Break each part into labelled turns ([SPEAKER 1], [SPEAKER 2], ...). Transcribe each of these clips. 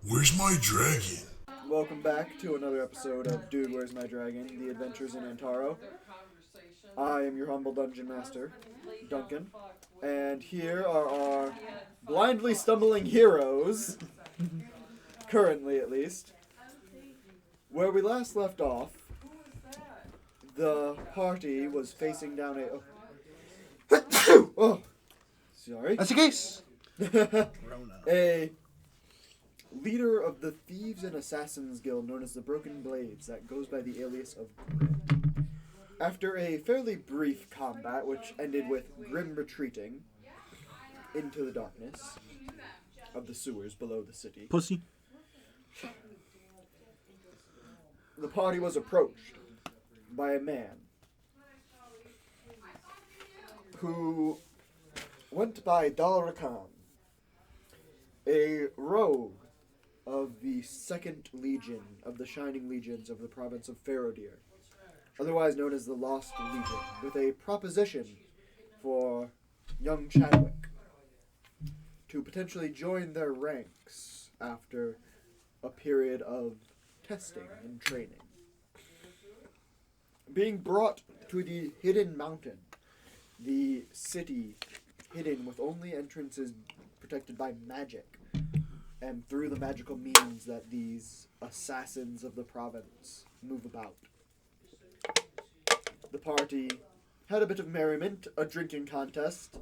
[SPEAKER 1] Where's my dragon?
[SPEAKER 2] Welcome back to another episode of Dude, Where's My Dragon? The Adventures in Entaro. I am your humble dungeon master, Duncan, and here are our blindly stumbling heroes, currently at least. Where we last left off, the party was facing down a... Oh, sorry.
[SPEAKER 3] That's the case.
[SPEAKER 2] A leader of the Thieves and Assassins Guild known as the Broken Blades that goes by the alias of Grim. After a fairly brief combat, which ended with Grim retreating into the darkness of the sewers below the city,
[SPEAKER 3] Pussy.
[SPEAKER 2] the party was approached by a man who went by Dalrakan, a rogue of the 2nd Legion of the Shining Legions of the province of Farodir, otherwise known as the Lost Legion, with a proposition for young Chadwick to potentially join their ranks after a period of testing and training. Being brought to the Hidden Mountain, the city hidden with only entrances protected by magic, and through the magical means that these assassins of the province move about. The party had a bit of merriment, a drinking contest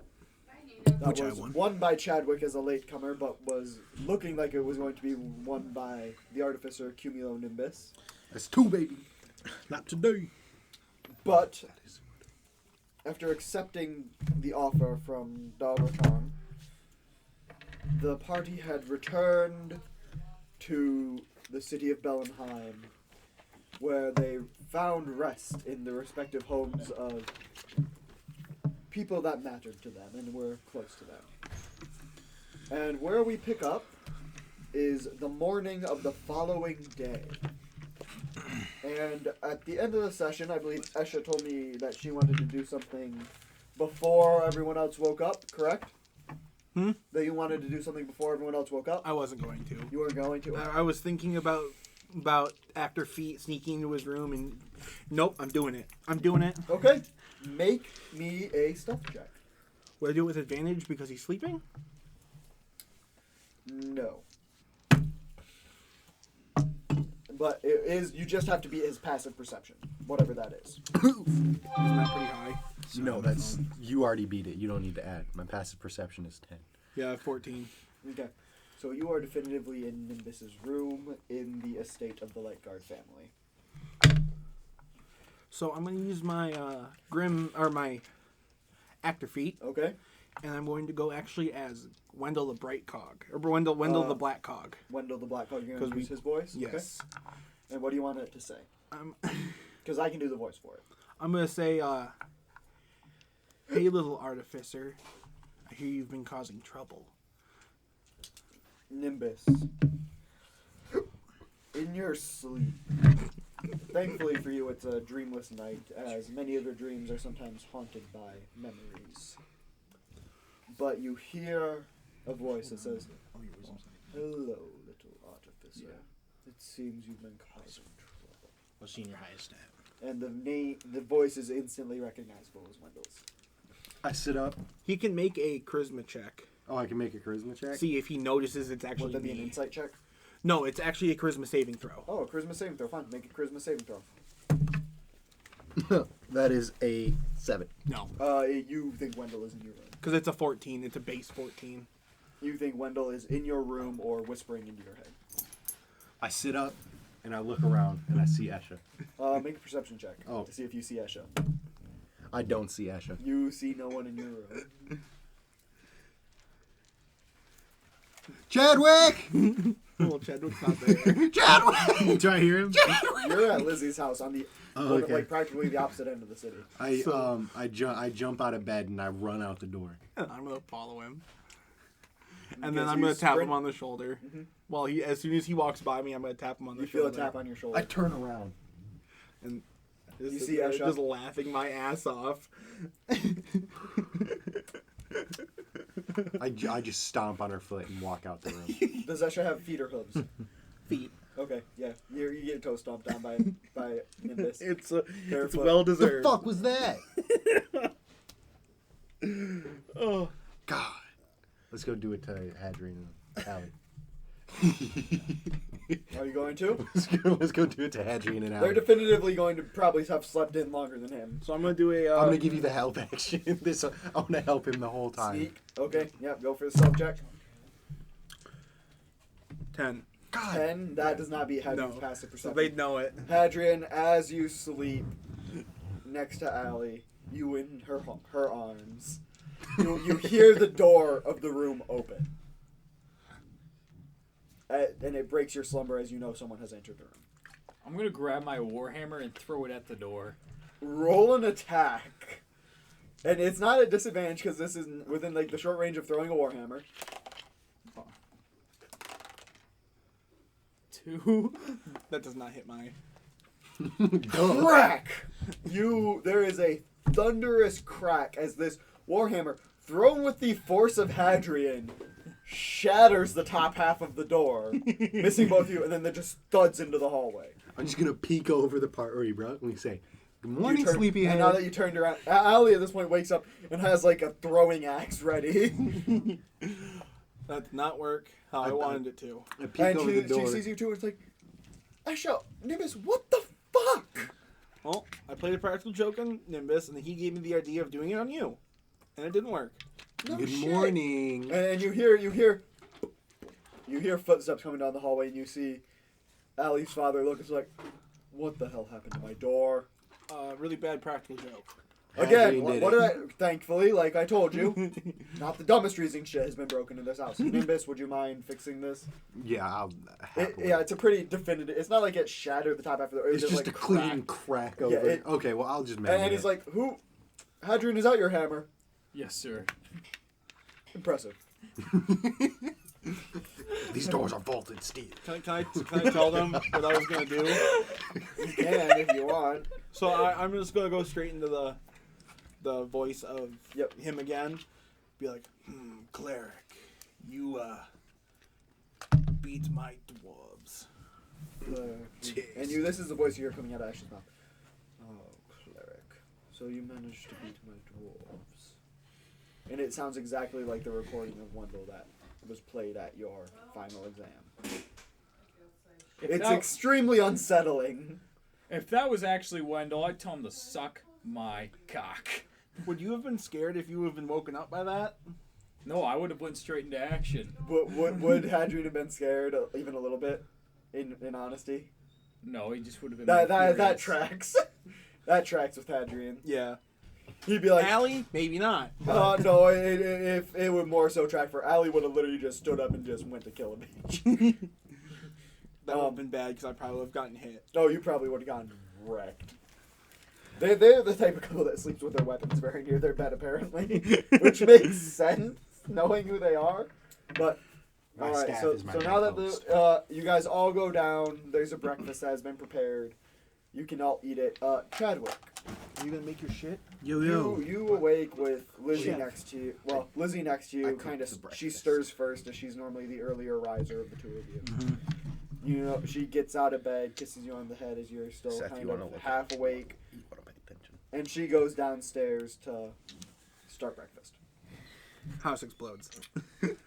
[SPEAKER 2] that
[SPEAKER 3] Which I
[SPEAKER 2] was
[SPEAKER 3] won.
[SPEAKER 2] won by Chadwick as a latecomer, but was looking like it was going to be won by the artificer Cumulonimbus.
[SPEAKER 3] That's 2, baby. Not today.
[SPEAKER 2] But after accepting the offer from Dalrakan, the party had returned to the city of Bellenheim, where they found rest in the respective homes of people that mattered to them and were close to them. And where we pick up is the morning of the following day. And at the end of the session, I believe Esha told me that she wanted to do something before everyone else woke up, correct? That you wanted to do something before everyone else woke up?
[SPEAKER 4] I wasn't going to.
[SPEAKER 2] You weren't going to?
[SPEAKER 4] I was thinking about Actor Feet sneaking into his room and... Nope, I'm doing it. I'm doing it.
[SPEAKER 2] Okay. Make me a stealth check.
[SPEAKER 4] Would I do it with advantage because he's sleeping?
[SPEAKER 2] No. But it is, you just have to beat his passive perception, whatever that is.
[SPEAKER 4] Isn't that pretty high?
[SPEAKER 3] No, that's you already beat it. You don't need to add. My passive perception is 10.
[SPEAKER 4] Yeah, 14.
[SPEAKER 2] Okay. So you are definitively in Nimbus's room in the estate of the Lightguard family.
[SPEAKER 4] So I'm going to use my my Actor Feet,
[SPEAKER 2] Okay.
[SPEAKER 4] and I'm going to go actually as Wendell the Bright Cog. Or Wendell the Black Cog.
[SPEAKER 2] Wendell the Black Hog, you're going
[SPEAKER 4] 'Cause
[SPEAKER 2] to use his voice?
[SPEAKER 4] Yes.
[SPEAKER 2] Okay. And what do you want it to say?
[SPEAKER 4] I'm
[SPEAKER 2] Because I can do the voice for it.
[SPEAKER 4] going to say, hey, little artificer. I hear you've been causing trouble.
[SPEAKER 2] Nimbus. In your sleep. Thankfully for you, it's a dreamless night, as many of your dreams are sometimes haunted by memories. But you hear a voice that says, "Hello, little artificer. It seems you've been causing trouble."
[SPEAKER 5] What's senior highest stat?
[SPEAKER 2] And the voice is instantly recognizable as Wendell's.
[SPEAKER 3] I sit up.
[SPEAKER 4] He can make a charisma check.
[SPEAKER 3] Oh, I can make a charisma check?
[SPEAKER 4] See if he notices it's
[SPEAKER 2] Would
[SPEAKER 4] actually
[SPEAKER 2] that be an
[SPEAKER 4] me.
[SPEAKER 2] insight check?
[SPEAKER 4] No, it's actually a charisma saving throw.
[SPEAKER 2] Oh, a charisma saving throw. Fine, make a charisma saving throw.
[SPEAKER 3] That is a 7.
[SPEAKER 4] No,
[SPEAKER 2] You think Wendell is in your room.
[SPEAKER 4] because it's a 14. It's a base 14.
[SPEAKER 2] You think Wendell is in your room or whispering into your head.
[SPEAKER 3] I sit up and I look around and I see Esha.
[SPEAKER 2] Make a perception check
[SPEAKER 3] Oh.
[SPEAKER 2] to see if you see Esha.
[SPEAKER 3] I don't see Esha.
[SPEAKER 2] You see no one in your room.
[SPEAKER 3] Chadwick!
[SPEAKER 4] Well, Chadwick's not there.
[SPEAKER 3] Chadwick! Do I hear him?
[SPEAKER 2] You're at Lizzie's house on the
[SPEAKER 3] okay.
[SPEAKER 2] like practically the opposite end of the city.
[SPEAKER 3] I jump out of bed and I run out the door.
[SPEAKER 4] I'm gonna follow him, and then
[SPEAKER 2] Because
[SPEAKER 4] I'm
[SPEAKER 2] you
[SPEAKER 4] gonna tap
[SPEAKER 2] sprint-
[SPEAKER 4] him on the shoulder. While as soon as he walks by me, I'm gonna tap him on the
[SPEAKER 2] You
[SPEAKER 4] shoulder.
[SPEAKER 2] feel a tap on your shoulder.
[SPEAKER 3] I turn around.
[SPEAKER 4] And
[SPEAKER 2] You see Esha?
[SPEAKER 4] just laughing my ass off.
[SPEAKER 3] I just stomp on her foot and walk out the room.
[SPEAKER 2] Does Esha have feet or hooves?
[SPEAKER 4] Feet.
[SPEAKER 2] Okay, yeah. You get your toe stomped down by Nimbus.
[SPEAKER 4] It's
[SPEAKER 2] Barefoot.
[SPEAKER 4] well
[SPEAKER 3] The
[SPEAKER 4] deserved.
[SPEAKER 3] fuck was that?
[SPEAKER 4] Oh.
[SPEAKER 3] God. Let's go do it to Hadrian and Allie.
[SPEAKER 2] Are you going to?
[SPEAKER 3] Let's go do it to Hadrian and
[SPEAKER 2] They're
[SPEAKER 3] Allie.
[SPEAKER 2] definitively going to probably have slept in longer than him.
[SPEAKER 4] So I'm gonna do a.
[SPEAKER 3] I'm gonna give you the help action. I want to help him the whole time.
[SPEAKER 2] Sneak. Okay, yep, go for the self check.
[SPEAKER 4] 10.
[SPEAKER 3] God.
[SPEAKER 2] 10, that does not beat Hadrian's
[SPEAKER 4] No.
[SPEAKER 2] passive
[SPEAKER 4] So
[SPEAKER 2] perception.
[SPEAKER 4] they'd know it.
[SPEAKER 2] Hadrian, as you sleep next to Allie, you in her arms, you hear the door of the room open. And it breaks your slumber as you know someone has entered the room.
[SPEAKER 1] I'm gonna grab my warhammer and throw it at the door.
[SPEAKER 2] Roll an attack. And it's not a disadvantage because this is within like the short range of throwing a warhammer.
[SPEAKER 1] 2.
[SPEAKER 4] That does not hit my.
[SPEAKER 2] Crack! There is a thunderous crack as this warhammer, thrown with the force of Hadrian, shatters the top half of the door, missing both of you, and then it just thuds into the hallway.
[SPEAKER 3] I'm just gonna peek over the part where he broke and we say, "Good morning,
[SPEAKER 2] And
[SPEAKER 3] sleepyhead."
[SPEAKER 2] now that you turned around, Allie at this point wakes up and has like a throwing axe ready.
[SPEAKER 4] That did not work how I wanted it to.
[SPEAKER 3] I peek
[SPEAKER 2] And
[SPEAKER 3] over the
[SPEAKER 2] she
[SPEAKER 3] door.
[SPEAKER 2] sees you too and it's like, Esha, Nimbus, what the fuck?
[SPEAKER 4] Well, I played a practical joke on Nimbus, and he gave me the idea of doing it on you, and it didn't work.
[SPEAKER 2] No
[SPEAKER 3] Good
[SPEAKER 2] shit.
[SPEAKER 3] morning.
[SPEAKER 2] And you hear footsteps coming down the hallway, and you see Allie's father look. It's like, what the hell happened to my door?
[SPEAKER 4] Really bad practical joke.
[SPEAKER 2] Again,
[SPEAKER 3] Hadrian
[SPEAKER 2] what
[SPEAKER 3] did
[SPEAKER 2] did
[SPEAKER 3] it.
[SPEAKER 2] I? Thankfully, like I told you, not the dumbest reason shit has been broken in this house. Nimbus, would you mind fixing this?
[SPEAKER 3] Yeah, I'll happily.
[SPEAKER 2] Yeah, it's a pretty definitive. It's not like it shattered the top half of the.
[SPEAKER 3] It's just
[SPEAKER 2] like
[SPEAKER 3] a clean
[SPEAKER 2] crack.
[SPEAKER 3] crack over.
[SPEAKER 2] Yeah,
[SPEAKER 3] Okay, well I'll just manage
[SPEAKER 2] And he's
[SPEAKER 3] it.
[SPEAKER 2] like, "Who? Hadrian, is that your hammer?
[SPEAKER 1] Yes, sir.
[SPEAKER 2] Impressive."
[SPEAKER 3] These doors are vaulted steel.
[SPEAKER 4] Can I tell them what I was gonna do?
[SPEAKER 2] You can if you want.
[SPEAKER 4] So I'm just gonna go straight into the voice of
[SPEAKER 2] Yep.
[SPEAKER 4] him again. Be like, cleric, you beat my dwarves.
[SPEAKER 2] And you, this is the voice you hear coming out of Ash's mouth. Oh, cleric. So you managed to beat my dwarves. And it sounds exactly like the recording of Wendell that was played at your final exam. It's extremely unsettling.
[SPEAKER 1] If that was actually Wendell, I'd tell him to suck my cock.
[SPEAKER 4] Would you have been scared if you would have been woken up by that?
[SPEAKER 1] No, I would have went straight into action.
[SPEAKER 2] Would Hadrian have been scared even a little bit? In honesty,
[SPEAKER 1] No, he just would have been.
[SPEAKER 2] that
[SPEAKER 1] furious.
[SPEAKER 2] tracks. That tracks with Hadrian.
[SPEAKER 4] Yeah.
[SPEAKER 2] He'd be like,
[SPEAKER 4] Allie? Maybe not.
[SPEAKER 2] no, it would more so track for Allie would have literally just stood up and just went to kill a bitch.
[SPEAKER 4] That would have been bad because I probably would have gotten hit.
[SPEAKER 2] No, you probably would have gotten wrecked. They're the type of couple that sleeps with their weapons very near their bed, apparently, which makes sense knowing who they are. But
[SPEAKER 3] My
[SPEAKER 2] all right,
[SPEAKER 3] staff
[SPEAKER 2] so
[SPEAKER 3] is my
[SPEAKER 2] now that
[SPEAKER 3] bedpost.
[SPEAKER 2] you guys all go down, there's a breakfast that has been prepared. You can all eat it. Chadwick,
[SPEAKER 3] Are you gonna make your shit?
[SPEAKER 2] you awake with Lizzie
[SPEAKER 3] Chef.
[SPEAKER 2] next to you. Well, Lizzie next to
[SPEAKER 3] I
[SPEAKER 2] you,
[SPEAKER 3] cooked
[SPEAKER 2] kind of.
[SPEAKER 3] the breakfast.
[SPEAKER 2] She stirs first, as she's normally the earlier riser of the two of you.
[SPEAKER 3] Mm-hmm.
[SPEAKER 2] You know, she gets out of bed, kisses you on the head as you're still
[SPEAKER 3] Seth,
[SPEAKER 2] kind
[SPEAKER 3] you wanna
[SPEAKER 2] of
[SPEAKER 3] look
[SPEAKER 2] half awake,
[SPEAKER 3] You wanna pay attention.
[SPEAKER 2] and she goes downstairs to start breakfast.
[SPEAKER 4] House explodes.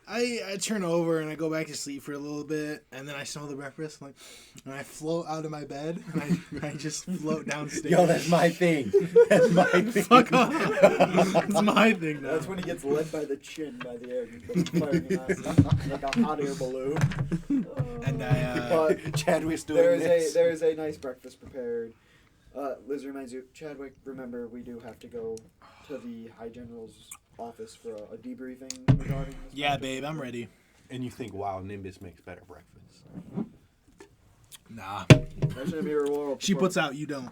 [SPEAKER 5] I turn over and I go back to sleep for a little bit, and then I smell the breakfast, and I float out of my bed, and I just float downstairs.
[SPEAKER 3] Yo, that's my thing. That's my thing.
[SPEAKER 5] Fuck off. It's my thing now.
[SPEAKER 2] That's when he gets led by the chin by the air, just firing him like a hot air balloon.
[SPEAKER 5] And I,
[SPEAKER 2] But
[SPEAKER 3] Chadwick's doing this.
[SPEAKER 2] there is a nice breakfast prepared. Liz reminds you, Chadwick. Remember, we do have to go to the High General's office for a debriefing regarding this.
[SPEAKER 5] yeah,
[SPEAKER 2] project.
[SPEAKER 5] babe, I'm ready.
[SPEAKER 3] And you think, wow, Nimbus makes better breakfast.
[SPEAKER 5] Nah.
[SPEAKER 2] That shouldn't be a roll.
[SPEAKER 5] She puts out, you don't.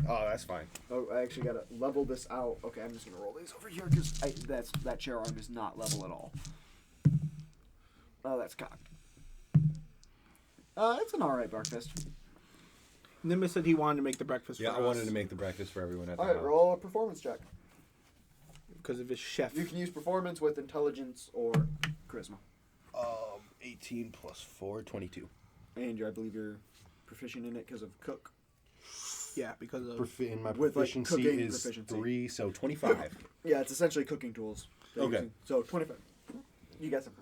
[SPEAKER 3] Oh, that's fine.
[SPEAKER 2] Oh, I actually gotta level this out. Okay, I'm just gonna roll these over here because that chair arm is not level at all. Oh, that's cocked. It's an alright breakfast.
[SPEAKER 4] Nimbus said he wanted to make the breakfast
[SPEAKER 3] Yeah,
[SPEAKER 4] for
[SPEAKER 3] I
[SPEAKER 4] us.
[SPEAKER 3] wanted to make the breakfast for everyone at the
[SPEAKER 2] Alright,
[SPEAKER 3] house.
[SPEAKER 2] roll a performance check.
[SPEAKER 4] because of his chef.
[SPEAKER 2] You can use performance with intelligence or charisma.
[SPEAKER 3] 18 plus 4, 22.
[SPEAKER 2] And I believe you're proficient in it because of cook.
[SPEAKER 4] Yeah, because of
[SPEAKER 3] And my
[SPEAKER 2] With, like,
[SPEAKER 3] proficiency
[SPEAKER 2] cooking
[SPEAKER 3] is
[SPEAKER 2] proficiency.
[SPEAKER 3] 3, so 25.
[SPEAKER 2] Yeah, it's essentially cooking tools. that you're
[SPEAKER 3] Okay.
[SPEAKER 2] using. So 25. You got some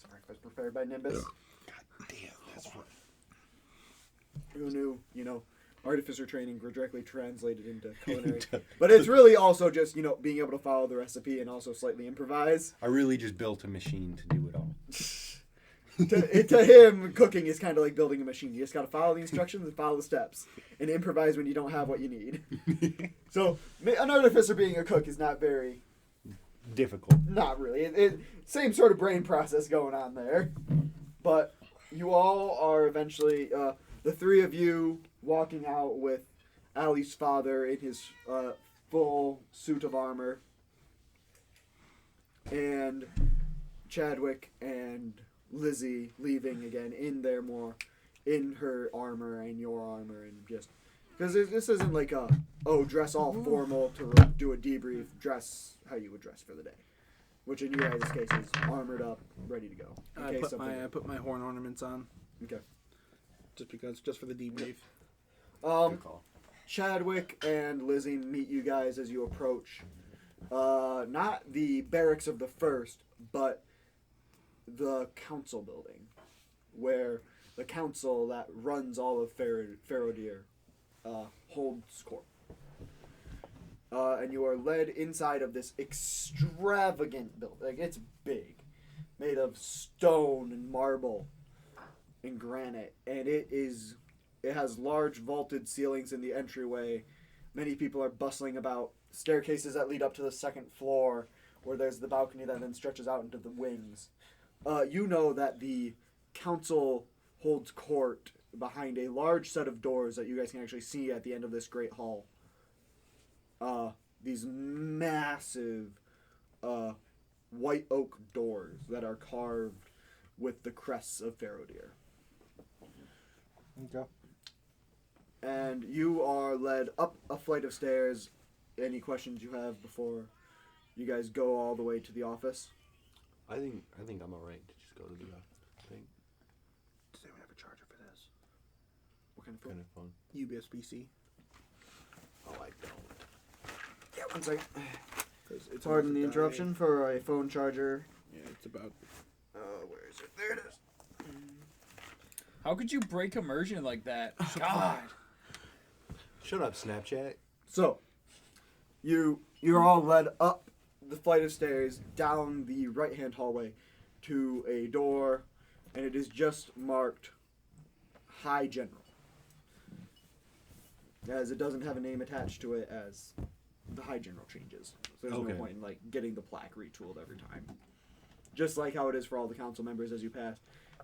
[SPEAKER 2] breakfast prepared by Nimbus.
[SPEAKER 3] God damn, that's right.
[SPEAKER 2] Who knew, artificer training were directly translated into culinary. But it's really also just, being able to follow the recipe and also slightly improvise.
[SPEAKER 3] I really just built a machine to do it all.
[SPEAKER 2] To him, cooking is kind of like building a machine. You just got to follow the instructions and follow the steps and improvise when you don't have what you need. So an artificer being a cook is not very...
[SPEAKER 3] Difficult.
[SPEAKER 2] Not really. Same sort of brain process going on there. But you all are eventually... the three of you walking out with Allie's father in his full suit of armor. And Chadwick and Lizzie leaving again in her armor and your armor, and just because this isn't like dress all formal to do a debrief, dress how you would dress for the day, which in your guys' case is armored up, ready to go.
[SPEAKER 4] I put my horn ornaments on.
[SPEAKER 2] Okay.
[SPEAKER 4] Just for the debrief.
[SPEAKER 3] Good call.
[SPEAKER 2] Chadwick and Lizzie meet you guys as you approach, not the barracks of the first, but the council building, where the council that runs all of Farodir holds court. And you are led inside of this extravagant building. Like, it's big, made of stone and marble and granite, and it has large vaulted ceilings in the entryway. Many people are bustling about. Staircases that lead up to the second floor, where there's the balcony that then stretches out into the wings. You know that the council holds court behind a large set of doors that you guys can actually see at the end of this great hall. These massive white oak doors that are carved with the crests of Farodir.
[SPEAKER 5] Okay.
[SPEAKER 2] And you are led up a flight of stairs. Any questions you have before you guys go all the way to the office?
[SPEAKER 3] I think I'm alright to just go to the thing.
[SPEAKER 4] Does anyone have a charger for this?
[SPEAKER 2] What kind of
[SPEAKER 3] Kind
[SPEAKER 2] phone?
[SPEAKER 3] of fun.
[SPEAKER 4] USB-C.
[SPEAKER 3] Oh, I don't.
[SPEAKER 2] Yeah, 1 second.
[SPEAKER 4] 'Cause it's
[SPEAKER 2] Pardon the
[SPEAKER 4] almost a
[SPEAKER 2] interruption for a phone charger.
[SPEAKER 4] Yeah, it's about...
[SPEAKER 2] Where is it? There it is.
[SPEAKER 1] How could you break immersion like that? God.
[SPEAKER 3] Shut up, Snapchat.
[SPEAKER 2] So, you're all led up the flight of stairs, down the right-hand hallway to a door, and it is just marked High General, as it doesn't have a name attached to it as the High General changes. So there's no point in getting the plaque retooled every time. Just like how it is for all the council members as you pass.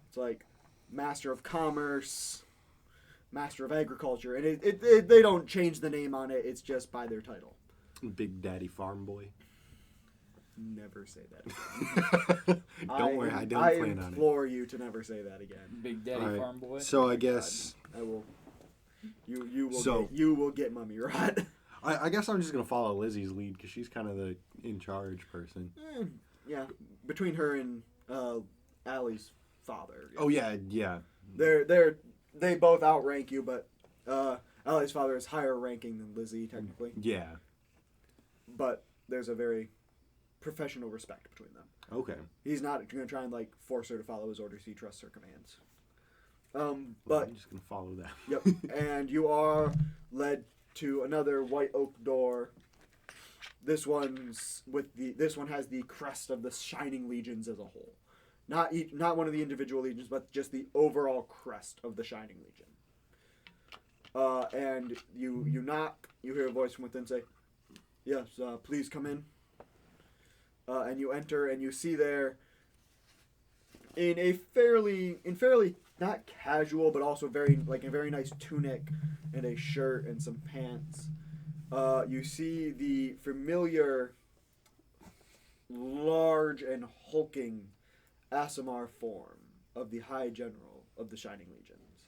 [SPEAKER 2] It's like Master of Commerce, Master of Agriculture, and they don't change the name on it. It's just by their title.
[SPEAKER 3] Big Daddy Farm Boy.
[SPEAKER 2] Never say that again.
[SPEAKER 3] Don't worry, I don't
[SPEAKER 2] I
[SPEAKER 3] plan on it.
[SPEAKER 2] implore you to never say that again.
[SPEAKER 1] Big Daddy
[SPEAKER 3] Alright,
[SPEAKER 1] Farm Boy.
[SPEAKER 3] So I guess
[SPEAKER 2] I will. You will get Mummy Rot.
[SPEAKER 3] I guess I'm just gonna follow Lizzie's lead because she's kind of the in charge person.
[SPEAKER 2] Yeah, between her and Allie's father.
[SPEAKER 3] Oh yeah.
[SPEAKER 2] They both outrank you, but Allie's father is higher ranking than Lizzie technically.
[SPEAKER 3] Yeah.
[SPEAKER 2] But there's a very professional respect between them.
[SPEAKER 3] Okay.
[SPEAKER 2] He's not going to try and force her to follow his orders. He trusts her commands.
[SPEAKER 3] Well,
[SPEAKER 2] But
[SPEAKER 3] I'm just gonna follow that.
[SPEAKER 2] yep, and you are led to another white oak door. This one has the crest of the Shining Legions as a whole. Not one of the individual legions, but just the overall crest of the Shining Legion. And you knock. You hear a voice from within say, "Yes, please come in." And you enter, and you see there, in fairly not casual, but also a very nice tunic and a shirt and some pants. You see the familiar, large and hulking Asimar form of the High General of the Shining Legions,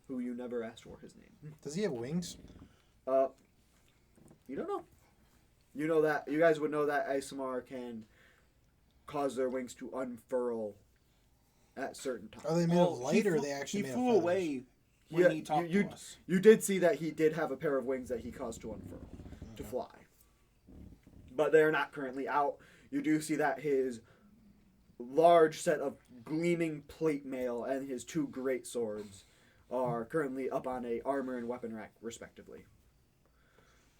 [SPEAKER 2] who you never asked for his name.
[SPEAKER 5] Does he have wings?
[SPEAKER 2] You don't know. You know that you guys would know that ASMR can cause their wings to unfurl at certain times.
[SPEAKER 5] Are they made of light or are they actually
[SPEAKER 4] he
[SPEAKER 5] made
[SPEAKER 4] flew
[SPEAKER 5] of feathers?
[SPEAKER 4] away when
[SPEAKER 2] Yeah,
[SPEAKER 4] he talked
[SPEAKER 2] you-
[SPEAKER 4] to us.
[SPEAKER 2] You did see that he did have a pair of wings that he caused to unfurl, to fly. But they're not currently out. You do see that his large set of gleaming plate mail and his 2 great swords are currently up on a armor and weapon rack, respectively.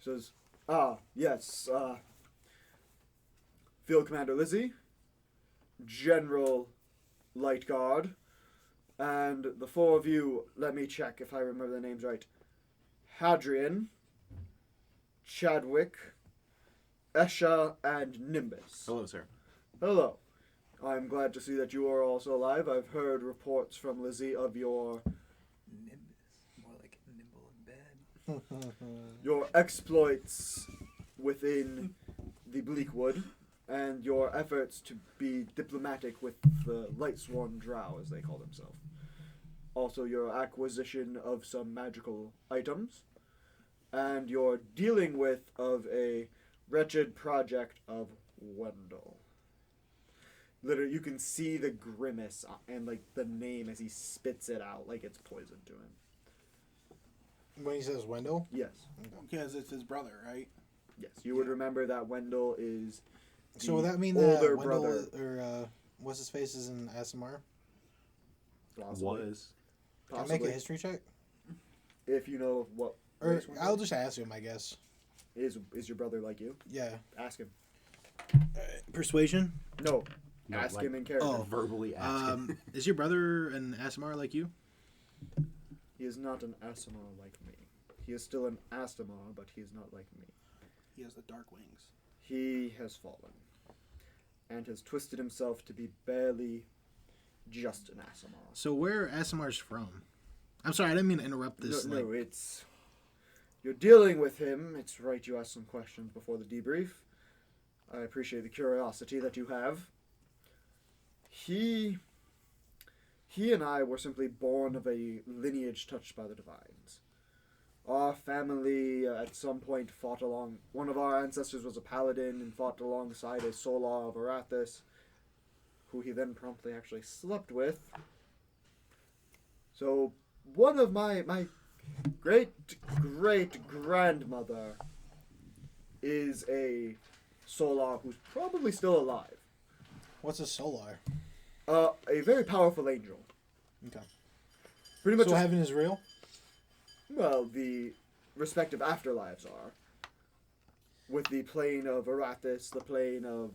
[SPEAKER 2] Says, yes, Field Commander Lizzie, General Light Guard, and the 4 of you, let me check if I remember the names right. Hadrian, Chadwick, Esha, and Nimbus.
[SPEAKER 3] Hello, sir.
[SPEAKER 2] Hello. I'm glad to see that you are also alive. I've heard reports from Lizzie of your
[SPEAKER 1] More like nimble in bed.
[SPEAKER 2] your exploits within the Bleakwood and your efforts to be diplomatic with the Lightsworn Drow, as they call themselves. Also, your acquisition of some magical items, and your dealing with of a wretched project of Wendell. Literally, you can see the grimace and like the name as he spits it out, like it's poison to him.
[SPEAKER 5] When he says Wendell?
[SPEAKER 2] Yes,
[SPEAKER 4] Because it's his brother, right?
[SPEAKER 2] yes. You would remember that Wendell is
[SPEAKER 5] So would
[SPEAKER 2] the
[SPEAKER 5] that mean that
[SPEAKER 2] older
[SPEAKER 5] Wendell
[SPEAKER 2] brother.
[SPEAKER 5] or what's his face is in ASMR?
[SPEAKER 2] Possibly.
[SPEAKER 3] Was.
[SPEAKER 5] Can I make
[SPEAKER 2] Possibly.
[SPEAKER 5] a history check?
[SPEAKER 2] If you know what
[SPEAKER 5] Or
[SPEAKER 2] race Wendell
[SPEAKER 5] I'll just ask him, I guess.
[SPEAKER 2] is your brother like you?
[SPEAKER 5] Yeah.
[SPEAKER 2] Ask him.
[SPEAKER 5] Persuasion?
[SPEAKER 2] No,
[SPEAKER 3] No,
[SPEAKER 2] ask
[SPEAKER 3] like-
[SPEAKER 2] him in character.
[SPEAKER 5] Oh.
[SPEAKER 3] Verbally asking.
[SPEAKER 5] Is your brother an ASMR like you?
[SPEAKER 2] He is not an Asimar like me. He is still an Astamar, but he is not like me.
[SPEAKER 4] He has the dark wings.
[SPEAKER 2] He has fallen and has twisted himself to be barely just an Asimar.
[SPEAKER 5] So where are ASMR's from? I'm sorry, I didn't mean to interrupt this.
[SPEAKER 2] No, no, it's you're dealing with him. It's right you asked some questions before the debrief. I appreciate the curiosity that you have. He and I were simply born of a lineage touched by the divines. Our family at some point fought along. One of our ancestors was a paladin and fought alongside a Solar of Arathis, who he then promptly actually slept with. So one of my great-great-grandmother is a Solar who's probably still alive.
[SPEAKER 5] What's a solar?
[SPEAKER 2] A very powerful angel.
[SPEAKER 5] Okay.
[SPEAKER 2] Pretty much
[SPEAKER 5] So
[SPEAKER 2] a-
[SPEAKER 5] heaven is real?
[SPEAKER 2] well, the respective afterlives are. With the plane of Arathis, the plane of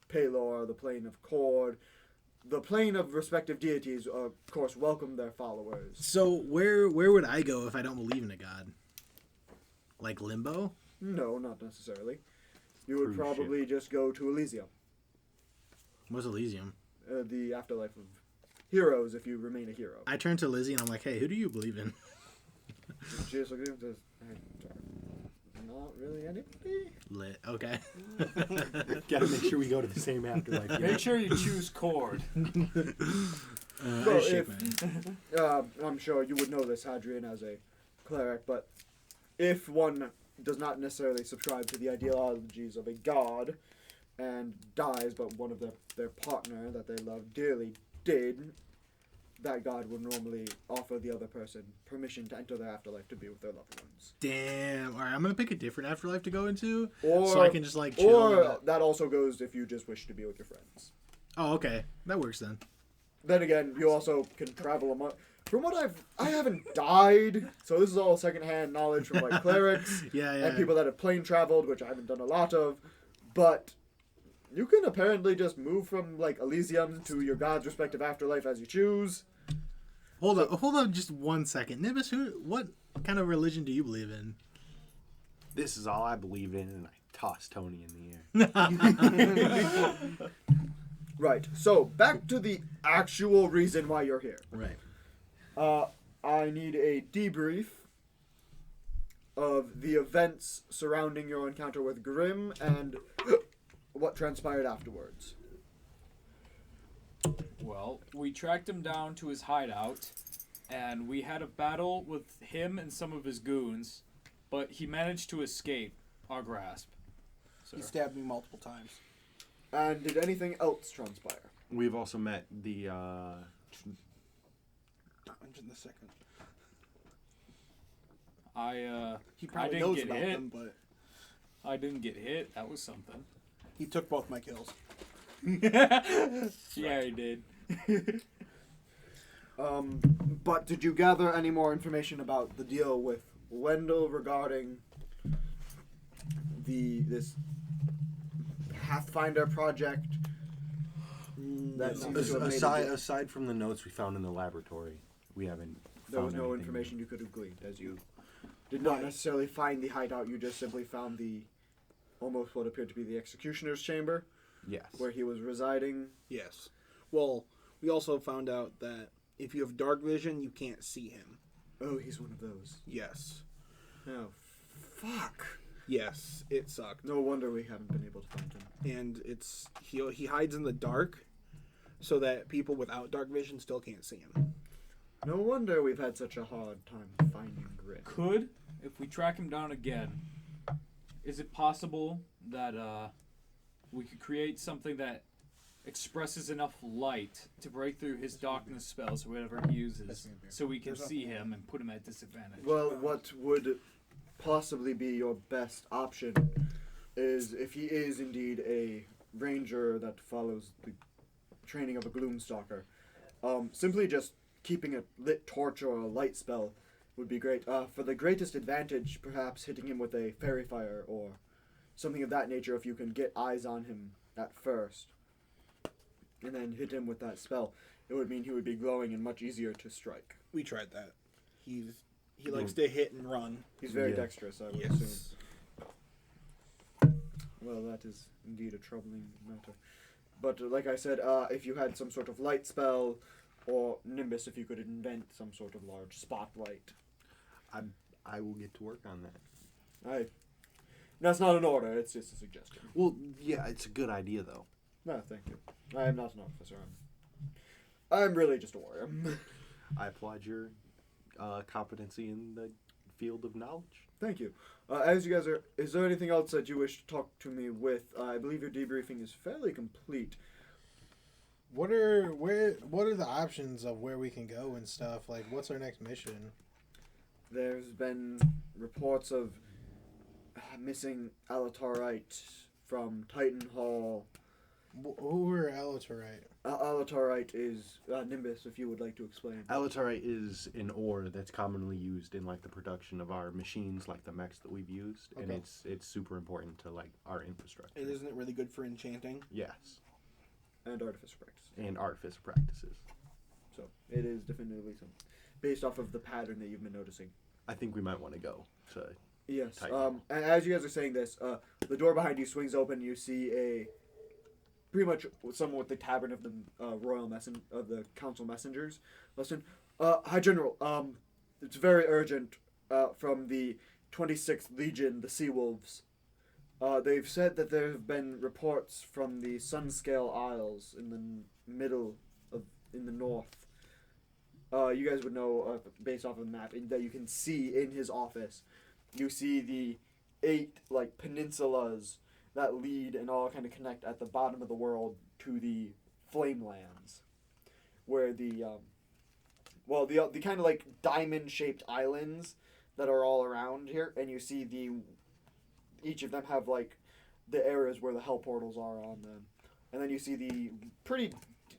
[SPEAKER 2] Pelor, the plane of Cord, the plane of respective deities, of course, welcome their followers.
[SPEAKER 5] So where would I go if I don't believe in a god? Like limbo?
[SPEAKER 2] No, not necessarily. You would
[SPEAKER 3] Cruise
[SPEAKER 2] probably just go to Elysium,
[SPEAKER 5] What's Elysium?
[SPEAKER 2] the afterlife of heroes if you remain a hero.
[SPEAKER 5] I turn to Lizzie and I'm like, hey, who do you believe in?
[SPEAKER 2] She just looked at him and says, not really anybody.
[SPEAKER 5] Lit. Okay.
[SPEAKER 3] Gotta make sure we go to the same afterlife. you know?
[SPEAKER 1] Make sure you choose Cord.
[SPEAKER 2] Well,
[SPEAKER 5] I shake
[SPEAKER 2] if-
[SPEAKER 5] my head.
[SPEAKER 2] I'm sure you would know this, Hadrian, as a cleric, but if one does not necessarily subscribe to the ideologies of a god and dies, but one of their partner that they love dearly did, that god would normally offer the other person permission to enter their afterlife to be with their loved ones.
[SPEAKER 5] Damn. All right, I'm gonna pick a different afterlife to go into,
[SPEAKER 2] Or,
[SPEAKER 5] so I can just like chill.
[SPEAKER 2] or that also goes if you just wish to be with your friends.
[SPEAKER 5] Oh, okay, that works then.
[SPEAKER 2] Then again, you also can travel among. From what I haven't died, so this is all secondhand knowledge from like clerics
[SPEAKER 5] Yeah,
[SPEAKER 2] and people that have plane traveled, which I haven't done a lot of. But you can apparently just move from like Elysium to your god's respective afterlife as you choose.
[SPEAKER 5] Hold on, just 1 second. Nimbus, what kind of religion do you believe in?
[SPEAKER 3] This is all I believe in, and I toss Tony in the air.
[SPEAKER 2] Right. So back to the actual reason why you're here.
[SPEAKER 5] Right.
[SPEAKER 2] I need a debrief of the events surrounding your encounter with Grimm and what transpired afterwards.
[SPEAKER 1] Well, we tracked him down to his hideout, and we had a battle with him and some of his goons, but he managed to escape our grasp.
[SPEAKER 4] He stabbed me multiple times.
[SPEAKER 2] And did anything else transpire?
[SPEAKER 3] We've also met the
[SPEAKER 4] I'm in the second.
[SPEAKER 1] I
[SPEAKER 4] He probably
[SPEAKER 1] didn't
[SPEAKER 4] knows
[SPEAKER 1] get
[SPEAKER 4] about
[SPEAKER 1] hit.
[SPEAKER 4] them, but
[SPEAKER 1] I didn't get hit. That was something.
[SPEAKER 4] he took both my kills.
[SPEAKER 1] Yeah, he did.
[SPEAKER 2] But did you gather any more information about the deal with Wendell regarding this Pathfinder project? That seems to have made
[SPEAKER 3] aside from the notes we found in the laboratory, we haven't.
[SPEAKER 2] there was
[SPEAKER 3] found
[SPEAKER 2] no
[SPEAKER 3] anything.
[SPEAKER 2] information you could have gleaned, as you did not necessarily find the hideout. You just simply found the almost what appeared to be the executioner's chamber,
[SPEAKER 3] Yes.
[SPEAKER 2] where he was residing.
[SPEAKER 4] Yes. Well, we also found out that if you have dark vision, you can't see him.
[SPEAKER 2] Oh, he's one of those.
[SPEAKER 4] Yes.
[SPEAKER 2] Oh, fuck.
[SPEAKER 4] Yes, it sucked.
[SPEAKER 2] No wonder we haven't been able to find him.
[SPEAKER 4] And it's he hides in the dark so that people without dark vision still can't see him.
[SPEAKER 2] No wonder we've had such a hard time finding Grit.
[SPEAKER 1] Could, if we track him down again, is it possible that we could create something that expresses enough light to break through his darkness spells or whatever he uses, so we can see him and put him at disadvantage?
[SPEAKER 2] Well, what would possibly be your best option is if he is indeed a ranger that follows the training of a gloomstalker. Simply just keeping a lit torch or a light spell would be great. For the greatest advantage, perhaps hitting him with a fairy fire or something of that nature if you can get eyes on him at first. And then hit him with that spell. It would mean he would be glowing and much easier to strike.
[SPEAKER 4] We tried that. He likes to hit and run.
[SPEAKER 2] He's very
[SPEAKER 3] Yeah.
[SPEAKER 2] dexterous, I would
[SPEAKER 4] Yes.
[SPEAKER 2] assume. Well, that is indeed a troubling matter. But like I said, if you had some sort of light spell or Nimbus, if you could invent some sort of large spotlight.
[SPEAKER 3] I will get to work on that.
[SPEAKER 2] That's not an order, it's just a suggestion.
[SPEAKER 3] Well, yeah, it's a good idea though.
[SPEAKER 2] No, thank you. I am not an officer. I'm really just a warrior.
[SPEAKER 3] I applaud your competency in the field of knowledge.
[SPEAKER 2] Thank you. As you guys are, is there anything else that you wish to talk to me with? I believe your debriefing is fairly complete.
[SPEAKER 5] What are the options of where we can go and stuff? Like, what's our next mission?
[SPEAKER 2] There's been reports of missing Alatarite from Titan Hall.
[SPEAKER 5] Who are Alatarite?
[SPEAKER 2] Alatarite is Nimbus, if you would like to explain.
[SPEAKER 3] Alatarite is an ore that's commonly used in like the production of our machines, like the mechs that we've used, and
[SPEAKER 5] Okay.
[SPEAKER 3] it's super important to like our infrastructure.
[SPEAKER 4] And isn't it really good for enchanting?
[SPEAKER 3] Yes,
[SPEAKER 2] And artificer practice.
[SPEAKER 3] and artifice practices.
[SPEAKER 2] So it is definitively some, based off of the pattern that you've been noticing.
[SPEAKER 3] I think we might want to go. So
[SPEAKER 2] Yes.
[SPEAKER 3] Titan.
[SPEAKER 2] And as you guys are saying this, the door behind you swings open. You see a pretty much someone with the tabard of the of the council messengers. Listen, Hi General. It's very urgent. From the 26th Legion, the Sea Wolves. They've said that there have been reports from the Sunscale Isles in the in the north. You guys would know, based off of the map, that you can see in his office. You see the 8 like peninsulas that lead and all kind of connect at the bottom of the world to the Flamelands, where the kind of like diamond-shaped islands that are all around here, and you see each of them have like the areas where the hell portals are on them, and then you see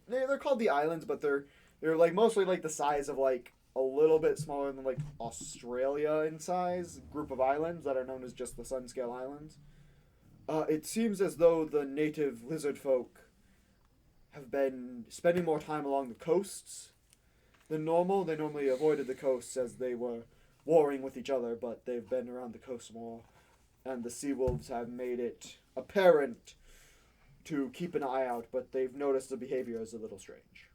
[SPEAKER 2] they're called the islands, but they're like mostly like the size of like a little bit smaller than like Australia in size group of islands that are known as just the Sunscale Islands. It seems as though the native lizard folk have been spending more time along the coasts than normal. They normally avoided the coasts as they were warring with each other, but they've been around the coast more, and the sea wolves have made it apparent to keep an eye out, but they've noticed the behavior is a little strange.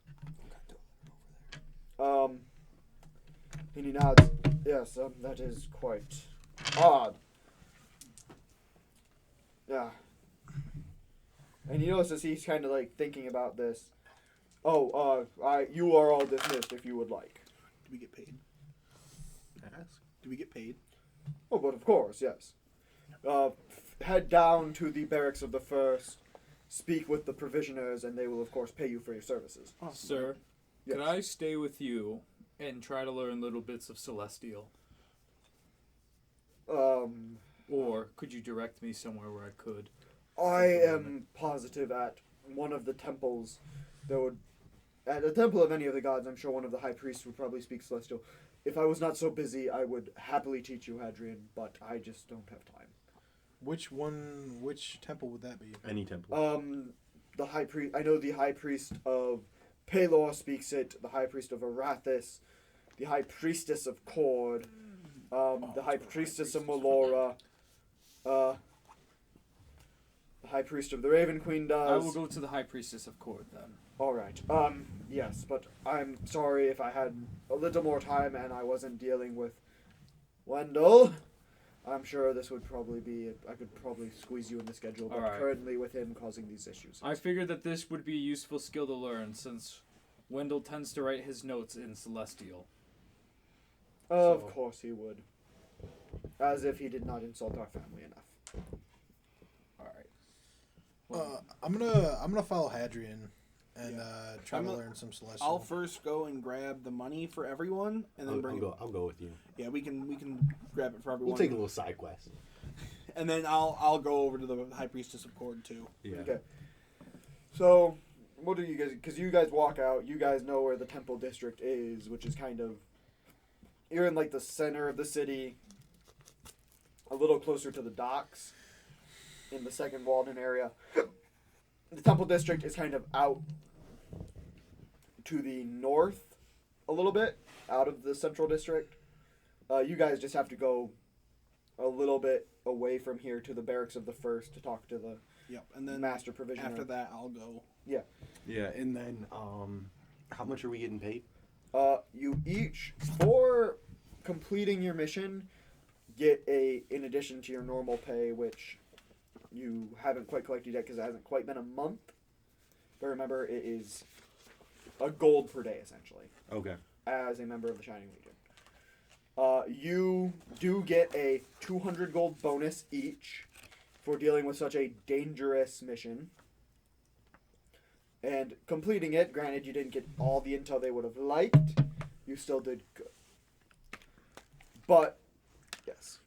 [SPEAKER 2] And he nods. Yes, that is quite odd. Yeah. And you notice as he's kind of like thinking about this. You are all dismissed if you would like.
[SPEAKER 4] Do we get paid?
[SPEAKER 3] ask.
[SPEAKER 4] Do we get paid?
[SPEAKER 2] Oh, but of course, yes. head down to the barracks of the first, speak with the provisioners, and they will, of course, pay you for your services.
[SPEAKER 1] Sir,
[SPEAKER 2] Yes.
[SPEAKER 1] could I stay with you and try to learn little bits of Celestial? Or could you direct me somewhere where I could?
[SPEAKER 2] I am positive at one of the temples, at the temple of any of the gods, I'm sure one of the high priests would probably speak Celestial. If I was not so busy, I would happily teach you, Hadrian, but I just don't have time.
[SPEAKER 5] Which temple would that be?
[SPEAKER 3] Any temple.
[SPEAKER 2] The high priest, I know the high priest of Pelor speaks it, the high priest of Arathis, the high priestess of Cord, the high priestess of Melora, the high priest of the Raven Queen does.
[SPEAKER 1] I will go to the High Priestess of Cord then.
[SPEAKER 2] Alright, yes, but I'm sorry if I had a little more time and I wasn't dealing with Wendell. I'm sure this would probably be, I could probably squeeze you in the schedule, but
[SPEAKER 1] Alright.
[SPEAKER 2] currently with him causing these issues.
[SPEAKER 1] I figured that this would be a useful skill to learn since Wendell tends to write his notes in Celestial.
[SPEAKER 2] Of
[SPEAKER 1] So-
[SPEAKER 2] course he would. As if he did not insult our family enough.
[SPEAKER 1] Alright.
[SPEAKER 5] I'm gonna follow Hadrian and try
[SPEAKER 4] I'm
[SPEAKER 5] to
[SPEAKER 4] a-
[SPEAKER 5] learn some Celestial.
[SPEAKER 4] I'll first go and grab the money for everyone, and then bring it.
[SPEAKER 3] I'll go with you.
[SPEAKER 4] Yeah, we can grab it for everyone.
[SPEAKER 3] We'll take a little side quest.
[SPEAKER 4] And then I'll go over to the High Priestess of Cord too.
[SPEAKER 3] Yeah.
[SPEAKER 2] Okay. So, what do you guys, because you guys walk out, you guys know where the Temple District is, which is kind of, you're in like the center of the city, a little closer to the docks, in the second Walden area. The Temple District is kind of out to the north a little bit, out of the Central District. You guys just have to go a little bit away from here to the barracks of the first to talk to the
[SPEAKER 4] Yep. And then
[SPEAKER 2] master provisioner.
[SPEAKER 4] after that, I'll go.
[SPEAKER 3] Yeah, and then how much are we getting paid?
[SPEAKER 2] You each, for completing your mission, get in addition to your normal pay, which you haven't quite collected yet because it hasn't quite been a month. But remember, it is a gold per day, essentially,
[SPEAKER 3] Okay.
[SPEAKER 2] as a member of the Shining Legion. You do get a 200 gold bonus each for dealing with such a dangerous mission. And completing it, granted you didn't get all the intel they would have liked, you still did good. But, yes.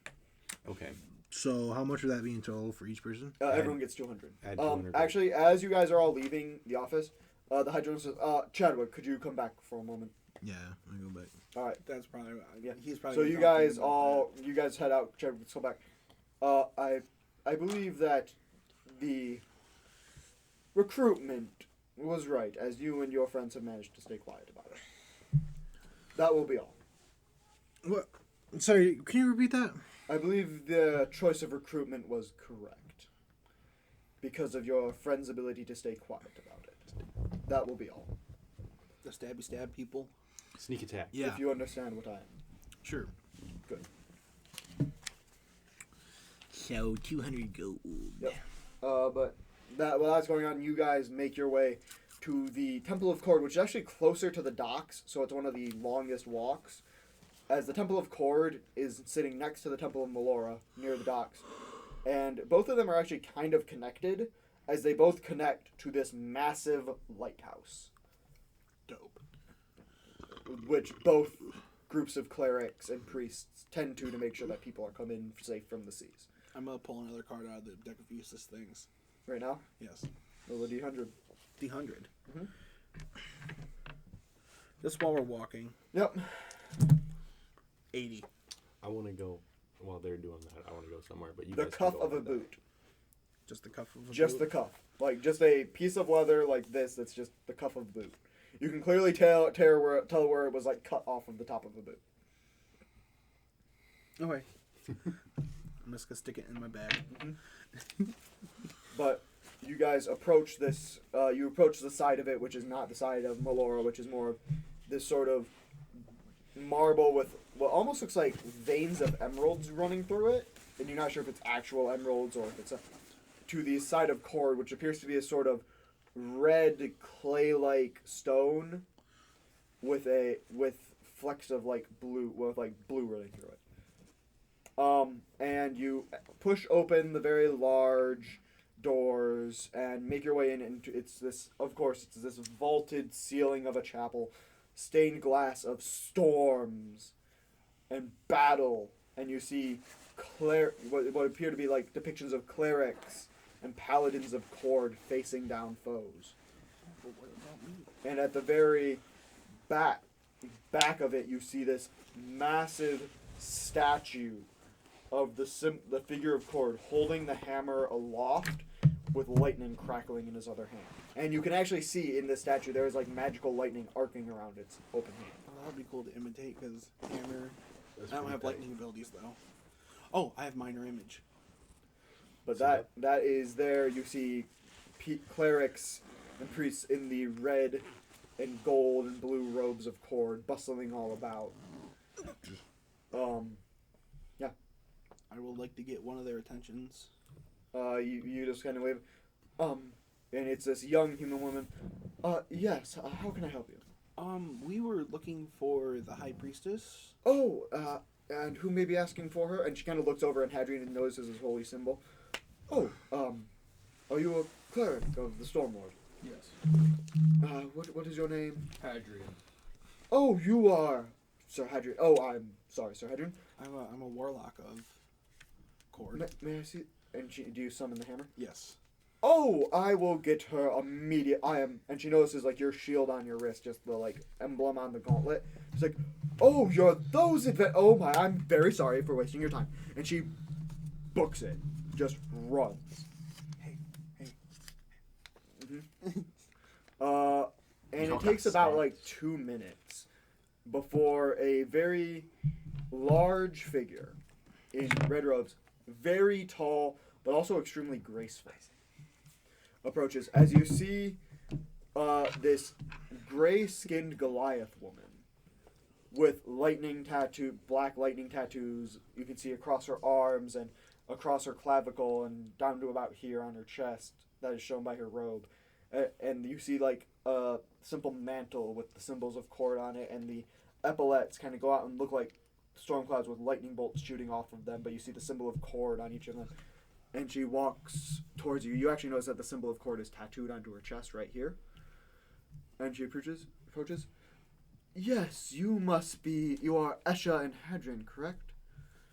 [SPEAKER 3] Okay.
[SPEAKER 5] So how much would that be in total for each person?
[SPEAKER 2] Everyone gets 200.
[SPEAKER 3] Add 200.
[SPEAKER 2] Actually, as you guys are all leaving the office, the Hydron says, Chadwick, could you come back for a moment?
[SPEAKER 5] Yeah, I go back.
[SPEAKER 2] Alright.
[SPEAKER 4] That's probably
[SPEAKER 2] Yeah.
[SPEAKER 4] He's probably.
[SPEAKER 2] So
[SPEAKER 4] gonna
[SPEAKER 2] you
[SPEAKER 4] talk to me
[SPEAKER 2] guys
[SPEAKER 4] about
[SPEAKER 2] you guys head out. Chadwick, let's go back. I believe that the recruitment was right, as you and your friends have managed to stay quiet about it. That will be all.
[SPEAKER 5] What? Sorry, can you repeat that?
[SPEAKER 2] I believe the choice of recruitment was correct. Because of your friend's ability to stay quiet about it. That will be all.
[SPEAKER 4] the stabby stab people.
[SPEAKER 3] Sneak attack.
[SPEAKER 5] Yeah,
[SPEAKER 2] If you understand what I am.
[SPEAKER 5] sure.
[SPEAKER 2] Good.
[SPEAKER 5] So 200 gold.
[SPEAKER 2] Yep. But while that's going on, you guys make your way to the Temple of Cord, which is actually closer to the docks, so it's one of the longest walks. As the Temple of Cord is sitting next to the Temple of Melora, near the docks. And both of them are actually kind of connected, as they both connect to this massive lighthouse,
[SPEAKER 4] Dope.
[SPEAKER 2] which both groups of clerics and priests tend to make sure that people are come in safe from the seas.
[SPEAKER 4] I'm gonna pull another card out of the deck of useless things.
[SPEAKER 2] Right now,
[SPEAKER 4] Yes.
[SPEAKER 2] roll the D100.
[SPEAKER 4] D100.
[SPEAKER 2] Mhm.
[SPEAKER 4] Just while we're walking.
[SPEAKER 2] Yep.
[SPEAKER 4] 80.
[SPEAKER 3] I want to go. While they're doing that, I want to go somewhere. But you
[SPEAKER 2] The
[SPEAKER 3] guys can
[SPEAKER 2] cuff
[SPEAKER 3] go
[SPEAKER 2] of a
[SPEAKER 3] about that.
[SPEAKER 2] boot.
[SPEAKER 4] Just the cuff of a
[SPEAKER 2] Just the
[SPEAKER 4] boot.
[SPEAKER 2] cuff. Like, just a piece of leather like this that's just the cuff of the boot. You can clearly tell where it was, like, cut off of the top of the boot.
[SPEAKER 4] Okay. I'm just gonna stick it in my bag.
[SPEAKER 2] But you guys approach this, you approach the side of it, which is not the side of Melora, which is more of this sort of marble with what almost looks like veins of emeralds running through it. And you're not sure if it's actual emeralds or if it's to the side of Cord, which appears to be a sort of red clay-like stone with flecks of blue running through it. And you push open the very large doors and make your way in. And it's this vaulted ceiling of a chapel, stained glass of storms and battle. And you see what appear to be like depictions of clerics and paladins of Kord facing down foes.
[SPEAKER 4] But what about me?
[SPEAKER 2] And at the very back of it, you see this massive statue of the figure of Kord holding the hammer aloft with lightning crackling in his other hand. And you can actually see in the statue there is like magical lightning arcing around its open hand.
[SPEAKER 4] Well, that would be cool to imitate because hammer.
[SPEAKER 3] That's
[SPEAKER 4] I don't
[SPEAKER 3] pretty
[SPEAKER 4] have
[SPEAKER 3] tight.
[SPEAKER 4] lightning abilities though. Oh, I have minor image.
[SPEAKER 2] But
[SPEAKER 3] So
[SPEAKER 2] that is there. You see clerics and priests in the red and gold and blue robes of Kord bustling all about.
[SPEAKER 4] I would like to get one of their attentions.
[SPEAKER 2] You just kind of wave. And it's this young human woman. Yes, how can I help you?
[SPEAKER 4] We were looking for the high priestess.
[SPEAKER 2] Oh, and who may be asking for her? And she kind of looks over and Hadrian notices his holy symbol. Oh, are you a cleric of the Stormlord?
[SPEAKER 1] Yes.
[SPEAKER 2] What is your name?
[SPEAKER 1] Hadrian.
[SPEAKER 2] Oh, you are Sir Hadrian. Oh, I'm sorry, Sir Hadrian.
[SPEAKER 4] I'm a warlock of Kord.
[SPEAKER 2] May I see? And do you summon the hammer?
[SPEAKER 4] Yes.
[SPEAKER 2] Oh, I will get her immediate. And she notices like your shield on your wrist, just the like emblem on the gauntlet. She's like, oh, you're those oh my, I'm very sorry for wasting your time. And she books it, just runs.
[SPEAKER 4] Hey.
[SPEAKER 2] And
[SPEAKER 3] You
[SPEAKER 2] it takes
[SPEAKER 3] got
[SPEAKER 2] about
[SPEAKER 3] snapped.
[SPEAKER 2] like 2 minutes before a very large figure in red robes, very tall, but also extremely graceful, approaches. As you see this gray-skinned Goliath woman with black lightning tattoos. You can see across her arms and across her clavicle and down to about here on her chest. That is shown by her robe. And you see like a simple mantle with the symbols of Kord on it, and the epaulets kind of go out and look like storm clouds with lightning bolts shooting off of them, but you see the symbol of Kord on each of them. And she walks towards you. You actually notice that the symbol of Kord is tattooed onto her chest right here. And she approaches. Yes, you are Esha and Hadrian, correct?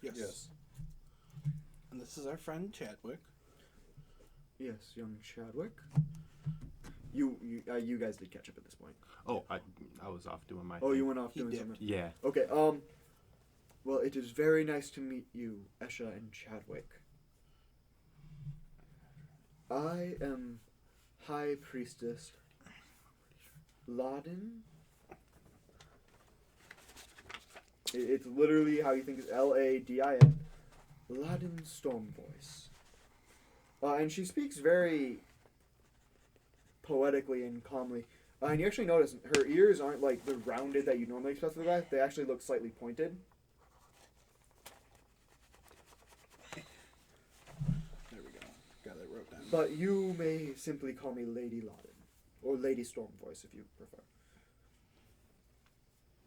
[SPEAKER 4] Yes. And this is our friend Chadwick.
[SPEAKER 2] Yes, young Chadwick. You guys did catch up at this point.
[SPEAKER 3] Oh, I was off doing my
[SPEAKER 2] Oh,
[SPEAKER 3] thing.
[SPEAKER 2] you went off
[SPEAKER 4] He
[SPEAKER 2] doing
[SPEAKER 4] dipped.
[SPEAKER 2] something.
[SPEAKER 3] Yeah.
[SPEAKER 2] Okay, well, it is very nice to meet you, Esha and Chadwick. I am High Priestess Ladin. It's literally how you think it's Ladin. Ladin Stormvoice. And she speaks very poetically and calmly. And you actually notice her ears aren't like the rounded that you normally expect with a guy. They actually look slightly pointed.
[SPEAKER 4] There we go. Got that wrote down.
[SPEAKER 2] But you may simply call me Lady Ladin. Or Lady Stormvoice if you prefer.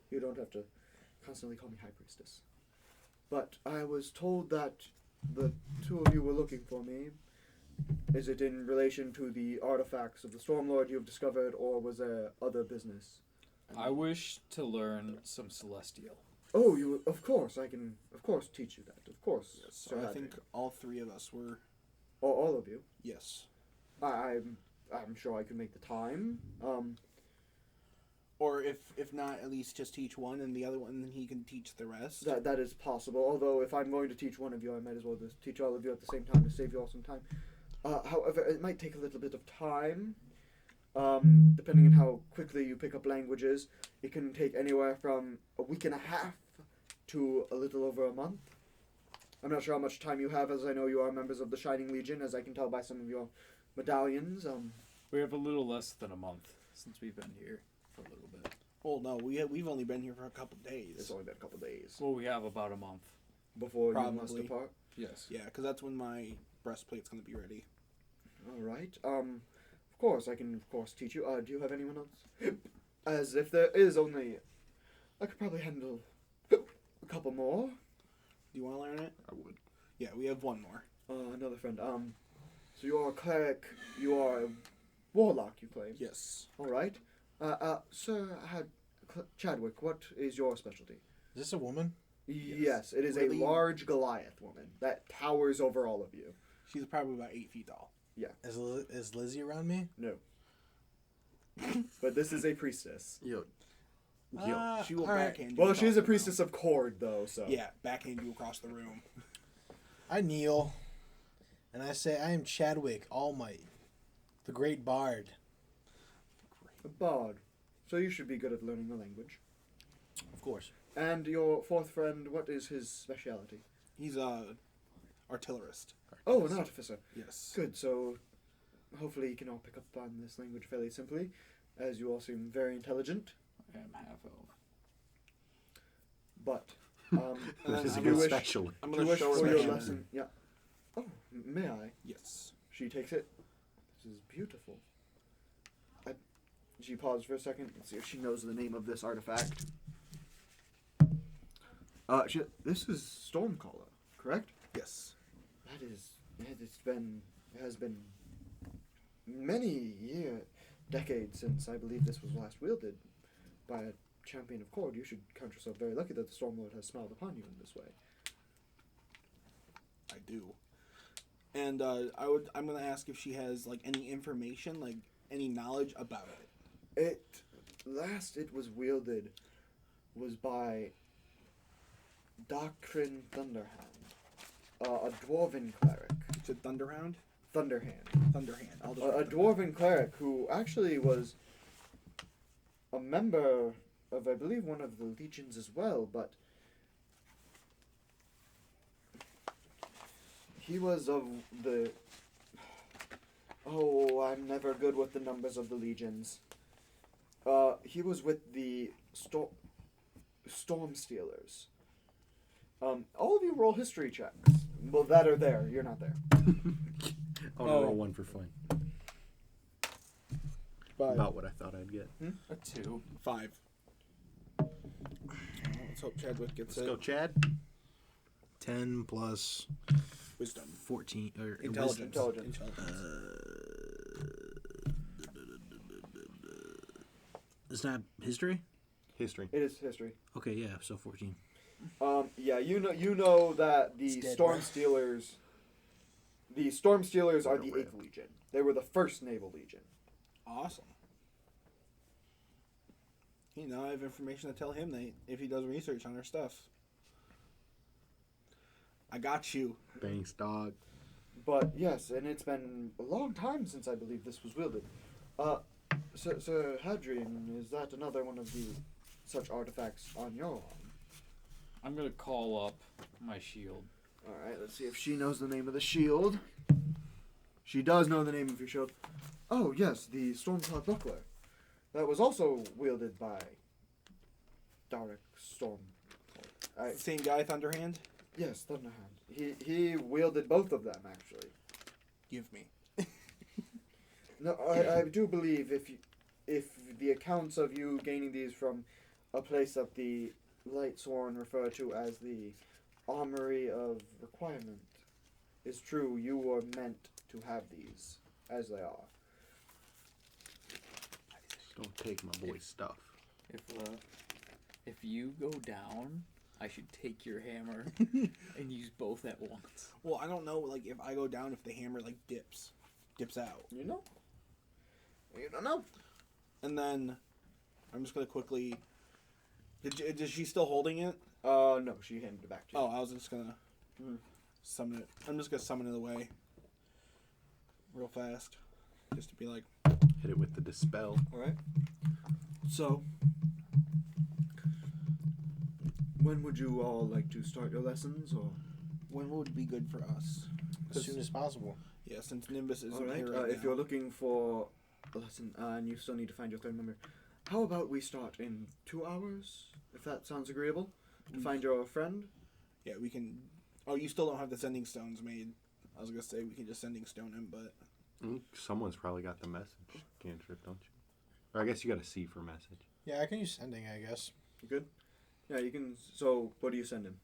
[SPEAKER 2] You don't have to constantly call me High Priestess. But I was told that the two of you were looking for me. Is it in relation to the artifacts of the Stormlord you have discovered, or was there other business?
[SPEAKER 1] I wish to learn some Celestial.
[SPEAKER 2] Oh, of course, I can, of course, teach you that. Of course.
[SPEAKER 4] So
[SPEAKER 2] Sir
[SPEAKER 4] I
[SPEAKER 2] Hadrian.
[SPEAKER 4] think all three of us were.
[SPEAKER 2] All of you.
[SPEAKER 4] Yes.
[SPEAKER 2] I'm sure I can make the time.
[SPEAKER 4] Or if not, at least just teach one, and the other one, then he can teach the rest.
[SPEAKER 2] That is possible. Although, if I'm going to teach one of you, I might as well just teach all of you at the same time to save you all some time. However, it might take a little bit of time. Depending on how quickly you pick up languages, it can take anywhere from a week and a half to a little over a month. I'm not sure how much time you have, as I know you are members of the Shining Legion, as I can tell by some of your medallions.
[SPEAKER 1] We have a little less than a month since we've been here for a little bit.
[SPEAKER 4] Well, no, we've only been here for a couple days.
[SPEAKER 2] It's only been a couple days
[SPEAKER 1] Well, we have about a month.
[SPEAKER 2] before you must
[SPEAKER 4] Probably.
[SPEAKER 2] depart.
[SPEAKER 1] Yes.
[SPEAKER 4] Yeah, because that's when my breastplate's going to be ready.
[SPEAKER 2] All right. Of course, I can, of course, teach you. Do you have anyone else? As if there is only... I could probably handle a couple more.
[SPEAKER 4] Do you want to learn it?
[SPEAKER 3] I would.
[SPEAKER 4] Yeah, we have one more.
[SPEAKER 2] Another friend. So you are a cleric. You are a warlock, you claim.
[SPEAKER 4] Yes.
[SPEAKER 2] All right. Sir Chadwick, what is your specialty?
[SPEAKER 5] Is this a woman?
[SPEAKER 2] Yes, it is
[SPEAKER 4] Really?
[SPEAKER 2] a large Goliath woman that towers over all of you.
[SPEAKER 4] She's probably about 8 feet tall.
[SPEAKER 5] Is Lizzie around me?
[SPEAKER 2] No. But this is a priestess.
[SPEAKER 3] Yo.
[SPEAKER 4] She will
[SPEAKER 5] all right.
[SPEAKER 4] backhand you.
[SPEAKER 2] Well,
[SPEAKER 4] across
[SPEAKER 2] she's a
[SPEAKER 4] the
[SPEAKER 2] priestess of Cord, though, so.
[SPEAKER 4] room. Yeah, backhand you across the room.
[SPEAKER 5] I kneel, and I say, I am Chadwick Allmight, the great bard.
[SPEAKER 2] A bard. So you should be good at learning the language.
[SPEAKER 5] Of course.
[SPEAKER 2] And your fourth friend, what is his speciality?
[SPEAKER 4] He's a artillerist.
[SPEAKER 2] Oh, an artificer.
[SPEAKER 4] Yes.
[SPEAKER 2] Good, so hopefully you can all pick up on this language fairly simply, as you all seem very intelligent.
[SPEAKER 1] I am half elf.
[SPEAKER 2] But,
[SPEAKER 3] This is a
[SPEAKER 2] do you
[SPEAKER 3] good
[SPEAKER 2] wish-
[SPEAKER 3] special.
[SPEAKER 4] I'm
[SPEAKER 2] do
[SPEAKER 4] going
[SPEAKER 2] you
[SPEAKER 4] to
[SPEAKER 2] wish
[SPEAKER 4] show
[SPEAKER 2] for
[SPEAKER 4] her
[SPEAKER 2] your
[SPEAKER 4] the hammer.
[SPEAKER 2] lesson? Yeah. Oh, may I?
[SPEAKER 4] Yes.
[SPEAKER 2] She takes it. This is beautiful. She paused for a second. Let's see if she knows the name of this artifact. This is Stormcaller, correct?
[SPEAKER 4] Yes.
[SPEAKER 2] It has been many decades since I believe this was last wielded by a champion of Cord. You should count yourself very lucky that the Stormlord has smiled upon you in this way.
[SPEAKER 4] I do. And I'm going to ask if she has like any information, like any knowledge about it.
[SPEAKER 2] It was wielded was by Doctrine Thunderhand, a dwarven cleric.
[SPEAKER 4] It's a Thunderhound?
[SPEAKER 2] Thunderhand.
[SPEAKER 4] Thunderhand. I'll just
[SPEAKER 2] A dwarven cleric who actually was a member of, I believe, one of the legions as well, but he was of the... Oh, I'm never good with the numbers of the legions. He was with the Storm Stealers. All of you roll history checks. Well, that are there. You're not there.
[SPEAKER 3] I want to roll one for fun.
[SPEAKER 4] 5.
[SPEAKER 3] About what I thought I'd get.
[SPEAKER 1] A 2.
[SPEAKER 4] 5. Let's hope Chadwick gets
[SPEAKER 3] Let's
[SPEAKER 4] it.
[SPEAKER 3] go, Chad.
[SPEAKER 5] 10 plus
[SPEAKER 4] Wisdom.
[SPEAKER 5] 14 or
[SPEAKER 4] Intelligence.
[SPEAKER 2] Intelligence.
[SPEAKER 5] It's not history?
[SPEAKER 3] History.
[SPEAKER 2] It is history.
[SPEAKER 5] Okay, yeah, so 14.
[SPEAKER 2] Yeah, you know that the
[SPEAKER 5] It's dead,
[SPEAKER 2] Storm
[SPEAKER 5] bro.
[SPEAKER 2] Stealers. The Storm Stealers are the
[SPEAKER 3] Rip.
[SPEAKER 2] 8th Legion. They were the first naval legion.
[SPEAKER 4] Awesome. You know, I have information to tell him if he does research on our stuff. I got you.
[SPEAKER 3] Banks dog.
[SPEAKER 2] But yes, and it's been a long time since I believe this was wielded. Sir Hadrian, is that another one of the such artifacts on your arm?
[SPEAKER 1] I'm gonna call up my shield.
[SPEAKER 2] Alright, let's see if she knows the name of the shield. She does know the name of your shield. Oh, yes, the Stormcloud Buckler. That was also wielded by Darek Storm.
[SPEAKER 4] Same guy, Thunderhand?
[SPEAKER 2] Yes, Thunderhand. He wielded both of them, actually.
[SPEAKER 4] Give me.
[SPEAKER 2] No, I do believe if the accounts of you gaining these from a place that the Lightsworn refer to as the Armory of Requirement is true, you were meant to have these as they are.
[SPEAKER 3] Don't take my boy's stuff.
[SPEAKER 1] If you go down, I should take your hammer and use both at once.
[SPEAKER 4] Well, I don't know, like, if I go down, if the hammer, like, dips out.
[SPEAKER 2] You know? You don't know.
[SPEAKER 4] And then, I'm just gonna quickly... Is she still holding it?
[SPEAKER 2] No, she handed it back to you.
[SPEAKER 4] Oh, I was just gonna summon it. I'm just gonna summon it away. Real fast. Just to be like...
[SPEAKER 3] Hit it with the dispel.
[SPEAKER 2] Alright. So, when would you all like to start your lessons, or?
[SPEAKER 4] When would be good for us?
[SPEAKER 5] As soon as possible.
[SPEAKER 4] Yeah, since Nimbus isn't
[SPEAKER 2] Alright,
[SPEAKER 4] here right
[SPEAKER 2] if
[SPEAKER 4] now.
[SPEAKER 2] you're looking for a lesson, and you still need to find your third member, how about we start in 2 hours, if that sounds agreeable? To find your friend?
[SPEAKER 4] Yeah, we can... Oh, you still don't have the sending stones made. I was gonna say we can just sending stone him, but...
[SPEAKER 3] Someone's probably got the message, cantrip, don't you? Or I guess you got a C for message.
[SPEAKER 5] Yeah, I can use sending, I guess.
[SPEAKER 2] You good? Yeah, you can. So, what do you send him?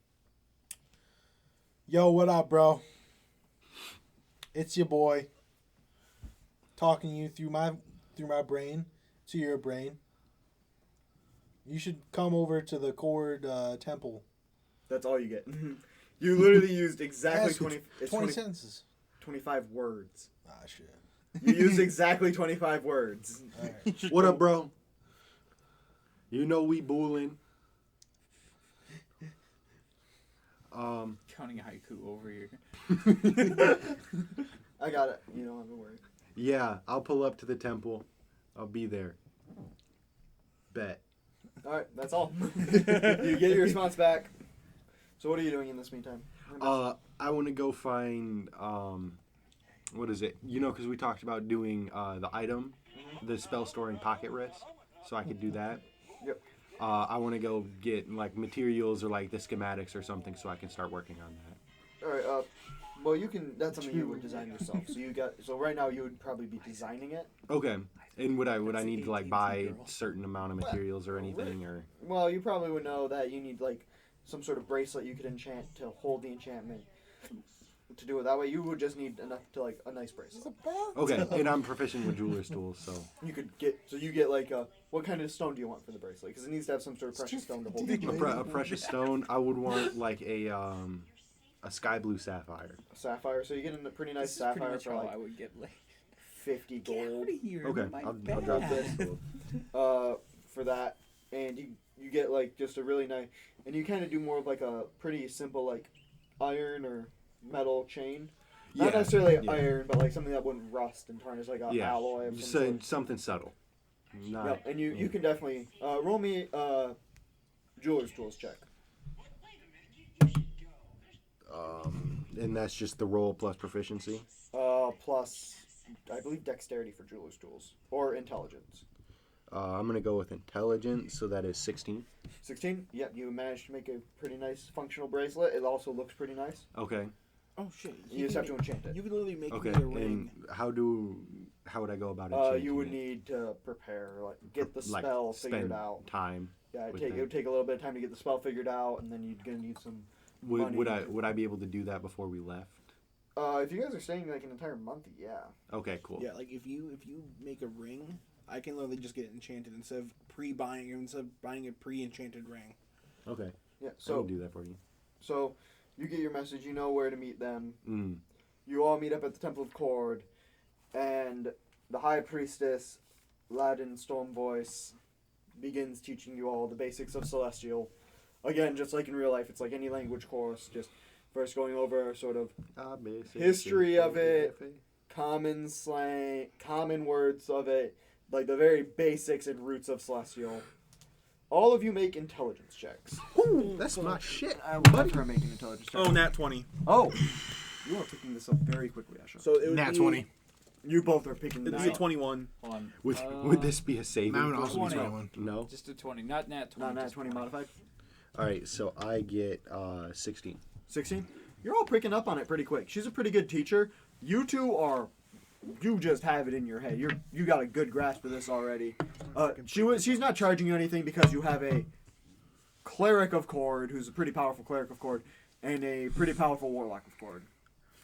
[SPEAKER 5] Yo, what up, bro? It's your boy. Talking to you through my brain to your brain. You should come over to the Cord Temple.
[SPEAKER 2] That's all you get. You literally used exactly
[SPEAKER 5] Ask
[SPEAKER 2] 20, it's
[SPEAKER 5] 20 sentences.
[SPEAKER 2] 25 words.
[SPEAKER 5] Ah, shit.
[SPEAKER 2] You used exactly 25 words.
[SPEAKER 5] All right.
[SPEAKER 3] What up, bro? You know we booling.
[SPEAKER 1] Counting haiku over here.
[SPEAKER 2] I got it. You don't have to worry.
[SPEAKER 3] Yeah, I'll pull up to the temple. I'll be there. Bet.
[SPEAKER 2] All right, that's all. You get your response back. So what are you doing in this meantime?
[SPEAKER 3] I want to go find what is it? You know, because we talked about doing the item, the spell storing pocket wrist, so I could do that.
[SPEAKER 2] Yep.
[SPEAKER 3] I want to go get like materials or like the schematics or something, so I can start working on that.
[SPEAKER 2] All right. Well, you can. That's something you would design yourself. So right now you would probably be designing it.
[SPEAKER 3] Okay. And would I need to like buy a certain amount of materials or anything or?
[SPEAKER 2] Well, you probably would know that you need like some sort of bracelet you could enchant to hold the enchantment. To do it that way, you would just need enough to like a nice bracelet.
[SPEAKER 3] Okay. And I'm proficient with jeweler's tools, so.
[SPEAKER 2] You could get. So you get like what kind of stone do you want for the bracelet? Because it needs to have some sort of precious stone to hold it.
[SPEAKER 3] A precious stone. I would want like a sky blue sapphire.
[SPEAKER 2] A sapphire. So you get a pretty nice
[SPEAKER 1] This is pretty
[SPEAKER 2] sapphire
[SPEAKER 1] much
[SPEAKER 2] for
[SPEAKER 1] how
[SPEAKER 2] like
[SPEAKER 1] I would get laid.
[SPEAKER 2] 50
[SPEAKER 1] Get out
[SPEAKER 2] gold.
[SPEAKER 1] of here.
[SPEAKER 3] Okay.
[SPEAKER 1] My
[SPEAKER 3] I'll
[SPEAKER 1] bad.
[SPEAKER 3] drop this.
[SPEAKER 2] For that, and you get like just a really nice, and you kind of do more of like a pretty simple like iron or metal chain. Not necessarily iron, but like something that wouldn't rust and tarnish, like a alloy of
[SPEAKER 3] Just
[SPEAKER 2] some sort.
[SPEAKER 3] something subtle. Not,
[SPEAKER 2] Yep, and you can definitely roll me jeweler's tools check.
[SPEAKER 3] And that's just the roll plus proficiency.
[SPEAKER 2] Plus, I believe dexterity for jeweler's tools or intelligence.
[SPEAKER 3] I'm gonna go with intelligence, so that is 16.
[SPEAKER 2] 16. Yep, you managed to make a pretty nice functional bracelet. It also looks pretty nice.
[SPEAKER 3] Okay.
[SPEAKER 4] Oh shit!
[SPEAKER 2] You just have to enchant it.
[SPEAKER 4] You could literally make
[SPEAKER 3] Okay.
[SPEAKER 4] me a ring.
[SPEAKER 3] And how would I go about it?
[SPEAKER 2] You would need to prepare, like get the spell figured
[SPEAKER 3] spend
[SPEAKER 2] out.
[SPEAKER 3] time.
[SPEAKER 2] Yeah,
[SPEAKER 3] with
[SPEAKER 2] it would take a little bit of time to get the spell figured out, and then you're gonna need some.
[SPEAKER 3] Would I be able to do that before we left?
[SPEAKER 2] If you guys are staying like an entire month, yeah.
[SPEAKER 3] Okay, cool.
[SPEAKER 4] Yeah, like if you make a ring, I can literally just get it enchanted instead of buying a pre-enchanted ring.
[SPEAKER 3] Okay.
[SPEAKER 2] Yeah.
[SPEAKER 3] I
[SPEAKER 2] So
[SPEAKER 3] can do that for you.
[SPEAKER 2] so you get your message. You know where to meet them.
[SPEAKER 3] Mm.
[SPEAKER 2] You all meet up at the Temple of Cord, and the High Priestess, Ladin Stormvoice, begins teaching you all the basics of Celestial. Again, just like in real life, it's like any language course. Just first going over sort of history of it, common slang, common words of it, like the very basics and roots of Celestial. All of you make intelligence checks.
[SPEAKER 3] Ooh, that's my shit.
[SPEAKER 2] I will let her make an intelligence check.
[SPEAKER 4] Oh, nat 20.
[SPEAKER 2] Oh, you are picking this up very quickly, Asha.
[SPEAKER 4] So it would
[SPEAKER 5] Nat
[SPEAKER 4] be,
[SPEAKER 5] 20.
[SPEAKER 2] You both are picking
[SPEAKER 4] It'd
[SPEAKER 2] this
[SPEAKER 4] be a
[SPEAKER 2] up.
[SPEAKER 4] 21.
[SPEAKER 1] Hold on.
[SPEAKER 3] Would this be a saving?
[SPEAKER 5] Mine would
[SPEAKER 3] throw?
[SPEAKER 5] also be
[SPEAKER 1] 20.
[SPEAKER 5] 21.
[SPEAKER 3] No.
[SPEAKER 1] Just a 20, not nat 20.
[SPEAKER 2] Not nat
[SPEAKER 1] just
[SPEAKER 2] 20 modified.
[SPEAKER 3] All right, so I get 16.
[SPEAKER 2] 16? You're all picking up on it pretty quick. She's a pretty good teacher. You two are... You just have it in your head. You got a good grasp of this already. She's not charging you anything because you have a cleric of Cord, who's a pretty powerful cleric of Cord, and a pretty powerful warlock of Cord.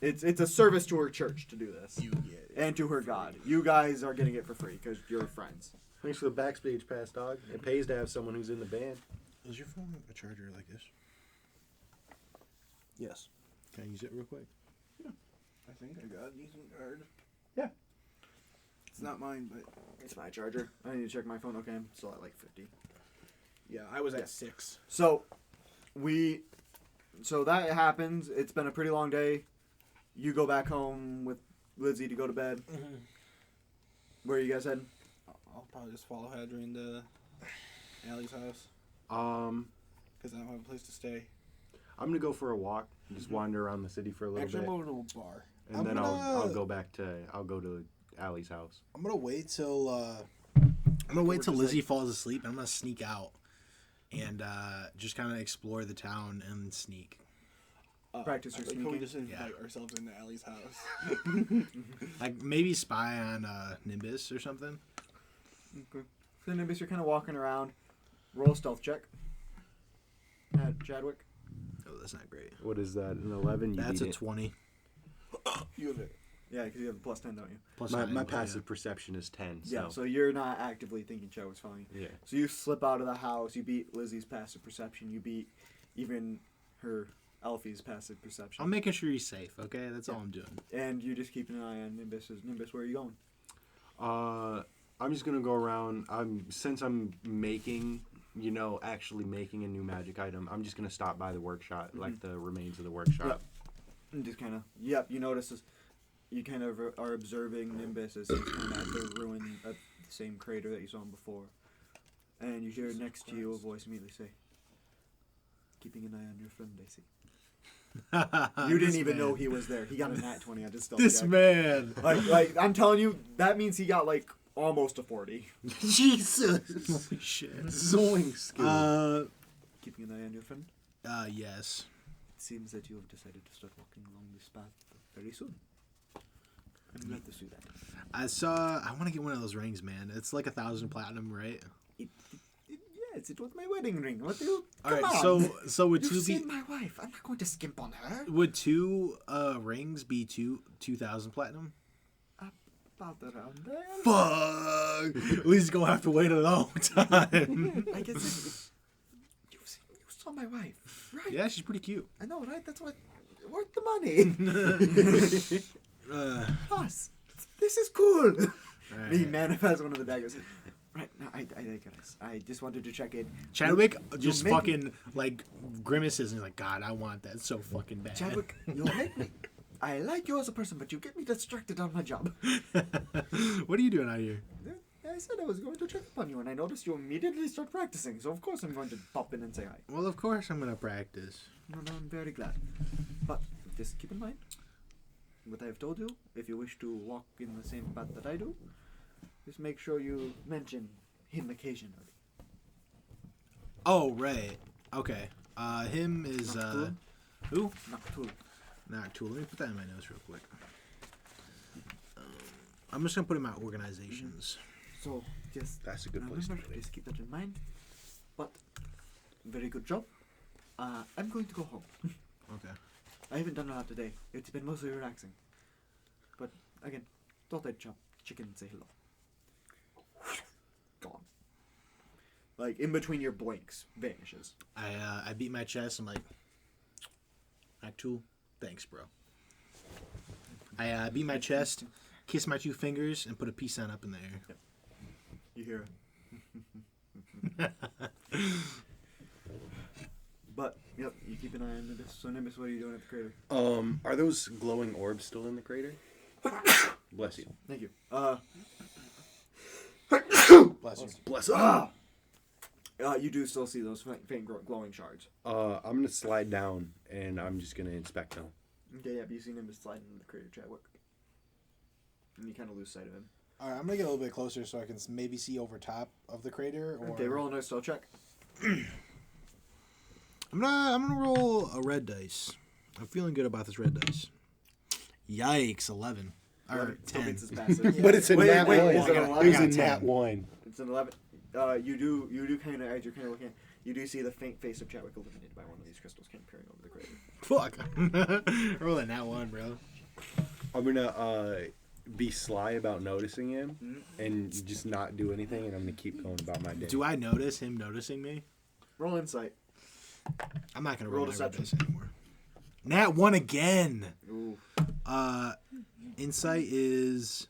[SPEAKER 2] It's a service to her church to do this.
[SPEAKER 4] You get it.
[SPEAKER 2] And to her god. You guys are getting it for free because you're friends.
[SPEAKER 3] Thanks for the backstage pass, dog. It pays to have someone who's in the band.
[SPEAKER 5] Is your phone a charger like this?
[SPEAKER 4] Yes.
[SPEAKER 5] Can I use it real quick?
[SPEAKER 4] I think I got a decent card.
[SPEAKER 2] Yeah.
[SPEAKER 4] It's not mine, but
[SPEAKER 2] It's my charger. I need to check my phone. Okay, I'm still at like 50.
[SPEAKER 4] yeah, I was at 6.
[SPEAKER 2] So that happens. It's been a pretty long day. You go back home with Lizzie to go to bed.
[SPEAKER 5] Mm-hmm.
[SPEAKER 2] Where are you guys heading?
[SPEAKER 4] I'll probably just follow Hadrian to Allie's house because I don't have a place to stay.
[SPEAKER 3] I'm gonna go for a walk, just wander around the city for a little
[SPEAKER 4] Actually,
[SPEAKER 3] bit,
[SPEAKER 4] I'm going to a bar.
[SPEAKER 3] and
[SPEAKER 5] I'm
[SPEAKER 3] then
[SPEAKER 5] gonna-
[SPEAKER 3] I'll go to Allie's house.
[SPEAKER 5] I'm gonna wait till Lizzie falls asleep, and I'm gonna sneak out and just kind of explore the town and sneak.
[SPEAKER 2] Practice your
[SPEAKER 4] Can we
[SPEAKER 2] sneaking.
[SPEAKER 4] just invite
[SPEAKER 5] Yeah.
[SPEAKER 4] ourselves into Allie's house?
[SPEAKER 5] Like maybe spy on Nimbus or something.
[SPEAKER 2] Okay. So Nimbus, you're kind of walking around. Roll a stealth check. Chadwick.
[SPEAKER 4] Oh, that's not great.
[SPEAKER 3] What is that? An 11? You
[SPEAKER 4] That's
[SPEAKER 3] beat
[SPEAKER 4] a
[SPEAKER 3] it.
[SPEAKER 4] 20.
[SPEAKER 2] You have it. Yeah, because you have a plus 10, don't you?
[SPEAKER 4] Plus
[SPEAKER 3] My
[SPEAKER 4] 9,
[SPEAKER 3] my
[SPEAKER 4] but
[SPEAKER 3] passive perception is 10. So.
[SPEAKER 2] Yeah, so you're not actively thinking Chadwick's following you.
[SPEAKER 3] Yeah.
[SPEAKER 2] So you slip out of the house, you beat Lizzie's passive perception, you beat even her Alfie's passive perception.
[SPEAKER 4] I'm making sure he's safe, okay? That's all I'm doing.
[SPEAKER 2] And you're just keeping an eye on Nimbus. Nimbus, where are you going?
[SPEAKER 3] I'm just gonna go around. Since I'm making, actually making a new magic item. I'm just gonna stop by the workshop, like the remains of the workshop.
[SPEAKER 2] Yep. And just kind of, you notice as you kind of are observing Nimbus as he's kind of at the ruin of the same crater that you saw him before. And you hear next to you a voice immediately say, "Keeping an eye on your friend, I see." You didn't even know he was there. He got a nat 20 on his stealth
[SPEAKER 4] This
[SPEAKER 2] check.
[SPEAKER 4] man.
[SPEAKER 2] Like, I'm telling you, that means he got, like, almost a 40.
[SPEAKER 3] Jesus.
[SPEAKER 4] Holy shit.
[SPEAKER 3] Zoing skill.
[SPEAKER 2] Keeping an eye on your friend?
[SPEAKER 4] Yes.
[SPEAKER 2] It seems that you have decided to start walking along this path very soon. I'm glad to see that.
[SPEAKER 4] I want to get one of those rings, man. It's like 1,000 platinum, right?
[SPEAKER 2] Yes, it was my wedding ring. What do you...
[SPEAKER 4] All
[SPEAKER 2] Come
[SPEAKER 4] right,
[SPEAKER 2] on.
[SPEAKER 4] so would
[SPEAKER 2] You've
[SPEAKER 4] 2 be...
[SPEAKER 2] seen my wife. I'm not going to skimp on her.
[SPEAKER 4] Would 2 rings be 2,000 platinum?
[SPEAKER 2] About around there.
[SPEAKER 4] Fuck! At least gonna have to wait a long time.
[SPEAKER 2] I guess you saw my wife, right?
[SPEAKER 4] Yeah, she's pretty cute.
[SPEAKER 2] I know, right? That's what... Worth the money. Us. This is cool.
[SPEAKER 4] Right.
[SPEAKER 2] He manifests one of the daggers. Right, now, I digress. I just wanted to check in.
[SPEAKER 4] Chadwick
[SPEAKER 2] You
[SPEAKER 4] just
[SPEAKER 2] make-
[SPEAKER 4] fucking like grimaces and he's like, God, I want that so fucking bad.
[SPEAKER 2] Chadwick, you make me... I like you as a person, but you get me distracted on my job.
[SPEAKER 4] What are you doing out here?
[SPEAKER 2] I said I was going to check up on you, and I noticed you immediately start practicing, so of course I'm going to pop in and say hi.
[SPEAKER 4] Well, of course I'm gonna practice.
[SPEAKER 2] No, I'm very glad. But just keep in mind what I have told you. If you wish to walk in the same path that I do, just make sure you mention him occasionally.
[SPEAKER 4] Oh, right. Okay. Him is
[SPEAKER 2] Noctul?
[SPEAKER 4] who?
[SPEAKER 2] Noctul.
[SPEAKER 4] Not Tool. Let me put that in my notes real quick. I'm just gonna put in my organizations.
[SPEAKER 2] So just
[SPEAKER 3] That's a good place to
[SPEAKER 2] remember,
[SPEAKER 3] put it.
[SPEAKER 2] just keep that in mind. But very good job. I'm going to go home.
[SPEAKER 4] Okay.
[SPEAKER 2] I haven't done a lot today. It's been mostly relaxing. But again, thought I'd chop chicken and say hello. Gone. Like in between your blinks, vanishes.
[SPEAKER 4] I beat my chest. I'm like, Tool, thanks, bro. I beat my chest, kiss my 2 fingers, and put a peace sign up in the air.
[SPEAKER 2] You hear it. But yep, you keep an eye on Nimbus. So Nimbus, what are you doing at the crater?
[SPEAKER 3] Are those glowing orbs still in the crater? Bless you.
[SPEAKER 2] Thank you.
[SPEAKER 5] Bless you.
[SPEAKER 3] Bless
[SPEAKER 2] You do still see those faint glowing shards.
[SPEAKER 3] I'm gonna slide down and I'm just gonna inspect them.
[SPEAKER 2] Okay, yeah, but you see Nimbus sliding into the crater, Chadwick. And you kind of lose sight of him.
[SPEAKER 5] All right, I'm gonna get a little bit closer so I can maybe see over top of the crater. Or...
[SPEAKER 2] Okay, roll another stealth check.
[SPEAKER 4] I'm gonna roll a red dice. I'm feeling good about this red dice. Yikes, 11. Or
[SPEAKER 2] Still
[SPEAKER 4] 10.
[SPEAKER 2] beats his passive.
[SPEAKER 3] But it's a
[SPEAKER 2] Wait,
[SPEAKER 3] nat
[SPEAKER 2] wait,
[SPEAKER 3] one.
[SPEAKER 2] is it an
[SPEAKER 3] It
[SPEAKER 2] 11?
[SPEAKER 3] was
[SPEAKER 4] I
[SPEAKER 3] a
[SPEAKER 4] got
[SPEAKER 3] nat
[SPEAKER 4] 10.
[SPEAKER 3] one.
[SPEAKER 2] It's an 11. You do kind of, as you're kind of looking at, you do see the faint face of Chadwick illuminated by one of these crystals kind of peering over the crater.
[SPEAKER 4] Fuck. Roll that nat 1, bro.
[SPEAKER 3] I'm gonna be sly about noticing him and just not do anything, and I'm gonna keep going about my day.
[SPEAKER 4] Do I notice him noticing me?
[SPEAKER 2] Roll insight.
[SPEAKER 4] I'm not gonna
[SPEAKER 2] Roll
[SPEAKER 4] roll my red
[SPEAKER 2] deception.
[SPEAKER 4] dice anymore. Nat 1 again.
[SPEAKER 2] Ooh.
[SPEAKER 4] Insight is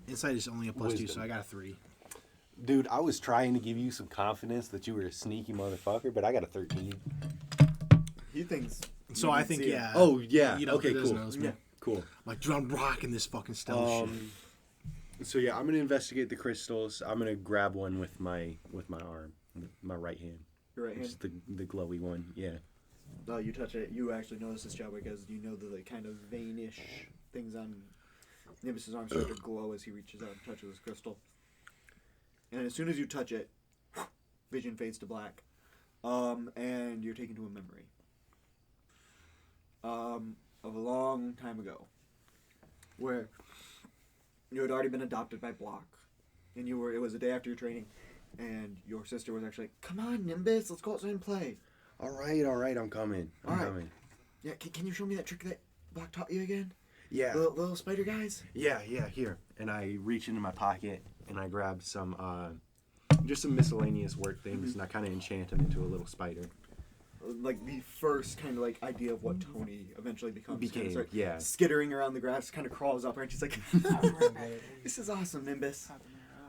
[SPEAKER 4] insight is only a +2,
[SPEAKER 3] Wisdom.
[SPEAKER 4] so I got a 3.
[SPEAKER 3] Dude, I was trying to give you some confidence that you were a sneaky motherfucker, but I got a 13.
[SPEAKER 2] He thinks.
[SPEAKER 4] So
[SPEAKER 2] you
[SPEAKER 4] I
[SPEAKER 2] can
[SPEAKER 4] think
[SPEAKER 2] see him.
[SPEAKER 4] yeah.
[SPEAKER 3] Oh, yeah.
[SPEAKER 4] You know,
[SPEAKER 3] Okay,
[SPEAKER 4] he doesn't
[SPEAKER 3] cool.
[SPEAKER 4] notice me.
[SPEAKER 2] Yeah.
[SPEAKER 3] Cool.
[SPEAKER 4] I'm like, dude, I'm rocking this fucking stealth shit.
[SPEAKER 3] So yeah, I'm gonna investigate the crystals. I'm gonna grab one with my arm, with my right hand.
[SPEAKER 2] Your right hand.
[SPEAKER 3] Just the glowy one. Yeah.
[SPEAKER 2] You touch it. You actually notice this, Chadwick, as you know the kind of veinish things on Nimbus's arm start to glow as he reaches out and touches this crystal. And as soon as you touch it, vision fades to black, and you're taken to a memory of a long time ago, where you had already been adopted by Block, and it was a day after your training, And your sister was actually like, "Come on, Nimbus, let's go outside and play."
[SPEAKER 3] All right, I'm coming. I'm
[SPEAKER 2] All right.
[SPEAKER 3] coming.
[SPEAKER 2] Yeah, can you show me that trick that Block taught you again?
[SPEAKER 3] Yeah.
[SPEAKER 2] The little spider guys?
[SPEAKER 3] Yeah, here. And I reach into my pocket and I grab some, just some miscellaneous work things, and I kind of enchant them into a little spider.
[SPEAKER 2] Like the first kind of like idea of what Tony eventually becomes.
[SPEAKER 3] Became,
[SPEAKER 2] Kind of start
[SPEAKER 3] yeah.
[SPEAKER 2] skittering around the grass, kind of crawls up her, and she's like, "This is awesome, Nimbus.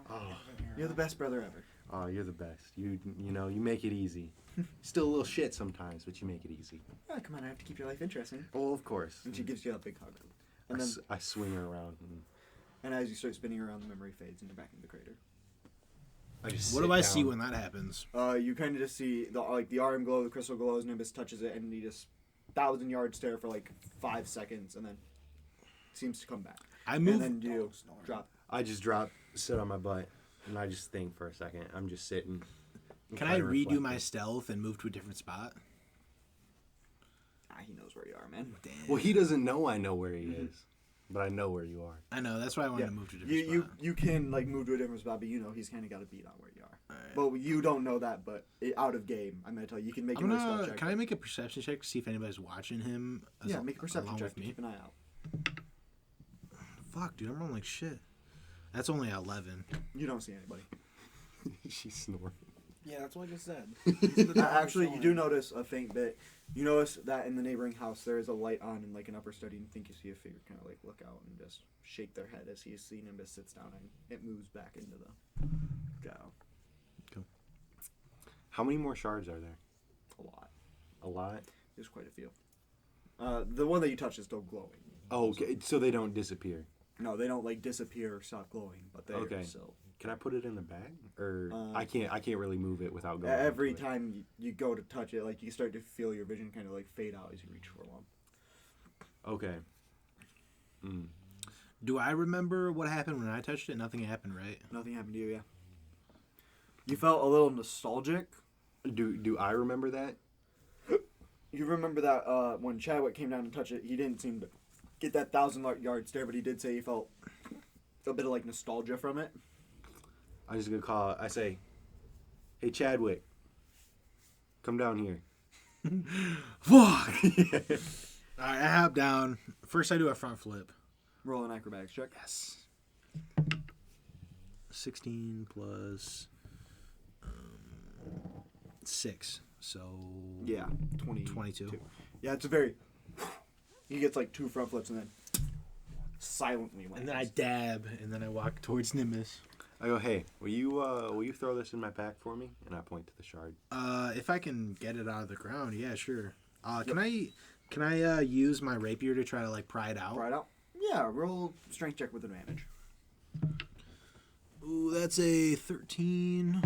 [SPEAKER 3] Oh,
[SPEAKER 2] You're the best brother ever."
[SPEAKER 3] oh, you're the best. You know, you make it easy. Still a little shit sometimes, but you make it easy.
[SPEAKER 2] Oh, come on, I have to keep your life interesting.
[SPEAKER 3] Oh, of course.
[SPEAKER 2] And she gives you a big hug.
[SPEAKER 3] I
[SPEAKER 2] And then,
[SPEAKER 3] I swing her around. And
[SPEAKER 2] as you start spinning around, the memory fades and you're back in the crater.
[SPEAKER 3] I just
[SPEAKER 4] What
[SPEAKER 3] sit
[SPEAKER 4] do I
[SPEAKER 3] down.
[SPEAKER 4] see when that happens?
[SPEAKER 2] You kind of just see the arm glow, the crystal glows. Nimbus touches it, and he just 1,000-yard stare for like 5 seconds, and then seems to come back.
[SPEAKER 4] I move.
[SPEAKER 2] And then you drop.
[SPEAKER 3] I just sit on my butt, and I just think for a second. I'm just sitting. and
[SPEAKER 4] Can I
[SPEAKER 3] kinda
[SPEAKER 4] redo my
[SPEAKER 3] reflecting.
[SPEAKER 4] stealth and move to a different spot?
[SPEAKER 2] He knows where you are, man.
[SPEAKER 4] Damn.
[SPEAKER 3] Well, he doesn't know I know where he is, but I know where you are.
[SPEAKER 4] I know. That's why I wanted
[SPEAKER 2] Yeah,
[SPEAKER 4] to move to a different
[SPEAKER 2] you
[SPEAKER 4] spot.
[SPEAKER 2] you can like move to a different spot, but you know he's kind of got a beat on where you are.
[SPEAKER 4] Alright.
[SPEAKER 2] But you don't know that. But out of game, I'm gonna tell you, you can make
[SPEAKER 4] I'm
[SPEAKER 2] another stealth
[SPEAKER 4] gonna.
[SPEAKER 2] check.
[SPEAKER 4] Can I make a perception check to see if anybody's watching him?
[SPEAKER 2] Yeah, make a perception
[SPEAKER 4] along
[SPEAKER 2] check.
[SPEAKER 4] with me.
[SPEAKER 2] Keep an eye out.
[SPEAKER 4] Fuck, dude, I'm rolling like shit. That's only 11.
[SPEAKER 2] You don't see anybody.
[SPEAKER 3] She's snoring.
[SPEAKER 5] Yeah, that's what I just said.
[SPEAKER 2] Actually, you do notice a faint bit. You notice that in the neighboring house there is a light on in like an upper study, and you think you see a figure kind of like look out and just shake their head as you see Nimbus sits down and it moves back into the go.
[SPEAKER 3] How many more shards are there?
[SPEAKER 2] A lot.
[SPEAKER 3] A lot.
[SPEAKER 2] There's quite a few. The one that you touch is still glowing.
[SPEAKER 3] Oh, okay. So they don't disappear.
[SPEAKER 2] No, they don't like disappear or stop glowing, but they're
[SPEAKER 3] Okay.
[SPEAKER 2] still.
[SPEAKER 3] Can I put it in the bag, or
[SPEAKER 2] Uh,
[SPEAKER 3] I can't really move it without going.
[SPEAKER 2] Every
[SPEAKER 3] into it?
[SPEAKER 2] time you go to touch it, like you start to feel your vision kind of like fade out as you reach for one.
[SPEAKER 3] Okay. Mm.
[SPEAKER 4] Do I remember what happened when I touched it? Nothing happened, right?
[SPEAKER 2] Nothing happened to you, yeah. You felt a little nostalgic.
[SPEAKER 3] Do I remember that?
[SPEAKER 2] You remember that when Chadwick came down to touch it, he didn't seem to get that 1,000-yard stare, but he did say he felt a bit of like nostalgia from it.
[SPEAKER 3] I'm just gonna call. I say, "Hey Chadwick, come down here."
[SPEAKER 4] Fuck! Alright, I hop down. First, I do a front flip.
[SPEAKER 2] Roll an acrobatics check.
[SPEAKER 4] Yes. 16 plus 6. So.
[SPEAKER 2] Yeah,
[SPEAKER 4] 22.
[SPEAKER 2] Yeah, it's a very. He gets like 2 front flips and then silently lands.
[SPEAKER 4] And then I dab, and then I walk towards Nimbus.
[SPEAKER 3] I go, "Hey, will you throw this in my pack for me?" And I point to the shard.
[SPEAKER 4] If I can get it out of the ground, yeah, sure. Can I use my rapier to try to like pry it out?
[SPEAKER 2] Right out. Yeah, roll strength check with advantage.
[SPEAKER 4] Ooh, that's a 13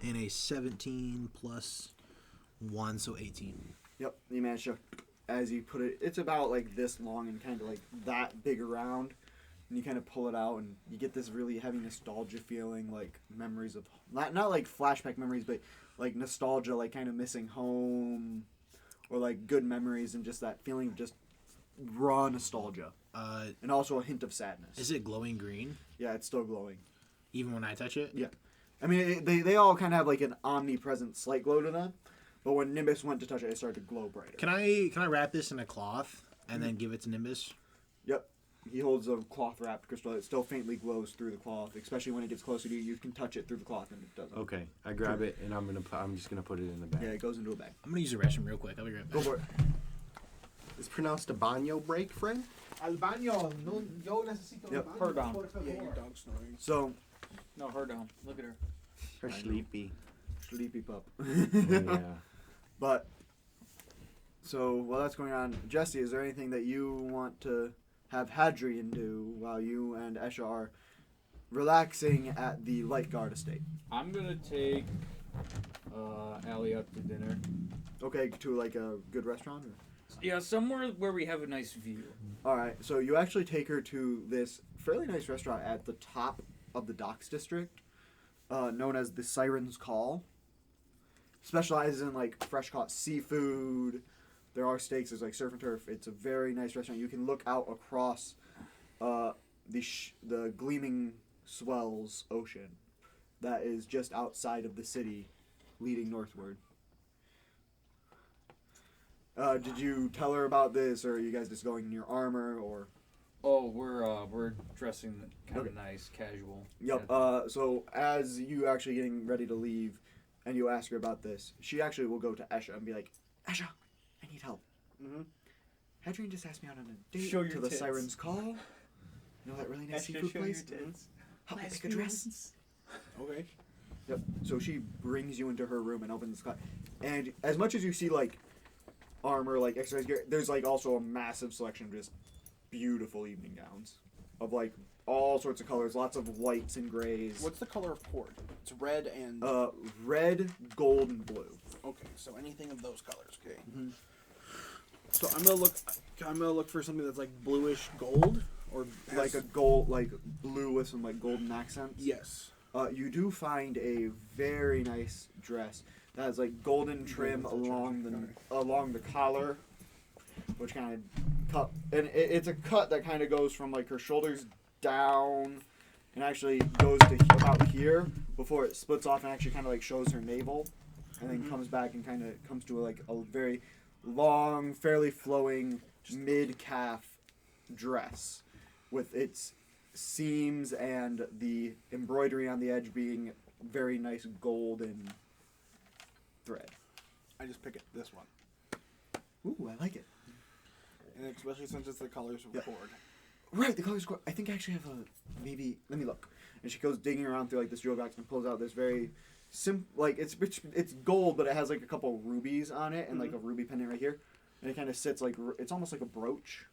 [SPEAKER 4] and a 17 plus 1, so 18.
[SPEAKER 2] Yep, you managed to, as you put it, it's about like this long and kind of like that big around, and you kind of pull it out and you get this really heavy nostalgia feeling, like memories of, not like flashback memories, but like nostalgia, like kind of missing home, or like good memories, and just that feeling of just raw nostalgia, and also a hint of sadness.
[SPEAKER 4] Is it glowing green
[SPEAKER 2] Yeah, it's still glowing.
[SPEAKER 4] even when I touch it?
[SPEAKER 2] Yeah. I mean, they all kind of have like an omnipresent slight glow to them, but when Nimbus went to touch it, it started to glow brighter.
[SPEAKER 4] Can I wrap this in a cloth and then give it to Nimbus?
[SPEAKER 2] Yep. He holds a cloth wrapped crystal. It still faintly glows through the cloth, especially when it gets closer to you. You can touch it through the cloth and it doesn't.
[SPEAKER 3] Okay, I grab it and I'm just gonna put it in the bag.
[SPEAKER 2] Yeah, it goes into a bag.
[SPEAKER 4] I'm gonna use the restroom real quick. I'll be right
[SPEAKER 2] Go
[SPEAKER 4] back.
[SPEAKER 2] for it.
[SPEAKER 3] It's pronounced a baño break, friend.
[SPEAKER 5] Al baño. No, yo necesito
[SPEAKER 2] Yep.
[SPEAKER 5] el baño,
[SPEAKER 1] Her down.
[SPEAKER 5] por favor.
[SPEAKER 4] Yeah, your dog's snoring.
[SPEAKER 2] So,
[SPEAKER 1] No, her down. Look at her.
[SPEAKER 3] Her sleepy.
[SPEAKER 2] sleepy pup.
[SPEAKER 3] Yeah.
[SPEAKER 2] But, so while that's going on, Jesse, is there anything that you want to have Hadrian do while you and Esha are relaxing at the Light Guard estate?
[SPEAKER 1] I'm gonna take Allie out to dinner.
[SPEAKER 2] Okay, to like a good restaurant? Or?
[SPEAKER 1] Yeah, somewhere where we have a nice view.
[SPEAKER 2] Alright, so you actually take her to this fairly nice restaurant at the top of the Docks District, known as the Siren's Call. Specializes in like fresh caught seafood. There are steaks, there's like surf and turf. It's a very nice restaurant. You can look out across the gleaming swells ocean. that is just outside of the city, leading northward. Did you tell her about this, or are you guys just going in your armor, or?
[SPEAKER 1] Oh, we're dressing kind of nice, casual.
[SPEAKER 2] Yep.
[SPEAKER 1] Yeah.
[SPEAKER 2] So as you actually getting ready to leave, and you ask her about this, she actually will go to Esha and be like, Esha, I need help.
[SPEAKER 5] Mm-hmm.
[SPEAKER 2] Hadrian just asked me out on a date
[SPEAKER 1] Show your
[SPEAKER 2] to the
[SPEAKER 1] tits.
[SPEAKER 2] Siren's Call. You know that really nice seafood place? Help me pick a dress.
[SPEAKER 5] Okay.
[SPEAKER 2] Yep. So she brings you into her room and opens the sky. And as much as you see like armor, like exercise gear, there's like also a massive selection of just beautiful evening gowns of like all sorts of colors, lots of whites and grays.
[SPEAKER 4] What's the color of cord? It's red and.
[SPEAKER 2] Red, gold, and blue.
[SPEAKER 4] Okay, so anything of those colors. Okay.
[SPEAKER 2] Mhm.
[SPEAKER 4] So I'm gonna look for something that's like bluish gold or
[SPEAKER 2] Like a gold, like blue with some like golden accents.
[SPEAKER 4] Yes.
[SPEAKER 2] You do find a very nice dress that has like golden trim along the collar, which kind of cut, and it's a cut that kind of goes from like her shoulders down, and actually goes to about here before it splits off and actually kind of like shows her navel, and then comes back and kind of comes to like a very long, fairly flowing mid-calf dress with its seams and the embroidery on the edge being very nice golden thread.
[SPEAKER 4] I just pick it this one,
[SPEAKER 2] Ooh, I like it.
[SPEAKER 4] and especially since it's the colors of
[SPEAKER 2] Yeah.
[SPEAKER 4] cord.
[SPEAKER 2] Right, the colors. I think I actually have a maybe. Let me look. And she goes digging around through like this jewel box and pulls out this very like it's gold, but it has like a couple rubies on it and like a ruby pendant right here, and it kind of sits like it's almost like a brooch,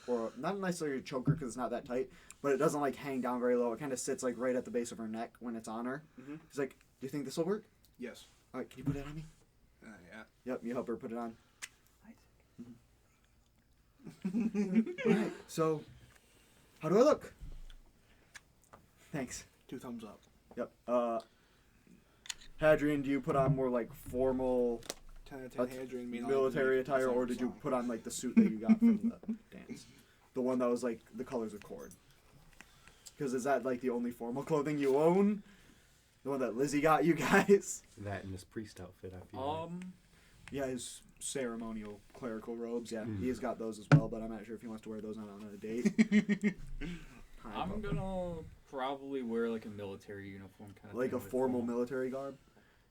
[SPEAKER 2] or not necessarily a choker because it's not that tight, but it doesn't like hang down very low. It kind of sits like right at the base of her neck when it's on her. He's like, "Do you think this will work?
[SPEAKER 4] Yes.
[SPEAKER 2] All right, can you put it on me?"
[SPEAKER 4] Yeah.
[SPEAKER 2] Yep, you help her put it on. Alright, so how do I look? Thanks.
[SPEAKER 4] 2 thumbs up.
[SPEAKER 2] Yep. Hadrian, do you put on more like formal
[SPEAKER 4] 10 out of 10 Hadrian mean
[SPEAKER 2] military
[SPEAKER 4] like
[SPEAKER 2] attire, or did you put on like the suit that you got from the dance? The one that was like the colors of cord. Because is that like the only formal clothing you own? The one that Lizzie got you guys?
[SPEAKER 3] That and this priest outfit, I feel
[SPEAKER 2] Yeah, his ceremonial clerical robes. Yeah, he has got those as well, but I'm not sure if he wants to wear those on a date.
[SPEAKER 1] I'm gonna probably wear like a military uniform kind of
[SPEAKER 2] Like
[SPEAKER 1] thing.
[SPEAKER 2] a formal military garb.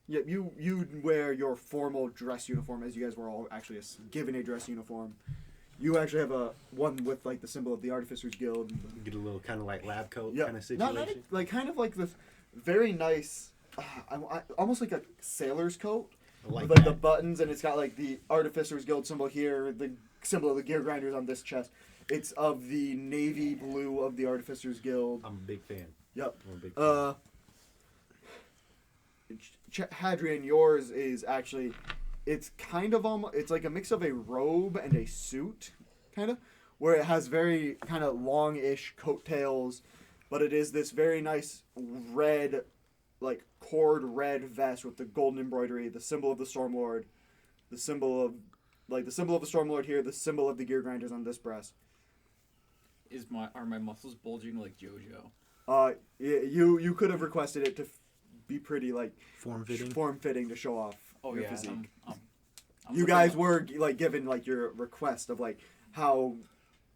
[SPEAKER 2] Yeah, you wear your formal dress uniform, as you guys were all actually given a dress uniform. You actually have a one with like the symbol of the Artificers Guild.
[SPEAKER 3] You get a little kind of like lab coat
[SPEAKER 2] Yeah,
[SPEAKER 3] kind of situation.
[SPEAKER 2] not like kind of like this very nice, almost like a sailor's coat.
[SPEAKER 3] Like
[SPEAKER 2] with like the
[SPEAKER 3] that.
[SPEAKER 2] buttons, and it's got like the Artificers Guild symbol here, the symbol of the Gear Grinders on this chest. It's of the navy blue of the Artificers Guild.
[SPEAKER 3] I'm a big fan.
[SPEAKER 2] Yep.
[SPEAKER 3] I'm a big fan.
[SPEAKER 2] Hadrian, yours is actually, it's kind of almost, it's like a mix of a robe and a suit, kind of, where it has very kind of long-ish coattails, but it is this very nice red, like cord red vest with the golden embroidery, the symbol of the Stormlord, the symbol of the Stormlord here, the symbol of the Gear Grinders on this breast.
[SPEAKER 1] Are my muscles bulging like JoJo?
[SPEAKER 2] You could have requested it to be pretty like
[SPEAKER 5] Form-fitting.
[SPEAKER 2] form-fitting to show off
[SPEAKER 1] Oh
[SPEAKER 2] your
[SPEAKER 1] yeah.
[SPEAKER 2] physique.
[SPEAKER 1] I'm
[SPEAKER 2] You
[SPEAKER 1] looking
[SPEAKER 2] guys
[SPEAKER 1] up-
[SPEAKER 2] were like given like your request of like how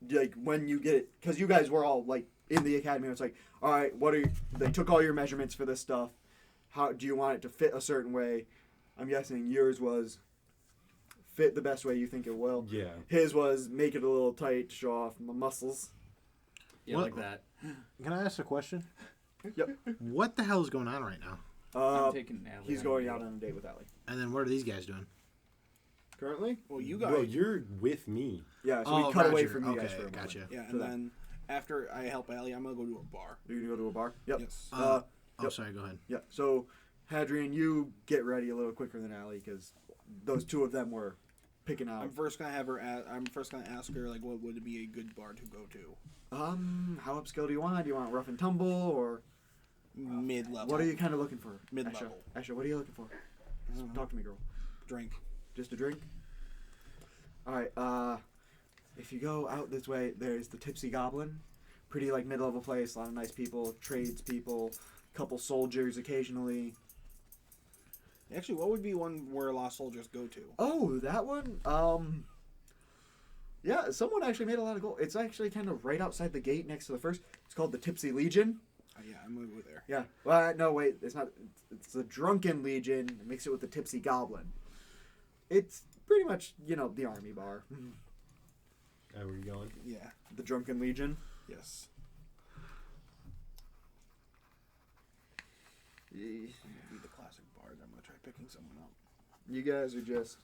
[SPEAKER 2] like when you get it, because you guys were all like in the academy. It's like, all right, what are you, they took all your measurements for this stuff. How do you want it to fit a certain way? I'm guessing yours was fit the best way you think it will.
[SPEAKER 3] Yeah.
[SPEAKER 2] His was make it a little tight to show off my muscles.
[SPEAKER 1] Yeah,
[SPEAKER 5] What-
[SPEAKER 1] like that.
[SPEAKER 5] Can I ask a question?
[SPEAKER 2] Yep.
[SPEAKER 5] What the hell is going on right now?
[SPEAKER 1] I'm taking Natalie.
[SPEAKER 2] He's
[SPEAKER 1] on a
[SPEAKER 2] going
[SPEAKER 1] date.
[SPEAKER 2] out on a date with Allie.
[SPEAKER 5] And then what are these guys doing?
[SPEAKER 2] Currently?
[SPEAKER 4] Well, you guys.
[SPEAKER 3] Bro, you're with me.
[SPEAKER 2] Yeah, so we cut away
[SPEAKER 5] Roger.
[SPEAKER 2] from you guys
[SPEAKER 5] Okay,
[SPEAKER 2] for a moment.
[SPEAKER 5] gotcha.
[SPEAKER 4] Yeah,
[SPEAKER 2] For
[SPEAKER 4] and
[SPEAKER 2] that.
[SPEAKER 4] then after I help Allie, I'm gonna go to a bar.
[SPEAKER 2] You're gonna go to a bar? Yep.
[SPEAKER 4] Yes.
[SPEAKER 5] Oh,
[SPEAKER 2] Yep.
[SPEAKER 5] sorry. Go ahead.
[SPEAKER 2] Yeah, so Hadrian, you get ready a little quicker than Allie because those two of them were picking out.
[SPEAKER 4] I'm first gonna have her. I'm first gonna ask her like, what would be a good bar to go to?
[SPEAKER 2] How upscale do you want? Do you want rough and tumble or
[SPEAKER 4] Mid level.
[SPEAKER 2] what are you kind of looking for?
[SPEAKER 4] Mid-level.
[SPEAKER 2] Asha, what are you looking for? Talk to me, girl.
[SPEAKER 4] Drink.
[SPEAKER 2] Just a drink? All right. If you go out this way, there's the Tipsy Goblin. Pretty like mid-level place. A lot of nice people, tradespeople, couple soldiers occasionally.
[SPEAKER 4] Actually, what would be one where lost soldiers go to?
[SPEAKER 2] Oh, that one? Yeah, someone actually made a lot of gold. It's actually kind of right outside the gate next to the first. It's called the Tipsy Legion.
[SPEAKER 4] Oh, yeah, I'm gonna go there.
[SPEAKER 2] Yeah. Well, no, wait. It's not. It's the Drunken Legion. Mix it with the Tipsy Goblin. It's pretty much, the army bar.
[SPEAKER 3] Where are you going?
[SPEAKER 4] Yeah.
[SPEAKER 2] The Drunken Legion.
[SPEAKER 4] Yes.
[SPEAKER 2] Ye-
[SPEAKER 4] Be the classic bard. I'm gonna try picking someone up.
[SPEAKER 2] You guys are just...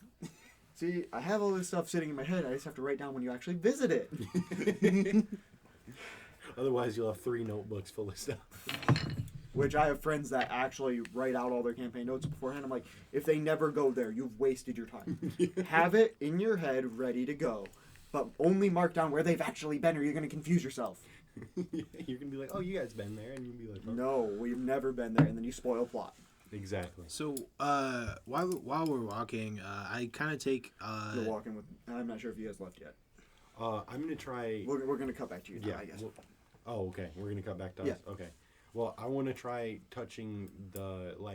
[SPEAKER 2] See, I have all this stuff sitting in my head. I just have to write down when you actually visit it.
[SPEAKER 3] Otherwise, you'll have 3 notebooks full of stuff.
[SPEAKER 2] Which I have friends that actually write out all their campaign notes beforehand. I'm like, if they never go there, you've wasted your time. Have it in your head ready to go. But only mark down where they've actually been or you're going to confuse yourself.
[SPEAKER 3] You're going to be like, oh, you guys been there? And you'll be like, oh.
[SPEAKER 2] No, we've never been there. And then you spoil plot.
[SPEAKER 3] Exactly.
[SPEAKER 6] So, while we're walking, I kind of take.
[SPEAKER 2] You're walking with... I'm not sure if you guys left yet.
[SPEAKER 3] I'm going to try...
[SPEAKER 2] We're going to cut back to you now, I guess.
[SPEAKER 3] Okay. We're going to cut back to us?
[SPEAKER 2] Yeah.
[SPEAKER 3] Okay. Well, I want to try touching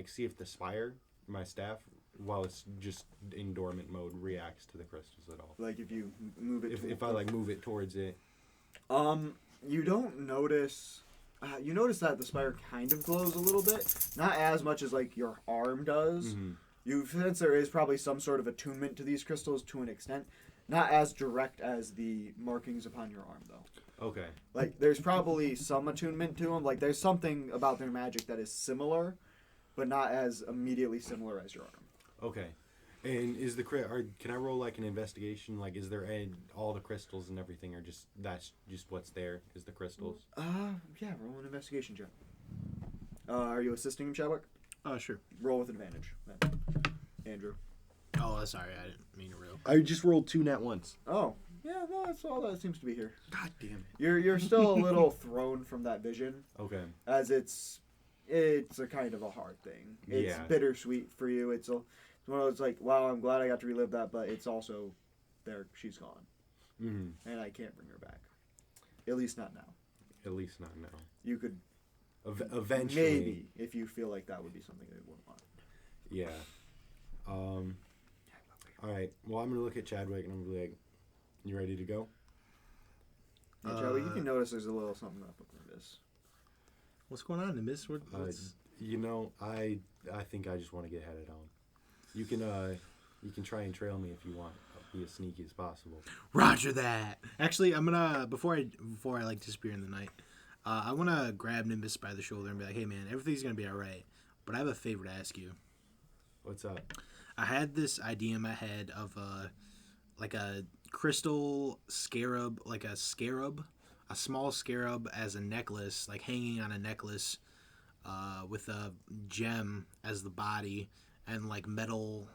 [SPEAKER 3] see if the spire, my staff, while it's just in dormant mode, reacts to the crystals at all.
[SPEAKER 2] Like if you move it...
[SPEAKER 3] If I move it towards it.
[SPEAKER 2] You don't notice... you notice that the spire kind of glows a little bit. Not as much as, your arm does.
[SPEAKER 3] Mm-hmm.
[SPEAKER 2] You sense there is probably some sort of attunement to these crystals to an extent. Not as direct as the markings upon your arm, though.
[SPEAKER 3] Okay.
[SPEAKER 2] There's probably some attunement to them. There's something about their magic that is similar, but not as immediately similar as your arm.
[SPEAKER 3] Okay. And is can I roll an investigation? Is there all the crystals and everything, or that's just what's there is the crystals?
[SPEAKER 2] Yeah, roll an investigation check. Are you assisting him, Chadwick?
[SPEAKER 6] Sure.
[SPEAKER 2] Roll with advantage, then. Andrew.
[SPEAKER 6] Oh, sorry, I didn't mean to roll.
[SPEAKER 3] I just rolled 2 nat ones.
[SPEAKER 2] Oh, yeah, no, that's all that seems to be here.
[SPEAKER 3] God damn it.
[SPEAKER 2] You're still a little thrown from that vision,
[SPEAKER 3] Okay.
[SPEAKER 2] as it's a kind of a hard thing. It's bittersweet for you. It's one of those wow, I'm glad I got to relive that, but it's also there. She's gone, and I can't bring her back. At least not now.
[SPEAKER 3] At least not now.
[SPEAKER 2] You could
[SPEAKER 3] eventually,
[SPEAKER 2] maybe, if you feel like that would be something they would want.
[SPEAKER 3] Yeah. All right. Well, I'm gonna look at Chadwick and I'm gonna be like, "You ready to go?"
[SPEAKER 2] Yeah, Chadwick, you can notice there's a little something up with this.
[SPEAKER 6] What's going on, Nimbus? What's...
[SPEAKER 3] I think I just want to get headed on. You can try and trail me if you want. I'll be as sneaky as possible.
[SPEAKER 6] Roger that. Actually, I'm gonna before I disappear in the night, I wanna grab Nimbus by the shoulder and be like, "Hey, man, everything's gonna be all right, but I have a favor to ask you."
[SPEAKER 3] What's up?
[SPEAKER 6] I had this idea in my head of a crystal scarab, a small scarab as a necklace, hanging on a necklace, with a gem as the body, and metal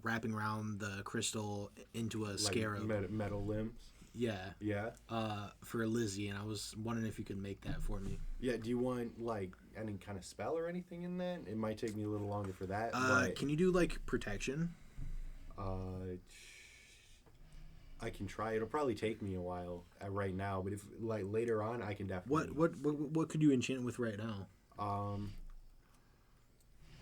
[SPEAKER 6] wrapping around the crystal into a scarab.
[SPEAKER 3] Metal limbs.
[SPEAKER 6] Yeah.
[SPEAKER 3] Yeah.
[SPEAKER 6] For Lizzie, and I was wondering if you could make that for me.
[SPEAKER 3] Yeah. Do you want any kind of spell or anything in that? It might take me a little longer for that.
[SPEAKER 6] Can you do protection?
[SPEAKER 3] I can try. It'll probably take me a while right now, but if later on, I can definitely.
[SPEAKER 6] What could you enchant with right now?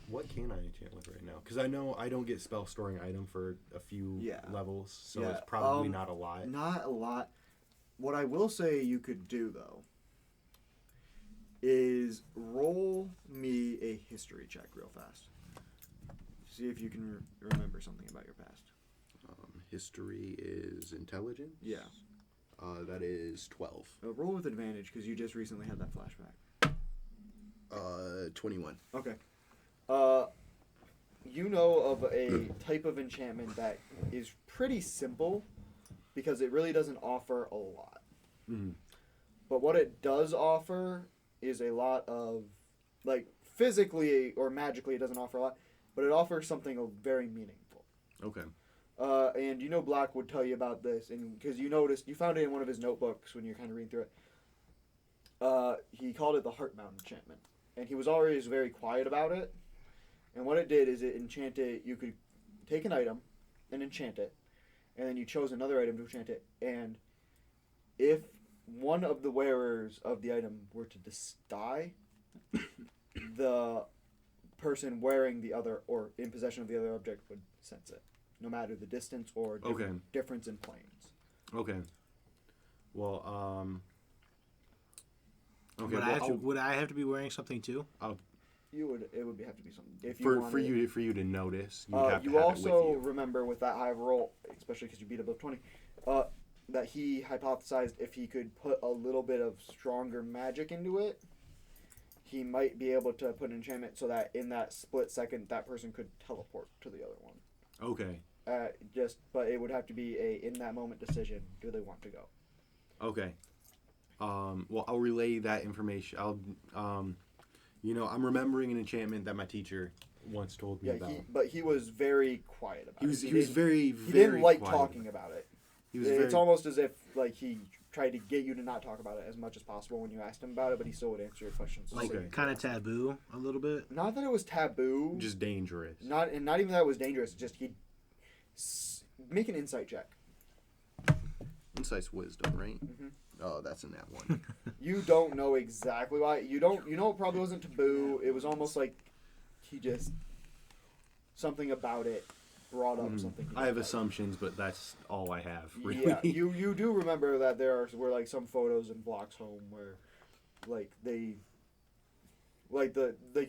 [SPEAKER 3] What can I enchant with right now? Because I know I don't get spell storing item for a few levels, so it's probably not a lot.
[SPEAKER 2] Not a lot. What I will say you could do, though, is roll me a history check real fast. See if you can remember something about your past.
[SPEAKER 3] History is intelligence?
[SPEAKER 2] Yeah.
[SPEAKER 3] That is 12.
[SPEAKER 2] Roll with advantage, because you just recently had that flashback.
[SPEAKER 3] 21.
[SPEAKER 2] Okay. You know of a type of enchantment that is pretty simple, because it really doesn't offer a lot.
[SPEAKER 3] Mm-hmm.
[SPEAKER 2] But what it does offer is a lot of, physically or magically it doesn't offer a lot, but it offers something very meaningful.
[SPEAKER 3] Okay.
[SPEAKER 2] And Black would tell you about this, and because you found it in one of his notebooks when you're kind of reading through it. He called it the Heartbound enchantment, and he was always very quiet about it. And what it did is it enchanted. You could take an item and enchant it, and then you chose another item to enchant it. And if one of the wearers of the item were to die, the person wearing the other or in possession of the other object would sense it, no matter the distance or difference in planes.
[SPEAKER 3] Okay. Well, okay.
[SPEAKER 6] Would I have to be wearing something too?
[SPEAKER 2] It would have to be something if
[SPEAKER 3] for
[SPEAKER 2] wanted,
[SPEAKER 3] for you to notice. You'd have to
[SPEAKER 2] you
[SPEAKER 3] have
[SPEAKER 2] also
[SPEAKER 3] it with you.
[SPEAKER 2] remember with that high roll, especially because you beat above 20, that he hypothesized if he could put a little bit of stronger magic into it, he might be able to put an enchantment so that in that split second that person could teleport to the other one.
[SPEAKER 3] Okay.
[SPEAKER 2] But it would have to be a in that moment decision. Do they want to go?
[SPEAKER 3] Okay. Well, I'll relay that information. I'm remembering an enchantment that my teacher once told me about.
[SPEAKER 2] But he was very quiet about it.
[SPEAKER 3] He was very,
[SPEAKER 2] He
[SPEAKER 3] very
[SPEAKER 2] didn't like
[SPEAKER 3] quiet.
[SPEAKER 2] talking about it.
[SPEAKER 3] He was
[SPEAKER 2] It's almost as if like he tried to get you to not talk about it as much as possible when you asked him about it, but he still would answer your questions.
[SPEAKER 6] Like
[SPEAKER 3] Okay.
[SPEAKER 6] kind of taboo a little bit.
[SPEAKER 2] Not that it was taboo.
[SPEAKER 3] just dangerous.
[SPEAKER 2] Not even that it was dangerous. Just he'd make an insight check.
[SPEAKER 3] Insight's wisdom, right?
[SPEAKER 2] Mm-hmm.
[SPEAKER 3] Oh, that's in that one.
[SPEAKER 2] You don't know exactly why. You know it probably wasn't taboo. It was almost like he just something about it brought up something.
[SPEAKER 3] I have assumptions, but that's all I have. Really.
[SPEAKER 2] Yeah, you do remember that were like some photos in Block's home where, like you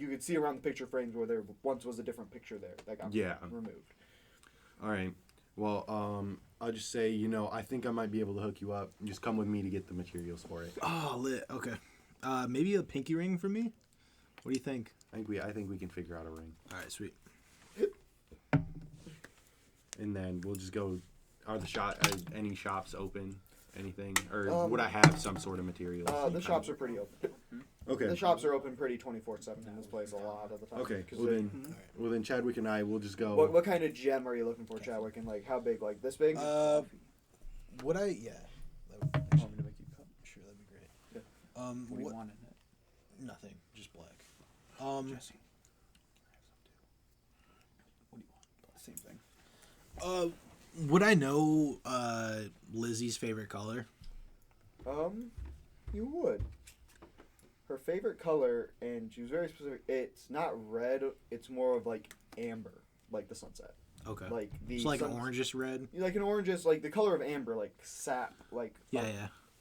[SPEAKER 2] could see around the picture frames where there once was a different picture there that got removed.
[SPEAKER 3] All right. Well, I'll just say, I think I might be able to hook you up. Just come with me to get the materials for it.
[SPEAKER 6] Oh, lit. Okay. Maybe a pinky ring for me. What do you think?
[SPEAKER 3] I think we can figure out a ring.
[SPEAKER 6] All right, sweet.
[SPEAKER 3] And then we'll just go. Are any shops open? Anything? Or would I have some sort of materials?
[SPEAKER 2] The shops are pretty open.
[SPEAKER 3] Okay.
[SPEAKER 2] The shops are open pretty 24/7 in this place a lot of the time.
[SPEAKER 3] Okay. Well then, Chadwick and I will just go.
[SPEAKER 2] What kind of gem are you looking for, Chadwick? And like how big? Like this big?
[SPEAKER 5] Would I? Yeah. That would,
[SPEAKER 1] Want me to make you cut?
[SPEAKER 5] sure, that'd be great.
[SPEAKER 2] Yeah.
[SPEAKER 1] What do you want in it?
[SPEAKER 5] Nothing, just black.
[SPEAKER 1] Jesse. What do you want? Same thing.
[SPEAKER 6] Would I know Lizzie's favorite color?
[SPEAKER 2] You would. Her favorite color, and she was very specific. It's not red. It's more of like amber, like the sunset.
[SPEAKER 6] Okay.
[SPEAKER 2] Like the
[SPEAKER 6] It's like an orangish red.
[SPEAKER 2] Like an orangish, like the color of amber, like sap, like.
[SPEAKER 6] Yeah.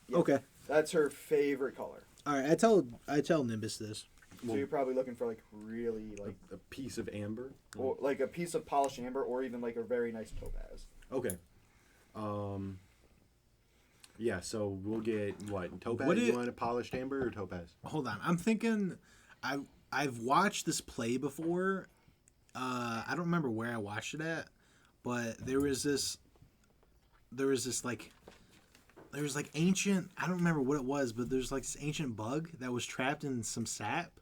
[SPEAKER 2] Yeah.
[SPEAKER 6] Okay.
[SPEAKER 2] That's her favorite color.
[SPEAKER 6] All right. I tell Nimbus this.
[SPEAKER 2] So you're probably looking for like really like
[SPEAKER 3] a piece of amber.
[SPEAKER 2] or like a piece of polished amber, or even like a very nice topaz.
[SPEAKER 3] Okay. Yeah, so we'll get what? Topaz?
[SPEAKER 6] Would
[SPEAKER 3] You
[SPEAKER 6] it-
[SPEAKER 3] want a polished amber or topaz?
[SPEAKER 6] Hold on. I'm thinking. I've watched this play before. I don't remember where I watched it at, but there was like ancient. I don't remember what it was, but there's like this ancient bug that was trapped in some sap,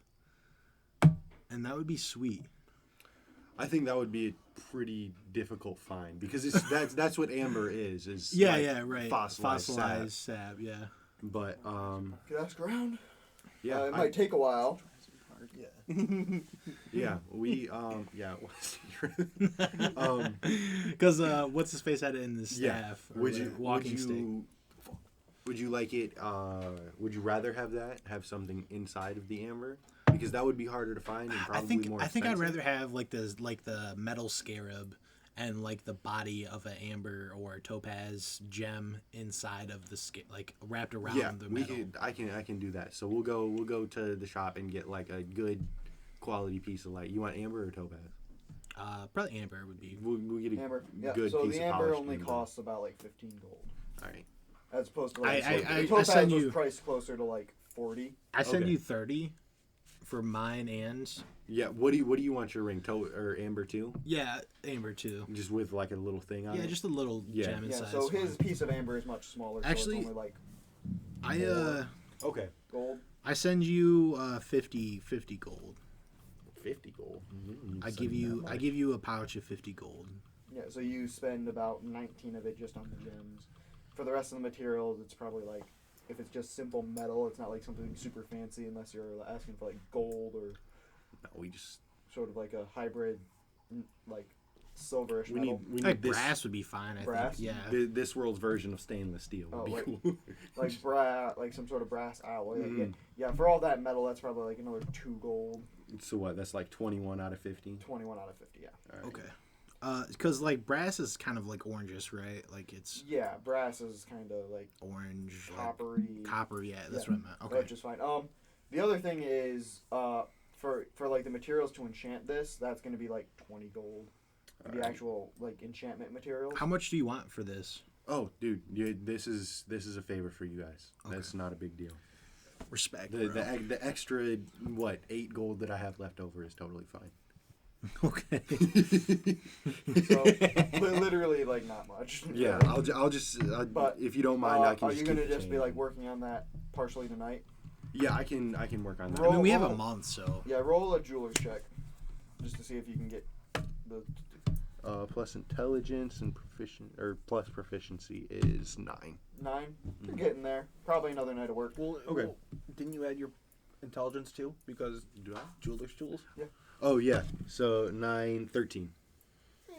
[SPEAKER 6] and that would be sweet.
[SPEAKER 3] I think that would be a pretty difficult find because that's what amber is.
[SPEAKER 6] Right.
[SPEAKER 3] Fossilized sap.
[SPEAKER 6] sap. Yeah.
[SPEAKER 3] But
[SPEAKER 2] Could ask around.
[SPEAKER 3] yeah,
[SPEAKER 2] It might take a while.
[SPEAKER 3] yeah, we
[SPEAKER 6] Because what's his face had it in the staff? or
[SPEAKER 3] Would
[SPEAKER 6] like
[SPEAKER 3] you
[SPEAKER 6] walking stick?
[SPEAKER 3] Would you like it? Would you rather have something inside of the amber? Because that would be harder to find and probably more expensive.
[SPEAKER 6] I think I'd rather have like the metal scarab and like the body of an amber or a topaz gem inside of the like wrapped around the metal.
[SPEAKER 3] I can do that. So we'll go to the shop and get like a good quality piece of light. You want amber or topaz?
[SPEAKER 6] Probably amber would be.
[SPEAKER 3] We'll get a
[SPEAKER 2] Amber. Yeah.
[SPEAKER 3] good
[SPEAKER 2] So
[SPEAKER 3] piece
[SPEAKER 2] the
[SPEAKER 3] of
[SPEAKER 2] amber
[SPEAKER 3] polished
[SPEAKER 2] only
[SPEAKER 3] amber.
[SPEAKER 2] costs about like 15 gold,
[SPEAKER 3] All right.
[SPEAKER 2] as opposed to like
[SPEAKER 6] I
[SPEAKER 2] the topaz
[SPEAKER 6] send
[SPEAKER 2] was
[SPEAKER 6] you-
[SPEAKER 2] priced closer to like 40.
[SPEAKER 6] I send
[SPEAKER 3] Okay.
[SPEAKER 6] you 30 for mine and
[SPEAKER 3] Yeah. What do you want your ring? Or amber too?
[SPEAKER 6] yeah, amber too.
[SPEAKER 3] Just with like a little thing on
[SPEAKER 6] Yeah,
[SPEAKER 3] it.
[SPEAKER 6] just a little
[SPEAKER 3] Yeah.
[SPEAKER 6] gem
[SPEAKER 2] Yeah.
[SPEAKER 6] inside.
[SPEAKER 2] So
[SPEAKER 6] is fine.
[SPEAKER 2] his piece of amber is much smaller.
[SPEAKER 6] Actually-
[SPEAKER 2] so it's only like
[SPEAKER 3] Okay.
[SPEAKER 2] gold.
[SPEAKER 6] I send you 50 gold.
[SPEAKER 3] 50 gold. Mm-hmm.
[SPEAKER 6] I give you a pouch of 50 gold.
[SPEAKER 2] Yeah. So you spend about 19 of it just on the gems. For the rest of the materials, it's probably like if it's just simple metal, it's not like something super fancy unless you're asking for like gold or
[SPEAKER 3] No, we just
[SPEAKER 2] sort of like a hybrid like silverish
[SPEAKER 3] We
[SPEAKER 2] metal.
[SPEAKER 3] need we
[SPEAKER 6] Like
[SPEAKER 3] need this
[SPEAKER 6] brass would be fine. I
[SPEAKER 2] Brass?
[SPEAKER 6] think. Yeah.
[SPEAKER 3] this world's version of stainless steel would
[SPEAKER 2] Oh,
[SPEAKER 3] be
[SPEAKER 2] like-
[SPEAKER 3] cool.
[SPEAKER 2] Like like some sort of brass alloy.
[SPEAKER 3] Mhm.
[SPEAKER 2] Yeah, for all that metal, that's probably like another 2 gold,
[SPEAKER 3] So what? That's like 21 out of 50.
[SPEAKER 2] 21 out of 50. Yeah.
[SPEAKER 3] All right.
[SPEAKER 6] Okay. Because like brass is kind of like orangish, right? Like it's
[SPEAKER 2] Yeah, brass is kind of like
[SPEAKER 6] orange, like,
[SPEAKER 2] coppery.
[SPEAKER 6] copper. Yeah, that's
[SPEAKER 2] Yeah.
[SPEAKER 6] what I meant. Okay.
[SPEAKER 2] Which is fine. The other thing is for like the materials to enchant this, that's gonna be like 20 gold. The
[SPEAKER 3] Alright.
[SPEAKER 2] actual like enchantment materials.
[SPEAKER 6] How much do you want for this?
[SPEAKER 3] Oh, dude, this is a favor for you guys.
[SPEAKER 6] Okay.
[SPEAKER 3] That's not a big deal.
[SPEAKER 6] Respect.
[SPEAKER 3] The extra 8 gold that I have left over is totally fine.
[SPEAKER 6] Okay.
[SPEAKER 2] So literally like not much.
[SPEAKER 3] Yeah, I'll just
[SPEAKER 2] But,
[SPEAKER 3] if you don't mind, I can.
[SPEAKER 2] Are
[SPEAKER 3] just
[SPEAKER 2] you
[SPEAKER 3] keep
[SPEAKER 2] gonna
[SPEAKER 3] the
[SPEAKER 2] just be
[SPEAKER 3] change.
[SPEAKER 2] like working on that partially tonight?
[SPEAKER 3] Yeah, I can work on that.
[SPEAKER 6] I mean, we have a
[SPEAKER 2] roll-
[SPEAKER 6] month, so
[SPEAKER 2] Yeah, roll a jeweler's check, just to see if you can get the.
[SPEAKER 3] Plus intelligence and plus proficiency is 9.
[SPEAKER 2] 9. You're getting there. Probably another night of work.
[SPEAKER 4] Well,
[SPEAKER 3] Okay.
[SPEAKER 4] well, didn't you add your intelligence too? Because
[SPEAKER 3] Do I?
[SPEAKER 4] jeweler's tools.
[SPEAKER 3] Oh yeah. So 9, 13.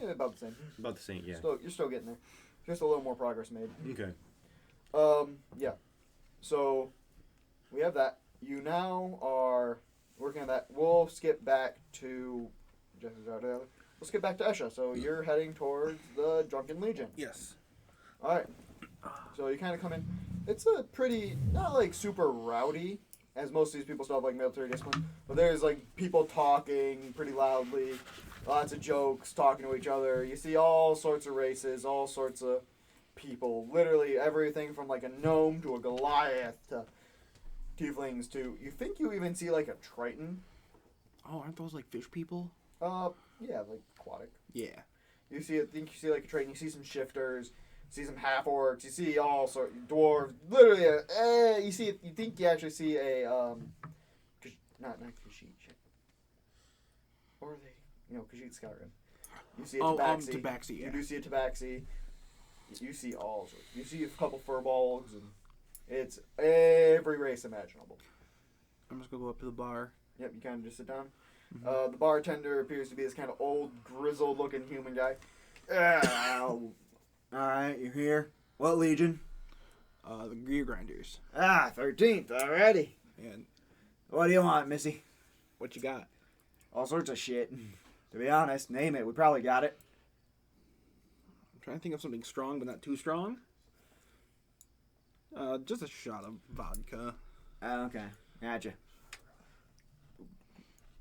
[SPEAKER 2] Yeah, about the same.
[SPEAKER 3] About the same. Yeah.
[SPEAKER 2] You're still getting there. Just a little more progress made.
[SPEAKER 3] Okay.
[SPEAKER 2] Yeah. So we have that. You now are working on that. We'll skip back to We'll skip back to Esha. So you're heading towards the Drunken Legion.
[SPEAKER 4] Yes.
[SPEAKER 2] All right. So you kind of come in. It's a pretty not like super rowdy, as most of these people still have like military discipline. But there's like people talking pretty loudly, lots of jokes, talking to each other. You see all sorts of races, all sorts of people. Literally everything from like a gnome to a Goliath to tieflings to you think you even see like a Triton.
[SPEAKER 4] Oh, aren't those like fish people?
[SPEAKER 2] Yeah, like aquatic.
[SPEAKER 4] Yeah.
[SPEAKER 2] You see, I think you see like a Triton. You see some shifters. You see some half orcs. You see all sorts dwarves. Literally, you see. You think you actually see a not Kashyyyk. Or are they? Kashyyyk Skyrim. You see a Tabaxi.
[SPEAKER 4] Tabaxi, yeah.
[SPEAKER 2] You do see a Tabaxi. You see all sorts. You see a couple furbolgs, and it's every race imaginable.
[SPEAKER 4] I'm just gonna go up to the bar.
[SPEAKER 2] Yep, you kind of just sit down. The bartender appears to be this kind of old, grizzled-looking human guy.
[SPEAKER 7] All right, you're here. What legion?
[SPEAKER 4] The gear grinders.
[SPEAKER 7] 13th already.
[SPEAKER 4] And
[SPEAKER 7] What do you want, Missy?
[SPEAKER 4] what you got?
[SPEAKER 7] All sorts of shit. To be honest, name it. We probably got it.
[SPEAKER 4] I'm trying to think of something strong, but not too strong. Just a shot of vodka.
[SPEAKER 7] Okay, gotcha.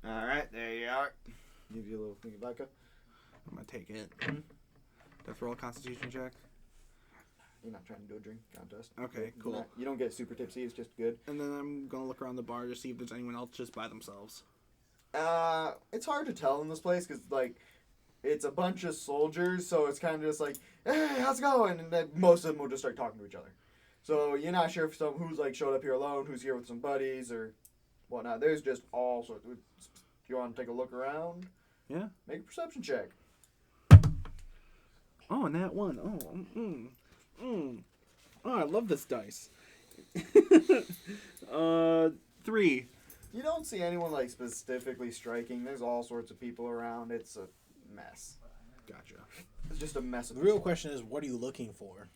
[SPEAKER 7] All right, there you are.
[SPEAKER 2] Give you a little thing of vodka.
[SPEAKER 4] I'm gonna take it. That's roll a Constitution check.
[SPEAKER 2] You're not trying to do a drink contest.
[SPEAKER 4] Okay,
[SPEAKER 2] You're
[SPEAKER 4] cool.
[SPEAKER 2] not- you don't get super tipsy. It's just good.
[SPEAKER 4] And then I'm gonna look around the bar to see if there's anyone else just by themselves.
[SPEAKER 2] It's hard to tell in this place because like it's a bunch of soldiers, so it's kind of just like, hey, how's it going? And then most of them will just start talking to each other. So you're not sure if who's like showed up here alone, who's here with some buddies or whatnot. There's just all sorts. Do you want to take a look around?
[SPEAKER 4] Yeah.
[SPEAKER 2] Make a perception check.
[SPEAKER 4] Oh, and that one. Oh, I love this dice. 3.
[SPEAKER 2] You don't see anyone like specifically striking. There's all sorts of people around. It's a mess.
[SPEAKER 4] Gotcha.
[SPEAKER 2] It's just a mess of
[SPEAKER 5] The real
[SPEAKER 2] people.
[SPEAKER 5] question is, what are you looking for?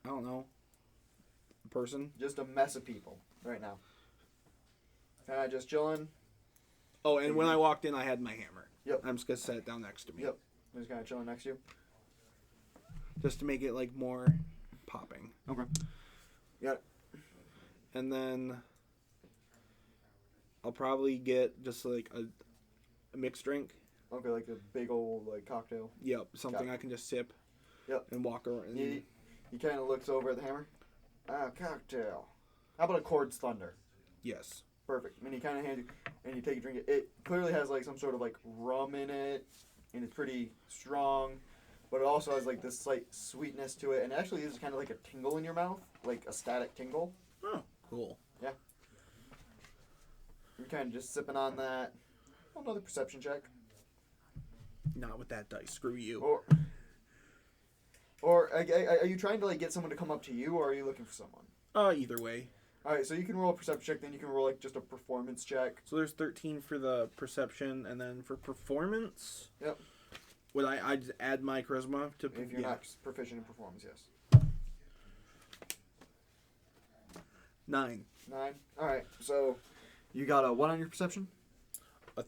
[SPEAKER 4] I don't know. A person.
[SPEAKER 2] Just a mess of people right now. Kind of just chilling.
[SPEAKER 4] Oh, and when I walked in, I had my hammer.
[SPEAKER 2] Yep.
[SPEAKER 4] I'm just gonna set it down next to me.
[SPEAKER 2] Yep. Just kind of chilling next to you.
[SPEAKER 4] Just to make it like more popping.
[SPEAKER 2] Okay. Got it.
[SPEAKER 4] And then I'll probably get just like a mixed drink.
[SPEAKER 2] Okay, like a big old like cocktail.
[SPEAKER 4] Yep, something
[SPEAKER 2] Got it.
[SPEAKER 4] I can just sip.
[SPEAKER 2] Yep.
[SPEAKER 4] And walk around.
[SPEAKER 2] He kind of looks over at the hammer. Cocktail. How about a Chord's Thunder?
[SPEAKER 4] Yes.
[SPEAKER 2] Perfect. And he kind of hands you, and you take a drink. It clearly has like some sort of like rum in it, and it's pretty strong, but it also has like this slight sweetness to it, and it actually is kind of like a tingle in your mouth, like a static tingle.
[SPEAKER 4] Oh, cool.
[SPEAKER 2] You're kind of just sipping on that. Another perception check.
[SPEAKER 4] Not with that dice. Screw you.
[SPEAKER 2] Or are you trying to like get someone to come up to you, or are you looking for someone?
[SPEAKER 4] Either way.
[SPEAKER 2] All right, so you can roll a perception check, then you can roll like just a performance check.
[SPEAKER 4] So there's 13 for the perception, and then for performance.
[SPEAKER 2] Yep.
[SPEAKER 4] Would I just add my charisma to?
[SPEAKER 2] If you're not proficient in performance, yes.
[SPEAKER 4] 9.
[SPEAKER 2] 9. All right. So you got a 1 on your perception.
[SPEAKER 4] A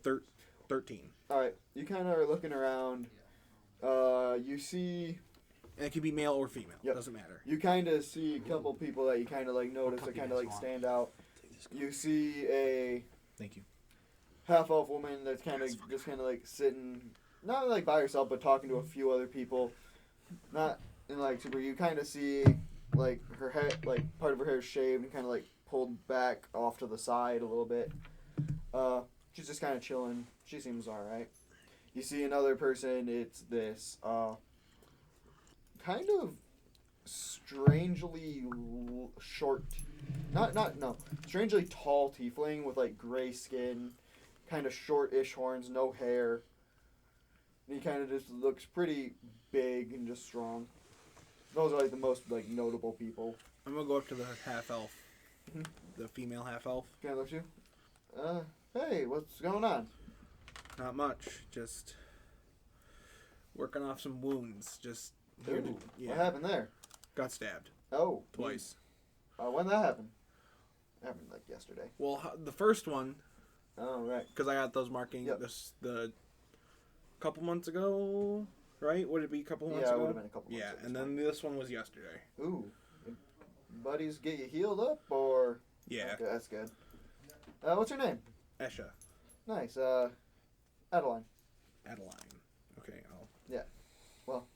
[SPEAKER 4] 13.
[SPEAKER 2] All right. You kind of are looking around. You see.
[SPEAKER 4] And it can be male or female.
[SPEAKER 2] Yep.
[SPEAKER 4] Doesn't matter.
[SPEAKER 2] You kind of see a couple people that you kind of like notice that kind of like stand out. You see a
[SPEAKER 6] Thank you.
[SPEAKER 2] half-elf woman that's kind of just kind of like sitting, not like by herself, but talking to a few other people. Not in like super. You kind of see like her hair, like part of her hair is shaved and kind of like pulled back off to the side a little bit. She's just kind of chilling. She seems all right. You see another person. It's this kind of strangely short, strangely tall tiefling with like gray skin, kind of short-ish horns, no hair. And he kind of just looks pretty big and just strong. Those are like the most like notable people.
[SPEAKER 4] I'm gonna go up to the half elf,
[SPEAKER 2] Mhm.
[SPEAKER 4] the female half elf.
[SPEAKER 2] Kind of looks at you. Hey, what's going on?
[SPEAKER 4] Not much, just working off some wounds. Just here to,
[SPEAKER 2] Ooh, what happened there?
[SPEAKER 4] got stabbed
[SPEAKER 2] Oh,
[SPEAKER 4] twice.
[SPEAKER 2] When that happened? Happened like yesterday.
[SPEAKER 4] Well, the first one,
[SPEAKER 2] Oh, right.
[SPEAKER 4] because I got those markings
[SPEAKER 2] Yep.
[SPEAKER 4] the couple months ago, right? Would it be a couple months
[SPEAKER 2] Yeah, it
[SPEAKER 4] ago?
[SPEAKER 2] would have been a couple months.
[SPEAKER 4] Yeah,
[SPEAKER 2] at
[SPEAKER 4] and
[SPEAKER 2] this
[SPEAKER 4] then this one was yesterday.
[SPEAKER 2] point. Ooh. Buddies get you healed up, or?
[SPEAKER 4] Yeah,
[SPEAKER 2] Okay, that's good. What's your name?
[SPEAKER 4] Esha,
[SPEAKER 2] Nice. Adeline.
[SPEAKER 4] Adeline. Okay, I'll.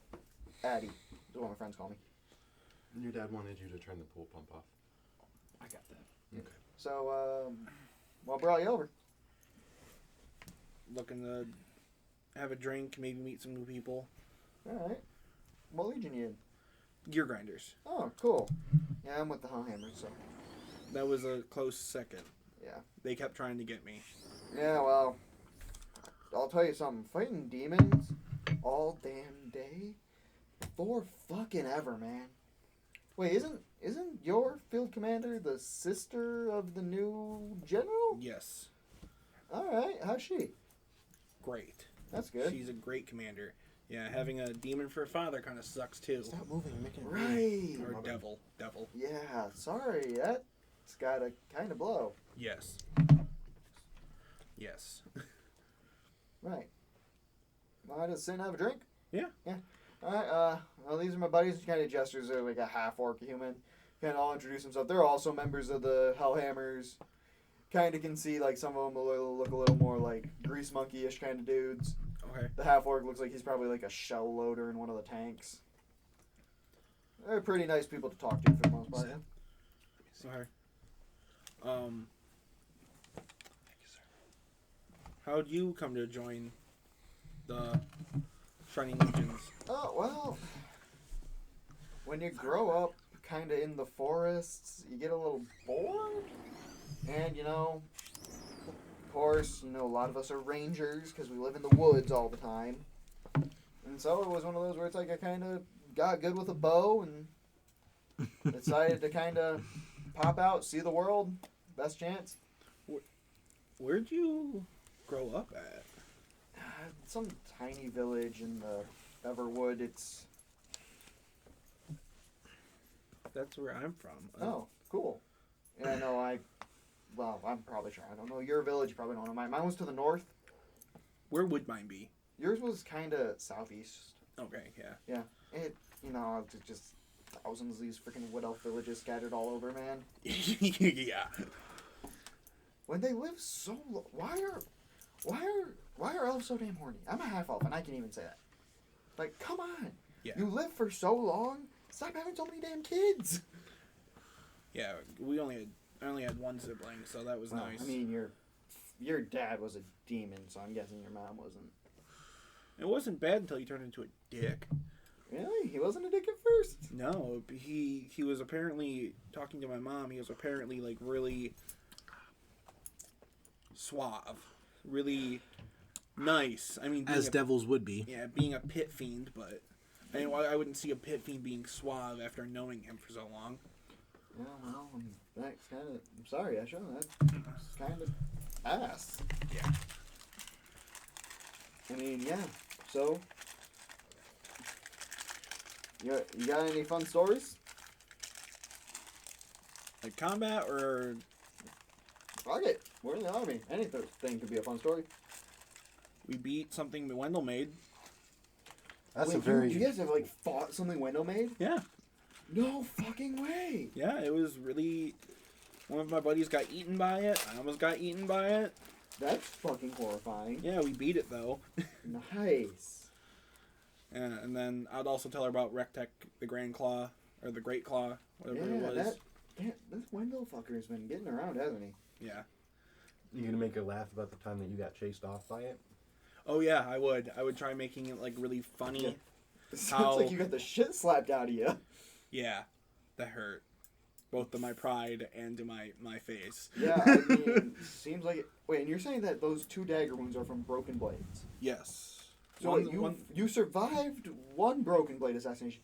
[SPEAKER 2] Addie. That's what my friends call me.
[SPEAKER 3] Your dad wanted you to turn the pool pump off.
[SPEAKER 1] I got that.
[SPEAKER 2] So, what brought you over?
[SPEAKER 4] Looking to have a drink, maybe meet some new people.
[SPEAKER 2] Alright. What legion you in?
[SPEAKER 4] Gear grinders.
[SPEAKER 2] Oh, cool. Yeah, I'm with the Hellhammers, so.
[SPEAKER 4] That was a close second.
[SPEAKER 2] Yeah.
[SPEAKER 4] They kept trying to get me.
[SPEAKER 2] Yeah, well, I'll tell you something. Fighting demons all damn day for fucking ever, man. Wait, isn't your field commander the sister of the new general?
[SPEAKER 4] Yes,
[SPEAKER 2] Alright, how's she?
[SPEAKER 4] great.
[SPEAKER 2] That's good.
[SPEAKER 4] She's a great commander. Yeah, having a demon for a father kind of sucks too.
[SPEAKER 5] Stop moving. You're making it weird.
[SPEAKER 2] Right.
[SPEAKER 4] Or devil.
[SPEAKER 2] Yeah, sorry. That's gotta kind of blow.
[SPEAKER 4] Yes. Yes.
[SPEAKER 2] Right. Well, I just sit and have a drink?
[SPEAKER 4] Yeah.
[SPEAKER 2] Yeah. Alright, well, these are my buddies. Kind of gestures. They're like a half-orc human. Kind of all introduce themselves. They're also members of the Hellhammers. Kind of can see, like, some of them look a little more like grease monkey-ish kind of dudes.
[SPEAKER 4] Okay.
[SPEAKER 2] The half-orc looks like he's probably like a shell loader in one of the tanks. They're pretty nice people to talk to for the most part.
[SPEAKER 4] Okay. How'd you come to join the Shining Legions?
[SPEAKER 2] Oh, well, when you grow up kind of in the forests, you get a little bored. And, of course, a lot of us are rangers because we live in the woods all the time. And so it was one of those where it's like I kind of got good with a bow and decided to kind of pop out, see the world, best chance.
[SPEAKER 4] Where'd you grow up at?
[SPEAKER 2] Some tiny village in the Everwood. It's
[SPEAKER 4] That's where I'm from.
[SPEAKER 2] oh, cool. Yeah, no, I'm probably sure. I don't know your village. You probably don't know mine. Mine was to the north.
[SPEAKER 4] Where would mine be?
[SPEAKER 2] Yours was kind of southeast.
[SPEAKER 4] Okay, yeah.
[SPEAKER 2] It, it's just thousands of these freaking wood elf villages scattered all over, man.
[SPEAKER 4] Yeah.
[SPEAKER 2] When they live so low, why are elves so damn horny? I'm a half elf and I can even say that. Like, come on.
[SPEAKER 4] Yeah.
[SPEAKER 2] You live for so long. Stop having so many damn kids.
[SPEAKER 4] Yeah, I only had one sibling, so that was
[SPEAKER 2] Well,
[SPEAKER 4] nice.
[SPEAKER 2] I mean, your dad was a demon, so I'm guessing your mom wasn't.
[SPEAKER 4] It wasn't bad until he turned into a dick.
[SPEAKER 2] Really? He wasn't a dick at first?
[SPEAKER 4] No, he was apparently talking to my mom. He was apparently like really suave, really nice. I mean,
[SPEAKER 6] As devils would be.
[SPEAKER 4] yeah, being a pit fiend, but I wouldn't see a pit fiend being suave after knowing him for so long.
[SPEAKER 2] Yeah, well, that's kind of. I'm sorry, Esha. That's kind of ass.
[SPEAKER 4] Yeah.
[SPEAKER 2] I mean, yeah. So, You got any fun stories?
[SPEAKER 4] Like combat or
[SPEAKER 2] Fuck it. We're in the army. Anything could be a fun story.
[SPEAKER 4] we beat something Wendell made.
[SPEAKER 3] That's
[SPEAKER 2] Wait,
[SPEAKER 3] a very.
[SPEAKER 2] You guys have like fought something Wendell made?
[SPEAKER 4] Yeah.
[SPEAKER 2] No fucking way.
[SPEAKER 4] Yeah, it was really. One of my buddies got eaten by it. I almost got eaten by it.
[SPEAKER 2] That's fucking horrifying.
[SPEAKER 4] Yeah, we beat it though.
[SPEAKER 2] Nice.
[SPEAKER 4] And then I'd also tell her about Rectech, the Grand Claw, or the Great Claw, whatever it was.
[SPEAKER 2] This Wendell fucker's been getting around, hasn't he?
[SPEAKER 4] Yeah.
[SPEAKER 3] You gonna make her laugh about the time that you got chased off by it?
[SPEAKER 4] Oh yeah, I would. I would try making it like really funny.
[SPEAKER 2] Yeah. It sounds like you got the shit slapped out of you.
[SPEAKER 4] Yeah, that hurt. Both to my pride and to my face.
[SPEAKER 2] Yeah, I mean, seems like it. Wait, and you're saying that those 2 dagger wounds are from broken blades?
[SPEAKER 4] Yes.
[SPEAKER 2] So you survived one broken blade assassination,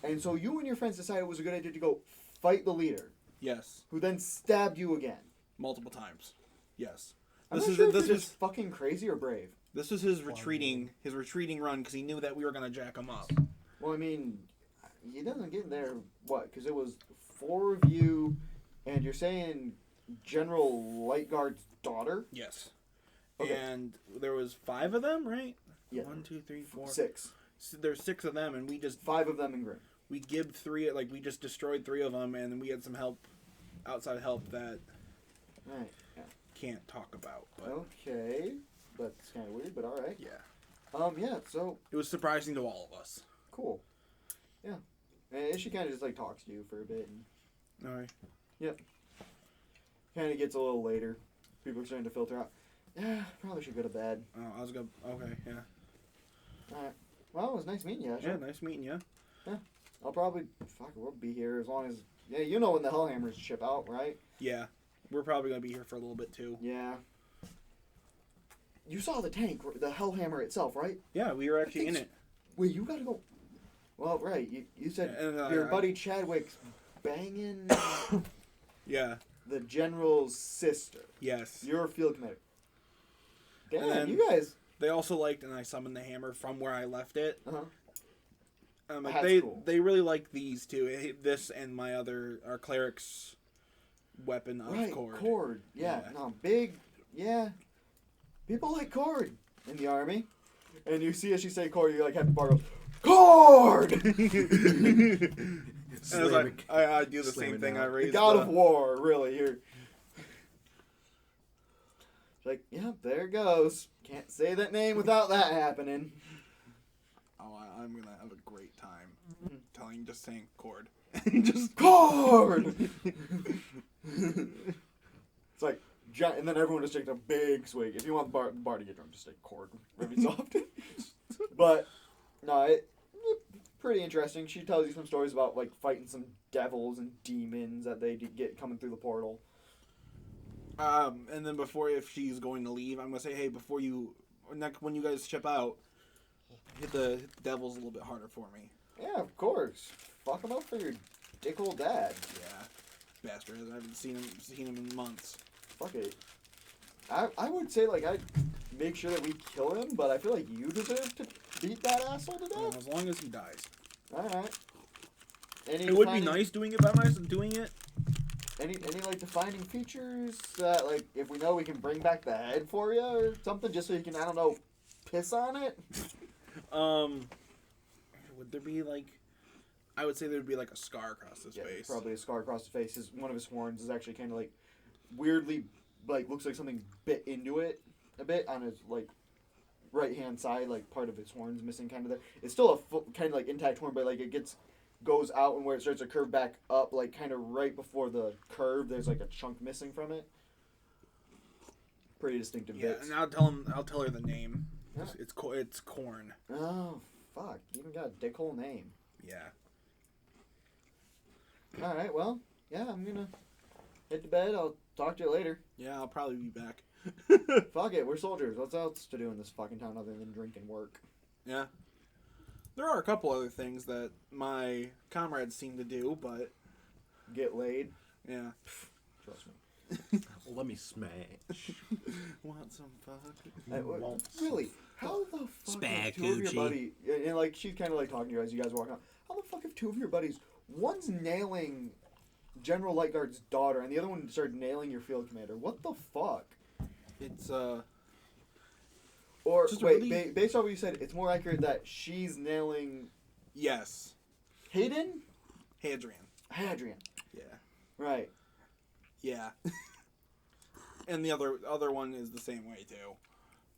[SPEAKER 2] and so you and your friends decided it was a good idea to go fight the leader,
[SPEAKER 4] Yes.
[SPEAKER 2] who then stabbed you again.
[SPEAKER 4] Multiple times. Yes.
[SPEAKER 2] I'm
[SPEAKER 4] This
[SPEAKER 2] not
[SPEAKER 4] is
[SPEAKER 2] sure if
[SPEAKER 4] this
[SPEAKER 2] you're
[SPEAKER 4] is
[SPEAKER 2] just fucking crazy or brave.
[SPEAKER 4] this was his retreating run because he knew that we were gonna jack him up.
[SPEAKER 2] Well, I mean, he doesn't get there. What? Because it was 4 of you, and you're saying General Lightguard's daughter.
[SPEAKER 4] Yes.
[SPEAKER 2] Okay.
[SPEAKER 4] And there was 5 of them, right?
[SPEAKER 2] Yeah.
[SPEAKER 4] 1, 2, 3, 4.
[SPEAKER 2] 6.
[SPEAKER 4] So there's 6 of them, and we just
[SPEAKER 2] 5 of them in Grim.
[SPEAKER 4] we gibbed 3. Like we just destroyed 3 of them, and then we had some help, outside help that
[SPEAKER 2] Right. Yeah.
[SPEAKER 4] can't talk about. But
[SPEAKER 2] Okay. That's kind of weird, but all right.
[SPEAKER 4] yeah,
[SPEAKER 2] Yeah. So
[SPEAKER 4] it was surprising to all of us.
[SPEAKER 2] cool. Yeah. And she kind of just like talks to you for a bit, and
[SPEAKER 4] All right.
[SPEAKER 2] kind of gets a little later. People are starting to filter out. Yeah, probably should go to bed.
[SPEAKER 4] Oh, I was gonna. Okay. Yeah.
[SPEAKER 2] All right. Well, it was nice meeting you.
[SPEAKER 4] Yeah.
[SPEAKER 2] Asher.
[SPEAKER 4] Nice meeting you.
[SPEAKER 2] I'll probably we'll be here as long as you know when the Hellhammers ship out, right?
[SPEAKER 4] Yeah. We're probably gonna be here for a little bit too.
[SPEAKER 2] Yeah. You saw the tank, the Hellhammer itself, right?
[SPEAKER 4] Yeah, we were actually in it.
[SPEAKER 2] Wait, you gotta go. Well, right. You said
[SPEAKER 4] And,
[SPEAKER 2] your buddy Chadwick's banging
[SPEAKER 4] Yeah.
[SPEAKER 2] the general's sister.
[SPEAKER 4] Yes.
[SPEAKER 2] You're a field commander. Damn,
[SPEAKER 4] And then-
[SPEAKER 2] you guys.
[SPEAKER 4] They also liked, and I summoned the hammer from where I left it.
[SPEAKER 2] Uh-huh.
[SPEAKER 4] Like
[SPEAKER 2] That's cool.
[SPEAKER 4] they really like these two. This and my our cleric's weapon of
[SPEAKER 2] Right,
[SPEAKER 4] cord.
[SPEAKER 2] cord. Yeah,
[SPEAKER 4] Yeah.
[SPEAKER 2] no, big. Yeah. People like cord in the army. And you see as she say cord, you like Captain Bar goes, cord!
[SPEAKER 4] And I was like, I do the
[SPEAKER 3] Slam
[SPEAKER 4] same
[SPEAKER 3] it
[SPEAKER 4] thing.
[SPEAKER 3] down.
[SPEAKER 4] I
[SPEAKER 2] The
[SPEAKER 4] raised
[SPEAKER 2] God of War, really. Here. She's like, yeah, there it goes. Can't say that name without that happening.
[SPEAKER 4] Oh, I'm gonna have a great time just saying cord.
[SPEAKER 2] Just cord! It's like, and then everyone just takes a big swig. If you want the bar to get drunk, just take cord every so often. But, no, it pretty interesting. She tells you some stories about, like, fighting some devils and demons that they get coming through the portal.
[SPEAKER 4] And then if she's going to leave, I'm gonna say, hey, when you guys ship out, hit the devils a little bit harder for me.
[SPEAKER 2] Yeah, of course. Fuck him up for your dick old dad.
[SPEAKER 4] Yeah, bastard. I haven't seen him in months.
[SPEAKER 2] Fuck it. I would say, like, I'd make sure that we kill him, but I feel like you deserve to beat that asshole to death.
[SPEAKER 4] As long as he dies.
[SPEAKER 2] Alright.
[SPEAKER 4] It would be nice doing it by myself. Doing it.
[SPEAKER 2] Any like defining features that like if we know we can bring back the head for you or something just so you can I don't know piss on it?
[SPEAKER 4] Would there be like? I would say there would be like a scar across his face.
[SPEAKER 2] Probably a scar across the face. One of his horns is actually kind of like weirdly like looks like something bit into it a bit on his like right hand side. Like part of his horn's missing kind of there. It's still a kind of like intact horn, but like it goes out and where it starts to curve back up, like kind of right before the curve, there's like a chunk missing from it. Pretty distinctive bits.
[SPEAKER 4] And I'll tell her the name.
[SPEAKER 2] Yeah.
[SPEAKER 4] It's corn.
[SPEAKER 2] Oh fuck! You even got a dickhole name.
[SPEAKER 4] Yeah.
[SPEAKER 2] All right, well, yeah, I'm gonna head to bed. I'll talk to you later.
[SPEAKER 4] Yeah, I'll probably be back.
[SPEAKER 2] Fuck it, we're soldiers. What's else to do in this fucking town other than drink and work?
[SPEAKER 4] Yeah. There are a couple other things that my comrades seem to do, but
[SPEAKER 2] Get laid.
[SPEAKER 4] yeah.
[SPEAKER 2] Trust me.
[SPEAKER 3] Let me smash.
[SPEAKER 4] Want some fuck?
[SPEAKER 2] Really? How the fuck
[SPEAKER 6] Spag
[SPEAKER 2] do two of your
[SPEAKER 6] Gucci.
[SPEAKER 2] buddy and like she's kind of like talking to you as you guys walk out. How the fuck if two of your buddies, one's nailing General Lightguard's daughter, and the other one started nailing your field commander? What the fuck?
[SPEAKER 4] It's
[SPEAKER 2] Or
[SPEAKER 4] Just a
[SPEAKER 2] wait,
[SPEAKER 4] really-
[SPEAKER 2] based on what you said, it's more accurate that she's nailing
[SPEAKER 4] yes,
[SPEAKER 2] Hayden,
[SPEAKER 4] Hadrian.
[SPEAKER 2] Hadrian.
[SPEAKER 4] Yeah,
[SPEAKER 2] Right.
[SPEAKER 4] yeah. And the other one is the same way too.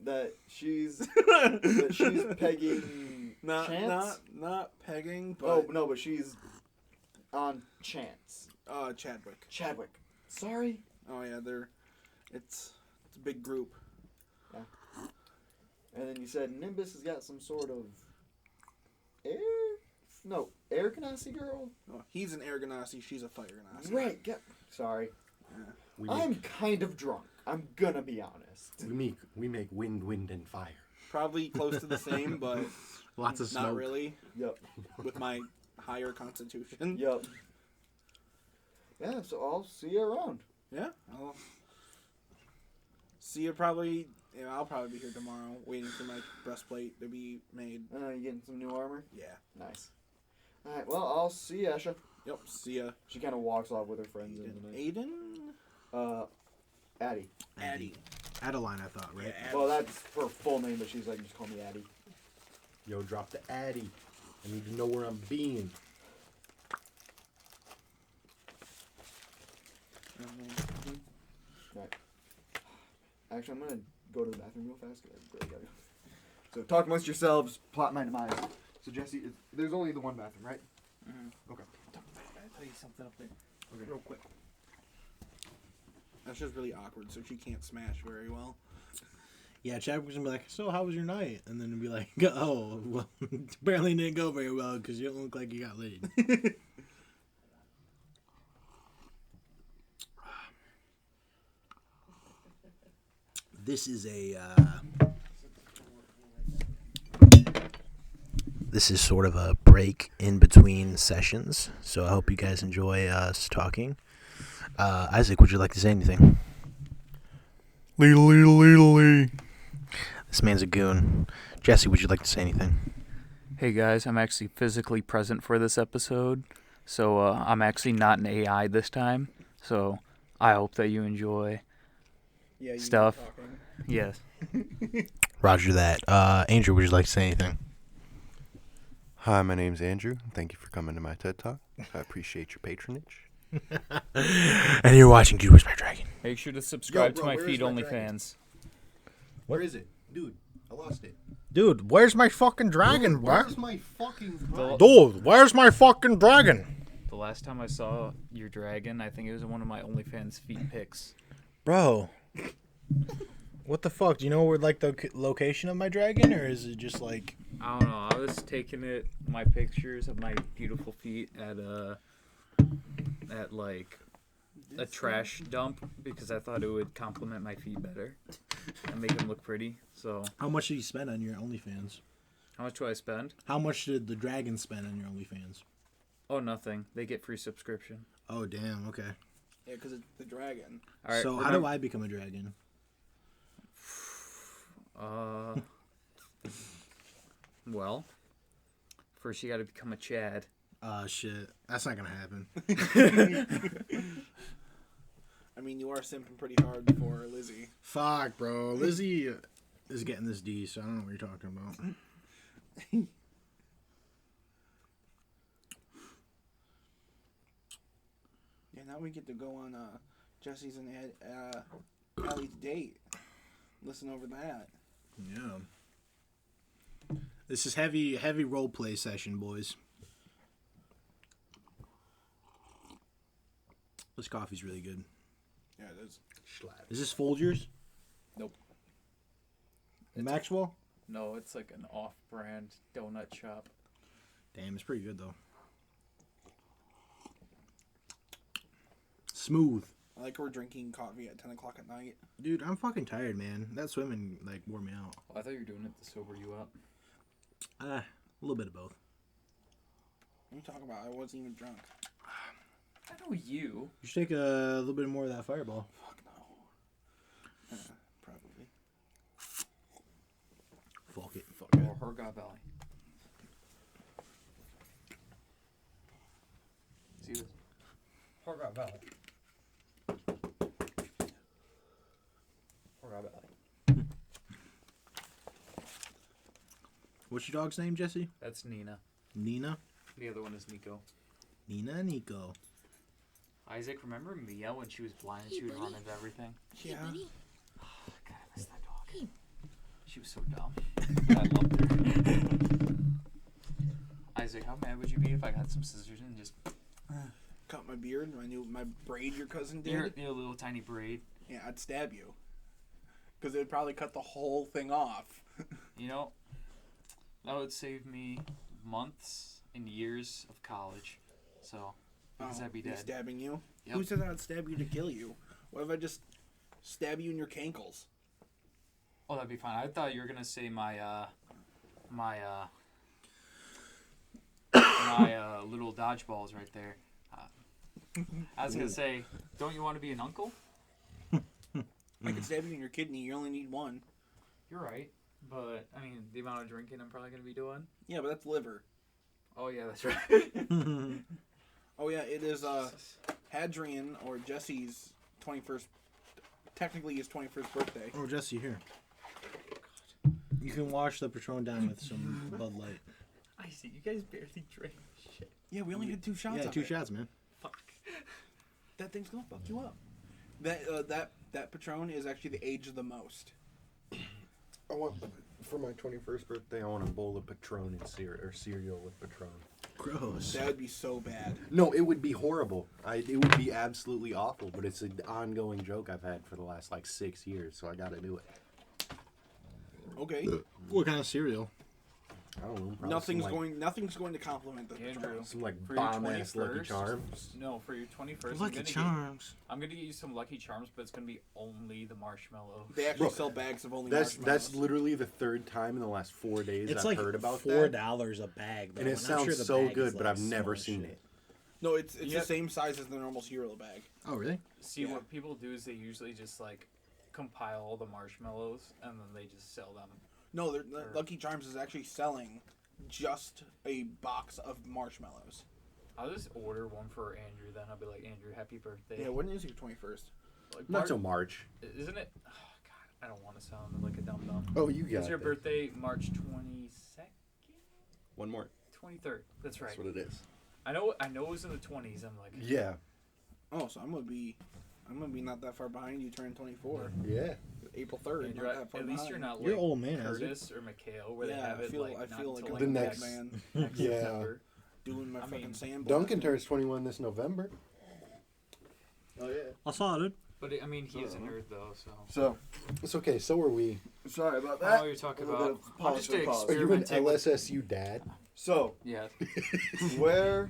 [SPEAKER 2] That she's pegging Chance.
[SPEAKER 4] Not pegging, but
[SPEAKER 2] Oh no, but she's on Chance.
[SPEAKER 4] Chadwick.
[SPEAKER 2] Chadwick. Sorry.
[SPEAKER 4] Oh yeah, it's a big group.
[SPEAKER 2] And then you said Nimbus has got some sort of air ganassi girl.
[SPEAKER 4] Oh, he's an air ganassi, she's a fire ganassi.
[SPEAKER 2] Right. Sorry.
[SPEAKER 3] We
[SPEAKER 2] I'm kind of drunk. I'm gonna be honest.
[SPEAKER 3] we make wind, and fire.
[SPEAKER 4] Probably close to the same, but
[SPEAKER 6] Lots of smoke.
[SPEAKER 4] not really.
[SPEAKER 2] Yep.
[SPEAKER 4] With my higher constitution.
[SPEAKER 2] Yep. Yeah. So I'll see you around.
[SPEAKER 4] Yeah, I'll see you probably. Yeah, I'll probably be here tomorrow, waiting for my breastplate to be made.
[SPEAKER 2] You getting some new armor?
[SPEAKER 4] Yeah.
[SPEAKER 2] Nice. All right. Well, I'll see you, Asha.
[SPEAKER 4] Yep. See ya.
[SPEAKER 2] She kind of walks off with her friends in the night.
[SPEAKER 4] Aiden.
[SPEAKER 2] Addie.
[SPEAKER 4] Addie.
[SPEAKER 6] Adeline, I thought, right?
[SPEAKER 4] Yeah,
[SPEAKER 2] Well, that's her full name, but she's like, just call me Addie.
[SPEAKER 3] Yo, drop the Addy. I need to know where I'm being.
[SPEAKER 2] Right. Actually, I'm gonna go to the bathroom real fast. 'Cause I really gotta go. So talk amongst yourselves. Plot my demise. So Jesse, there's only the one bathroom, right? Okay.
[SPEAKER 1] I'll tell you something up there.
[SPEAKER 2] Okay.
[SPEAKER 4] Real quick. That's just really awkward, so she can't smash very well.
[SPEAKER 6] Yeah, Chadwick's gonna be like, so how was your night? And then it'll be like, oh, well, apparently didn't go very well because you don't look like you got laid. This is sort of a break in between sessions, so I hope you guys enjoy us talking. Isaac, would you like to say anything? This man's a goon. Jesse, would you like to say anything?
[SPEAKER 1] Hey guys, I'm actually physically present for this episode, so I'm actually not an AI this time. So I hope that you enjoy.
[SPEAKER 4] Yeah,
[SPEAKER 1] Stuff. Yes.
[SPEAKER 6] Roger that. Andrew, would you like to say anything?
[SPEAKER 3] Hi, my name's Andrew. Thank you for coming to my TED Talk. I appreciate your patronage.
[SPEAKER 6] And you're watching Dude, Where's My Dragon?
[SPEAKER 1] Make sure to subscribe
[SPEAKER 3] bro,
[SPEAKER 1] to my
[SPEAKER 3] where's
[SPEAKER 1] feed
[SPEAKER 3] my
[SPEAKER 1] only
[SPEAKER 3] dragon?
[SPEAKER 1] fans.
[SPEAKER 3] Where is it? Dude, I lost it.
[SPEAKER 6] Dude, where's my fucking dragon,
[SPEAKER 3] Dude, where's my fucking dragon?
[SPEAKER 6] Dude, where's my fucking dragon?
[SPEAKER 1] The last time I saw your dragon, I think it was in one of my OnlyFans feed pics.
[SPEAKER 6] Bro. What the fuck? Do you know where, like, the location of my dragon, or is it just, like...
[SPEAKER 1] I don't know. I was taking my pictures of my beautiful feet at like a trash dump because I thought it would complement my feet better and make them look pretty. So,
[SPEAKER 6] How much did you spend on your OnlyFans?
[SPEAKER 1] how much do I spend?
[SPEAKER 6] How much did the dragon spend on your OnlyFans?
[SPEAKER 1] Oh, nothing. They get free subscription.
[SPEAKER 6] Oh, damn, okay.
[SPEAKER 4] Yeah, because it's the dragon.
[SPEAKER 1] All right.
[SPEAKER 6] So how do I become a dragon?
[SPEAKER 1] Well, first you got to become a Chad.
[SPEAKER 6] Shit. That's not gonna happen.
[SPEAKER 4] I mean, you are simping pretty hard for Lizzie.
[SPEAKER 6] Fuck, bro. Lizzie is getting this D, so I don't know what you're talking about.
[SPEAKER 4] Yeah, now we get to go on Jesse's and Allie's date. Listen over that.
[SPEAKER 6] Yeah. This is heavy role play session, boys. This coffee's really good.
[SPEAKER 4] Yeah, it is.
[SPEAKER 6] Is this Folgers?
[SPEAKER 1] Nope.
[SPEAKER 6] Maxwell?
[SPEAKER 1] No, it's like an off-brand donut shop.
[SPEAKER 6] Damn, it's pretty good though. Smooth.
[SPEAKER 4] I like we're drinking coffee at 10 o'clock at night.
[SPEAKER 6] Dude, I'm fucking tired, man. That swimming, like, wore me out.
[SPEAKER 1] Oh, I thought you were doing it to sober you up.
[SPEAKER 6] A little bit of both.
[SPEAKER 4] What are you talking about? I wasn't even drunk.
[SPEAKER 1] I know you.
[SPEAKER 6] You should take a little bit more of that fireball.
[SPEAKER 4] Fuck no. Probably.
[SPEAKER 6] Fuck it.
[SPEAKER 1] Or her God Valley. see this.
[SPEAKER 8] Pork Rock Valley. Pork Rock Valley.
[SPEAKER 6] What's your dog's name, Jesse?
[SPEAKER 1] That's Nina.
[SPEAKER 6] Nina?
[SPEAKER 1] The other one is Nico.
[SPEAKER 6] Nina and Nico.
[SPEAKER 1] Isaac, remember Mia when she was blind and she would run into everything?
[SPEAKER 4] Yeah.
[SPEAKER 1] God, I miss that dog. She was so dumb. But I loved her. Isaac, how mad would you be if I got some scissors and just
[SPEAKER 4] Cut my beard. My braid your cousin did.
[SPEAKER 1] your little tiny braid?
[SPEAKER 4] Yeah, I'd stab you. Because it would probably cut the whole thing off.
[SPEAKER 1] You know, that would save me months and years of college. So, because I'd be
[SPEAKER 4] me
[SPEAKER 1] dead.
[SPEAKER 4] Stabbing you?
[SPEAKER 1] Yep.
[SPEAKER 4] Who said I'd stab you to kill you? What if I just stab you in your cankles?
[SPEAKER 1] Oh, that'd be fine. I thought you were gonna say my little dodgeballs right there. I was gonna say, don't you want to be an uncle?
[SPEAKER 4] I could stab you in your kidney. You only need one.
[SPEAKER 1] You're right, but I mean, the amount of drinking I'm probably gonna be doing.
[SPEAKER 4] Yeah, but that's liver.
[SPEAKER 1] Oh yeah, that's right.
[SPEAKER 4] Oh yeah, it is Hadrian or Jesse's 21st. Technically, his 21st birthday.
[SPEAKER 6] Oh, Jesse, here. You can wash the Patron down with some Bud Light.
[SPEAKER 1] I see. You guys barely drank shit.
[SPEAKER 4] Yeah, we only had 2 shots.
[SPEAKER 6] Yeah,
[SPEAKER 4] of
[SPEAKER 6] 2
[SPEAKER 4] it.
[SPEAKER 6] shots, man.
[SPEAKER 1] Fuck.
[SPEAKER 4] That thing's gonna fuck you up. That Patron is actually the age of the most.
[SPEAKER 3] I want for my 21st birthday. I want a bowl of Patron and cereal with Patron.
[SPEAKER 6] Gross.
[SPEAKER 4] That would be so bad.
[SPEAKER 3] No, it would be horrible. It would be absolutely awful. But it's an ongoing joke I've had for the last 6 years, so I got to do it.
[SPEAKER 4] Okay.
[SPEAKER 6] What kind of cereal?
[SPEAKER 3] I don't know.
[SPEAKER 4] Nothing's going to compliment the
[SPEAKER 1] Andrew.
[SPEAKER 4] Patron.
[SPEAKER 3] Some
[SPEAKER 1] For your
[SPEAKER 3] bomb ass Lucky
[SPEAKER 1] 21st?
[SPEAKER 3] Charms.
[SPEAKER 1] No, for your 21st,
[SPEAKER 6] Lucky Charms.
[SPEAKER 1] I'm gonna get you some Lucky Charms, but it's gonna be only the marshmallow.
[SPEAKER 4] They actually
[SPEAKER 3] Bro,
[SPEAKER 4] sell bags of only
[SPEAKER 3] That's
[SPEAKER 4] marshmallows.
[SPEAKER 3] literally the 3rd time in the last 4 days
[SPEAKER 6] It's
[SPEAKER 3] I've
[SPEAKER 6] like
[SPEAKER 3] heard about
[SPEAKER 6] $4
[SPEAKER 3] that.
[SPEAKER 6] a bag. Though,
[SPEAKER 3] And it
[SPEAKER 6] I'm
[SPEAKER 3] sounds
[SPEAKER 6] sure the
[SPEAKER 3] so
[SPEAKER 6] bag
[SPEAKER 3] good,
[SPEAKER 6] is,
[SPEAKER 3] but
[SPEAKER 6] like,
[SPEAKER 3] I've never
[SPEAKER 6] small
[SPEAKER 3] seen
[SPEAKER 6] shit.
[SPEAKER 3] it.
[SPEAKER 4] No, it's the
[SPEAKER 1] Yep.
[SPEAKER 4] same size as the normal cereal bag.
[SPEAKER 6] Oh, really?
[SPEAKER 1] See,
[SPEAKER 4] Yeah.
[SPEAKER 1] what people do is they usually just compile all the marshmallows and then they just sell them.
[SPEAKER 4] No,
[SPEAKER 1] Sure.
[SPEAKER 4] Lucky Charms is actually selling just a box of marshmallows.
[SPEAKER 1] I'll just order one for Andrew. Then I'll be like, Andrew, happy birthday.
[SPEAKER 4] Yeah, when is your 21st?
[SPEAKER 1] Like,
[SPEAKER 3] Not till March.
[SPEAKER 1] Isn't it? Oh, God, I don't want to sound like a dum dum.
[SPEAKER 3] Oh, you got
[SPEAKER 1] Is your
[SPEAKER 3] it.
[SPEAKER 1] birthday March 22nd?
[SPEAKER 3] One more.
[SPEAKER 1] 23rd. That's right.
[SPEAKER 3] That's what it is.
[SPEAKER 1] I know it was in the 20s. I'm like,
[SPEAKER 3] Yeah.
[SPEAKER 4] Oh, so I'm gonna be not that far behind you. Turning 24,
[SPEAKER 3] Yeah.
[SPEAKER 4] April 3rd.
[SPEAKER 1] Andrew,
[SPEAKER 4] Not that far
[SPEAKER 1] at least
[SPEAKER 4] behind.
[SPEAKER 1] you're not like
[SPEAKER 6] You're old man, Isaac.
[SPEAKER 1] Curtis or Mikhail, where they
[SPEAKER 4] Yeah,
[SPEAKER 1] have
[SPEAKER 4] I
[SPEAKER 1] it
[SPEAKER 4] feel
[SPEAKER 1] not
[SPEAKER 4] like
[SPEAKER 1] until,
[SPEAKER 4] a
[SPEAKER 3] The
[SPEAKER 4] grown
[SPEAKER 3] next-
[SPEAKER 4] man
[SPEAKER 1] next
[SPEAKER 3] Yeah.
[SPEAKER 1] September.
[SPEAKER 4] doing my
[SPEAKER 1] I
[SPEAKER 4] fucking
[SPEAKER 1] mean,
[SPEAKER 4] sand.
[SPEAKER 3] Duncan turns 21 this November.
[SPEAKER 2] Oh yeah.
[SPEAKER 6] I saw it.
[SPEAKER 1] But I mean, he is a nerd though, so.
[SPEAKER 2] So
[SPEAKER 3] It's okay. So are we.
[SPEAKER 2] sorry about
[SPEAKER 1] I
[SPEAKER 2] that.
[SPEAKER 1] know what you're talking
[SPEAKER 2] A little
[SPEAKER 1] about.
[SPEAKER 2] bit of
[SPEAKER 1] I'm
[SPEAKER 2] pause
[SPEAKER 1] just
[SPEAKER 2] for pause.
[SPEAKER 3] Are you an
[SPEAKER 1] experimenting with.
[SPEAKER 3] LSSU dad?
[SPEAKER 2] So
[SPEAKER 1] Yeah.
[SPEAKER 2] where?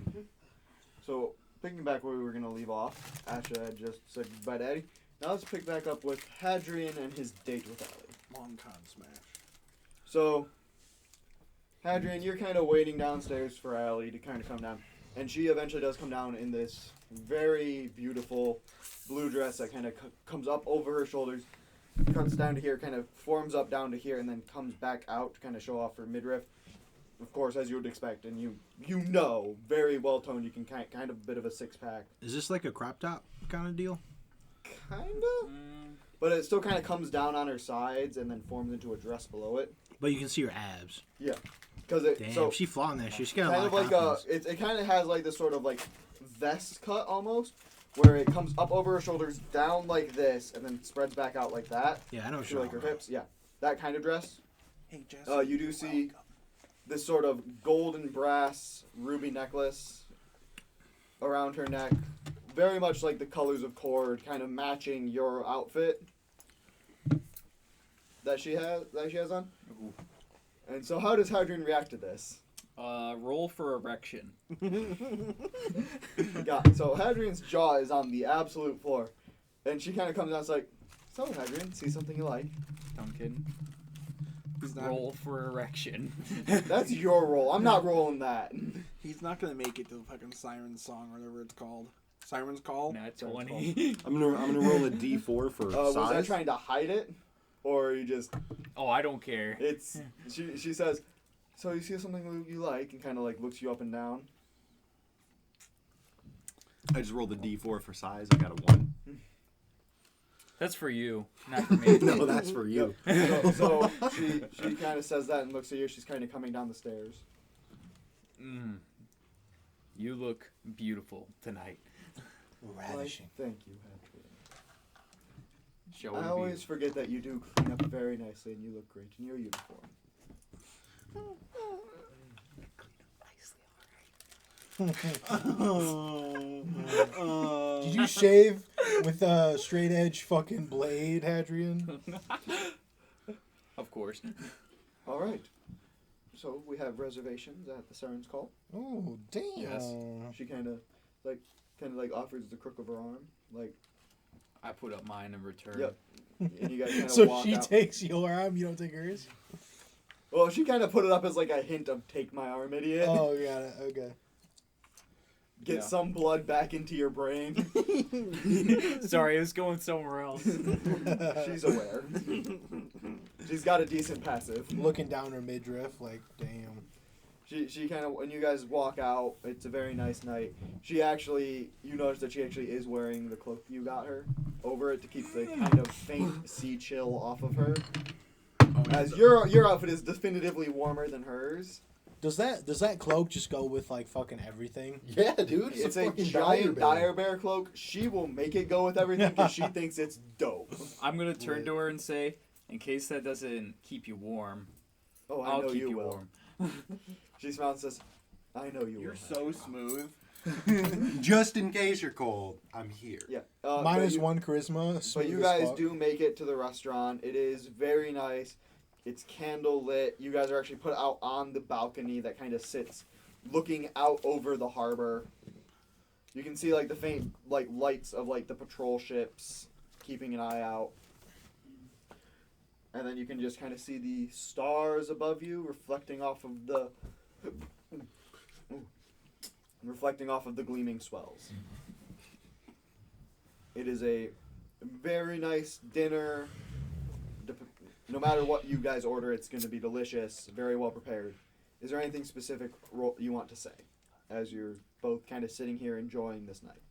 [SPEAKER 2] So picking back where we were gonna leave off. Asha had just said goodbye, Daddy. Now let's pick back up with Hadrian and his date with Allie.
[SPEAKER 4] Long con smash.
[SPEAKER 2] So, Hadrian, you're kind of waiting downstairs for Allie to kind of come down. And she eventually does come down in this very beautiful blue dress that kind of comes up over her shoulders, cuts down to here, kind of forms up down to here, and then comes back out to kind of show off her midriff. Of course, as you would expect, and you know, very well toned. You can kind of a bit of a 6-pack.
[SPEAKER 6] Is this like a crop top kind of deal?
[SPEAKER 2] Kind of. But it still kind of comes down on her sides and then forms into a dress below it.
[SPEAKER 6] But you can see her abs.
[SPEAKER 2] Yeah. Because it
[SPEAKER 6] Damn,
[SPEAKER 2] so
[SPEAKER 6] she flaunting that shit. She got a
[SPEAKER 2] kind
[SPEAKER 6] lot
[SPEAKER 2] of
[SPEAKER 6] of
[SPEAKER 2] like
[SPEAKER 6] confidence.
[SPEAKER 2] it kind of has like this sort of like vest cut almost, where it comes up over her shoulders, down like this, and then spreads back out like that
[SPEAKER 6] Yeah, I know what
[SPEAKER 2] to
[SPEAKER 6] you're
[SPEAKER 2] like her
[SPEAKER 6] talking about.
[SPEAKER 2] hips. Yeah, that kind of dress.
[SPEAKER 4] Hey, Jesse.
[SPEAKER 2] You do see this sort of gold and brass ruby necklace around her neck, very much like the colors of cord, kind of matching your outfit that she has on. And so, how does Hadrian react to this?
[SPEAKER 1] Roll for erection.
[SPEAKER 2] Yeah, so Hadrian's jaw is on the absolute floor. And she kind of comes out and is like, so Hadrian, see something you like?
[SPEAKER 1] Duncan.
[SPEAKER 4] He's not,
[SPEAKER 1] Roll for erection.
[SPEAKER 2] That's your roll. I'm not rolling that.
[SPEAKER 4] he's not gonna make it to the fucking Siren's song or whatever it's called. Siren's Call?
[SPEAKER 1] Nat
[SPEAKER 2] Sorry,
[SPEAKER 1] 20.
[SPEAKER 3] I'm gonna roll a D4 for
[SPEAKER 2] Was that
[SPEAKER 3] size.
[SPEAKER 2] trying to hide it? Or you just,
[SPEAKER 1] Oh, I don't care.
[SPEAKER 2] it's, she says, so you see something you like, and kind of like looks you up and down.
[SPEAKER 3] I just rolled a D4 for size. I got a 1.
[SPEAKER 1] That's for you, not for me.
[SPEAKER 3] No, that's for you.
[SPEAKER 2] So she kind of says that and looks at you. She's kind of coming down the stairs.
[SPEAKER 1] You look beautiful tonight.
[SPEAKER 5] Ravishing.
[SPEAKER 2] Thank you, Hadrian.
[SPEAKER 1] Shall
[SPEAKER 2] I
[SPEAKER 1] we
[SPEAKER 2] always forget that you do clean up very nicely and you look great in your uniform.
[SPEAKER 5] Did you shave with a straight edge fucking blade, Hadrian?
[SPEAKER 1] Of course.
[SPEAKER 2] All right. So we have reservations at the Siren's Call.
[SPEAKER 5] Oh, damn.
[SPEAKER 1] Yes.
[SPEAKER 2] She kind of offers the crook of her arm, like,
[SPEAKER 1] I put up mine in return.
[SPEAKER 2] yep. And you guys kind of
[SPEAKER 5] So
[SPEAKER 2] walk
[SPEAKER 5] she
[SPEAKER 2] out.
[SPEAKER 5] takes your arm, you don't take hers?
[SPEAKER 2] Well, she kind of put it up as like a hint of "take my arm, idiot."
[SPEAKER 5] Oh, got it. Okay.
[SPEAKER 2] Get
[SPEAKER 1] Yeah.
[SPEAKER 2] some blood back into your brain.
[SPEAKER 1] Sorry, it was going somewhere else.
[SPEAKER 2] She's aware. She's got a decent passive.
[SPEAKER 5] Looking down her midriff, like, damn.
[SPEAKER 2] She kind of, when you guys walk out, it's a very nice night. You notice that she actually is wearing the cloak you got her over it to keep the kind of faint sea chill off of her. As your outfit is definitively warmer than hers.
[SPEAKER 5] Does that cloak just go with, like, fucking everything?
[SPEAKER 3] Yeah, dude.
[SPEAKER 2] It's a giant dire bear cloak. She will make it go with everything because she thinks it's dope.
[SPEAKER 1] I'm gonna turn to her and say, in case that doesn't keep you warm,
[SPEAKER 2] Oh, I
[SPEAKER 1] I'll
[SPEAKER 2] know
[SPEAKER 1] keep
[SPEAKER 2] you
[SPEAKER 1] you
[SPEAKER 2] will.
[SPEAKER 1] warm.
[SPEAKER 2] She smiles and says, I know you
[SPEAKER 4] You're
[SPEAKER 2] will.
[SPEAKER 4] so smooth.
[SPEAKER 3] Just in case you're cold, I'm here.
[SPEAKER 2] Yeah.
[SPEAKER 5] Minus 1 charisma.
[SPEAKER 2] But
[SPEAKER 5] smooth
[SPEAKER 2] you
[SPEAKER 5] as
[SPEAKER 2] guys
[SPEAKER 5] fuck.
[SPEAKER 2] do make it to the restaurant. It is very nice. It's candle lit. You guys are actually put out on the balcony that kind of sits looking out over the harbor. You can see like the faint like lights of like the patrol ships keeping an eye out. And then you can just kind of see the stars above you reflecting off of the gleaming swells. It is a very nice dinner. No matter what you guys order, it's going to be delicious, very well prepared. Is there anything specific you want to say as you're both kind of sitting here enjoying this night?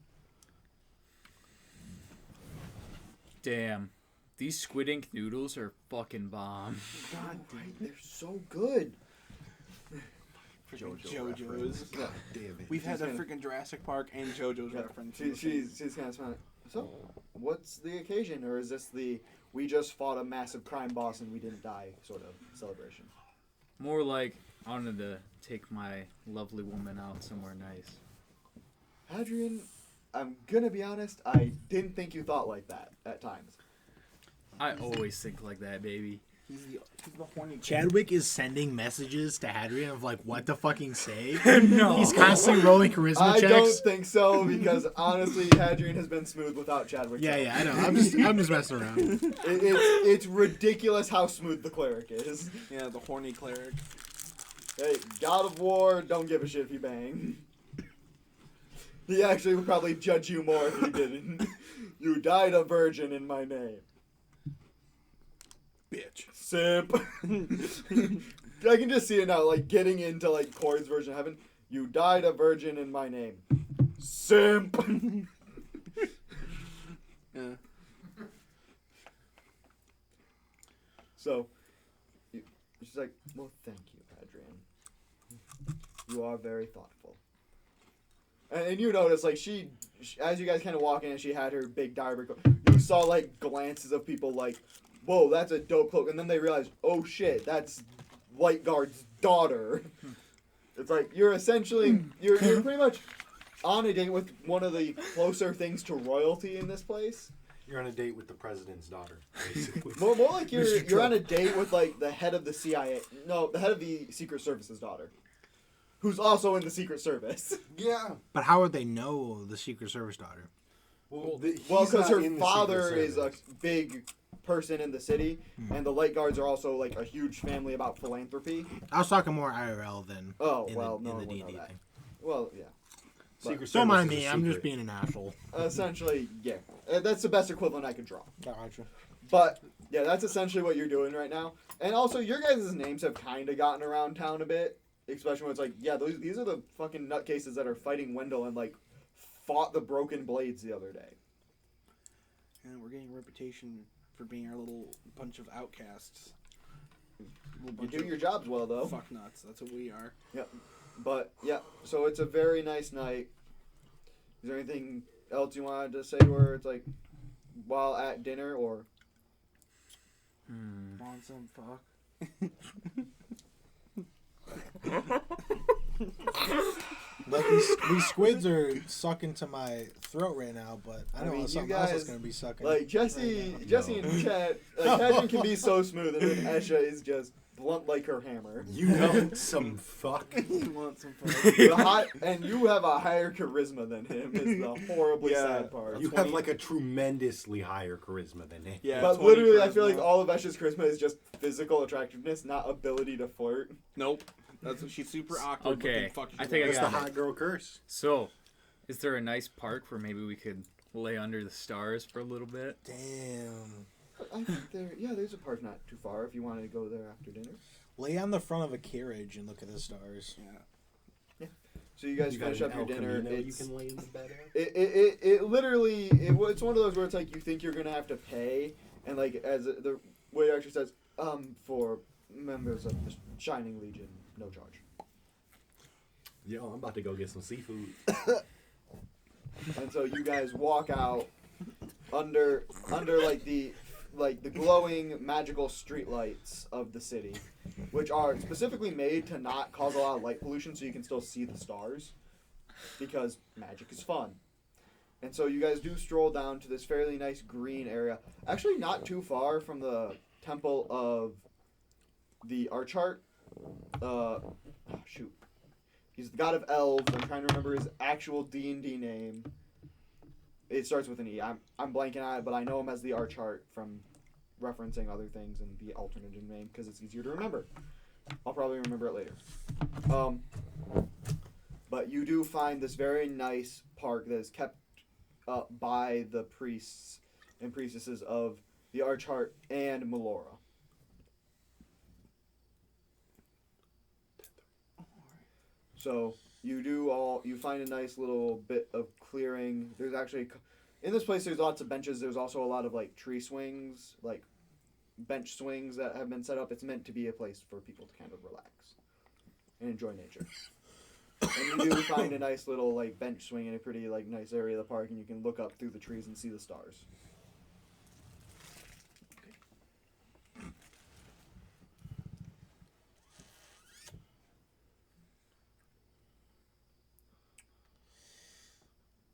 [SPEAKER 1] Damn. These squid ink noodles are fucking bomb.
[SPEAKER 2] God, they're so good.
[SPEAKER 4] JoJo's.
[SPEAKER 2] Yeah.
[SPEAKER 3] Damn it.
[SPEAKER 4] We've had
[SPEAKER 2] She's
[SPEAKER 4] a
[SPEAKER 2] gonna-
[SPEAKER 4] freaking Jurassic Park and JoJo's reference.
[SPEAKER 2] She's kind of smiling. So, what's the occasion, or is this the we just fought a massive crime boss and we didn't die sort of celebration?
[SPEAKER 1] More like I wanted to take my lovely woman out somewhere nice.
[SPEAKER 2] Hadrian, I'm gonna be honest. I didn't think you thought like that at times.
[SPEAKER 1] I always think like that, baby.
[SPEAKER 4] He's the horny
[SPEAKER 6] Chadwick is sending messages to Hadrian of like what to fucking say.
[SPEAKER 1] No.
[SPEAKER 6] He's constantly rolling charisma
[SPEAKER 2] I
[SPEAKER 6] checks.
[SPEAKER 2] don't think so because honestly, Hadrian has been smooth without Chadwick.
[SPEAKER 6] Yeah, I know. I'm just messing around.
[SPEAKER 2] It's ridiculous how smooth the cleric is.
[SPEAKER 4] Yeah, the horny cleric.
[SPEAKER 2] Hey, God of War, don't give a shit if you bang. He actually would probably judge you more if you didn't. You died a virgin in my name.
[SPEAKER 4] Bitch.
[SPEAKER 2] Simp. I can just see it now, like getting into like Corey's version of heaven. You died a virgin in my name. Simp.
[SPEAKER 4] Yeah.
[SPEAKER 2] So, she's like, well, thank you, Adrian. You are very thoughtful. And you notice, like, she as you guys kind of walk in, and she had her big diary book. You saw, like, glances of people like, whoa, that's a dope cloak. And then they realized, oh, shit, that's Lightguard's daughter. It's like, you're essentially, you're pretty much on a date with one of the closer things to royalty in this place.
[SPEAKER 3] You're on a date with the president's daughter, basically.
[SPEAKER 2] More like you're
[SPEAKER 3] Mr.
[SPEAKER 2] you're on
[SPEAKER 3] Trump.
[SPEAKER 2] a date with like the head of the CIA. No, the head of the Secret Service's daughter, who's also in the Secret Service.
[SPEAKER 3] Yeah.
[SPEAKER 6] But how would they know the Secret Service daughter?
[SPEAKER 3] Well,
[SPEAKER 2] Because her father is a big person in the city, and the Light Guards are also like a huge family about philanthropy.
[SPEAKER 6] I was talking more IRL than
[SPEAKER 2] Oh,
[SPEAKER 6] in
[SPEAKER 2] well,
[SPEAKER 6] the,
[SPEAKER 2] no
[SPEAKER 6] in
[SPEAKER 2] one
[SPEAKER 6] the
[SPEAKER 2] would know
[SPEAKER 6] D&D
[SPEAKER 2] that.
[SPEAKER 6] thing.
[SPEAKER 2] Well, yeah.
[SPEAKER 3] Secret
[SPEAKER 6] Don't mind
[SPEAKER 3] Service
[SPEAKER 6] me.
[SPEAKER 3] is a
[SPEAKER 6] I'm just
[SPEAKER 3] secret.
[SPEAKER 6] being an asshole.
[SPEAKER 2] Essentially, yeah. That's the best equivalent I could draw.
[SPEAKER 5] Gotcha.
[SPEAKER 2] But yeah, that's essentially what you're doing right now. And also, your guys' names have kind of gotten around town a bit, especially when it's like, yeah, these are the fucking nutcases that are fighting Wendell and like fought the broken blades the other day.
[SPEAKER 4] And we're getting a reputation for being our little bunch of outcasts.
[SPEAKER 2] You do your jobs well, though.
[SPEAKER 4] Fuck nuts. That's what we are.
[SPEAKER 2] Yep. But, yeah, so it's a very nice night. Is there anything else you wanted to say where it's like while at dinner or?
[SPEAKER 4] Want some fuck?
[SPEAKER 5] Like these squids are sucking to my throat right now, but I know
[SPEAKER 2] mean,
[SPEAKER 5] something
[SPEAKER 2] you
[SPEAKER 5] else
[SPEAKER 2] guys,
[SPEAKER 5] is gonna be sucking.
[SPEAKER 2] Like Jesse and Chad, Chad can be so smooth, and then Esha is just blunt like her hammer.
[SPEAKER 3] You want some fuck?
[SPEAKER 4] You want some fuck?
[SPEAKER 2] And you have a higher charisma than him. Is the horribly sad part.
[SPEAKER 3] You have like a tremendously higher charisma than him.
[SPEAKER 4] Yeah,
[SPEAKER 2] But
[SPEAKER 4] 20
[SPEAKER 2] literally, I feel
[SPEAKER 4] charisma.
[SPEAKER 2] like all of Esha's charisma is just physical attractiveness, not ability to flirt.
[SPEAKER 4] Nope. That's what she's super awkward.
[SPEAKER 1] Okay,
[SPEAKER 4] But then
[SPEAKER 1] I think I
[SPEAKER 3] That's the
[SPEAKER 1] got it.
[SPEAKER 3] hot girl curse.
[SPEAKER 1] So, is there a nice park where maybe we could lay under the stars for a little bit?
[SPEAKER 5] Damn.
[SPEAKER 2] I think there's a park not too far if you wanted to go there after dinner.
[SPEAKER 5] Lay on the front of a carriage and look at the stars.
[SPEAKER 4] Yeah.
[SPEAKER 2] So you guys
[SPEAKER 3] You got
[SPEAKER 2] finish
[SPEAKER 3] an
[SPEAKER 2] up your
[SPEAKER 3] El
[SPEAKER 2] dinner.
[SPEAKER 3] Camino you
[SPEAKER 2] It's,
[SPEAKER 3] can lay in the bed at?
[SPEAKER 2] it literally it's one of those where it's like you think you're gonna have to pay, and like as the waiter actually says, for members of the Shining Legion, no charge.
[SPEAKER 3] Yo, I'm about to go get some seafood.
[SPEAKER 2] And so you guys walk out under like the glowing magical streetlights of the city, which are specifically made to not cause a lot of light pollution, so you can still see the stars, because magic is fun. And so you guys do stroll down to this fairly nice green area, actually not too far from the temple of the Archart. Shoot. He's the god of elves. I'm trying to remember his actual D&D name. It starts with an E. I'm blanking on it, but I know him as the Archart from referencing other things and the alternative name because it's easier to remember. I'll probably remember it later. But you do find this very nice park that is kept up by the priests and priestesses of the Archart and Melora. So you find a nice little bit of clearing. There's actually, in this place, there's lots of benches. There's also a lot of like tree swings, like bench swings that have been set up. It's meant to be a place for people to kind of relax and enjoy nature. And you do find a nice little like bench swing in a pretty like nice area of the park, and you can look up through the trees and see the stars.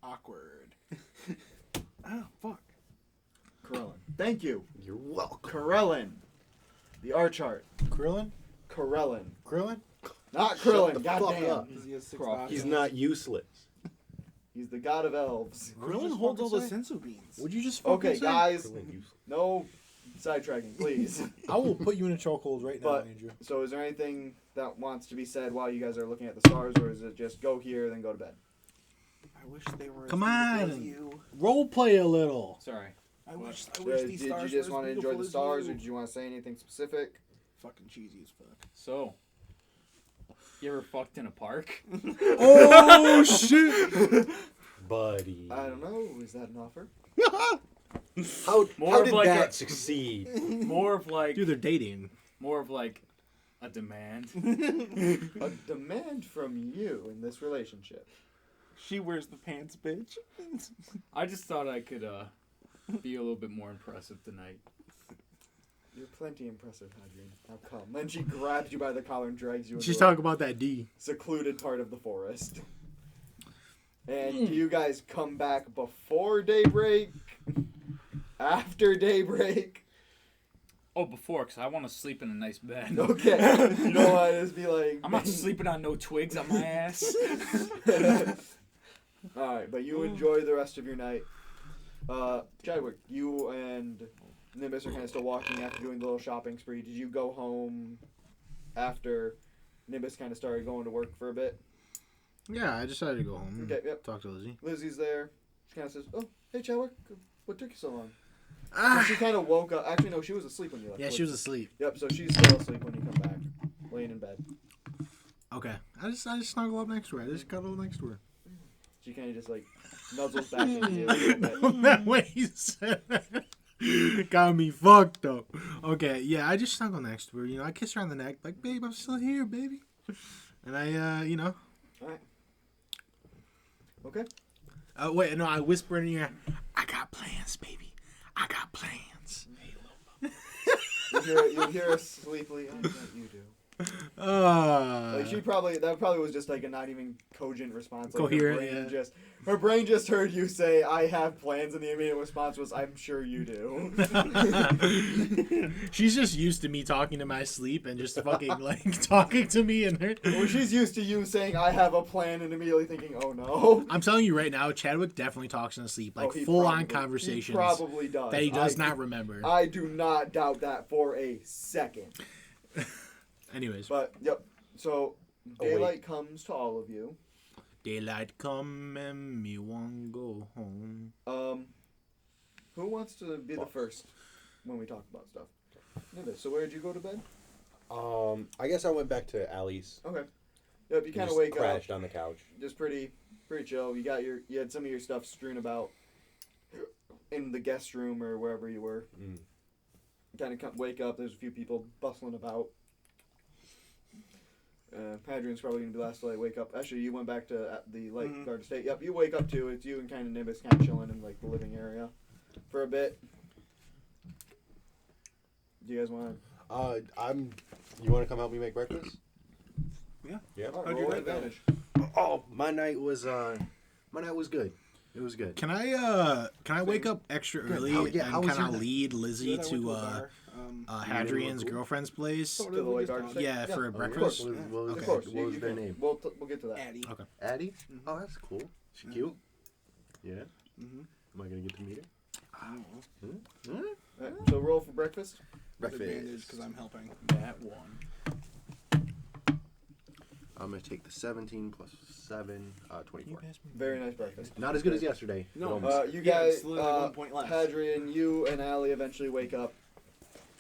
[SPEAKER 4] Awkward. Oh, fuck.
[SPEAKER 2] Corellin. Thank you.
[SPEAKER 3] You're welcome.
[SPEAKER 2] Corellin. The Archart.
[SPEAKER 5] Krillin?
[SPEAKER 2] Corellin.
[SPEAKER 5] Krillin?
[SPEAKER 2] Not
[SPEAKER 3] Shut
[SPEAKER 2] Krillin.
[SPEAKER 3] the fuck
[SPEAKER 2] Goddamn.
[SPEAKER 3] up.
[SPEAKER 4] Does he have 6
[SPEAKER 1] Croc.
[SPEAKER 4] dots?
[SPEAKER 3] He's not useless.
[SPEAKER 2] He's the god of elves.
[SPEAKER 4] Krillin holds all the sensu beans.
[SPEAKER 5] Would you just fucking
[SPEAKER 2] Okay,
[SPEAKER 5] say?
[SPEAKER 2] guys.
[SPEAKER 3] Krillin useless.
[SPEAKER 2] No sidetracking, please.
[SPEAKER 5] I will put you in a chokehold right now,
[SPEAKER 2] But-
[SPEAKER 5] Andrew.
[SPEAKER 2] So is there anything that wants to be said while you guys are looking at the stars, or is it just go here, then go to bed?
[SPEAKER 4] I wish they were.
[SPEAKER 5] Come
[SPEAKER 4] as beautiful
[SPEAKER 5] on.
[SPEAKER 4] as you.
[SPEAKER 5] Role play a little.
[SPEAKER 1] Sorry.
[SPEAKER 4] I wish
[SPEAKER 2] Did
[SPEAKER 4] these
[SPEAKER 2] you
[SPEAKER 4] stars
[SPEAKER 2] just
[SPEAKER 4] were
[SPEAKER 2] want to
[SPEAKER 4] as
[SPEAKER 2] enjoy the
[SPEAKER 4] beautiful as
[SPEAKER 2] stars,
[SPEAKER 4] you.
[SPEAKER 2] or did you want to say anything specific?
[SPEAKER 4] Fucking cheesy as fuck.
[SPEAKER 1] So, you ever fucked in a park?
[SPEAKER 5] Oh, shit!
[SPEAKER 3] Buddy.
[SPEAKER 2] I don't know. Is that an offer?
[SPEAKER 1] More
[SPEAKER 3] How
[SPEAKER 1] of
[SPEAKER 3] did
[SPEAKER 1] like
[SPEAKER 3] that
[SPEAKER 1] a-
[SPEAKER 3] succeed?
[SPEAKER 1] More of like,
[SPEAKER 6] Dude, they're dating.
[SPEAKER 1] more of like a demand.
[SPEAKER 2] A demand from you in this relationship.
[SPEAKER 4] She wears the pants, bitch.
[SPEAKER 1] I just thought I could be a little bit more impressive tonight.
[SPEAKER 2] You're plenty impressive, Hadrian. Now come. Then she grabs you by the collar and drags you into
[SPEAKER 6] She's
[SPEAKER 2] a
[SPEAKER 6] talking about that D.
[SPEAKER 2] secluded part of the forest. And do you guys come back before daybreak? After daybreak?
[SPEAKER 1] Oh, before, because I want to sleep in a nice bed.
[SPEAKER 2] Okay. You don't want to just be like...
[SPEAKER 1] I'm not sleeping on no twigs on my ass.
[SPEAKER 2] Alright, but you enjoy the rest of your night. Chadwick, you and Nimbus are kind of still walking after doing the little shopping spree. Did you go home after Nimbus kind of started going to work for a bit?
[SPEAKER 6] Yeah, I decided to go home and
[SPEAKER 2] Okay, yep.
[SPEAKER 6] talk to Lizzie.
[SPEAKER 2] Lizzie's there. She kind of says, "Oh, hey Chadwick, what took you so long?" And she kind of woke up. Actually, no, she was asleep when you left.
[SPEAKER 6] Yeah, she was asleep.
[SPEAKER 2] Yep, so she's still asleep when you come back, laying in bed.
[SPEAKER 6] Okay. I just snuggle up next to her. I just cuddle next to her.
[SPEAKER 2] She kind of just like nuzzles back into you a little bit.
[SPEAKER 6] That way you said that got me fucked up. Okay, yeah, I just snuggle next to her. You know, I kiss her on the neck, like, babe, I'm still here, baby. And I, you know.
[SPEAKER 2] Alright. Okay.
[SPEAKER 6] Wait, no, I whisper in your ear, I got plans, baby. I got plans.
[SPEAKER 2] You hear her sleepily. I bet you do. Like that probably was just like a not even cogent response. Like
[SPEAKER 6] Coherent,
[SPEAKER 2] her brain just heard you say, "I have plans," and the immediate response was, "I'm sure you do."
[SPEAKER 6] She's just used to me talking to my sleep and just fucking like talking to me and her.
[SPEAKER 2] Well, she's used to you saying, "I have a plan," and immediately thinking, "Oh no."
[SPEAKER 6] I'm telling you right now, Chadwick definitely talks in his sleep, like
[SPEAKER 2] he
[SPEAKER 6] full on
[SPEAKER 2] probably-
[SPEAKER 6] conversations
[SPEAKER 2] He probably does.
[SPEAKER 6] that he does not remember.
[SPEAKER 2] I do not doubt that for a second.
[SPEAKER 6] Anyways,
[SPEAKER 2] But yep. So daylight comes to all of you.
[SPEAKER 6] daylight come and me want go home.
[SPEAKER 2] Who wants to be the first when we talk about stuff? Nimbus, so where did you go to bed?
[SPEAKER 3] I guess I went back to Allie's.
[SPEAKER 2] Okay. Yep, you kind of
[SPEAKER 3] Just
[SPEAKER 2] wake
[SPEAKER 3] crashed
[SPEAKER 2] up.
[SPEAKER 3] on the couch.
[SPEAKER 2] Just pretty chill. You had some of your stuff strewn about in the guest room or wherever you were.
[SPEAKER 3] Mm.
[SPEAKER 2] Kind of wake up. There's a few people bustling about. Padrian's probably gonna be last till I wake up. Actually, you went back to the Garden State. Yep, you wake up too. It's you and kind of Nimbus kind of chilling in like the living area for a bit. Do you guys want
[SPEAKER 3] You want to come help me make breakfast?
[SPEAKER 4] Yeah.
[SPEAKER 3] Yeah.
[SPEAKER 2] to?
[SPEAKER 4] How'd your night go?
[SPEAKER 2] advantage.
[SPEAKER 3] Oh, my night was good. It was good.
[SPEAKER 6] Can I wake up extra early
[SPEAKER 3] How- yeah, how
[SPEAKER 6] and
[SPEAKER 3] was
[SPEAKER 6] kind
[SPEAKER 3] your
[SPEAKER 6] of
[SPEAKER 3] night?
[SPEAKER 6] lead Lizzie
[SPEAKER 4] Good, I went
[SPEAKER 6] to
[SPEAKER 4] a bar.
[SPEAKER 6] Hadrian's girlfriend's place?
[SPEAKER 2] To the White Garden State?
[SPEAKER 6] Yeah, for a
[SPEAKER 2] of
[SPEAKER 6] breakfast.
[SPEAKER 2] course.
[SPEAKER 3] What
[SPEAKER 2] Of
[SPEAKER 3] was,
[SPEAKER 2] course.
[SPEAKER 3] what was
[SPEAKER 2] You
[SPEAKER 3] their
[SPEAKER 2] can-
[SPEAKER 3] name?
[SPEAKER 2] We'll get to that.
[SPEAKER 4] Addie.
[SPEAKER 6] Okay.
[SPEAKER 3] Addie? Oh, that's cool. She cute? Yeah?
[SPEAKER 4] Mm-hmm.
[SPEAKER 3] Am I going to get to meet her?
[SPEAKER 2] Alright, so roll for breakfast.
[SPEAKER 4] Advantage because I'm helping.
[SPEAKER 1] That one.
[SPEAKER 3] I'm going to take the 17 plus 7, 24.
[SPEAKER 2] Very nice breakfast.
[SPEAKER 3] Not as good as yesterday.
[SPEAKER 4] No,
[SPEAKER 3] but almost.
[SPEAKER 2] You
[SPEAKER 4] Yeah,
[SPEAKER 2] guys,
[SPEAKER 4] it's literally 1 point less.
[SPEAKER 2] Hadrian, you and Allie eventually wake up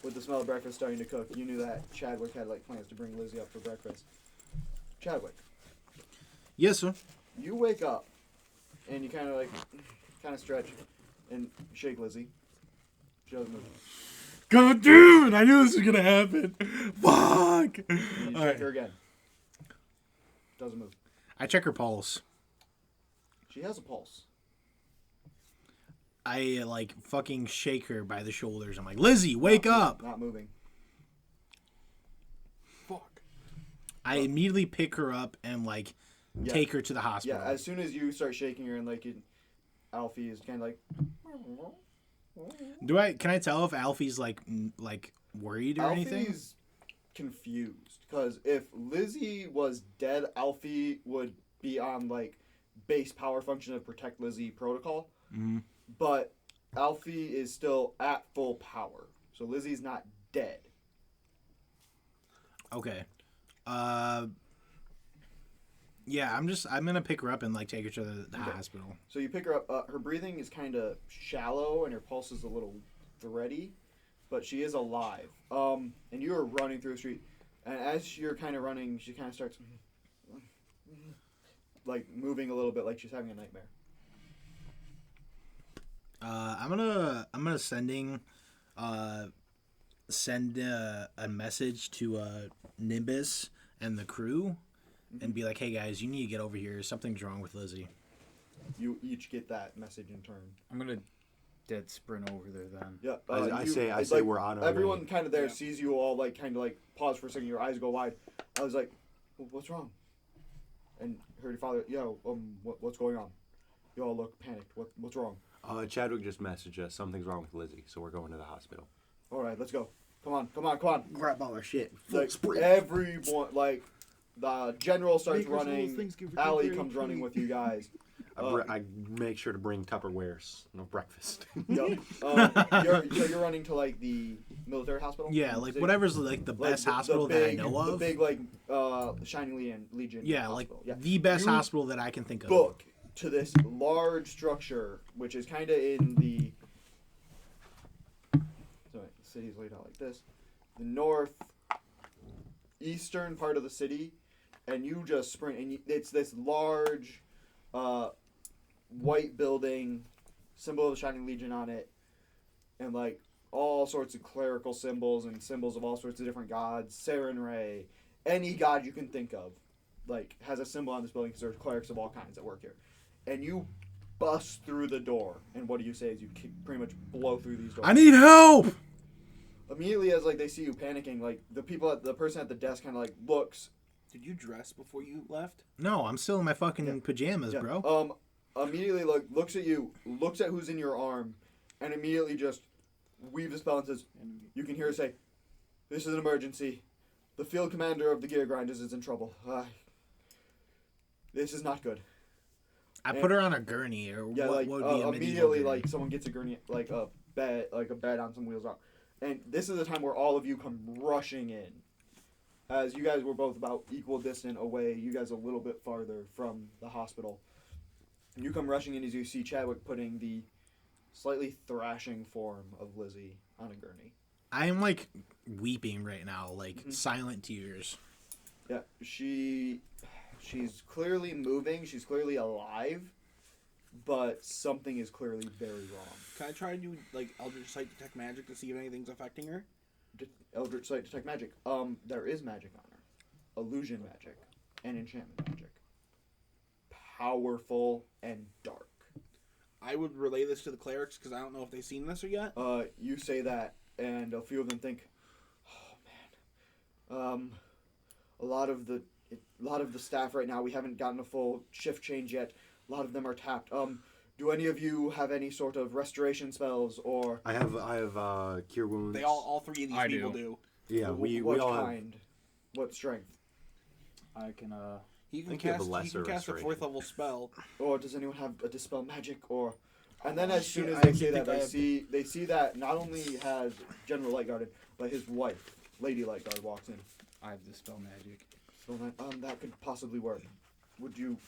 [SPEAKER 2] with the smell of breakfast starting to cook. You knew that Chadwick had like plans to bring Lizzie up for breakfast. Chadwick,
[SPEAKER 6] Yes, sir.
[SPEAKER 2] you wake up and you kind of stretch and shake Lizzie. She doesn't move.
[SPEAKER 6] God damn it! I knew this was gonna happen. Fuck.
[SPEAKER 2] And you shake
[SPEAKER 6] Alright.
[SPEAKER 2] her again. Doesn't move.
[SPEAKER 6] I check her pulse.
[SPEAKER 2] She has a pulse.
[SPEAKER 6] I like fucking shake her by the shoulders. I'm like, Lizzie, wake up!
[SPEAKER 2] Not moving.
[SPEAKER 4] Fuck.
[SPEAKER 6] I immediately pick her up and like
[SPEAKER 2] Yeah.
[SPEAKER 6] take her to the hospital.
[SPEAKER 2] Yeah, as soon as you start shaking her and Alfie is kind of like.
[SPEAKER 6] Can I tell if Alfie's like worried or anything?
[SPEAKER 2] Alfie's confused because if Lizzie was dead, Alfie would be on like base power function of protect Lizzie protocol.
[SPEAKER 6] Mhm.
[SPEAKER 2] But Alfie is still at full power, so Lizzie's not dead.
[SPEAKER 6] Okay. Yeah, I'm gonna pick her up and like take her to the hospital.
[SPEAKER 2] So you pick her up. Her breathing is kind of shallow and her pulse is a little thready, but she is alive. And you are running through the street, and as you're kind of running, she kind of starts like moving a little bit, like she's having a nightmare.
[SPEAKER 6] I'm gonna send a message to Nimbus and the crew, and be like, hey guys, you need to get over here. Something's wrong with Lizzie.
[SPEAKER 2] You each get that message in turn.
[SPEAKER 1] I'm gonna dead sprint over there then.
[SPEAKER 2] Yeah,
[SPEAKER 3] I say
[SPEAKER 2] it's like
[SPEAKER 3] we're on our
[SPEAKER 2] everyone
[SPEAKER 3] way.
[SPEAKER 2] kind of there
[SPEAKER 4] Yeah.
[SPEAKER 2] sees you all like kind of like pause for a second. Your eyes go wide. I was like, "What's wrong?" And heard your father, "Yo, what's going on?" You all look panicked. What's wrong?
[SPEAKER 3] Chadwick just messaged us. Something's wrong with Lizzie, so we're going to the hospital.
[SPEAKER 2] All right, let's go. Come on.
[SPEAKER 3] Grab all our shit.
[SPEAKER 2] Like everyone, like the general starts running. Allie comes running with you guys.
[SPEAKER 3] I make sure to bring Tupperwares of breakfast.
[SPEAKER 2] Yep. You're running to like the military hospital.
[SPEAKER 6] Yeah, like
[SPEAKER 2] City?
[SPEAKER 6] whatever's like the
[SPEAKER 2] Like,
[SPEAKER 6] best
[SPEAKER 2] the
[SPEAKER 6] hospital
[SPEAKER 2] big,
[SPEAKER 6] that I know of.
[SPEAKER 2] The big like Shining Legion.
[SPEAKER 6] Yeah, like
[SPEAKER 2] hospital.
[SPEAKER 6] the best
[SPEAKER 2] You
[SPEAKER 6] hospital that I can think of.
[SPEAKER 2] book to this large structure, which is kind of in the. Sorry, the city's laid out like this. The northeastern part of the city, and you just sprint, and it's this large white building, symbol of the Shining Legion on it, and like all sorts of clerical symbols and symbols of all sorts of different gods. Saren Ray, any god you can think of, like has a symbol on this building because there's clerics of all kinds that work here. And you bust through the door, and what do you say as you pretty much blow through these doors?
[SPEAKER 6] I need help.
[SPEAKER 2] Immediately as like they see you panicking, like the person at the desk kind of like looks.
[SPEAKER 4] Did you dress before you left?
[SPEAKER 6] No, I'm still in my fucking pajamas,
[SPEAKER 2] Yeah.
[SPEAKER 6] bro.
[SPEAKER 2] Immediately looks at you, looks at who's in your arm, and immediately just weaves a spell and says, you can hear her say, "This is an emergency. The field commander of the Gear Grinders is in trouble. This is not good."
[SPEAKER 6] I put her on a gurney, or
[SPEAKER 2] Yeah,
[SPEAKER 6] what
[SPEAKER 2] like
[SPEAKER 6] would be a
[SPEAKER 2] immediately,
[SPEAKER 6] medieval
[SPEAKER 2] like someone gets a gurney, like a bed on some wheels out, and this is the time where all of you come rushing in, as you guys were both about equal distance away. You guys a little bit farther from the hospital. And you come rushing in as you see Chadwick putting the slightly thrashing form of Lizzie on a gurney.
[SPEAKER 6] I am like weeping right now, like silent tears.
[SPEAKER 2] Yeah, she's clearly moving. She's clearly alive, but something is clearly very wrong.
[SPEAKER 4] Can I try to do like Eldritch Sight Detect Magic to see if anything's affecting her?
[SPEAKER 2] Eldritch Sight Detect Magic. There is magic on her. Illusion magic and enchantment magic. Powerful and dark.
[SPEAKER 4] I would relay this to the clerics because I don't know if they've seen this or yet.
[SPEAKER 2] You say that, and a few of them think, "Oh man, a lot of the staff right now. We haven't gotten a full shift change yet. A lot of them are tapped. Do any of you have any sort of restoration spells or?"
[SPEAKER 3] I have cure wounds.
[SPEAKER 4] They all three of these
[SPEAKER 1] I
[SPEAKER 4] people
[SPEAKER 1] do.
[SPEAKER 4] do.
[SPEAKER 3] Yeah, we
[SPEAKER 2] what
[SPEAKER 3] all have.
[SPEAKER 2] kind? What strength?
[SPEAKER 1] I can
[SPEAKER 4] He can
[SPEAKER 3] think you have a
[SPEAKER 4] cast. He
[SPEAKER 3] lesser
[SPEAKER 4] can cast a
[SPEAKER 3] restoration.
[SPEAKER 4] 4th level spell.
[SPEAKER 2] Or does anyone have a dispel magic? Or, and then
[SPEAKER 4] Oh,
[SPEAKER 2] as soon
[SPEAKER 4] shit,
[SPEAKER 2] as
[SPEAKER 4] I
[SPEAKER 2] they
[SPEAKER 4] actually
[SPEAKER 2] say that,
[SPEAKER 4] think I
[SPEAKER 2] they
[SPEAKER 4] have-
[SPEAKER 2] see that not only has General Lightguard, but his wife, Lady Lightguard, walks in.
[SPEAKER 1] I have dispel magic.
[SPEAKER 2] So that could possibly work. Would you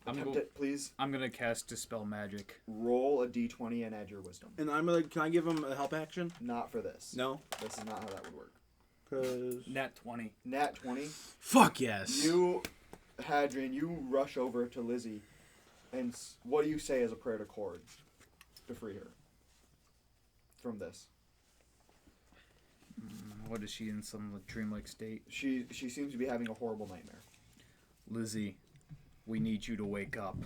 [SPEAKER 1] I'm
[SPEAKER 2] attempt
[SPEAKER 1] go-
[SPEAKER 2] it, please?
[SPEAKER 1] I'm gonna cast dispel magic.
[SPEAKER 2] Roll a d20 and add your wisdom.
[SPEAKER 4] And I'm like, can I give him a help action?
[SPEAKER 2] Not for this.
[SPEAKER 4] No.
[SPEAKER 2] This is not how that would work.
[SPEAKER 4] Because
[SPEAKER 1] Nat 20.
[SPEAKER 2] Nat 20.
[SPEAKER 6] Fuck yes.
[SPEAKER 2] You, Hadrian, you rush over to Lizzie, and what do you say as a prayer to Cord to free her from this?
[SPEAKER 1] What is she in some dreamlike state?
[SPEAKER 2] She seems to be having a horrible nightmare.
[SPEAKER 1] Lizzie, we need you to wake up.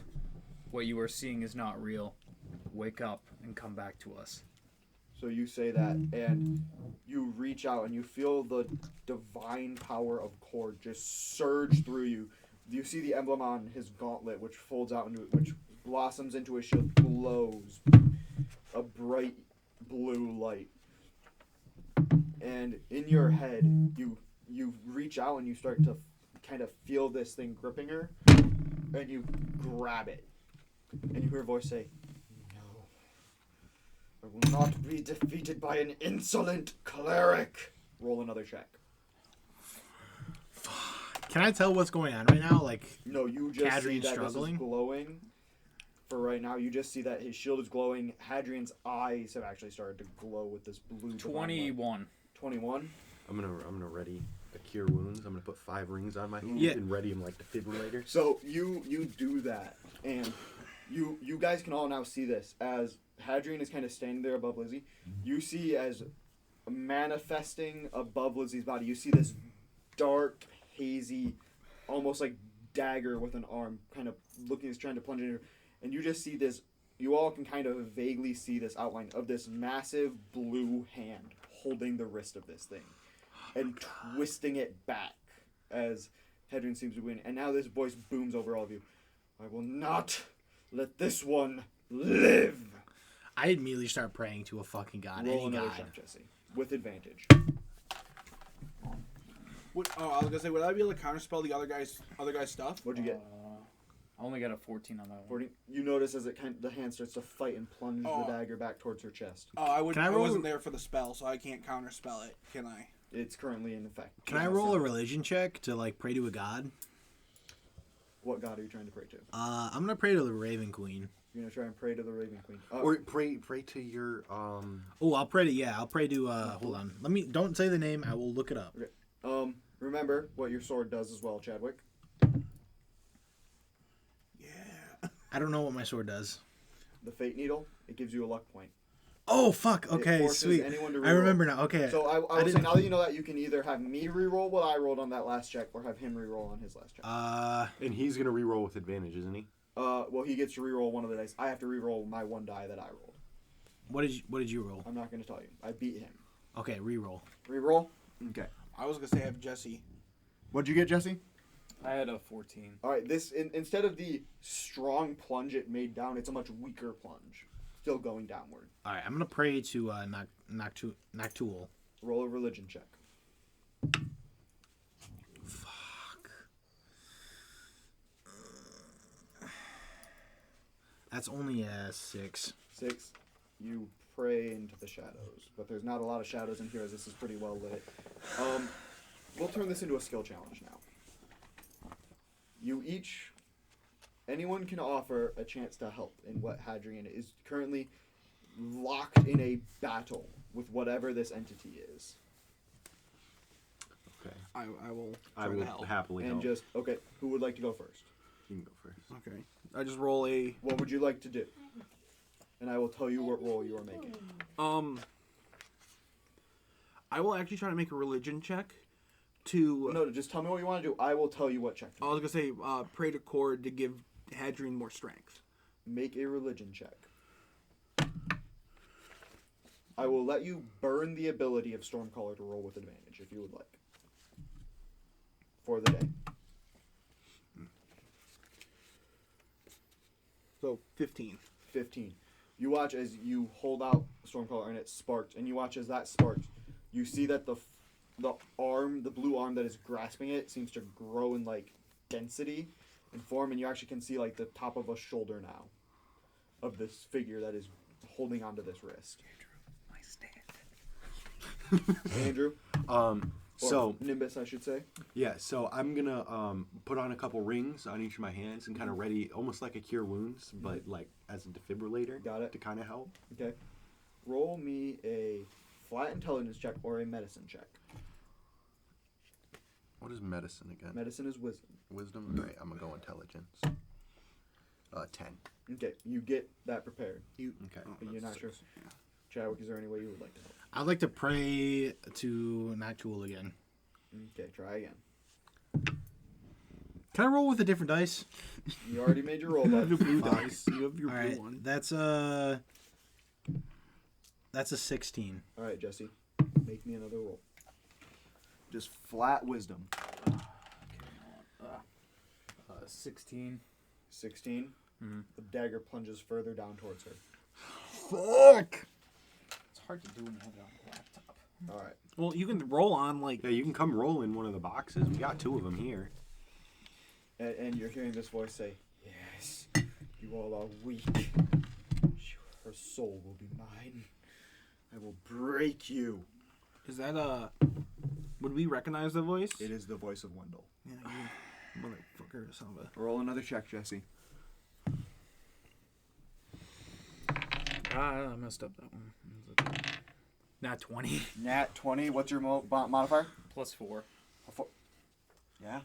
[SPEAKER 1] What you are seeing is not real. Wake up and come back to us.
[SPEAKER 2] So you say that, and you reach out, and you feel the divine power of Cord just surge through you. You see the emblem on his gauntlet, which folds out into which blossoms into a shield, glows a bright blue light. And in your head, you reach out and you start to kind of feel this thing gripping her, and you grab it, and you hear a voice say, "No, I will not be defeated by an insolent cleric." Roll another check.
[SPEAKER 6] Can I tell what's going on right now? Like,
[SPEAKER 2] No, you just
[SPEAKER 6] Hadrian's
[SPEAKER 2] see that
[SPEAKER 6] struggling?
[SPEAKER 2] this is glowing. For right now, you just see that his shield is glowing. Hadrian's eyes have actually started to glow with this blue. divine light.
[SPEAKER 1] 21.
[SPEAKER 2] 21.
[SPEAKER 3] I'm gonna ready a cure wounds. I'm gonna put 5 rings on my hand
[SPEAKER 6] Yeah.
[SPEAKER 3] and ready them like defibrillator.
[SPEAKER 2] So you do that, and you guys can all now see this as Hadrian is kind of standing there above Lizzie. You see as manifesting above Lizzie's body. You see this dark, hazy, almost like dagger with an arm, kind of looking as trying to plunge in her. And you just see this. You all can kind of vaguely see this outline of this massive blue hand holding the wrist of this thing and twisting it back as Hadrian seems to win. And now this voice booms over all of you. "I will not let this one live."
[SPEAKER 6] I immediately start praying to a fucking god,
[SPEAKER 2] Roll
[SPEAKER 6] any
[SPEAKER 2] another
[SPEAKER 6] god.
[SPEAKER 2] check, Jesse, with advantage.
[SPEAKER 4] I was gonna say, would I be able to counterspell the other guy's stuff?
[SPEAKER 2] What'd you get?
[SPEAKER 1] I only got a 14 on that one.
[SPEAKER 2] 40. You notice as the hand starts to fight and plunge
[SPEAKER 4] Oh.
[SPEAKER 2] the dagger back towards her chest.
[SPEAKER 4] Oh, I would.
[SPEAKER 6] Can I
[SPEAKER 4] I
[SPEAKER 6] roll-
[SPEAKER 4] wasn't there for the spell, so I can't counterspell it. Can I?
[SPEAKER 2] It's currently in effect.
[SPEAKER 6] Can I roll a religion check to like pray to a god?
[SPEAKER 2] What god are you trying to pray to?
[SPEAKER 6] I'm gonna pray to the Raven Queen.
[SPEAKER 2] You're gonna try and pray to the Raven Queen.
[SPEAKER 3] Or pray to your
[SPEAKER 6] Oh, I'll pray to hold on. Don't say the name. I will look it up.
[SPEAKER 2] Remember what your sword does as well, Chadwick.
[SPEAKER 4] Yeah.
[SPEAKER 6] I don't know what my sword does.
[SPEAKER 2] The Fate Needle, it gives you a luck point.
[SPEAKER 6] Oh, fuck.
[SPEAKER 2] It
[SPEAKER 6] Okay,
[SPEAKER 2] forces
[SPEAKER 6] sweet.
[SPEAKER 2] anyone to
[SPEAKER 6] I
[SPEAKER 2] reroll.
[SPEAKER 6] remember now. Okay.
[SPEAKER 2] So I will say,
[SPEAKER 6] didn't-
[SPEAKER 2] now that you know that, you can either have me reroll what I rolled on that last check, or have him reroll on his last check.
[SPEAKER 3] And he's gonna reroll with advantage, isn't he?
[SPEAKER 2] Well, he gets to reroll one of the dice. I have to reroll my one die that I rolled.
[SPEAKER 6] What did you roll?
[SPEAKER 2] I'm not going to tell you. I beat him.
[SPEAKER 6] Okay, reroll.
[SPEAKER 2] Reroll.
[SPEAKER 7] Okay.
[SPEAKER 4] I was gonna say I have Jesse.
[SPEAKER 7] What'd you get, Jesse?
[SPEAKER 1] I had a 14.
[SPEAKER 2] All right. This instead of the strong plunge it made down, it's a much weaker plunge, still going downward.
[SPEAKER 6] All right, I'm gonna pray to Noctool.
[SPEAKER 2] Roll a religion check.
[SPEAKER 6] Fuck. That's only a 6.
[SPEAKER 2] 6. You pray into the shadows, but there's not a lot of shadows in here as this is pretty well lit. We'll turn this into a skill challenge now. Anyone can offer a chance to help in what Hadrian is currently locked in a battle with whatever this entity is.
[SPEAKER 3] Okay.
[SPEAKER 4] I will.
[SPEAKER 3] I
[SPEAKER 4] try to
[SPEAKER 3] will
[SPEAKER 4] help.
[SPEAKER 3] happily
[SPEAKER 2] And
[SPEAKER 3] help.
[SPEAKER 2] okay, who would like to go first?
[SPEAKER 3] You can go first.
[SPEAKER 4] Okay. I just roll a.
[SPEAKER 2] What would you like to do? And I will tell you what roll you are making.
[SPEAKER 4] I will actually try to make a religion check. To.
[SPEAKER 2] No, just tell me what you want to do. I will tell you what check to
[SPEAKER 4] I was gonna say pray to Cord to give Hadrian more strength.
[SPEAKER 2] make a religion check. I will let you burn the ability of Stormcaller to roll with advantage if you would like. For the day.
[SPEAKER 4] So 15.
[SPEAKER 2] 15. You watch as you hold out Stormcaller and it sparks, and you watch as that sparks. You see that the blue arm that is grasping it seems to grow in like density and form, and you actually can see like the top of a shoulder now of this figure that is holding onto this wrist. Andrew, or
[SPEAKER 3] So
[SPEAKER 2] Nimbus, I should say.
[SPEAKER 3] yeah, so I'm gonna put on a couple rings on each of my hands and kind of ready, almost like a cure wounds, but like as a defibrillator.
[SPEAKER 2] Got it.
[SPEAKER 3] To kind of help.
[SPEAKER 2] Okay. Roll me a flat intelligence check or a medicine check.
[SPEAKER 3] What is medicine again?
[SPEAKER 2] Medicine is wisdom.
[SPEAKER 3] Wisdom. All right, I'm gonna go intelligence. 10.
[SPEAKER 2] Okay, you get that prepared.
[SPEAKER 3] Okay.
[SPEAKER 2] But you're not sure. Chadwick, is there any way you would like to help?
[SPEAKER 6] I'd like to pray to Noctool again.
[SPEAKER 2] Okay, try again.
[SPEAKER 6] Can I roll with a different dice?
[SPEAKER 2] You already made your roll,
[SPEAKER 4] You have your
[SPEAKER 2] bud.
[SPEAKER 4] blue dice. You have your
[SPEAKER 6] All
[SPEAKER 4] blue
[SPEAKER 6] right,
[SPEAKER 4] one.
[SPEAKER 6] that's a 16.
[SPEAKER 2] All right, Jesse, make me another roll.
[SPEAKER 7] Just flat wisdom.
[SPEAKER 1] 16.
[SPEAKER 2] 16.
[SPEAKER 1] Mhm.
[SPEAKER 2] The dagger plunges further down towards her.
[SPEAKER 6] Fuck.
[SPEAKER 1] It's hard to do when you have it on a laptop.
[SPEAKER 2] All right.
[SPEAKER 4] Well, you can roll on like.
[SPEAKER 3] Yeah, you can come roll in one of the boxes. We got 2 of them here.
[SPEAKER 2] And you're hearing this voice say, "Yes, you all are weak. Her soul will be mine. I will break you."
[SPEAKER 4] Is that Would we recognize the voice?
[SPEAKER 7] It is the voice of Wendell.
[SPEAKER 4] Yeah, you motherfucker, son of a.
[SPEAKER 7] Roll another check, Jesse.
[SPEAKER 1] I messed up that one. Not 20.
[SPEAKER 7] Nat 20. What's your modifier?
[SPEAKER 1] Plus 4.
[SPEAKER 7] Yeah.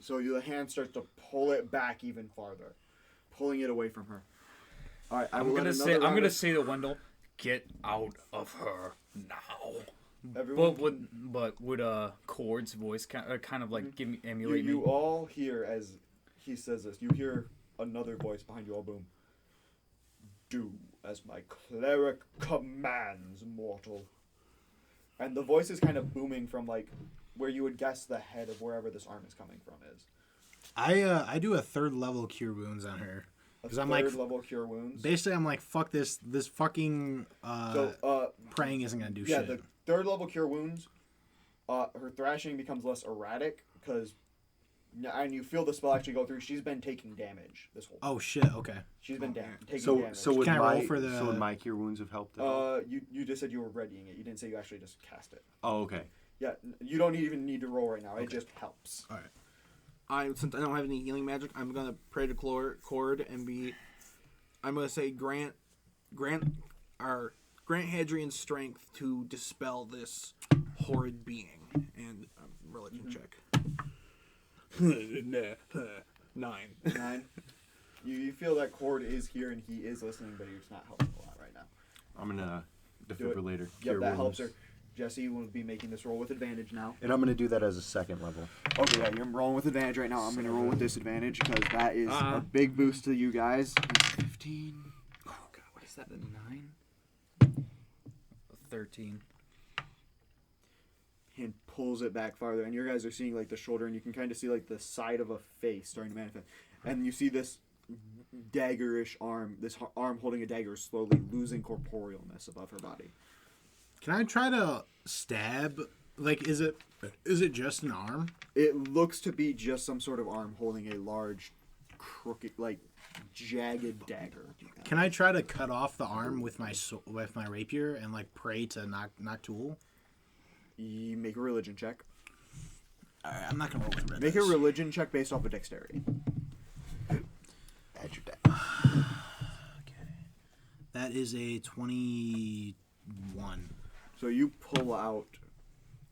[SPEAKER 2] So the hand starts to pull it back even farther, pulling it away from her. All right,
[SPEAKER 1] I'm gonna say to Wendell, get out of her now.
[SPEAKER 2] Everyone,
[SPEAKER 1] But would Cord's voice kind of like give me
[SPEAKER 2] you
[SPEAKER 1] emulate me?
[SPEAKER 2] all hear as he says this. You hear another voice behind you all boom. Do as my cleric commands, mortal. And the voice is kind of booming from like where you would guess the head of wherever this arm is coming from is.
[SPEAKER 6] I do a 3rd level cure wounds on her.
[SPEAKER 2] A
[SPEAKER 6] 'Cause I'm like-
[SPEAKER 2] third level cure wounds.
[SPEAKER 6] Basically, I'm like, fuck this fucking praying isn't gonna do
[SPEAKER 2] Yeah,
[SPEAKER 6] shit.
[SPEAKER 2] the 3rd level cure wounds. Her thrashing becomes less erratic because, and you feel the spell actually go through. She's been taking damage this whole.
[SPEAKER 6] Oh shit. Okay.
[SPEAKER 2] She's been taking
[SPEAKER 3] So
[SPEAKER 2] damage.
[SPEAKER 3] so would
[SPEAKER 6] Can I roll
[SPEAKER 3] my
[SPEAKER 6] for the-
[SPEAKER 3] so would my cure wounds have helped? at all?
[SPEAKER 2] You just said you were readying it. You didn't say you actually just cast it.
[SPEAKER 3] Oh, okay.
[SPEAKER 2] Yeah, you don't even need to roll right now. It just helps.
[SPEAKER 6] All right.
[SPEAKER 4] Since I don't have any healing magic, I'm gonna pray to Cord and be. I'm gonna say grant Hadrian strength to dispel this horrid being and religion check. 9.
[SPEAKER 2] 9. You feel that Cord is here and he is listening, but he's not helping a lot right now.
[SPEAKER 3] I'm gonna
[SPEAKER 2] Do it.
[SPEAKER 3] defibrillator.
[SPEAKER 2] Yep, that helps her. Jesse will be making this roll with advantage now.
[SPEAKER 3] And I'm gonna do that as a second level.
[SPEAKER 7] Okay, yeah, you're rolling with advantage right now. I'm gonna roll with disadvantage because that is a big boost to you guys. 15.
[SPEAKER 1] Oh god, what is that? A 9? A 13.
[SPEAKER 2] And pulls it back farther, and your guys are seeing like the shoulder, and you can kind of see like the side of a face starting to manifest. And you see this daggerish arm, this arm holding a dagger, slowly losing corporealness above her body.
[SPEAKER 6] Can I try to stab? Like, is it just an arm?
[SPEAKER 2] It looks to be just some sort of arm holding a large, crooked, like jagged dagger.
[SPEAKER 6] Can I try to cut off the arm with my rapier and like pray to Noctool?
[SPEAKER 2] You make a religion check.
[SPEAKER 6] Alright, I'm not gonna roll with red.
[SPEAKER 2] Make a religion check based off of dexterity.
[SPEAKER 6] Add your deck. Okay. That is a 21.
[SPEAKER 2] So you pull out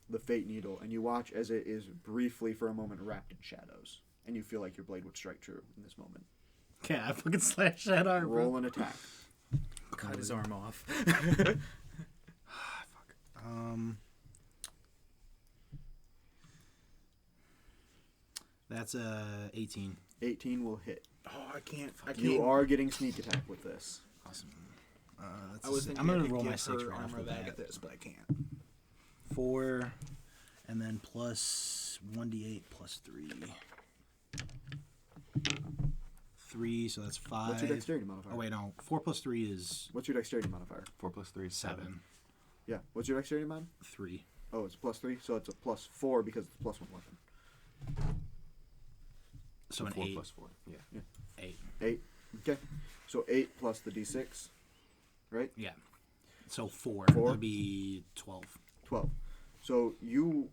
[SPEAKER 2] the Fate Needle, and you watch as it is briefly for a moment wrapped in shadows. And you feel like your blade would strike true in this moment.
[SPEAKER 6] Okay, I fucking slash that arm.
[SPEAKER 2] Roll an attack.
[SPEAKER 1] Cut his arm off.
[SPEAKER 6] Fuck. That's 18.
[SPEAKER 2] 18 will hit.
[SPEAKER 4] Oh, I can't.
[SPEAKER 2] You are getting sneak attack with this.
[SPEAKER 6] Awesome.
[SPEAKER 4] I was thinking
[SPEAKER 6] I'm gonna
[SPEAKER 4] I could
[SPEAKER 6] roll my
[SPEAKER 4] give
[SPEAKER 6] 6
[SPEAKER 4] her
[SPEAKER 6] right off
[SPEAKER 4] armor
[SPEAKER 6] the
[SPEAKER 4] back
[SPEAKER 6] bat.
[SPEAKER 4] at this, but I can't.
[SPEAKER 6] 4, and then plus 1d8 plus 3. 3, so that's 5.
[SPEAKER 2] What's your dexterity modifier?
[SPEAKER 6] Oh wait, no. 4 plus 3 is
[SPEAKER 2] What's your dexterity modifier?
[SPEAKER 3] 4 plus 3 is
[SPEAKER 6] 7.
[SPEAKER 2] Yeah. What's your dexterity mod?
[SPEAKER 6] 3.
[SPEAKER 2] Oh, it's +3, so it's a +4 because it's +1 weapon.
[SPEAKER 6] So an
[SPEAKER 3] 4
[SPEAKER 6] 8.
[SPEAKER 3] plus 4. Yeah.
[SPEAKER 6] 8.
[SPEAKER 2] 8. Okay. So 8 plus the d6, right?
[SPEAKER 6] Yeah. So 4.
[SPEAKER 2] 4?
[SPEAKER 6] That'd be 12.
[SPEAKER 2] 12. So you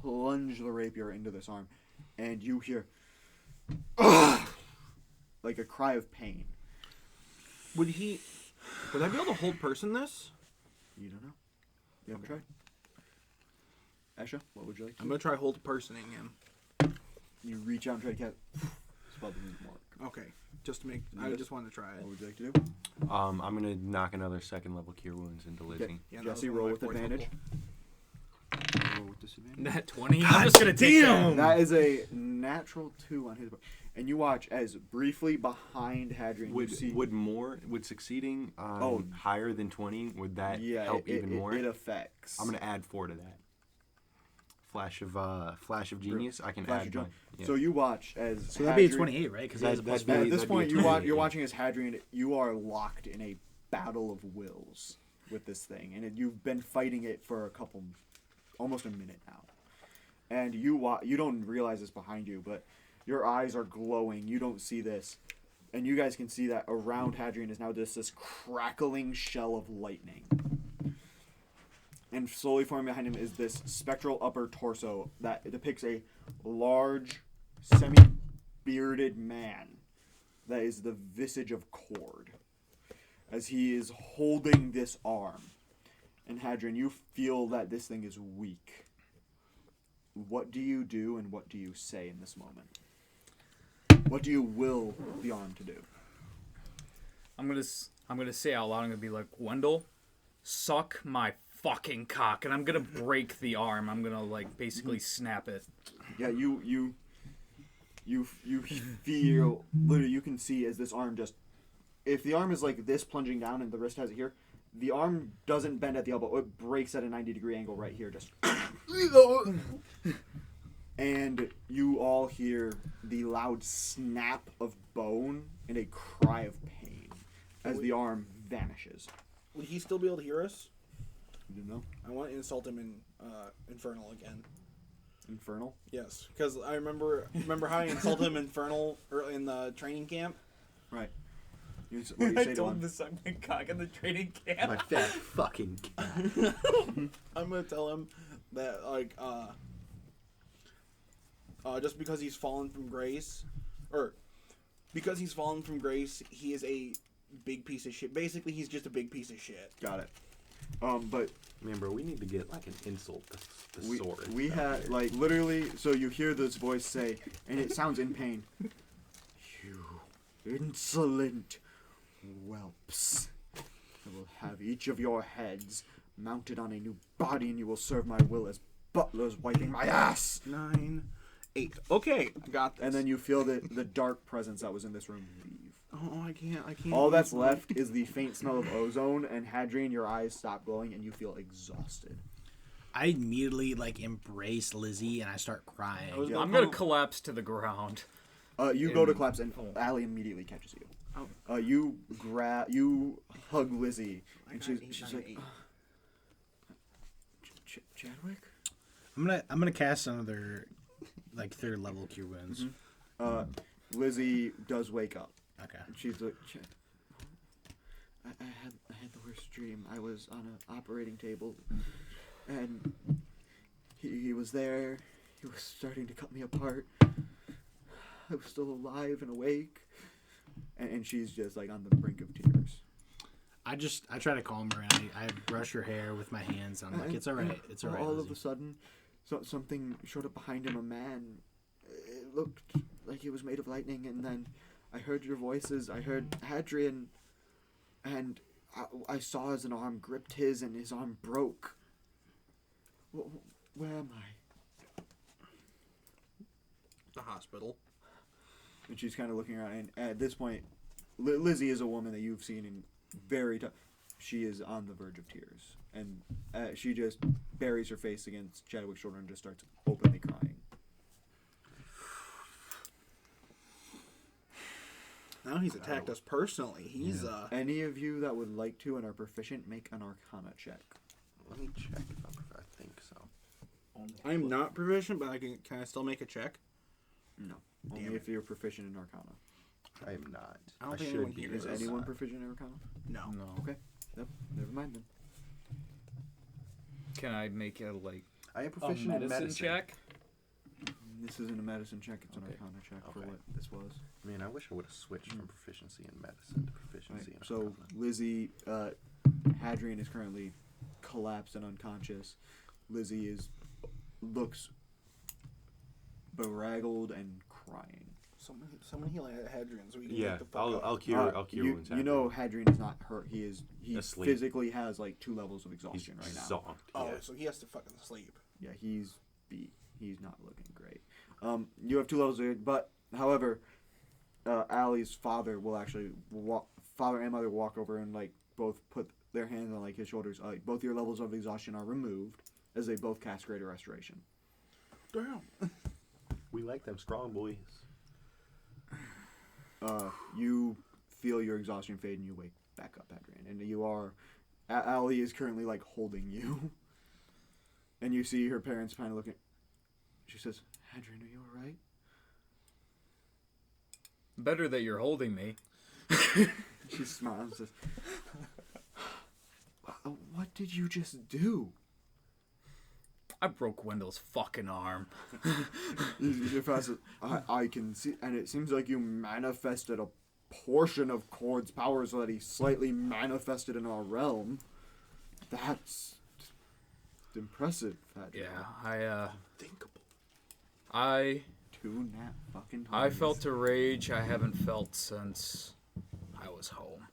[SPEAKER 2] plunge the rapier into this arm, and you hear like a cry of pain.
[SPEAKER 4] Would I be able to hold person this?
[SPEAKER 2] You don't know. You haven't tried. Asha, what would you like to
[SPEAKER 4] I'm
[SPEAKER 2] do?
[SPEAKER 4] gonna try hold personing him.
[SPEAKER 2] You reach out and try to cast spell doesn't work.
[SPEAKER 4] Okay, just to make. I
[SPEAKER 2] Yes.
[SPEAKER 4] just wanted to try it.
[SPEAKER 2] What would you like to do?
[SPEAKER 3] I'm gonna knock another second level cure wounds into Lizzie.
[SPEAKER 2] Okay.
[SPEAKER 4] Yeah, that was
[SPEAKER 2] Jesse,
[SPEAKER 4] one of
[SPEAKER 2] roll
[SPEAKER 4] my
[SPEAKER 2] with
[SPEAKER 4] fourth
[SPEAKER 2] advantage.
[SPEAKER 4] level.
[SPEAKER 2] Roll with disadvantage.
[SPEAKER 1] Nat 20. I'm just gonna take that.
[SPEAKER 2] That is a natural 2 on his book. And you watch as briefly behind Hadrian you see...
[SPEAKER 3] Would succeeding on higher than 20, would that help even more?
[SPEAKER 2] It affects.
[SPEAKER 3] I'm gonna add 4 to that. Flash of genius. I can
[SPEAKER 2] Flash
[SPEAKER 3] add
[SPEAKER 2] of
[SPEAKER 3] one.
[SPEAKER 2] Genius.
[SPEAKER 3] Yeah.
[SPEAKER 2] So you watch as
[SPEAKER 6] So that'd be a
[SPEAKER 2] Hadrian-
[SPEAKER 6] 28, right? Because he has a plus
[SPEAKER 3] that'd
[SPEAKER 2] At
[SPEAKER 3] be-
[SPEAKER 2] this
[SPEAKER 3] that'd be
[SPEAKER 2] point,
[SPEAKER 3] a
[SPEAKER 2] you're
[SPEAKER 3] 28,
[SPEAKER 2] watching as Hadrian. You are locked in a battle of wills with this thing, and you've been fighting it for almost a minute now. And you don't realize this behind you, but your eyes are glowing. You don't see this, and you guys can see that around Hadrian is now just this crackling shell of lightning. And slowly forming behind him is this spectral upper torso that depicts a large, semi-bearded man that is the visage of Cord. As he is holding this arm. And Hadrian, you feel that this thing is weak. What do you do and what do you say in this moment? What do you will the arm to do?
[SPEAKER 1] I'm gonna say out loud. I'm gonna be like, Wendell, suck my fucking cock, and I'm gonna break the arm. I'm gonna like basically snap it.
[SPEAKER 2] Yeah, you feel literally you can see as this arm just, if the arm is like this plunging down and the wrist has it here, the arm doesn't bend at the elbow. It breaks at a 90-degree angle right here, just. And you all hear the loud snap of bone and a cry of pain as the arm vanishes.
[SPEAKER 4] Would he still be able to hear us?
[SPEAKER 2] You know?
[SPEAKER 4] I want to insult him in Infernal again.
[SPEAKER 2] Infernal?
[SPEAKER 4] Yes, because I remember how I insulted him Infernal in the training camp.
[SPEAKER 2] Right. What do you say to him?
[SPEAKER 1] to suck my cock in the training camp.
[SPEAKER 3] My fat fucking cat.
[SPEAKER 4] I'm gonna tell him that just because he's fallen from grace, he is a big piece of shit. Basically, he's just a big piece of shit.
[SPEAKER 2] Got it. But
[SPEAKER 3] Remember, we need to get like an insult thesaurus.
[SPEAKER 2] we
[SPEAKER 3] out
[SPEAKER 2] had
[SPEAKER 3] here.
[SPEAKER 2] like literally. So you hear this voice say, and it sounds in pain. You
[SPEAKER 7] Insolent whelps. I will have each of your heads mounted on a new body, and you will serve my will as butlers wiping my ass.
[SPEAKER 4] 9, 8. Okay, got this.
[SPEAKER 7] And then you feel the dark presence that was in this room leave.
[SPEAKER 4] Oh, I can't.
[SPEAKER 7] All that's left is the faint smell of ozone, and Hadrian, your eyes stop glowing, and you feel exhausted.
[SPEAKER 6] I immediately embrace Lizzie and I start crying.
[SPEAKER 1] I'm gonna collapse to the ground.
[SPEAKER 7] You go to collapse, and Allie immediately catches you. You hug Lizzie, and she's like, Chadwick?
[SPEAKER 6] I'm gonna cast another third level cure wounds.
[SPEAKER 7] Mm-hmm. Lizzie does wake up.
[SPEAKER 6] Okay.
[SPEAKER 7] And she's like, I had the worst dream. I was on an operating table, and he was there. He was starting to cut me apart. I was still alive and awake, and she's just on the brink of tears.
[SPEAKER 6] I try to calm her, and I brush her hair with my hands. I'm like, it's all right. It's all right.
[SPEAKER 7] All
[SPEAKER 6] Lizzie.
[SPEAKER 7] of a sudden, something showed up behind him. A man. It looked like he was made of lightning, and then I heard your voices. I heard Hadrian, and I saw as an arm gripped his, and his arm broke. Where am I?
[SPEAKER 4] The hospital.
[SPEAKER 7] And she's kind of looking around, and at this point, Lizzie is a woman that you've seen in very tough. She is on the verge of tears, and she just buries her face against Chadwick's shoulder and just starts openly crying.
[SPEAKER 4] Now he's attacked us personally. He's
[SPEAKER 7] Any of you that would like to and are proficient, make an Arcana check.
[SPEAKER 3] Let me check if I think so.
[SPEAKER 4] I'm not proficient, but can I still make a check?
[SPEAKER 7] No,
[SPEAKER 4] Damn
[SPEAKER 7] only
[SPEAKER 4] it.
[SPEAKER 7] if you're proficient in Arcana.
[SPEAKER 3] I am not.
[SPEAKER 4] I don't
[SPEAKER 3] I
[SPEAKER 4] think
[SPEAKER 3] should
[SPEAKER 4] anyone
[SPEAKER 3] be.
[SPEAKER 4] here
[SPEAKER 7] Is
[SPEAKER 4] is.
[SPEAKER 7] anyone proficient in Arcana?
[SPEAKER 4] No.
[SPEAKER 1] No.
[SPEAKER 7] Okay. Yep. Never mind then.
[SPEAKER 1] Can I make a
[SPEAKER 3] I am
[SPEAKER 1] a
[SPEAKER 3] proficient in medicine.
[SPEAKER 1] check?
[SPEAKER 7] This isn't a medicine check; it's an
[SPEAKER 1] Okay.
[SPEAKER 7] Arcana check for
[SPEAKER 3] Okay.
[SPEAKER 7] what this was.
[SPEAKER 3] Man, I wish I would have switched from proficiency in medicine to proficiency in
[SPEAKER 7] So
[SPEAKER 3] Arcana.
[SPEAKER 7] Lizzie, Hadrian is currently collapsed and unconscious. Lizzie looks bedraggled and crying.
[SPEAKER 4] Someone heal Hadrian so we can
[SPEAKER 3] Yeah,
[SPEAKER 4] get the fuck out.
[SPEAKER 3] I'll cure wounds.
[SPEAKER 7] You know Hadrian is not hurt. He
[SPEAKER 3] Asleep.
[SPEAKER 7] physically has 2 levels of
[SPEAKER 3] he's
[SPEAKER 7] exhaustion right now.
[SPEAKER 3] zonked.
[SPEAKER 4] Oh,
[SPEAKER 3] Yeah.
[SPEAKER 4] so he has to fucking sleep.
[SPEAKER 7] Yeah, he's beat. He's not looking great. You have 2 levels of, but however, Allie's father will actually father and mother walk over and both put their hands on his shoulders. Both your levels of exhaustion are removed as they both cast Greater Restoration.
[SPEAKER 4] Damn.
[SPEAKER 3] We like them strong boys.
[SPEAKER 7] You feel your exhaustion fade and you wake back up, Hadrian, and you are. Allie is currently holding you, and you see her parents kind of looking. She says, "Hadrian, are you all right?"
[SPEAKER 1] Better that you're holding me.
[SPEAKER 7] She smiles and says, "What did you just do?"
[SPEAKER 1] I broke Wendell's fucking arm.
[SPEAKER 7] Your father says, I can see, and it seems like you manifested a portion of Cord's power so that he slightly manifested in our realm. That's impressive, Hadrian.
[SPEAKER 1] Yeah,
[SPEAKER 3] Thinkable.
[SPEAKER 1] I
[SPEAKER 7] 2 nat fucking
[SPEAKER 1] I
[SPEAKER 7] 20s.
[SPEAKER 1] felt a rage I haven't felt since I was home.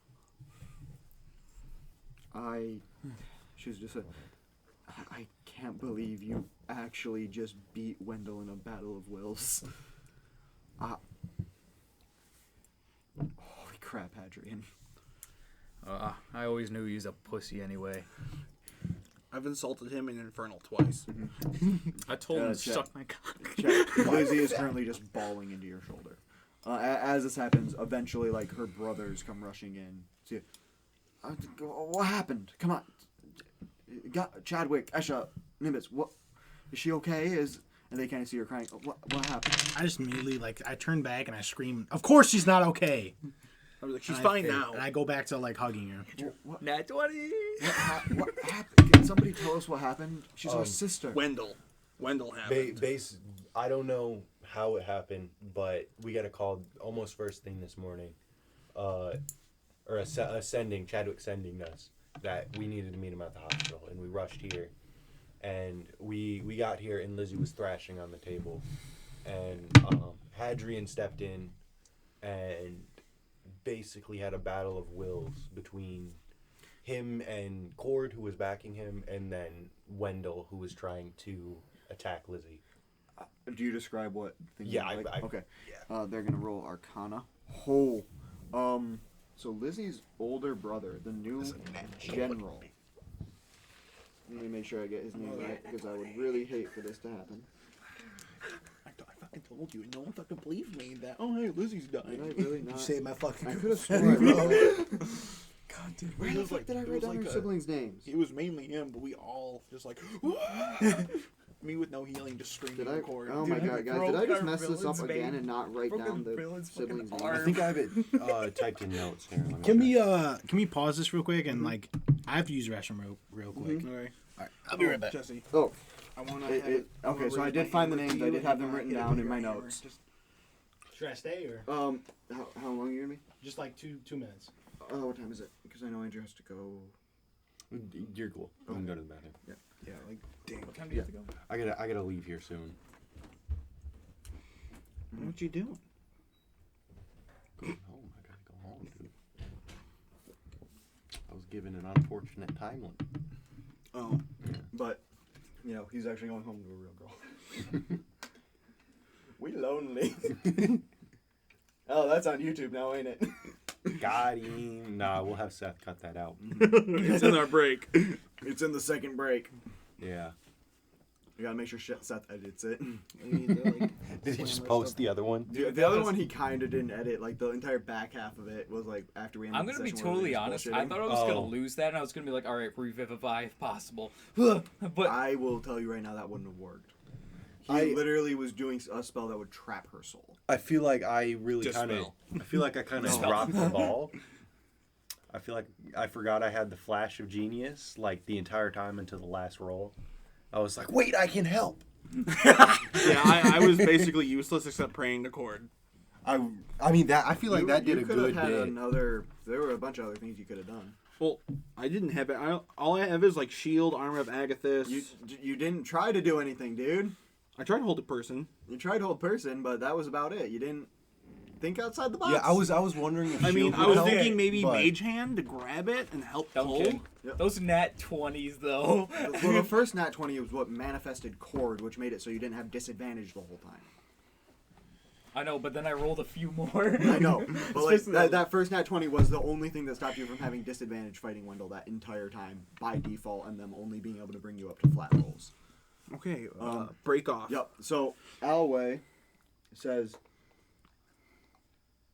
[SPEAKER 7] She's just said, I can't believe you actually just beat Wendell in a battle of wills. Holy crap, Hadrian.
[SPEAKER 1] I always knew he was a pussy anyway.
[SPEAKER 4] I've insulted him in Infernal twice.
[SPEAKER 1] I told him to
[SPEAKER 7] Chet.
[SPEAKER 1] suck my cock.
[SPEAKER 7] Lizzie is currently just bawling into your shoulder. As this happens, eventually, her brothers come rushing in. See, what happened? Come on. Chadwick, Esha, Nimbus, what? Is she okay? And they kind of see her crying. What happened?
[SPEAKER 6] I just immediately I turn back and I scream, "Of course she's not okay."
[SPEAKER 4] I was like, she's
[SPEAKER 6] And
[SPEAKER 4] fine
[SPEAKER 6] I,
[SPEAKER 4] now.
[SPEAKER 6] And I go back to hugging her.
[SPEAKER 1] Nat 20!
[SPEAKER 7] What happened? Can somebody tell us what happened? She's our sister.
[SPEAKER 4] Wendell happened.
[SPEAKER 3] I don't know how it happened, but we got a call almost first thing this morning, Chadwick sending us that we needed to meet him at the hospital, and we rushed here, and we got here, and Lizzie was thrashing on the table, and Hadrian stepped in, and basically had a battle of wills between him and Cord, who was backing him, and then Wendell, who was trying to attack Lizzie.
[SPEAKER 7] Do you describe what things
[SPEAKER 3] Yeah,
[SPEAKER 7] look like? Okay.
[SPEAKER 3] yeah.
[SPEAKER 7] They're gonna roll Arcana. So Lizzie's older brother, the new general. Let me make sure I get his name right, because I would really hate for this to happen.
[SPEAKER 4] I fucking told you, and no one fucking believed me that. Oh, hey, Lizzie's
[SPEAKER 7] Did
[SPEAKER 4] dying.
[SPEAKER 7] I really
[SPEAKER 5] You
[SPEAKER 7] not?
[SPEAKER 5] saved my fucking.
[SPEAKER 7] I could have sworn I wrote.
[SPEAKER 5] God damn.
[SPEAKER 7] Where the fuck did I write down your siblings' names?
[SPEAKER 4] It was mainly him, but we all just like. Me with no healing, just screaming
[SPEAKER 7] Did
[SPEAKER 4] in
[SPEAKER 7] I?
[SPEAKER 4] the corner.
[SPEAKER 7] Oh my god, guys! Did I just mess this up again and not write down the siblings'
[SPEAKER 3] I
[SPEAKER 7] names?
[SPEAKER 3] think I have it typed in notes here. Let me check.
[SPEAKER 6] Can we pause this real quick and like I have to use the restroom real quick.
[SPEAKER 4] Alright.
[SPEAKER 6] Alright, I'll be right back.
[SPEAKER 4] Jesse,
[SPEAKER 7] Oh,
[SPEAKER 4] I want
[SPEAKER 7] okay. So I did find the names. I did have them written down in my notes.
[SPEAKER 6] Should I stay or
[SPEAKER 7] How long are you gonna be?
[SPEAKER 6] just like two minutes?
[SPEAKER 7] Oh, what time is it? Because I know Andrew has to go.
[SPEAKER 3] You're cool. I can go to the bathroom.
[SPEAKER 4] Yeah, like, damn.
[SPEAKER 1] What time do you have to go?
[SPEAKER 3] I gotta leave here soon.
[SPEAKER 4] What you doing?
[SPEAKER 3] Going home. I gotta go home, dude. I was given an unfortunate time limit.
[SPEAKER 7] Oh, but he's actually going home to a real girl. We lonely. Oh, that's on YouTube now, ain't it?
[SPEAKER 3] Got him. Nah, we'll have Seth cut that out.
[SPEAKER 4] It's in our break.
[SPEAKER 7] It's in the second break.
[SPEAKER 3] Yeah.
[SPEAKER 2] We gotta make sure Seth edits it.
[SPEAKER 3] Did he just post the other one?
[SPEAKER 2] The other one he kind of didn't edit. Like the entire back half of it was like after we ended
[SPEAKER 1] I'm
[SPEAKER 2] the
[SPEAKER 1] gonna be
[SPEAKER 2] session where we
[SPEAKER 1] totally
[SPEAKER 2] were
[SPEAKER 1] honest.
[SPEAKER 2] bullshitting.
[SPEAKER 1] I thought I was gonna lose that, and I was gonna be like, "All right, revivify if possible." But
[SPEAKER 2] I will tell you right now that wouldn't have worked. He literally was doing a spell that would trap her soul.
[SPEAKER 3] I feel like I really
[SPEAKER 4] Just
[SPEAKER 3] kind of.
[SPEAKER 4] spell.
[SPEAKER 3] I feel like I kind of
[SPEAKER 1] Spell.
[SPEAKER 3] dropped the ball. I feel like I forgot I had the flash of genius like the entire time until the last roll. I was like, "Wait, I can help."
[SPEAKER 4] Yeah, I was basically useless except praying to Cord.
[SPEAKER 3] I mean that. I feel like that did a
[SPEAKER 2] you could
[SPEAKER 3] good
[SPEAKER 2] have had
[SPEAKER 3] bit.
[SPEAKER 2] another. There were a bunch of other things you could have done.
[SPEAKER 4] Well, I didn't have it. All I have is like shield, armor of Agathis.
[SPEAKER 2] You didn't try to do anything, dude.
[SPEAKER 4] I tried to hold a person.
[SPEAKER 2] You tried to hold person, but that was about it. You didn't think outside the box.
[SPEAKER 3] Yeah, I was wondering if.
[SPEAKER 4] I mean,
[SPEAKER 3] Shield
[SPEAKER 4] I
[SPEAKER 3] would
[SPEAKER 4] was
[SPEAKER 3] help,
[SPEAKER 4] thinking maybe
[SPEAKER 3] but-
[SPEAKER 4] Mage Hand to grab it and help pull.
[SPEAKER 1] okay, those nat 20s though.
[SPEAKER 2] Well, the first nat 20 was what manifested Cord, which made it so you didn't have disadvantage the whole time.
[SPEAKER 1] I know, but then I rolled a few more.
[SPEAKER 2] I know, but like
[SPEAKER 1] Especially
[SPEAKER 2] that first nat 20 was the only thing that stopped you from having disadvantage fighting Wendell that entire time by default, and them only being able to bring you up to flat rolls.
[SPEAKER 4] Okay, break off.
[SPEAKER 2] Yep. So Alway says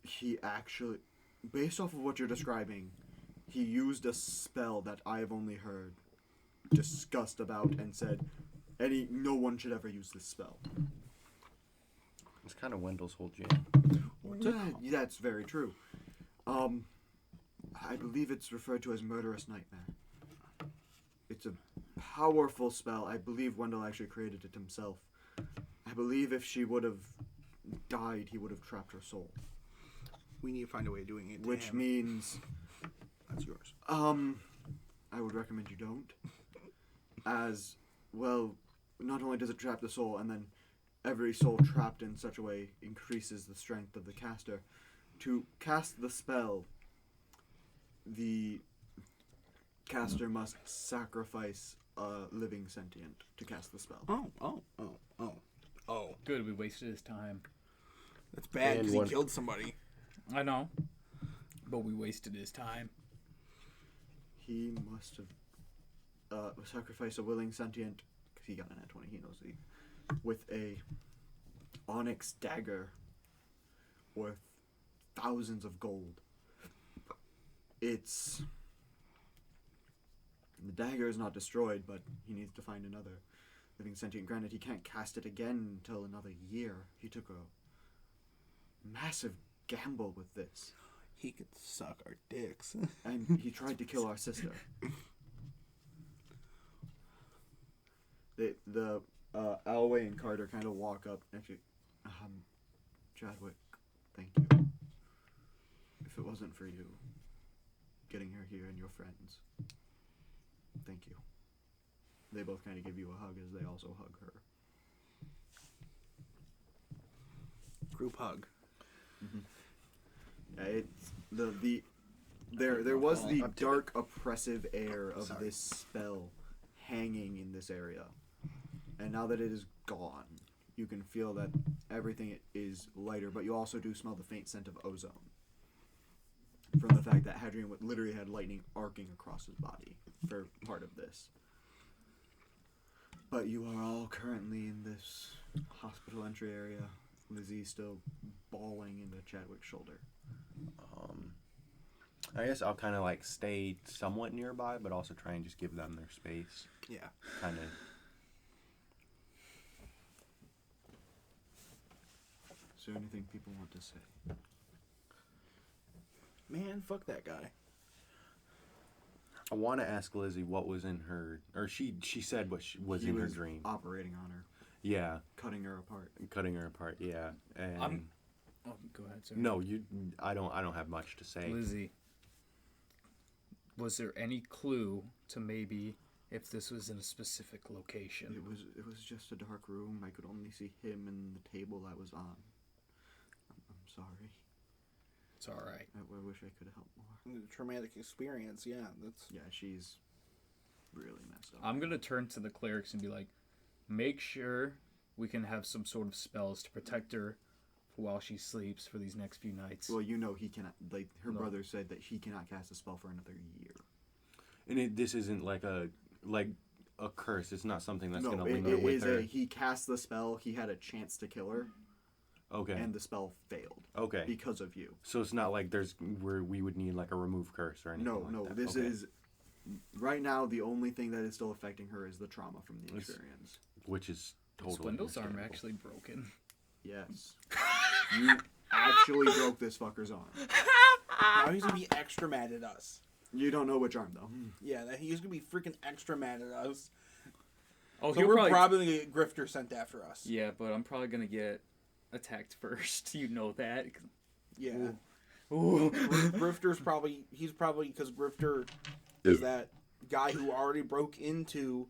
[SPEAKER 2] he actually, based off of what you're describing, he used a spell that I have only heard discussed about and said, no one should ever use this spell.
[SPEAKER 3] It's kind of Wendell's whole jam.
[SPEAKER 2] Yeah, that's very true. I believe it's referred to as Murderous Nightmare. It's a powerful spell. I believe Wendell actually created it himself. I believe if she would have died, he would have trapped her soul.
[SPEAKER 4] We need to find a way of doing it.
[SPEAKER 2] Which means,
[SPEAKER 4] that's yours.
[SPEAKER 2] I would recommend you don't. As, well, not only does it trap the soul, and then every soul trapped in such a way increases the strength of the caster. To cast the spell, the caster must sacrifice a living sentient to cast the spell.
[SPEAKER 4] Oh.
[SPEAKER 1] Good, we wasted his time.
[SPEAKER 4] That's bad
[SPEAKER 3] And
[SPEAKER 4] because
[SPEAKER 3] one-
[SPEAKER 4] he killed somebody.
[SPEAKER 1] I know, but we wasted his time.
[SPEAKER 2] He must have sacrificed a willing sentient, because he got an at 20, he knows the, with a onyx dagger worth thousands of gold. The dagger is not destroyed, but he needs to find another living sentient. Granted, he can't cast it again until another year. He took a massive gamble with this.
[SPEAKER 4] He could suck our dicks.
[SPEAKER 2] And he tried to kill our sister. The Alway and Carter kind of walk up. Actually, Chadwick, thank you. If it wasn't for you getting her here and your friends, thank you. They both kind of give you a hug as they also hug her.
[SPEAKER 4] Group hug.
[SPEAKER 2] Yeah, There was the
[SPEAKER 3] I'm
[SPEAKER 2] dark, oppressive air of
[SPEAKER 3] Sorry.
[SPEAKER 2] this spell hanging in this area, and now that it is gone, you can feel that everything is lighter. But you also do smell the faint scent of ozone from the fact that Hadrian literally had lightning arcing across his body for part of this. But you are all currently in this hospital entry area. Lizzie's still bawling into Chadwick's shoulder.
[SPEAKER 3] I guess I'll kind of like stay somewhat nearby, but also try and just give them their space.
[SPEAKER 4] Yeah.
[SPEAKER 3] Kind of.
[SPEAKER 2] Is there anything people want to say?
[SPEAKER 4] Man, fuck that guy.
[SPEAKER 3] I want to ask Lizzie what was in her, or she said what was
[SPEAKER 2] He
[SPEAKER 3] in her
[SPEAKER 2] was
[SPEAKER 3] dream.
[SPEAKER 2] operating on her,
[SPEAKER 3] Yeah,
[SPEAKER 2] cutting her apart.
[SPEAKER 3] cutting her apart. Yeah, and
[SPEAKER 1] Oh, go ahead, sir.
[SPEAKER 3] no, I don't have much to say.
[SPEAKER 1] Lizzie, was there any clue to maybe if this was in a specific location?
[SPEAKER 2] It was just a dark room. I could only see him and the table I was on. I'm sorry.
[SPEAKER 1] It's all right.
[SPEAKER 2] I wish I could have helped more.
[SPEAKER 4] Traumatic experience, yeah. That's
[SPEAKER 2] Yeah, she's really messed up.
[SPEAKER 1] I'm gonna turn to the clerics and be like, make sure we can have some sort of spells to protect her while she sleeps for these next few nights.
[SPEAKER 2] Well, you know he cannot. Like her
[SPEAKER 1] No.
[SPEAKER 2] brother said that he cannot cast a spell for another year.
[SPEAKER 3] And this isn't like a curse. It's not something that's
[SPEAKER 2] no,
[SPEAKER 3] gonna
[SPEAKER 2] it
[SPEAKER 3] linger with
[SPEAKER 2] is
[SPEAKER 3] her.
[SPEAKER 2] he cast the spell. He had a chance to kill her,
[SPEAKER 3] Okay.
[SPEAKER 2] and the spell failed
[SPEAKER 3] Okay.
[SPEAKER 2] because of you.
[SPEAKER 3] So it's not like there's where we would need like a remove curse or anything.
[SPEAKER 2] No,
[SPEAKER 3] like
[SPEAKER 2] no.
[SPEAKER 3] that.
[SPEAKER 2] This
[SPEAKER 3] Okay.
[SPEAKER 2] is right now the only thing that is still affecting her is the trauma from the
[SPEAKER 3] It's-
[SPEAKER 2] experience.
[SPEAKER 3] Which is totally
[SPEAKER 1] Swindle's arm
[SPEAKER 3] understandable.
[SPEAKER 1] actually broken.
[SPEAKER 2] Yes, you actually broke this fucker's arm.
[SPEAKER 4] now he's gonna be extra mad at us.
[SPEAKER 2] You don't know which arm though.
[SPEAKER 4] Yeah, that he's gonna be freaking extra mad at us.
[SPEAKER 1] Oh,
[SPEAKER 4] So
[SPEAKER 1] he'll
[SPEAKER 4] we're
[SPEAKER 1] probably.
[SPEAKER 4] gonna get Grifter sent after us.
[SPEAKER 1] Yeah, but I'm probably gonna get attacked first. You know that.
[SPEAKER 4] Yeah.
[SPEAKER 1] Ooh.
[SPEAKER 4] Grifter's probably because Grifter is that guy who already broke into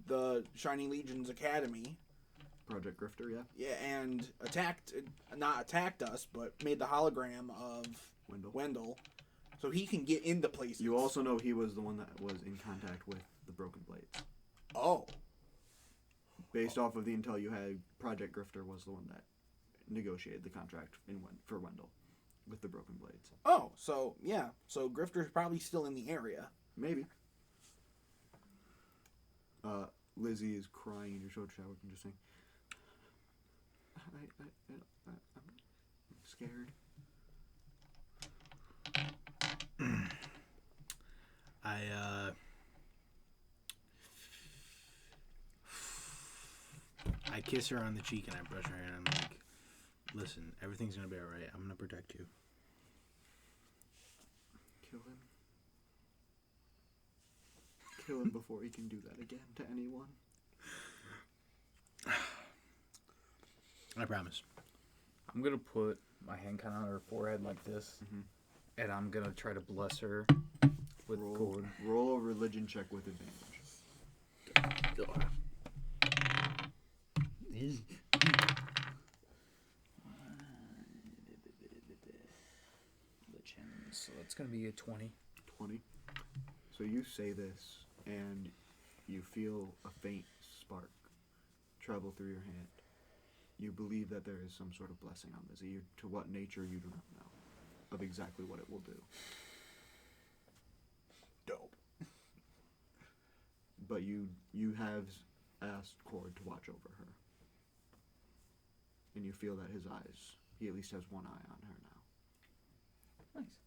[SPEAKER 4] the Shining Legion's academy.
[SPEAKER 2] Project Grifter, yeah.
[SPEAKER 4] Yeah, and not attacked us, but made the hologram of Wendell, so he can get into places.
[SPEAKER 2] You also know he was the one that was in contact with the Broken Blades.
[SPEAKER 4] Oh,
[SPEAKER 2] Based off of the intel you had, Project Grifter was the one that negotiated the contract for Wendell with the Broken Blades.
[SPEAKER 4] so yeah, so Grifter's probably still in the area.
[SPEAKER 2] Maybe. Lizzie is crying in your shoulder, Chadwick, and just saying, I'm scared.
[SPEAKER 6] I kiss her on the cheek and I brush her hair and I'm like, listen, everything's gonna be alright. I'm gonna protect you.
[SPEAKER 2] Kill him. Kill him before he can do that again to anyone.
[SPEAKER 6] I promise.
[SPEAKER 1] I'm gonna put my hand kind of on her forehead like this, and I'm gonna try to bless her with gold.
[SPEAKER 2] Roll a religion check with advantage.
[SPEAKER 1] So that's gonna be a 20.
[SPEAKER 2] 20. So you say this, and you feel a faint spark travel through your hand. You believe that there is some sort of blessing on this. To what nature you do not know, of exactly what it will do.
[SPEAKER 4] Dope.
[SPEAKER 2] But you have asked Cord to watch over her. And you feel that his eyes, he at least has one eye on her now.
[SPEAKER 1] Nice.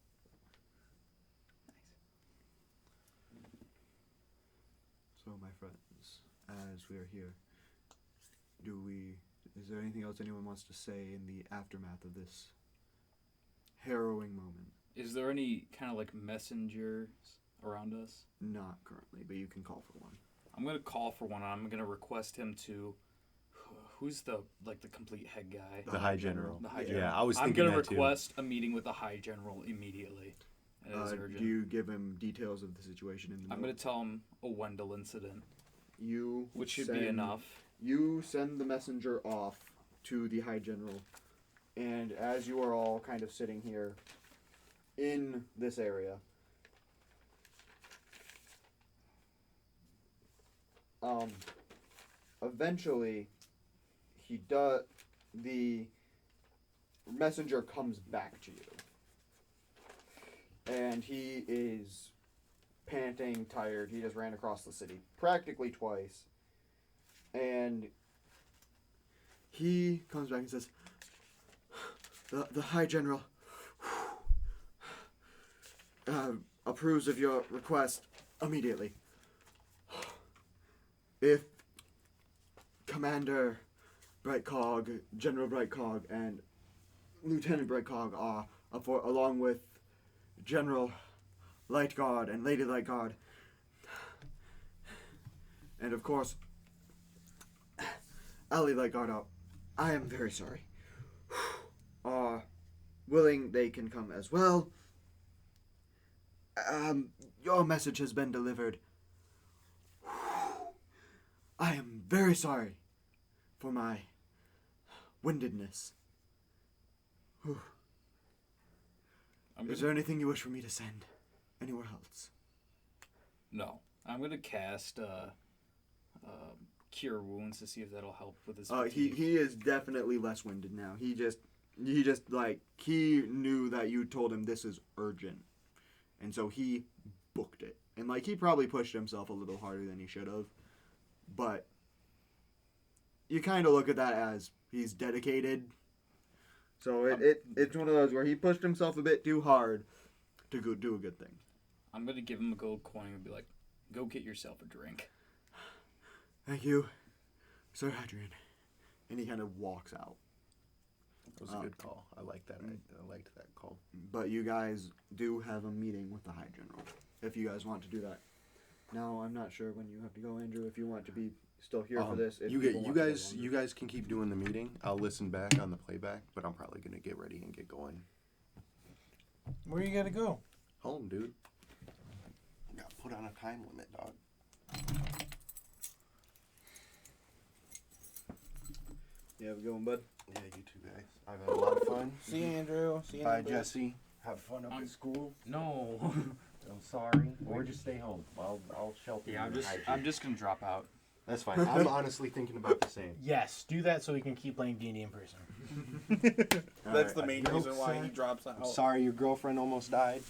[SPEAKER 2] So my friends, as we are here, is there anything else anyone wants to say in the aftermath of this harrowing moment?
[SPEAKER 1] Is there any kind of like messengers around us?
[SPEAKER 2] Not currently, but you can call for one.
[SPEAKER 1] I'm gonna call for one. I'm gonna request him to. Who's the complete head guy?
[SPEAKER 3] The High General.
[SPEAKER 1] The High
[SPEAKER 3] Yeah,
[SPEAKER 1] General.
[SPEAKER 3] I was
[SPEAKER 1] I'm
[SPEAKER 3] thinking
[SPEAKER 1] gonna
[SPEAKER 3] that too.
[SPEAKER 1] request a meeting with the High General immediately. It is urgent.
[SPEAKER 2] Do you give him details of the situation in the
[SPEAKER 1] I'm
[SPEAKER 2] note?
[SPEAKER 1] gonna tell him a Wendell incident,
[SPEAKER 2] You
[SPEAKER 1] which should
[SPEAKER 2] send,
[SPEAKER 1] be enough.
[SPEAKER 2] You send the messenger off to the High General, and as you are all kind of sitting here, in this area. Eventually, the messenger comes back to you. And he is panting, tired. He just ran across the city practically twice. And he comes back and says, the High General approves of your request immediately. If Commander Brightcog, General Brightcog, and Lieutenant Brightcog are along with General Lightguard and Lady Lightguard, and of course, Ally Lightguard, I am very sorry, are willing, they can come as well. Your message has been delivered. I am very sorry for my windedness. Is there anything you wish for me to send anywhere else?
[SPEAKER 1] No. I'm going to cast Cure Wounds to see if that'll help with his
[SPEAKER 2] he is definitely less winded now. He just like, he knew that you told him this is urgent. And so he booked it. And like, he probably pushed himself a little harder than he should have. But you kind of look at that as he's dedicated. So it's one of those where he pushed himself a bit too hard to go do a good thing.
[SPEAKER 1] I'm going to give him a gold coin and be like, go get yourself a drink.
[SPEAKER 2] Thank you, Sir Hadrian. And he kind of walks out.
[SPEAKER 3] That was a good call. I like that. I liked that call.
[SPEAKER 2] But you guys do have a meeting with the High General, if you guys want to do that. Now, I'm not sure when you have to go, Andrew, if you want to be still here for this. If
[SPEAKER 3] You guys can keep doing the meeting. I'll listen back on the playback, but I'm probably going to get ready and get going.
[SPEAKER 5] Where you gotta go?
[SPEAKER 3] Home, dude. Got put on a time limit, dog.
[SPEAKER 2] You have a good one, bud?
[SPEAKER 3] Yeah, you too, guys. I've had a lot of fun.
[SPEAKER 4] See you, Andrew. See you,
[SPEAKER 3] Bye,
[SPEAKER 4] Andrew.
[SPEAKER 3] Jesse.
[SPEAKER 8] Have fun up at school? No. I'm sorry. Or just stay home. I'll shelter you.
[SPEAKER 1] I'm just going to drop out.
[SPEAKER 3] That's fine. I'm honestly thinking about the same.
[SPEAKER 6] Yes, do that so we can keep playing D&D in person.
[SPEAKER 4] That's the main
[SPEAKER 3] Nope,
[SPEAKER 4] reason why
[SPEAKER 3] sir.
[SPEAKER 4] he drops out.
[SPEAKER 3] I'm sorry your girlfriend almost died.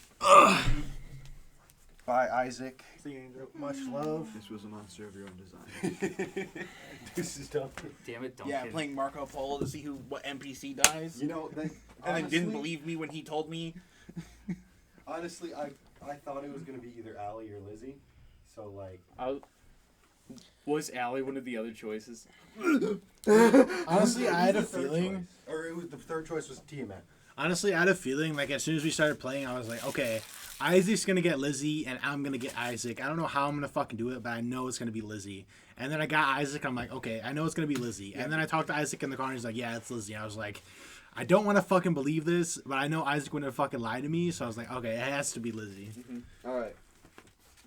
[SPEAKER 3] Bye, Isaac.
[SPEAKER 4] See you, Andrew.
[SPEAKER 3] Much love.
[SPEAKER 2] This was a monster of your own design.
[SPEAKER 3] This is dumb.
[SPEAKER 1] Damn it, Duncan.
[SPEAKER 4] Yeah, playing Marco Polo to see what NPC dies.
[SPEAKER 3] You know,
[SPEAKER 4] And then didn't believe me when he told me.
[SPEAKER 3] Honestly, I thought it was going to be either Allie or Lizzie. So, like...
[SPEAKER 1] Was Allie one of the other choices?
[SPEAKER 6] Honestly, I had a feeling...
[SPEAKER 3] Or it was, the third choice was Tiamat.
[SPEAKER 6] Honestly, I had a feeling, like, as soon as we started playing, I was like, okay, Isaac's gonna get Lizzie, and I'm gonna get Isaac. I don't know how I'm gonna fucking do it, but I know it's gonna be Lizzie. And then I got Isaac, I'm like, okay, I know it's gonna be Lizzie. And then I talked to Isaac in the car, and he's like, yeah, it's Lizzie. I was like, I don't want to fucking believe this, but I know Isaac wouldn't fucking lie to me, so I was like, okay, it has to be Lizzie.
[SPEAKER 2] Mm-hmm. All right.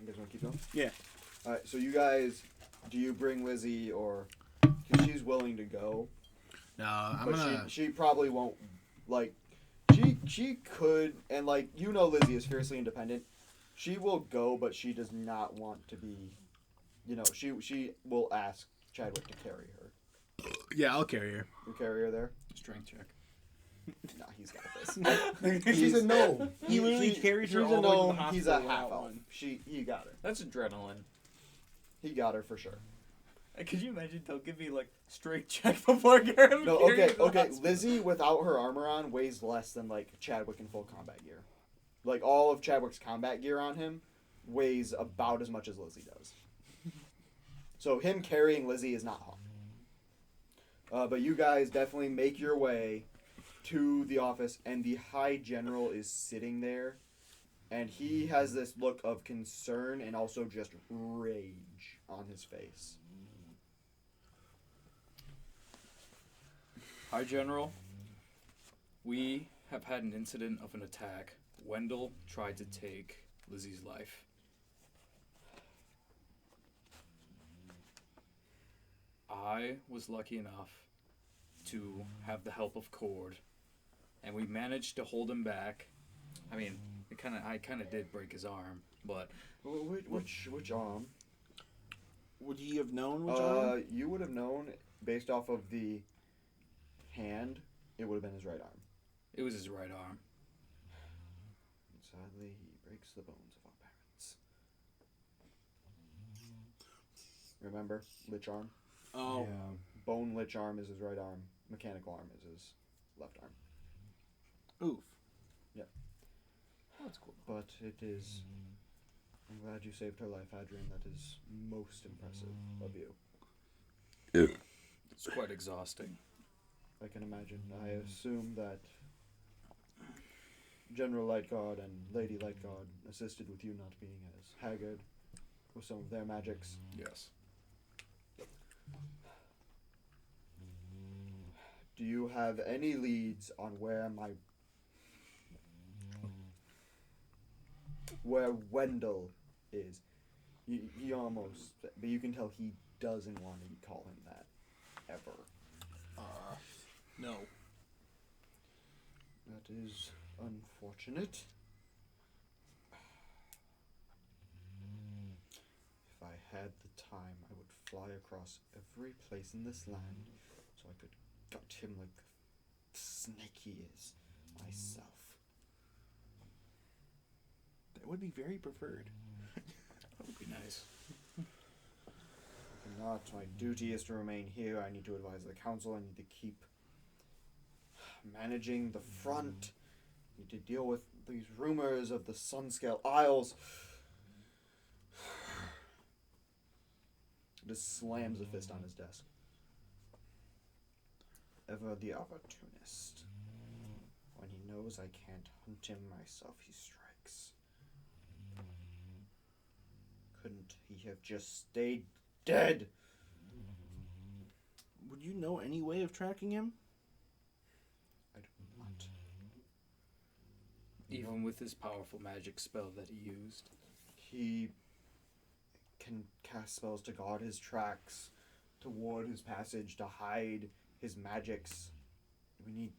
[SPEAKER 2] You guys want to keep going?
[SPEAKER 4] Yeah.
[SPEAKER 2] All right, so you guys, do you bring Lizzie, or... Because she's willing to go.
[SPEAKER 6] No, I'm
[SPEAKER 2] But
[SPEAKER 6] gonna...
[SPEAKER 2] she probably won't, like... She could, and like, you know Lizzie is fiercely independent. She will go, but she does not want to be, you know, she will ask Chadwick to carry her.
[SPEAKER 6] Yeah, I'll carry her.
[SPEAKER 2] You carry her there?
[SPEAKER 1] Strength check.
[SPEAKER 2] Nah, he's got this.
[SPEAKER 5] She's a gnome.
[SPEAKER 4] He literally carries her
[SPEAKER 2] She's
[SPEAKER 4] all
[SPEAKER 2] a
[SPEAKER 4] the way to the
[SPEAKER 2] gnome.
[SPEAKER 4] hospital.
[SPEAKER 2] He's a
[SPEAKER 4] without
[SPEAKER 2] half elf.
[SPEAKER 4] one.
[SPEAKER 2] He got her.
[SPEAKER 1] That's adrenaline.
[SPEAKER 2] He got her for sure.
[SPEAKER 1] Could you imagine they'll give me, like, strength check before Garen?
[SPEAKER 2] No, okay. Lizzie without her armor on weighs less than like Chadwick in full combat gear. Like all of Chadwick's combat gear on him weighs about as much as Lizzie does. So him carrying Lizzie is not hard. But you guys definitely make your way to the office, and the High General is sitting there, and he has this look of concern and also just rage on his face.
[SPEAKER 1] Hi, General. We have had an incident of an attack. Wendell tried to take Lizzie's life. I was lucky enough to have the help of Cord, and we managed to hold him back I mean, I kind of did break his arm, but
[SPEAKER 2] Which arm?
[SPEAKER 4] Would he have known which arm?
[SPEAKER 2] You would have known based off of the hand. It would have been his right arm.
[SPEAKER 1] it was his right arm.
[SPEAKER 2] Sadly, he breaks the bones of our parents. Remember, lich arm.
[SPEAKER 4] Oh,
[SPEAKER 2] Bone lich arm is his right arm. Mechanical arm is his left arm.
[SPEAKER 4] oof.
[SPEAKER 1] That's cool.
[SPEAKER 2] But it is. I'm glad you saved her life, Adrian. That is most impressive of you.
[SPEAKER 1] It's quite exhausting.
[SPEAKER 2] I can imagine. I assume that General Lightguard and Lady Lightguard assisted with you not being as haggard with some of their magics.
[SPEAKER 1] Yes.
[SPEAKER 2] Do you have any leads on where Wendell is? He almost, but you can tell he doesn't want to call him that ever.
[SPEAKER 4] No.
[SPEAKER 2] That is unfortunate. If I had the time, I would fly across every place in this land so I could gut him like the snake he is myself.
[SPEAKER 4] That would be very preferred.
[SPEAKER 1] That would be nice.
[SPEAKER 2] I cannot. My duty is to remain here. I need to advise the council. I need to keep managing the front. I need to deal with these rumors of the Sunscale Isles. Just slams a fist on his desk. Ever the opportunist. When he knows I can't hunt him myself, he strikes. Couldn't he have just stayed dead?
[SPEAKER 4] Would you know any way of tracking him?
[SPEAKER 2] I do not.
[SPEAKER 1] Even with his powerful magic spell that he used.
[SPEAKER 2] He can cast spells to guard his tracks, to ward his passage, to hide his magics. We need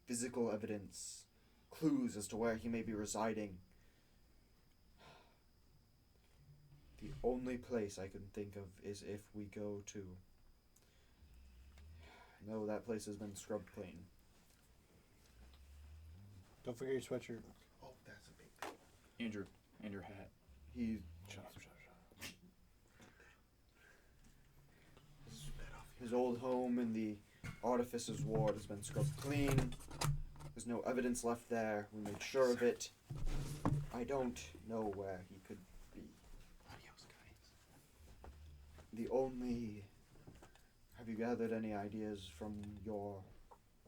[SPEAKER 2] physical evidence, clues as to where he may be residing. The only place I can think of is if we go to... No, that place has been scrubbed clean.
[SPEAKER 5] Don't forget your sweatshirt.
[SPEAKER 6] Oh, that's a big thing.
[SPEAKER 1] Andrew, and your hat.
[SPEAKER 2] He...
[SPEAKER 5] Shut up.
[SPEAKER 2] His old home in the Artificer's Ward has been scrubbed clean. There's no evidence left there. We made sure of it. I don't know where he could be.
[SPEAKER 6] Adios, guys.
[SPEAKER 2] The only... Have you gathered any ideas from your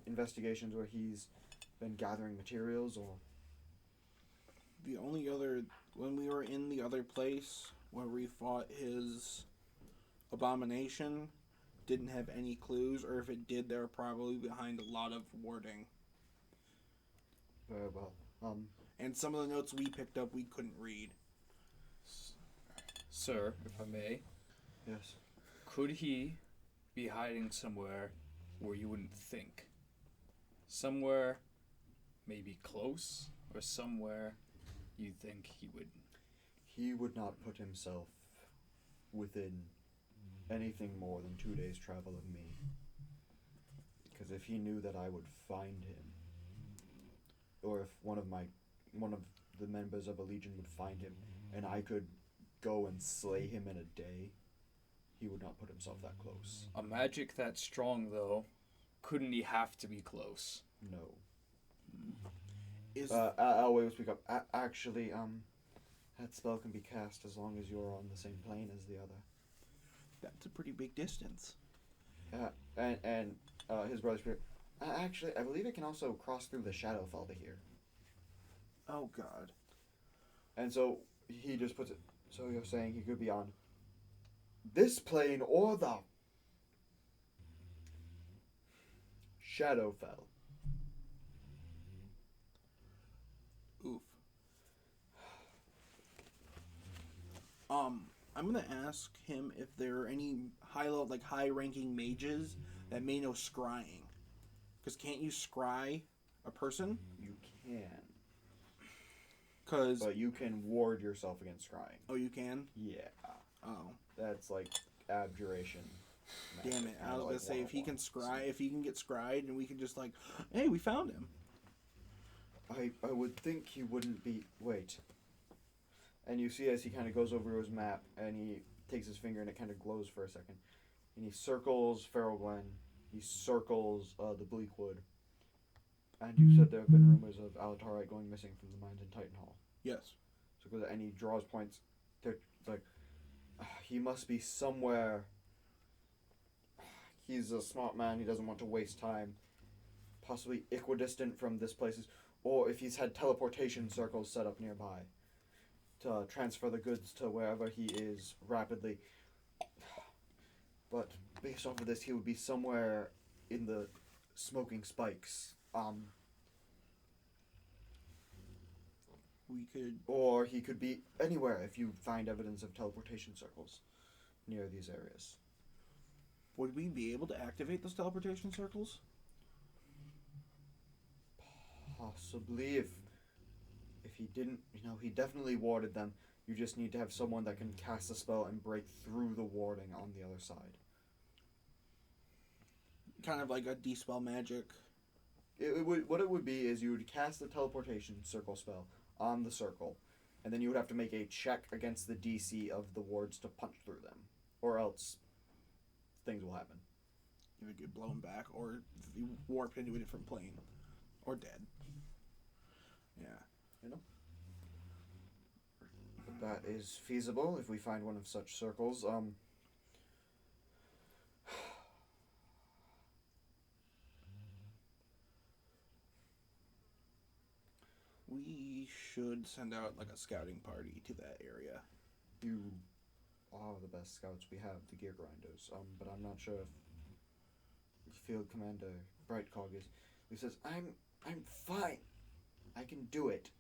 [SPEAKER 2] investigations where he's been gathering materials, or...
[SPEAKER 4] The only other... When we were in the other place where we fought his abomination, didn't have any clues, or if it did, they were probably behind a lot of warding.
[SPEAKER 2] Very well.
[SPEAKER 4] And some of the notes we picked up, we couldn't read.
[SPEAKER 1] Sir, if I may,
[SPEAKER 2] Yes.
[SPEAKER 1] could he be hiding somewhere where you wouldn't think? Somewhere maybe close, or somewhere you think he would...
[SPEAKER 2] He would not put himself within anything more than 2 days' travel of me. Because if he knew that I would find him, or if one of the members of a legion would find him, and I could go and slay him in a day, he would not put himself that close.
[SPEAKER 1] A magic that strong, though, couldn't he have to be close?
[SPEAKER 2] No.
[SPEAKER 4] Is
[SPEAKER 2] I'll wait to speak up. Actually, that spell can be cast as long as you're on the same plane as the other.
[SPEAKER 4] That's a pretty big distance.
[SPEAKER 2] And his brother spirit. Actually, I believe it can also cross through the Shadowfell to here.
[SPEAKER 4] Oh, God.
[SPEAKER 2] And so he just puts it. So you're saying he could be on this plane or the Shadowfell.
[SPEAKER 4] Oof. I'm gonna ask him if there are any high-ranking mages that may know scrying. Because can't you scry a person?
[SPEAKER 2] You can.
[SPEAKER 4] Cause
[SPEAKER 2] But you can ward yourself against scrying.
[SPEAKER 4] oh, you can.
[SPEAKER 2] Yeah.
[SPEAKER 4] Oh,
[SPEAKER 2] That's like abjuration.
[SPEAKER 4] damn
[SPEAKER 2] magic,
[SPEAKER 4] it! I
[SPEAKER 2] kinda
[SPEAKER 4] was
[SPEAKER 2] like
[SPEAKER 4] gonna say if he can
[SPEAKER 2] 101.
[SPEAKER 4] scry, if he can get scried, and we can just like, hey, we found him.
[SPEAKER 2] I would think he wouldn't be. Wait. And you see as he kind of goes over his map and he takes his finger and it kind of glows for a second. And he circles Feral Glen. He circles the Bleakwood. And you said there have been rumors of Alatarite going missing from the mines in Titan Hall.
[SPEAKER 4] Yes.
[SPEAKER 2] So and he draws points. They're like, he must be somewhere. He's a smart man. He doesn't want to waste time. Possibly equidistant from this place. Or if he's had teleportation circles set up nearby to transfer the goods to wherever he is rapidly. But based off of this, he would be somewhere in the smoking spikes.
[SPEAKER 4] We could.
[SPEAKER 2] Or he could be anywhere if you find evidence of teleportation circles near these areas.
[SPEAKER 4] Would we be able to activate those teleportation circles?
[SPEAKER 2] Possibly, if he didn't, he definitely warded them. You just need to have someone that can cast a spell and break through the warding on the other side.
[SPEAKER 4] Kind of like a dispel magic.
[SPEAKER 2] What it would be is you would cast the teleportation circle spell on the circle, and then you would have to make a check against the DC of the wards to punch through them, or else things will happen.
[SPEAKER 4] You would get blown back, or you warped into a different plane, or dead. Yeah.
[SPEAKER 2] That is feasible if we find one of such circles.
[SPEAKER 4] We should send out like a scouting party to that area.
[SPEAKER 2] You are the best scouts we have, the Gear Grinders. But I'm not sure if Field Commander Brightcog is. He says, I'm fine. I can do it.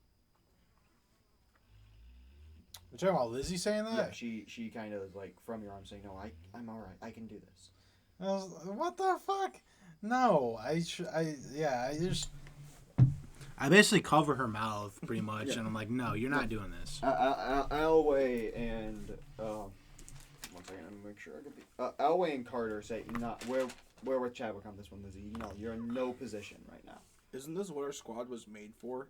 [SPEAKER 5] You're talking about Lizzie saying
[SPEAKER 2] Yeah,
[SPEAKER 5] that?
[SPEAKER 2] she kind of like from your arm saying, no, I'm all right. I can do this.
[SPEAKER 5] I was, what the fuck? No, I basically cover her mouth pretty much,
[SPEAKER 2] Yeah.
[SPEAKER 5] and I'm like, no, you're not doing this.
[SPEAKER 2] Alway and one second, let me make sure I get the Alway and Carter say not we're with Chadwick on this one, Lizzie. No, you're in no position right now.
[SPEAKER 4] Isn't this what our squad was made for?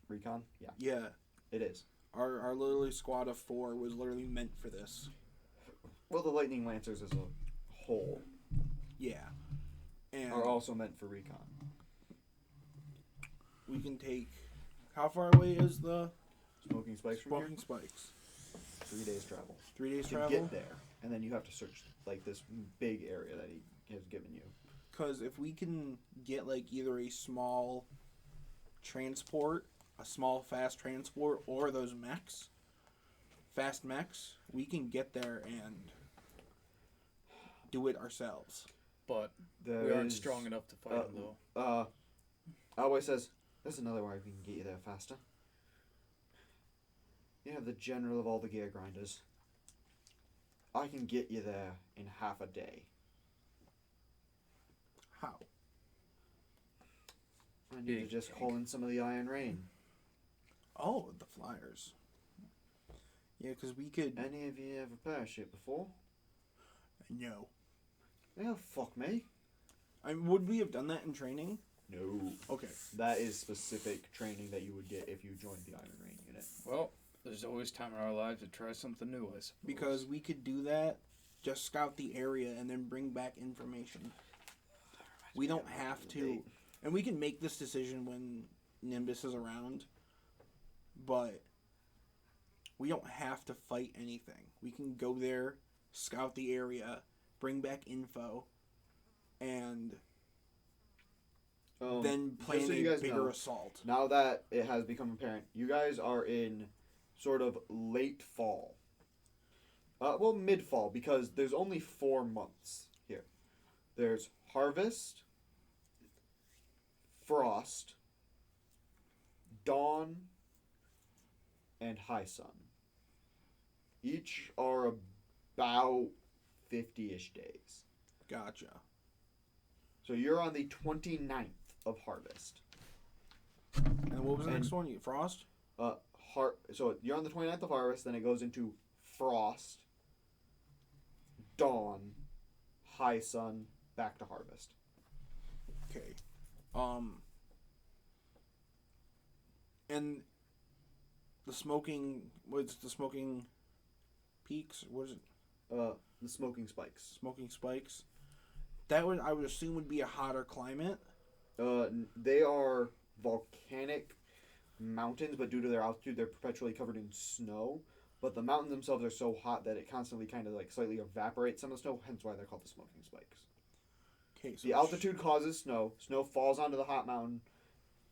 [SPEAKER 2] Recon? Yeah,
[SPEAKER 4] Yeah.
[SPEAKER 2] it is.
[SPEAKER 4] Our literally squad of 4 was literally meant for this.
[SPEAKER 2] Well, the Lightning Lancers as a whole
[SPEAKER 4] Yeah. And
[SPEAKER 2] are also meant for recon.
[SPEAKER 4] we can take. How far away is the
[SPEAKER 2] Smoking Spikes from
[SPEAKER 4] Smoking
[SPEAKER 2] here?
[SPEAKER 4] Spikes?
[SPEAKER 2] 3 days travel.
[SPEAKER 4] 3 days
[SPEAKER 2] To
[SPEAKER 4] travel?
[SPEAKER 2] get there, and then you have to search like this big area that he has given you.
[SPEAKER 4] Because if we can get like either a small transport, a small fast transport, or those mechs, fast mechs, we can get there and do it ourselves.
[SPEAKER 1] But
[SPEAKER 2] There
[SPEAKER 1] we aren't
[SPEAKER 2] is-
[SPEAKER 1] strong enough to fight him, though.
[SPEAKER 2] Alway says, there's another way we can get you there faster. You have the general of all the Gear Grinders. I can get you there in half a day.
[SPEAKER 4] How?
[SPEAKER 2] I need to just call in some of the Iron Rain.
[SPEAKER 4] Oh, the flyers. Yeah, because we could.
[SPEAKER 2] Any of you ever parachute before?
[SPEAKER 4] No.
[SPEAKER 2] Yeah, fuck me.
[SPEAKER 4] Would we have done that in training?
[SPEAKER 2] No.
[SPEAKER 4] Okay.
[SPEAKER 2] That is specific training that you would get if you joined the Iron Rain unit.
[SPEAKER 1] Well, there's always time in our lives to try something new, I suppose.
[SPEAKER 4] Because we could do that, just scout the area, and then bring back information. We don't have to. And we can make this decision when Nimbus is around. But we don't have to fight anything. We can go there, scout the area, bring back info, and then plan
[SPEAKER 2] just so
[SPEAKER 4] a
[SPEAKER 2] you guys
[SPEAKER 4] bigger
[SPEAKER 2] know,
[SPEAKER 4] assault.
[SPEAKER 2] Now that it has become apparent, you guys are in sort of late fall. Well, mid-fall, because there's only 4 months here. There's harvest, frost, dawn, and high sun. Each are about 50-ish days.
[SPEAKER 4] Gotcha.
[SPEAKER 2] So you're on the 29th of harvest.
[SPEAKER 4] And what was the next one? Frost?
[SPEAKER 2] So you're on the 29th of harvest, then it goes into frost, dawn, high sun, back to harvest.
[SPEAKER 4] Okay. And the smoking, what's the smoking peaks? What is it?
[SPEAKER 2] The smoking spikes.
[SPEAKER 4] Smoking spikes. That would, I would assume, would be a hotter climate.
[SPEAKER 2] They are volcanic mountains, but due to their altitude, they're perpetually covered in snow. But the mountains themselves are so hot that it constantly kind of like slightly evaporates some of the snow, hence why they're called the smoking spikes.
[SPEAKER 4] Okay, so
[SPEAKER 2] The altitude causes snow. Snow falls onto the hot mountain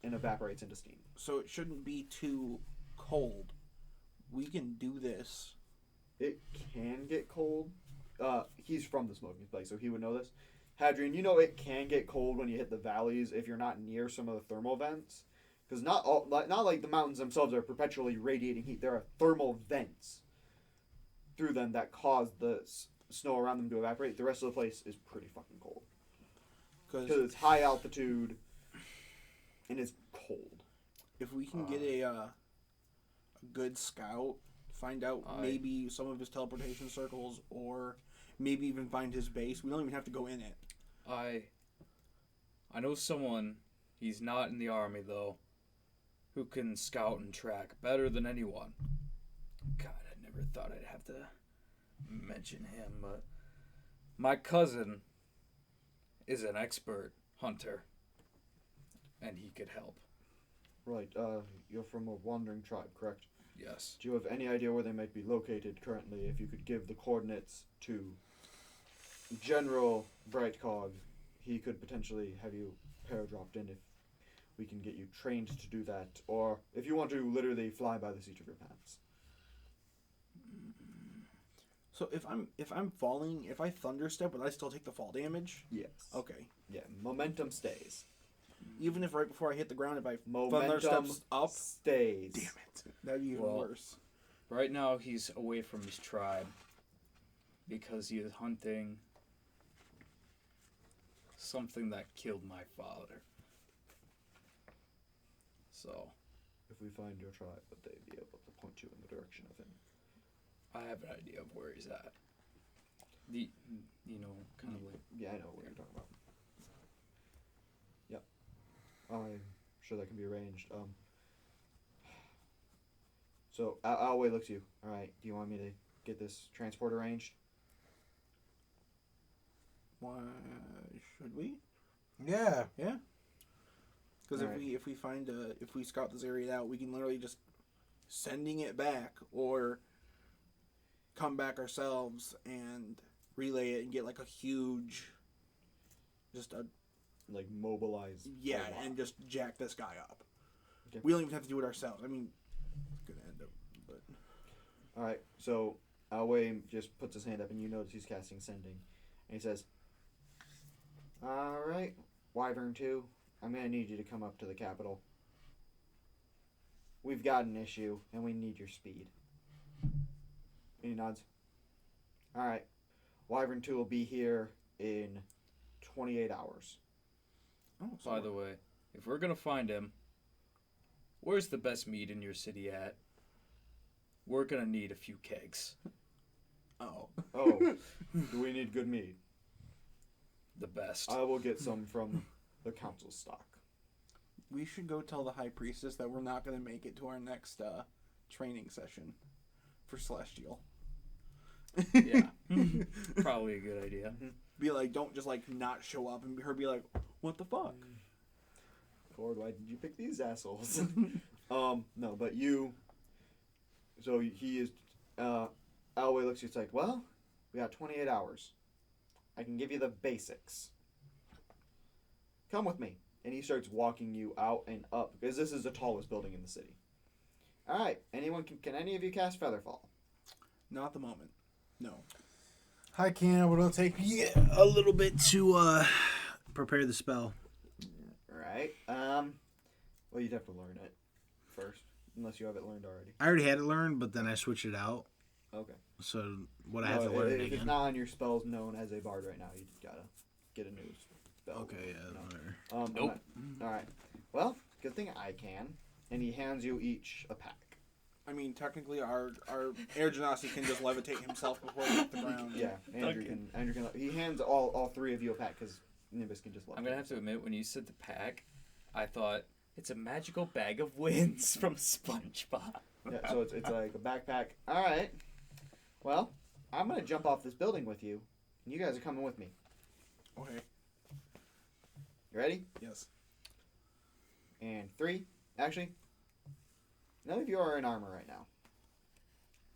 [SPEAKER 2] and evaporates into steam.
[SPEAKER 4] So it shouldn't be too cold. We can do this.
[SPEAKER 2] It can get cold. He's from the smoking spike, so he would know this. Hadrian, you know it can get cold when you hit the valleys if you're not near some of the thermal vents. Because not like the mountains themselves are perpetually radiating heat. There are thermal vents through them that cause the snow around them to evaporate. The rest of the place is pretty fucking cold. Because it's high altitude and it's cold.
[SPEAKER 4] If we can get a good scout, find out maybe some of his teleportation circles, or maybe even find his base. We don't even have to go in it.
[SPEAKER 1] I know someone, he's not in the army though, who can scout and track better than anyone. God, I never thought I'd have to mention him, but my cousin is an expert hunter, and he could help.
[SPEAKER 2] Right, you're from a wandering tribe, correct?
[SPEAKER 1] Yes.
[SPEAKER 2] Do you have any idea where they might be located currently? If you could give the coordinates to General Brightcog, he could potentially have you paradropped in if we can get you trained to do that. Or if you want to literally fly by the seat of your pants.
[SPEAKER 4] So if I'm falling, if I thunderstep, would I still take the fall damage?
[SPEAKER 2] Yes.
[SPEAKER 4] Okay.
[SPEAKER 2] Yeah, momentum stays.
[SPEAKER 4] Even if right before I hit the ground, if I
[SPEAKER 2] Momentum
[SPEAKER 4] thundersteps up,
[SPEAKER 2] stays.
[SPEAKER 4] damn it, that'd be even worse.
[SPEAKER 1] Right now he's away from his tribe because he is hunting something that killed my father. So,
[SPEAKER 2] If we find your tribe, would they be able to point you in the direction of him?
[SPEAKER 1] I have an idea of where he's at. Kind of like...
[SPEAKER 2] Yeah, I know what you're talking about. Yep. I'm sure that can be arranged. So, Alway looks at you. Alright, do you want me to get this transport arranged?
[SPEAKER 4] Why should we?
[SPEAKER 5] Yeah.
[SPEAKER 4] Yeah. Because
[SPEAKER 2] Alright.
[SPEAKER 4] if we scout this area out, we can literally just sending it back or come back ourselves and relay it and get like a huge,
[SPEAKER 2] Like, mobilize. a lot.
[SPEAKER 4] and just jack this guy up.
[SPEAKER 2] Okay.
[SPEAKER 4] We don't even have to do it ourselves. I mean, it's gonna end up, but
[SPEAKER 2] Alright, so Alway just puts his hand up and you notice he's casting sending. And he says, Alright, Wyvern 2, I'm going to need you to come up to the capital. We've got an issue and we need your speed. And he nods. Alright, Wyvern 2 will be here in 28 hours.
[SPEAKER 1] By the way, if we're gonna find him, where's the best meat in your city at? We're gonna need a few kegs.
[SPEAKER 4] oh,
[SPEAKER 2] Do we need good meat?
[SPEAKER 1] The best.
[SPEAKER 2] I will get some from the council's stock.
[SPEAKER 4] we should go tell the high priestess that we're not gonna make it to our next training session for Celestial.
[SPEAKER 1] Yeah. Probably a good idea.
[SPEAKER 4] Be like, don't just like not show up and her be like, what the fuck?
[SPEAKER 2] Lord, why did you pick these assholes? No, but you. So he is. Alway looks at you. It's like, well, we got 28 hours. I can give you the basics. Come with me, and he starts walking you out and up because this is the tallest building in the city. All right, can any of you cast Featherfall?
[SPEAKER 4] Not at the moment. No.
[SPEAKER 5] I can, but it'll take me
[SPEAKER 6] A little bit to prepare the spell.
[SPEAKER 2] Right. Well, you'd have to learn it first, unless you have it learned already.
[SPEAKER 6] I already had it learned, but then I switched it out.
[SPEAKER 2] Okay.
[SPEAKER 6] So what I have to
[SPEAKER 2] No,
[SPEAKER 6] learn it
[SPEAKER 2] if it's
[SPEAKER 6] again.
[SPEAKER 2] not on your spells known as a bard right now, you just gotta get a new spell.
[SPEAKER 6] Okay, yeah.
[SPEAKER 2] No.
[SPEAKER 6] Whatever.
[SPEAKER 1] Nope.
[SPEAKER 2] All right. Well, good thing I can. and he hands you each a pack.
[SPEAKER 4] I mean, technically, our air genasi can just levitate himself before he hits the ground.
[SPEAKER 2] Yeah, Andrew can. He hands all three of you a pack because Nimbus can just.
[SPEAKER 1] I'm gonna have to admit, when you said the pack, I thought it's a magical bag of wins from SpongeBob.
[SPEAKER 2] Yeah, so it's like a backpack. All right. Well, I'm gonna jump off this building with you, and you guys are coming with me.
[SPEAKER 4] Okay.
[SPEAKER 2] You ready?
[SPEAKER 4] Yes.
[SPEAKER 2] And 3. Actually, none of you are in armor right now.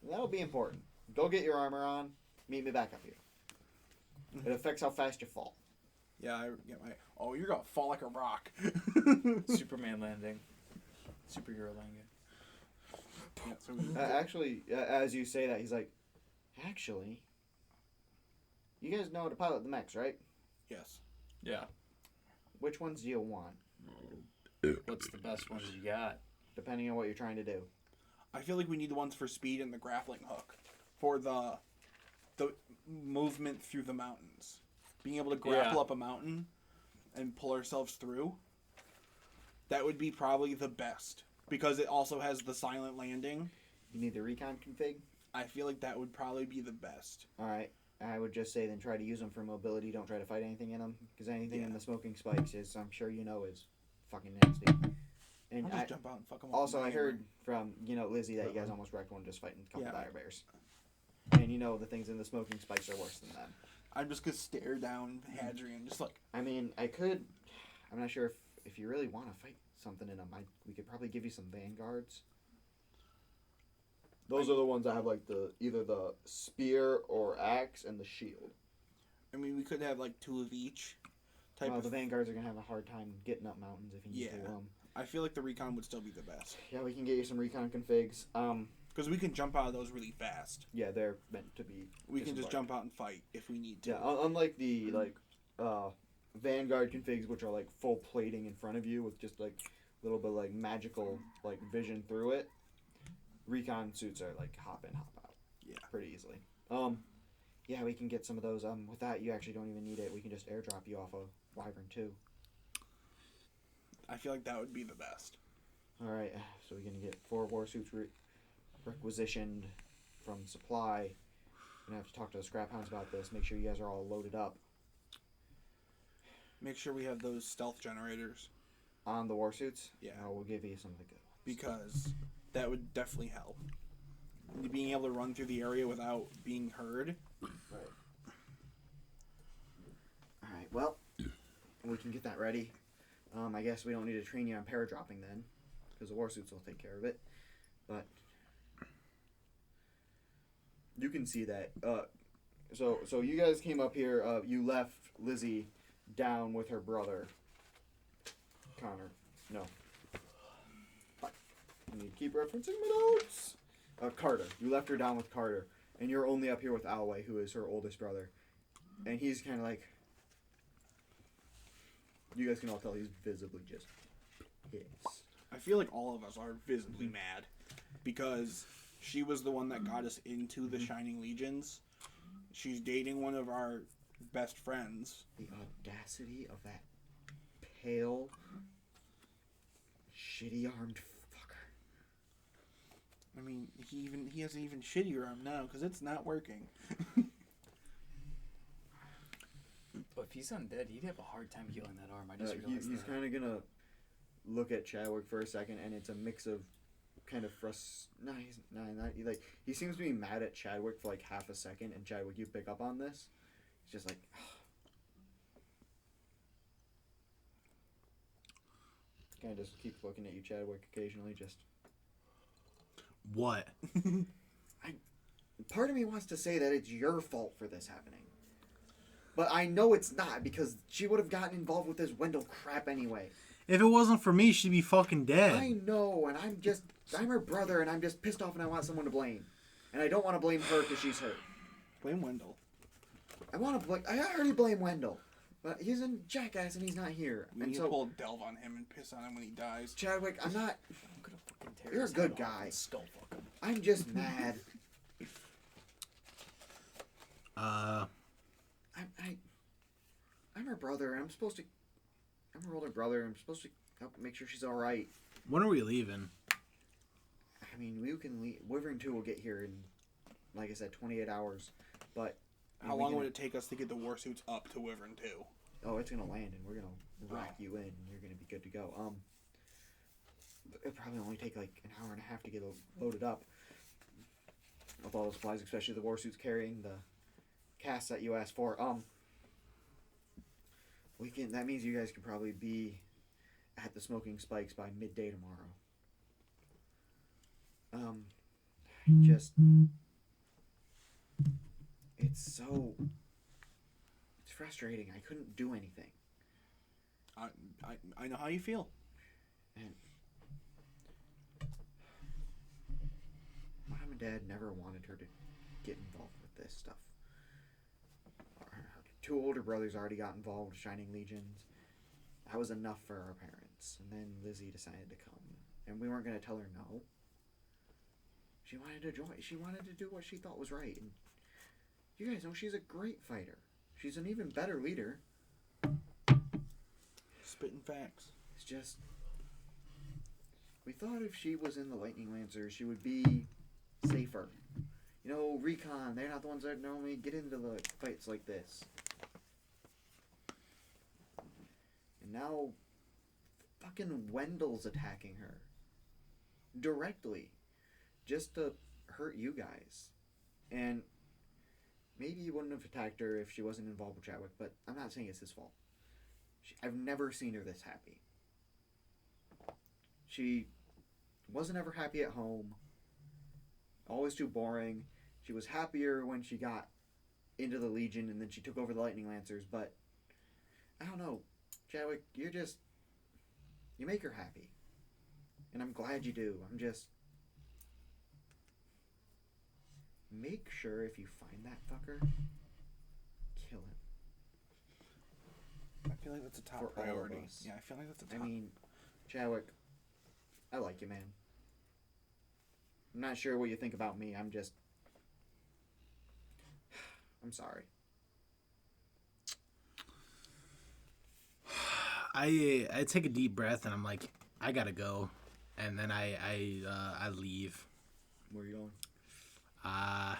[SPEAKER 2] That'll be important. Go get your armor on. Meet me back up here. It affects how fast you fall.
[SPEAKER 4] Yeah, I get my. Oh, you're gonna fall like a rock.
[SPEAKER 1] Superman landing. Superhero landing.
[SPEAKER 4] Yeah, so we,
[SPEAKER 2] Actually, as you say that, he's like, actually, you guys know how to pilot the mechs, right?
[SPEAKER 4] yes.
[SPEAKER 1] Yeah.
[SPEAKER 2] Which ones do you want,
[SPEAKER 1] What's the best ones you got?
[SPEAKER 2] depending on what you're trying to do?
[SPEAKER 4] I feel like we need the ones for speed and the grappling hook for the movement through the mountains. Being able to grapple up a mountain and pull ourselves through. That would be probably the best because it also has the silent landing.
[SPEAKER 2] You need the recon config?
[SPEAKER 4] I feel like that would probably be the best.
[SPEAKER 2] All right. I would just say then try to use them for mobility. Don't try to fight anything in them because anything in
[SPEAKER 4] Yeah.
[SPEAKER 2] the smoking spikes is, I'm sure you know, is fucking nasty. And
[SPEAKER 4] I'll just jump out and fuck them up.
[SPEAKER 2] also, I heard from Lizzie that you guys almost wrecked one just fighting a couple dire bears. And the things in the smoking spikes are worse than that.
[SPEAKER 4] I'm just gonna stare down Hadrian, just like.
[SPEAKER 2] I mean, I could. I'm not sure if you really want to fight something in them. We could probably give you some vanguards. Those are the ones that have like either the spear or axe and the shield.
[SPEAKER 4] I mean, we could have like 2 of each.
[SPEAKER 2] Well, the vanguards are gonna have a hard time getting up mountains if you need to.
[SPEAKER 4] I feel like the recon would still be the best.
[SPEAKER 2] Yeah, we can get you some recon configs.
[SPEAKER 4] Because we can jump out of those really fast.
[SPEAKER 2] Yeah, they're meant to be.
[SPEAKER 4] We can just jump out and fight if we need to.
[SPEAKER 2] Yeah, unlike the Vanguard configs, which are like full plating in front of you with just like a little bit like magical like vision through it. Recon suits are like hop in, hop out.
[SPEAKER 4] Yeah.
[SPEAKER 2] Pretty easily. Yeah, we can get some of those. With that, you actually don't even need it. We can just airdrop you off of Wyvern 2.
[SPEAKER 4] I feel like that would be the best.
[SPEAKER 2] All right, so we're gonna get 4 war suits requisitioned from supply. We're gonna have to talk to the scrap hounds about this. Make sure you guys are all loaded up
[SPEAKER 4] Make sure we have those stealth generators.
[SPEAKER 2] on the war suits.
[SPEAKER 4] Yeah.
[SPEAKER 2] We'll give you some of the good ones.
[SPEAKER 4] Because that would definitely help. Being able to run through the area without being heard.
[SPEAKER 2] Right. All right. Well, we can get that ready. I guess we don't need to train you on paradropping then, because the war suits will take care of it. But you can see that. So you guys came up here. You left Lizzie down with her brother, Connor. No. I need to keep referencing my notes. Carter. You left her down with Carter, and you're only up here with Alway, who is her oldest brother, and he's kind of like. You guys can all tell he's visibly just pissed.
[SPEAKER 4] I feel like all of us are visibly mad. Because she was the one that got us into the Shining Legions. She's dating one of our best friends.
[SPEAKER 2] The audacity of that pale, shitty-armed fucker.
[SPEAKER 4] I mean, he has an even shittier arm now because it's not working.
[SPEAKER 1] But if he's undead, he'd have a hard time healing that arm. I just realized
[SPEAKER 2] He's
[SPEAKER 1] that.
[SPEAKER 2] kind of gonna look at Chadwick for a second, and it's a mix of kind of he seems to be mad at Chadwick for like half a second, and Chadwick, you pick up on this. He's just like, kind of just keeps looking at you, Chadwick, occasionally. Just
[SPEAKER 6] What?
[SPEAKER 2] part of me wants to say that it's your fault for this happening. But I know it's not, because she would have gotten involved with this Wendell crap anyway.
[SPEAKER 6] If it wasn't for me, she'd be fucking dead.
[SPEAKER 2] I know, and I'm her brother, and I'm just pissed off, and I want someone to blame. And I don't want to blame her because she's hurt.
[SPEAKER 4] Blame Wendell.
[SPEAKER 2] I already blame Wendell. But he's a jackass, and he's not here.
[SPEAKER 4] We
[SPEAKER 2] And
[SPEAKER 4] need
[SPEAKER 2] so,
[SPEAKER 4] to pull a delve on him and piss on him when he dies.
[SPEAKER 2] Chadwick, I'm not...
[SPEAKER 1] I'm gonna fucking tear
[SPEAKER 2] You're
[SPEAKER 1] his
[SPEAKER 2] a good
[SPEAKER 1] head off
[SPEAKER 2] guy.
[SPEAKER 1] and skull fuck him.
[SPEAKER 2] I'm just mad. I'm her brother, and I'm her older brother, and I'm supposed to
[SPEAKER 7] help make sure she's all right.
[SPEAKER 6] When are we leaving?
[SPEAKER 7] I mean, we can leave. Wyvern 2 will get here in, like I said, 28 hours. But
[SPEAKER 4] How long would it take us to get the war suits up to Wyvern 2?
[SPEAKER 7] Oh, it's gonna land, and we're gonna rack you in, and you're gonna be good to go. It'll probably only take like an hour and a half to get loaded up with all the supplies, especially the war suits carrying the casts that you asked for. We can. That means you guys can probably be at the Smoking Spikes by midday tomorrow. Just it's frustrating. I couldn't do anything.
[SPEAKER 4] I know how you feel.
[SPEAKER 7] And Mom and Dad never wanted her to get involved with this stuff. Her 2 older brothers already got involved with Shining Legions. That was enough for our parents. And then Lizzie decided to come. And we weren't going to tell her no. She wanted to join. She wanted to do what she thought was right. And you guys know she's a great fighter. She's an even better leader.
[SPEAKER 4] Spitting facts.
[SPEAKER 7] It's just... We thought if she was in the Lightning Lancers, she would be safer. You know, Recon, they're not the ones that normally get into the fights like this. And now, fucking Wendell's attacking her. Directly. Just to hurt you guys. And maybe he wouldn't have attacked her if she wasn't involved with Chadwick, but I'm not saying it's his fault. I've never seen her this happy. She wasn't ever happy at home. Always too boring. She was happier when she got into the Legion and then she took over the Lightning Lancers, but I don't know. Chadwick, you make her happy. And I'm glad you do. I'm just... Make sure if you find that fucker, kill him.
[SPEAKER 4] I feel like that's a top
[SPEAKER 7] For all of
[SPEAKER 4] priority.
[SPEAKER 7] us.
[SPEAKER 4] Yeah, I feel like that's a top.
[SPEAKER 7] I mean, Chadwick, I like you, man. I'm not sure what you think about me. I'm sorry.
[SPEAKER 6] I take a deep breath and I'm like, I gotta go, and then I leave.
[SPEAKER 7] Where are you going?
[SPEAKER 6] I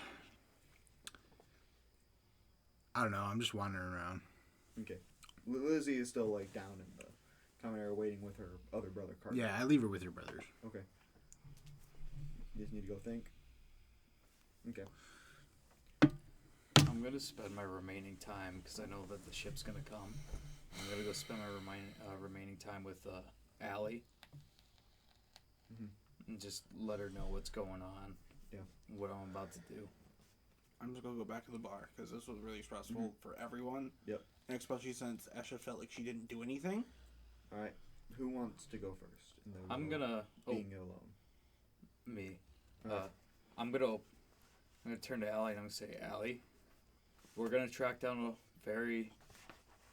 [SPEAKER 6] don't know. I'm just wandering around.
[SPEAKER 7] Okay. Lizzie is still like down in the common area waiting with her other brother, Carter.
[SPEAKER 6] Yeah, I leave her with her brothers.
[SPEAKER 7] Okay. You just need to go think. Okay.
[SPEAKER 1] I'm gonna spend my remaining time because I know that the ship's gonna come. I'm gonna go spend my remaining time with Allie.
[SPEAKER 7] Mm-hmm.
[SPEAKER 1] And just let her know what's going on.
[SPEAKER 7] Yeah.
[SPEAKER 1] What I'm about to do.
[SPEAKER 4] I'm just gonna go back to the bar because this was really stressful for everyone.
[SPEAKER 7] Yep.
[SPEAKER 4] And especially since Esha felt like she didn't do anything.
[SPEAKER 7] All right. Who wants to go first? In the
[SPEAKER 1] I'm
[SPEAKER 7] role
[SPEAKER 1] gonna
[SPEAKER 7] of being alone.
[SPEAKER 1] me.
[SPEAKER 7] Alright.
[SPEAKER 1] I'm gonna turn to Allie and I'm gonna say, Allie, we're gonna track down a very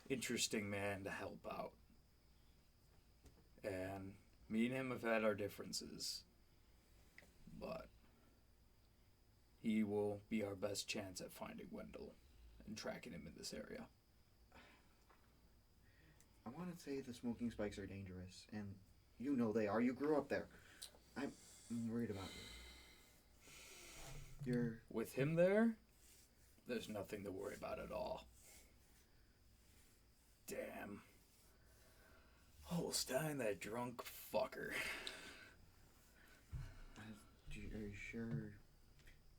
[SPEAKER 1] interesting man to help out. And me and him have had our differences, but he will be our best chance at finding Wendell and tracking him in this area.
[SPEAKER 7] I want to say the Smoking Spikes are dangerous, and you know they are. You grew up there. I'm worried about you.
[SPEAKER 1] With him there, there's nothing to worry about at all. Damn. Holstein, that drunk fucker.
[SPEAKER 7] Are you sure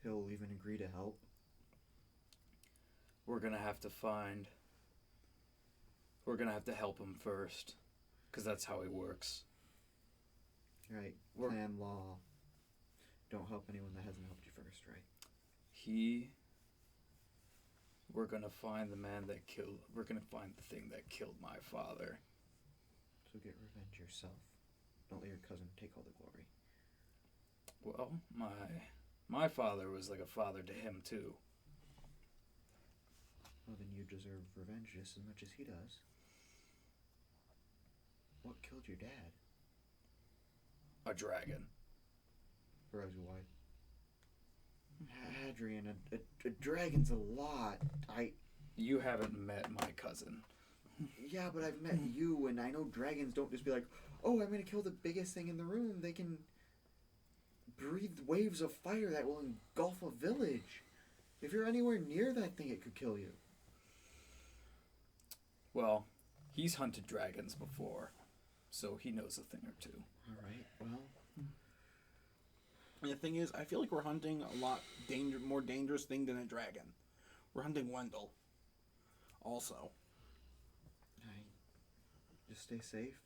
[SPEAKER 7] he'll even agree to help?
[SPEAKER 1] We're gonna have to help him first, because that's how he works.
[SPEAKER 7] Right.
[SPEAKER 1] We're-
[SPEAKER 7] Plan law. Don't help anyone that hasn't helped you first, right?
[SPEAKER 1] We're gonna find we're gonna find the thing that killed my father.
[SPEAKER 7] So get revenge yourself. Don't let your cousin take all the glory.
[SPEAKER 1] Well, my father was like a father to him too.
[SPEAKER 7] Well, then you deserve revenge just as much as he does. What killed your dad?
[SPEAKER 1] A dragon.
[SPEAKER 7] Rose White. Adrian, a dragon's a lot.
[SPEAKER 1] You haven't met my cousin.
[SPEAKER 7] Yeah, but I've met you, and I know dragons don't just be like,
[SPEAKER 2] oh, I'm gonna kill the biggest thing in the room, they can breathe waves of fire that will engulf a village. If you're anywhere near that thing, it could kill you.
[SPEAKER 1] Well, he's hunted dragons before, so he knows a thing or two.
[SPEAKER 2] All right, well.
[SPEAKER 4] And the thing is, I feel like we're hunting a lot more dangerous thing than a dragon. We're hunting Wendell. Also.
[SPEAKER 2] Just stay safe.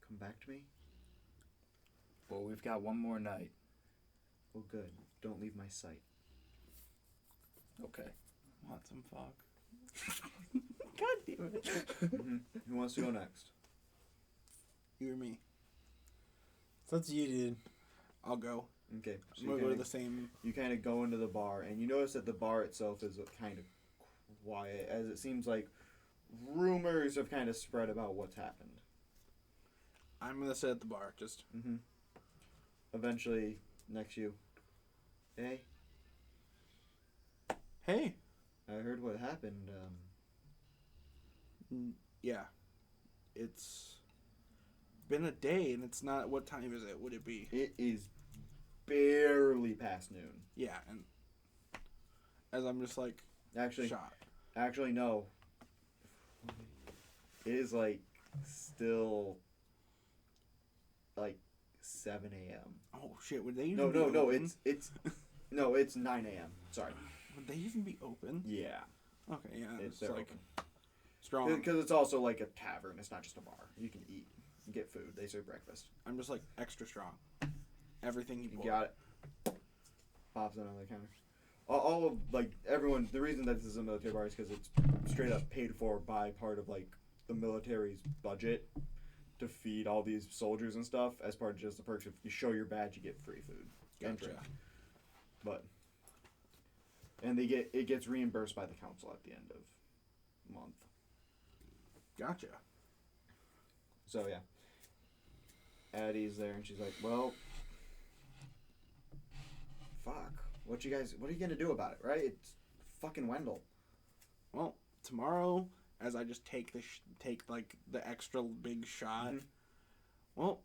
[SPEAKER 2] Come back to me.
[SPEAKER 1] Well, we've got one more night.
[SPEAKER 2] Oh, good. Don't leave my sight.
[SPEAKER 1] Okay.
[SPEAKER 4] Want some fuck? God damn it.
[SPEAKER 2] Who wants to go next?
[SPEAKER 4] You or me?
[SPEAKER 5] So that's you, dude.
[SPEAKER 4] I'll go.
[SPEAKER 2] Okay. So
[SPEAKER 4] We'll go to the same.
[SPEAKER 2] You kind of go into the bar, and you notice that the bar itself is kind of quiet, as it seems like rumors have kind of spread about what's happened.
[SPEAKER 4] I'm going to sit at the bar. Just.
[SPEAKER 2] Mm-hmm. Eventually, next you. Hey,
[SPEAKER 4] Hey.
[SPEAKER 2] I heard what happened.
[SPEAKER 4] Yeah. It's been a day, and it's not. What time is it? Would it be?
[SPEAKER 2] It is barely past noon.
[SPEAKER 4] Yeah, and as I'm just like
[SPEAKER 2] Actually,
[SPEAKER 4] shot.
[SPEAKER 2] No. It is like still like 7 a.m.
[SPEAKER 4] Oh shit! Would they even
[SPEAKER 2] No,
[SPEAKER 4] be
[SPEAKER 2] no, no.
[SPEAKER 4] open?
[SPEAKER 2] It's 9 a.m. Sorry.
[SPEAKER 4] Would they even be open?
[SPEAKER 2] Yeah,
[SPEAKER 4] Okay, yeah. It's
[SPEAKER 2] they're
[SPEAKER 4] like
[SPEAKER 2] open.
[SPEAKER 4] strong.
[SPEAKER 2] Because it's also like a tavern. It's not just a bar. You can eat, and get food. They serve breakfast.
[SPEAKER 4] I'm just like extra strong. Everything you
[SPEAKER 2] You
[SPEAKER 4] pour.
[SPEAKER 2] got it. Pops it on the counter. All of like everyone. The reason that this is a military bar is because it's straight up paid for by part of like the military's budget to feed all these soldiers and stuff. As part of just the perks, if you show your badge, you get free food and
[SPEAKER 4] Gotcha.
[SPEAKER 2] drink. And it gets reimbursed by the council at the end of month.
[SPEAKER 4] Gotcha.
[SPEAKER 2] So yeah, Addie's there, and she's like, "Well, fuck. What are you gonna do about it, right? It's fucking Wendell."
[SPEAKER 4] Well, tomorrow, as I just take like the extra big shot.
[SPEAKER 2] Mhm.
[SPEAKER 4] Well,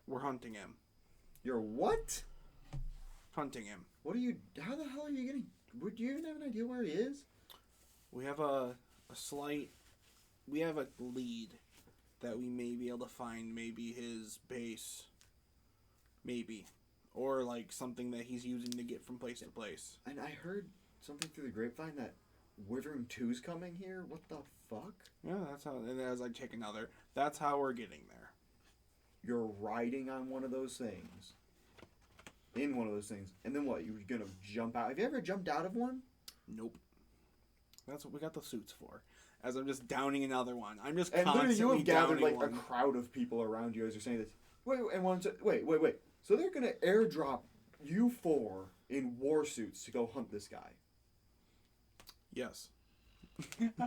[SPEAKER 4] we're hunting him.
[SPEAKER 2] You're what?
[SPEAKER 4] Hunting him.
[SPEAKER 2] What are you? How the hell are you gonna? Do you even have an idea where he is?
[SPEAKER 4] We have a lead that we may be able to find. Maybe his base. Maybe. Or like something that he's using to get from place to place.
[SPEAKER 2] And I heard something through the grapevine that Wyvern 2's coming here. What the fuck?
[SPEAKER 4] Yeah, that's how. And as I take another, that's how we're getting there.
[SPEAKER 2] You're riding on one of those things. In one of those things. And then what? You're gonna jump out? Have you ever jumped out of one?
[SPEAKER 4] Nope. That's what we got the suits for. As I'm just downing another one. I'm just
[SPEAKER 2] And literally, you
[SPEAKER 4] constantly
[SPEAKER 2] have gathered
[SPEAKER 4] downing
[SPEAKER 2] like a
[SPEAKER 4] one.
[SPEAKER 2] crowd of people around you as you're saying this. Wait. So they're gonna airdrop you four in war suits to go hunt this guy.
[SPEAKER 4] Yes.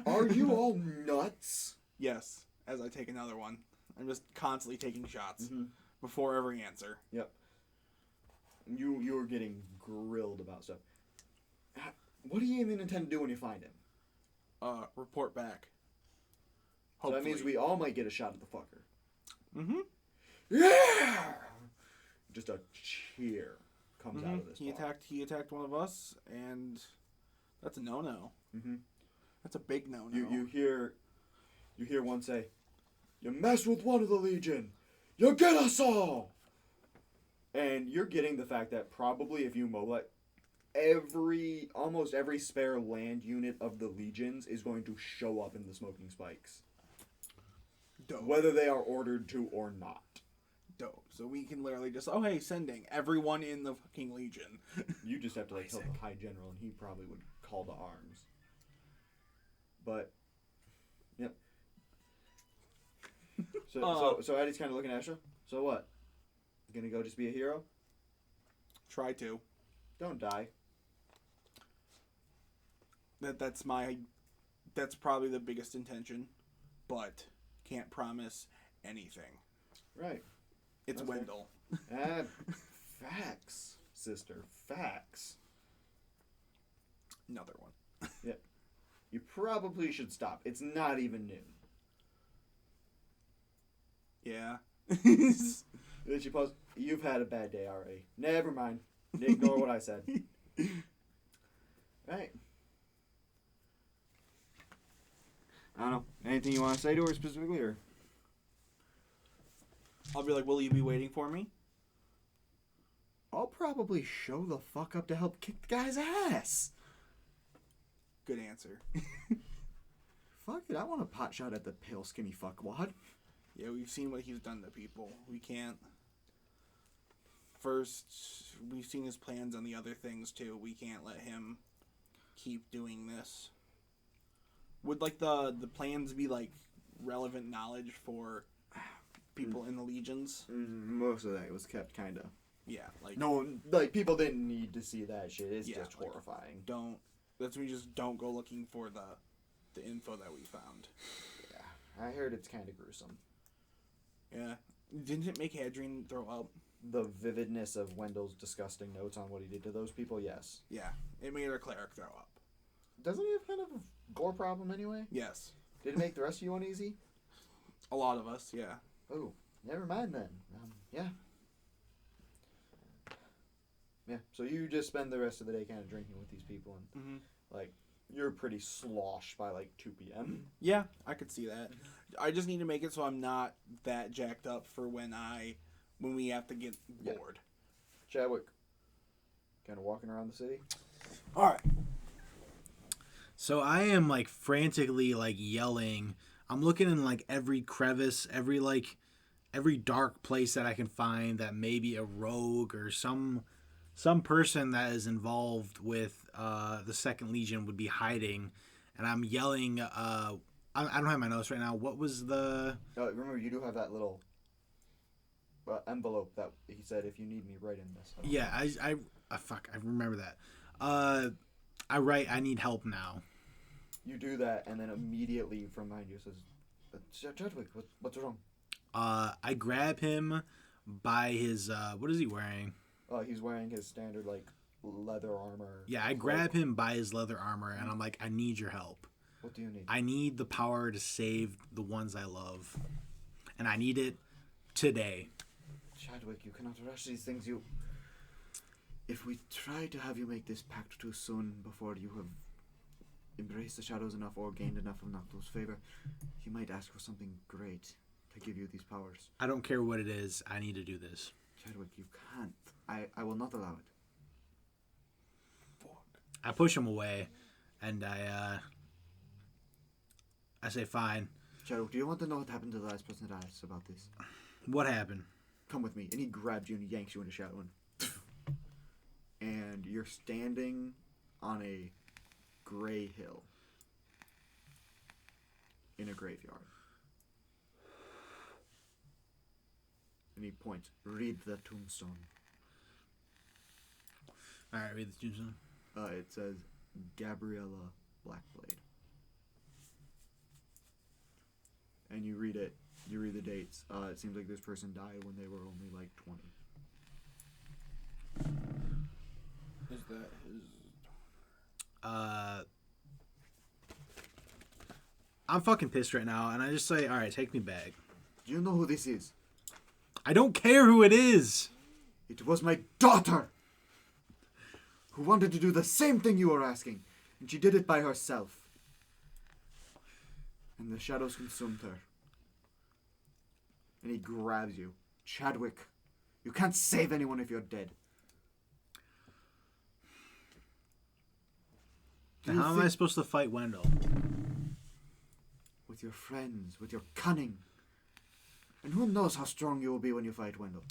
[SPEAKER 2] Are you all nuts?
[SPEAKER 4] Yes. As I take another one. I'm just constantly taking shots
[SPEAKER 2] Mm-hmm.
[SPEAKER 4] before every answer.
[SPEAKER 2] Yep. You're getting grilled about stuff. What do you even intend to do when you find him?
[SPEAKER 4] Report back.
[SPEAKER 2] So that means we all might get a shot at the fucker.
[SPEAKER 4] Mm-hmm.
[SPEAKER 2] Yeah! Just a cheer comes out of this bar.
[SPEAKER 4] He attacked one of us, and that's a no-no.
[SPEAKER 2] Mm-hmm.
[SPEAKER 4] That's a big no-no.
[SPEAKER 2] You hear one say, "You mess with one of the Legion, you get us all!" And you're getting the fact that probably if you mobilize almost every spare land unit of the Legions is going to show up in the Smoking Spikes.
[SPEAKER 4] Dope.
[SPEAKER 2] Whether they are ordered to or not.
[SPEAKER 4] Dope. So we can literally just, oh, hey, sending everyone in the fucking Legion.
[SPEAKER 2] You just have to tell the High General, and he probably would call to arms. But, yep. So Eddie's kind of looking at you. So what? You gonna go just be a hero?
[SPEAKER 4] Try to.
[SPEAKER 2] Don't die.
[SPEAKER 4] That's probably the biggest intention, but can't promise anything.
[SPEAKER 2] Right.
[SPEAKER 4] It's
[SPEAKER 2] Okay.
[SPEAKER 4] Wendell.
[SPEAKER 2] Facts, sister. Facts.
[SPEAKER 4] Another one.
[SPEAKER 2] You probably should stop. It's not even noon.
[SPEAKER 4] Yeah.
[SPEAKER 2] Then she paused. You've had a bad day already. Never mind. Ignore what I said. Right. I don't know. Anything you want to say to her specifically, or?
[SPEAKER 4] I'll be like, will you be waiting for me?
[SPEAKER 2] I'll probably show the fuck up to help kick the guy's ass.
[SPEAKER 4] Good answer.
[SPEAKER 2] Fuck it, I want a pot shot at the pale, skinny fuckwad.
[SPEAKER 4] Yeah, we've seen what he's done to people. We can't. First, we've seen his plans on the other things too. We can't let him keep doing this. Would like the plans be like relevant knowledge for people in the legions?
[SPEAKER 2] Most of that was kept kind of.
[SPEAKER 4] Yeah, like
[SPEAKER 2] No, like people didn't need to see that shit. It's
[SPEAKER 4] Yeah,
[SPEAKER 2] just
[SPEAKER 4] like,
[SPEAKER 2] horrifying.
[SPEAKER 4] that's when we just don't go looking for the info that we found.
[SPEAKER 2] Yeah, I heard it's kind of gruesome.
[SPEAKER 4] Yeah, didn't it make Hadrian throw up?
[SPEAKER 2] The vividness of Wendell's disgusting notes on what he did to those people, yes.
[SPEAKER 4] Yeah, it made our cleric throw up.
[SPEAKER 2] Doesn't he have kind of a gore problem anyway?
[SPEAKER 4] Yes,
[SPEAKER 2] Did it make the rest of you uneasy?
[SPEAKER 4] a lot of us. Yeah.
[SPEAKER 2] Oh, never mind then. Yeah. Yeah, so you just spend the rest of the day kind of drinking with these people, and
[SPEAKER 4] Mm-hmm.
[SPEAKER 2] like you're pretty sloshed by like 2 p.m.
[SPEAKER 4] Yeah, I could see that. I just need to make it so I'm not that jacked up for when we have to get
[SPEAKER 2] Yeah.
[SPEAKER 4] bored.
[SPEAKER 2] Chadwick, kind of walking around the city.
[SPEAKER 5] All right.
[SPEAKER 6] So I am like frantically like yelling. I'm looking in like every crevice, every dark place that I can find that maybe a rogue or some person that is involved with the Second Legion would be hiding, and I'm yelling. I don't have my notes right now. What was the?
[SPEAKER 2] Remember, you do have that little envelope that he said, "If you need me, write in this."
[SPEAKER 6] Yeah, I remember that. I write. I need help now.
[SPEAKER 2] You do that, and then immediately from behind you it says, "Chadwick, what's wrong?"
[SPEAKER 6] I grab him by his. What is he wearing?
[SPEAKER 2] He's wearing his standard like leather armor.
[SPEAKER 6] Yeah, I grab him by his leather armor, and I'm like, I need your help.
[SPEAKER 2] What do you need?
[SPEAKER 6] I need the power to save the ones I love, and I need it today.
[SPEAKER 2] Chadwick, you cannot rush these things. If we try to have you make this pact too soon, before you have embraced the shadows enough or gained enough of Nocto's favor, he might ask for something great to give you these powers.
[SPEAKER 6] I don't care what it is. I need to do this.
[SPEAKER 2] Chadwick, you can't. I will not allow it.
[SPEAKER 6] I push him away, and I say, fine.
[SPEAKER 2] Chadwick, do you want to know what happened to the last person that asked about this?
[SPEAKER 6] What happened?
[SPEAKER 2] Come with me. And he grabs you and he yanks you into shadow. And you're standing on a gray hill in a graveyard. And he points. Read the tombstone.
[SPEAKER 6] All right, read the tombstone.
[SPEAKER 2] It says Gabriella Blackblade. And you read it. You read the dates. It seems like this person died when they were only like 20.
[SPEAKER 4] Is that his?
[SPEAKER 6] I'm fucking pissed right now, and I just say, all right, take me back.
[SPEAKER 2] Do you know who this is?
[SPEAKER 6] I don't care who it is.
[SPEAKER 2] It was my daughter! Who wanted to do the same thing you were asking. And she did it by herself. And the shadows consumed her. And he grabs you. Chadwick, you can't save anyone if you're dead. Do you
[SPEAKER 6] How am I
[SPEAKER 2] think-
[SPEAKER 6] supposed to fight Wendell?
[SPEAKER 2] With your friends, with your cunning. And who knows how strong you will be when you fight Wendell.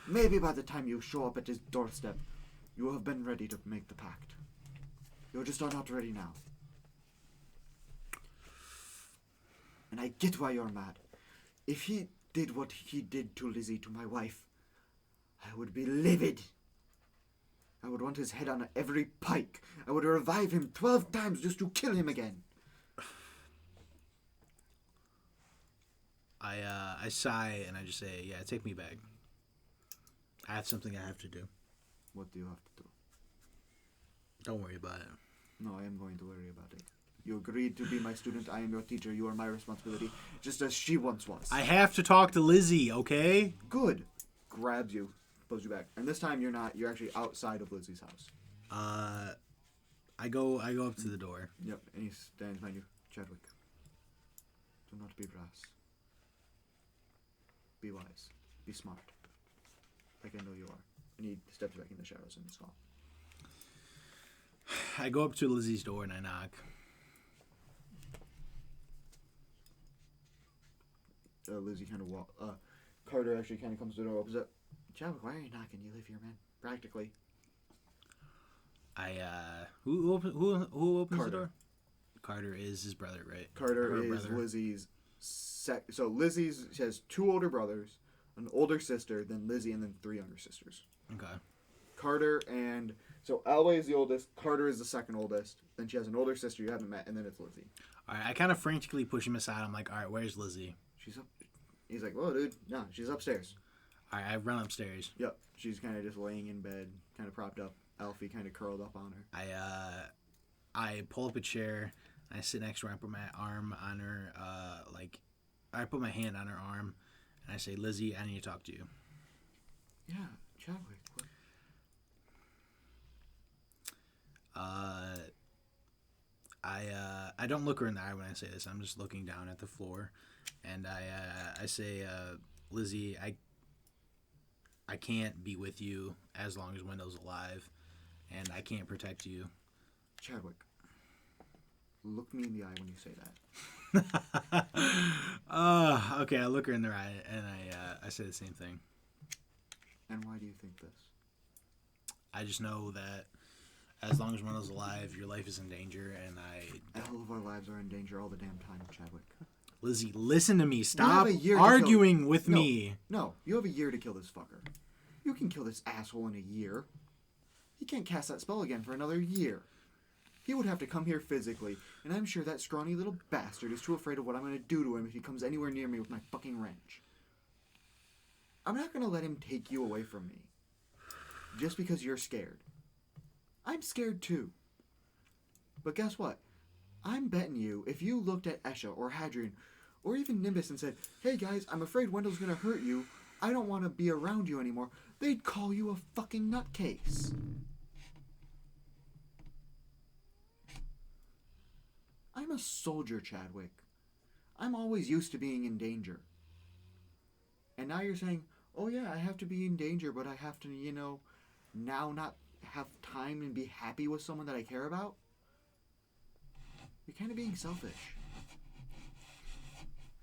[SPEAKER 2] Maybe by the time you show up at his doorstep, you will have been ready to make the pact. You just are not ready now. And I get why you're mad. If he did what he did to Lizzie, to my wife, I would be livid. I would want his head on every pike. I would revive him 12 times just to kill him again.
[SPEAKER 6] I sigh and I just say, yeah, take me back. I have something I have to do.
[SPEAKER 2] What do you have to do?
[SPEAKER 6] Don't worry about it.
[SPEAKER 2] No, I am going to worry about it.
[SPEAKER 7] You agreed to be my student. I am your teacher. You are my responsibility, just as she once was.
[SPEAKER 6] I have to talk to Lizzie, okay?
[SPEAKER 7] Good. Grabs you, pulls you back, and this time you're not. You're actually outside of Lizzie's house.
[SPEAKER 6] I go up to the door.
[SPEAKER 7] Yep, and he stands behind you. Chadwick, do not be brass. Be wise. Be smart. Like I know you are. And he steps back in the shadows and he's gone.
[SPEAKER 6] I go up to Lizzie's door and I knock.
[SPEAKER 7] Lizzie kind of Carter actually kind of comes to the door, opens up. Chadwick, why are you knocking? You live here, man. Practically.
[SPEAKER 6] Who opens
[SPEAKER 7] Carter.
[SPEAKER 6] the door? Carter is his brother, right?
[SPEAKER 7] Carter
[SPEAKER 6] Her
[SPEAKER 7] is
[SPEAKER 6] brother.
[SPEAKER 7] Lizzie's. So Lizzie's has 2 older brothers, an older sister, then Lizzie, and then 3 younger sisters.
[SPEAKER 6] Okay.
[SPEAKER 7] Carter and so Alway is the oldest. Carter is the second oldest. Then she has an older sister you haven't met, and then it's Lizzie.
[SPEAKER 6] All right. I kind of frantically push him aside. I'm like, all right, where's Lizzie?
[SPEAKER 7] She's up. He's like, "Whoa, dude, no, she's upstairs."
[SPEAKER 6] All right, I run upstairs.
[SPEAKER 7] Yep, she's kind of just laying in bed, kind of propped up. Alfie kind of curled up on her.
[SPEAKER 6] I pull up a chair. I sit next to her. I put my arm on her. I put my hand on her arm, and I say, "Lizzie, I need to talk to you."
[SPEAKER 7] Yeah, Chadwick. What?
[SPEAKER 6] I don't look her in the eye when I say this. I'm just looking down at the floor, and I say, Lizzie, I can't be with you as long as Wendell's alive, and I can't protect you.
[SPEAKER 7] Chadwick, look me in the eye when you say that.
[SPEAKER 6] Okay, I look her in the eye, and I say the same thing.
[SPEAKER 7] And why do you think this?
[SPEAKER 6] I just know that as long as Wendell's alive, your life is in danger, and
[SPEAKER 7] All of our lives are in danger all the damn time, Chadwick.
[SPEAKER 6] Lizzie, listen to me.
[SPEAKER 7] have
[SPEAKER 6] Stop
[SPEAKER 7] a year to
[SPEAKER 6] arguing with
[SPEAKER 7] No.
[SPEAKER 6] me.
[SPEAKER 7] No, you have a year to kill this fucker. You can kill this asshole in a year. He can't cast that spell again for another year. He would have to come here physically, and I'm sure that scrawny little bastard is too afraid of what I'm going to do to him if he comes anywhere near me with my fucking wrench. I'm not going to let him take you away from me. Just because you're scared. I'm scared too. But guess what? I'm betting you, if you looked at Esha or Hadrian, or even Nimbus and said, "Hey guys, I'm afraid Wendell's gonna hurt you. I don't want to be around you anymore," they'd call you a fucking nutcase. I'm a soldier, Chadwick. I'm always used to being in danger. And now you're saying, "Oh yeah, I have to be in danger, but I have to, now not have time and be happy with someone that I care about?" You're kind of being selfish.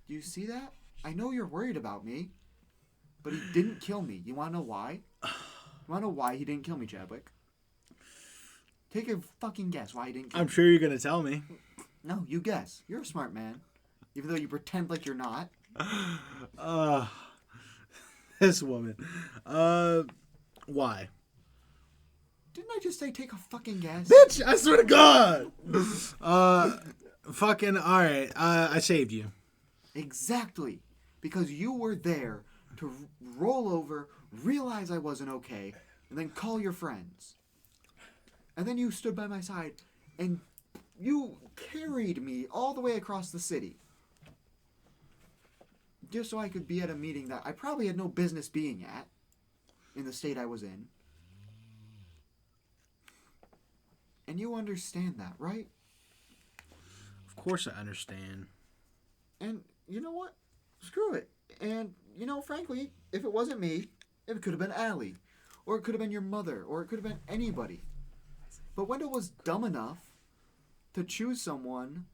[SPEAKER 7] Do you see that? I know you're worried about me, but he didn't kill me. You want to know why? You want to know why he didn't kill me, Chadwick? Take a fucking guess why he didn't kill me.
[SPEAKER 6] I'm sure you're going to tell me.
[SPEAKER 7] No, you guess. You're a smart man. Even though you pretend like you're not.
[SPEAKER 6] This woman. Why?
[SPEAKER 7] Didn't I just say take a fucking guess?
[SPEAKER 6] Bitch, I swear to God. Fucking, alright. I saved you.
[SPEAKER 7] Exactly. Because you were there to roll over, realize I wasn't okay, and then call your friends. And then you stood by my side, and you carried me all the way across the city. Just so I could be at a meeting that I probably had no business being at, in the state I was in. And you understand that, right?
[SPEAKER 6] Of course I understand.
[SPEAKER 7] And you know what? Screw it. And, frankly, if it wasn't me, it could have been Allie. Or it could have been your mother. Or it could have been anybody. But Wendell was dumb enough to choose someone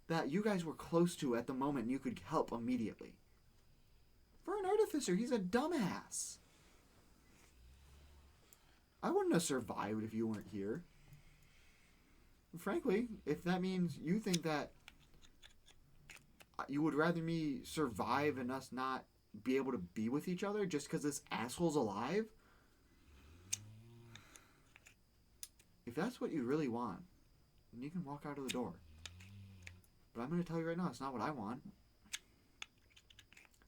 [SPEAKER 7] that you guys were close to at the moment and you could help immediately. For an artificer, he's a dumbass. I wouldn't have survived if you weren't here. Frankly, if that means you think that you would rather me survive and us not be able to be with each other just because this asshole's alive, if that's what you really want, then you can walk out of the door. But I'm going to tell you right now, it's not what I want.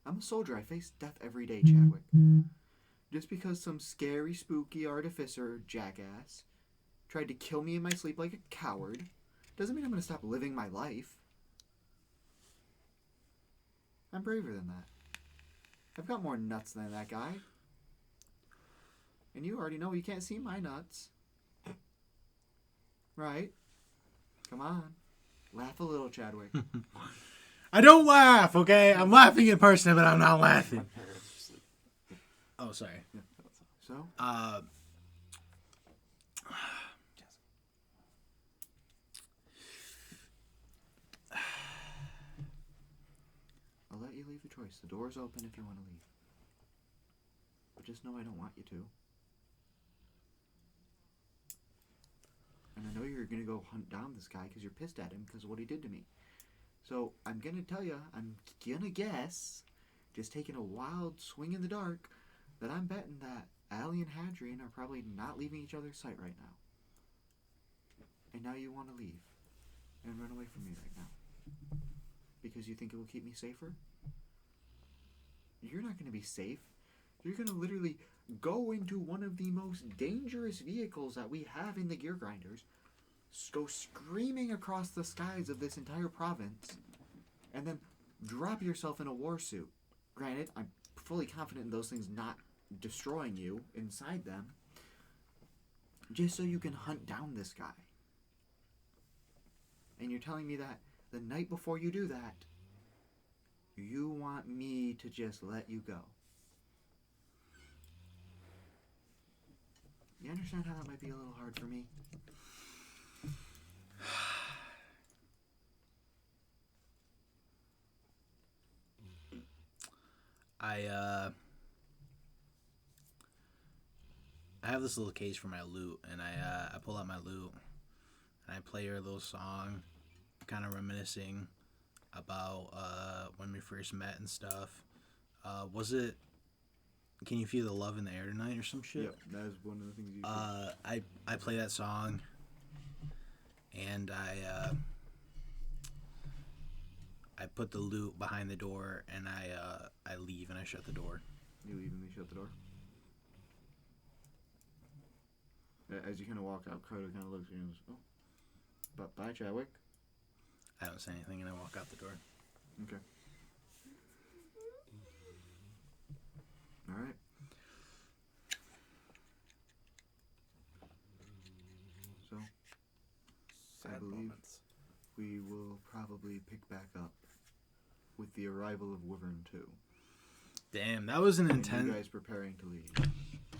[SPEAKER 7] I'm a soldier. I face death every day, Chadwick. Just because some scary, spooky artificer jackass tried to kill me in my sleep like a coward Doesn't mean I'm gonna stop living my life. I'm braver than that. I've got more nuts than that guy. And you already know you can't see my nuts. Right? Come on. Laugh a little, Chadwick.
[SPEAKER 6] I don't laugh, okay? I'm laughing in person, but I'm not laughing. Oh, sorry.
[SPEAKER 7] Yeah. So?
[SPEAKER 6] I'll
[SPEAKER 7] let you leave the choice. The door's open if you want to leave. But just know I don't want you to. And I know you're going to go hunt down this guy because you're pissed at him because of what he did to me. So I'm going to tell you, I'm going to guess, just taking a wild swing in the dark, that I'm betting that Allie and Hadrian are probably not leaving each other's sight right now. And now you want to leave and run away from me right now. Because you think it will keep me safer? You're not going to be safe. You're going to literally go into one of the most dangerous vehicles that we have in the Gear Grinders, go screaming across the skies of this entire province, and then drop yourself in a war suit. Granted, I'm fully confident in those things not destroying you inside them, just so you can hunt down this guy. And you're telling me that the night before you do that, you want me to just let you go. You understand how that might be a little hard for me?
[SPEAKER 6] I have this little case for my loot, and I pull out my loot, and I play her a little song, kind of reminiscing about when we first met and stuff. Was it Can You Feel the Love in the Air Tonight or some shit?
[SPEAKER 7] Yep, that is one of the things you said.
[SPEAKER 6] I play that song, and I put the loot behind the door, and I leave and I shut the door.
[SPEAKER 7] You leave and they shut the door? As you kind of walk out, Crota kind of looks at you and goes, oh, bye, Chadwick.
[SPEAKER 6] I don't say anything, and I walk out the door.
[SPEAKER 7] Okay. All right. So, I believe we will probably pick back up with the arrival of Wyvern 2.
[SPEAKER 6] Damn, that was an
[SPEAKER 7] And
[SPEAKER 6] intense...
[SPEAKER 7] you guys preparing to leave.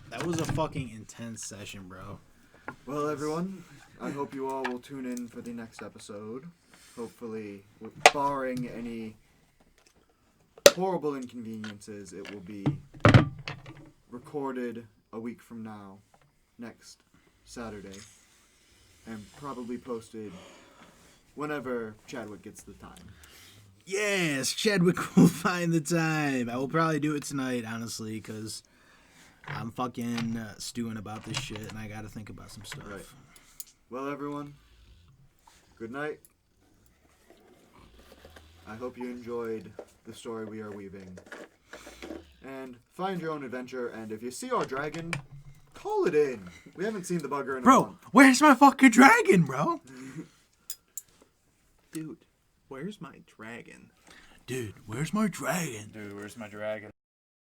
[SPEAKER 6] That was a fucking intense session, bro.
[SPEAKER 7] Well, everyone, I hope you all will tune in for the next episode. Hopefully, barring any horrible inconveniences, it will be recorded a week from now, next Saturday, and probably posted whenever Chadwick gets the time.
[SPEAKER 6] Yes, Chadwick will find the time. I will probably do it tonight, honestly, because I'm fucking stewing about this shit, and I gotta think about some stuff.
[SPEAKER 7] Right. Well, everyone, good night. I hope you enjoyed the story we are weaving. And find your own adventure, and if you see our dragon, call it in. We haven't seen the bugger in a
[SPEAKER 6] Bro,
[SPEAKER 7] month.
[SPEAKER 6] where's my fucking dragon, bro?
[SPEAKER 4] Dude, where's my dragon?
[SPEAKER 6] Dude, where's my dragon?
[SPEAKER 1] Dude, where's my dragon?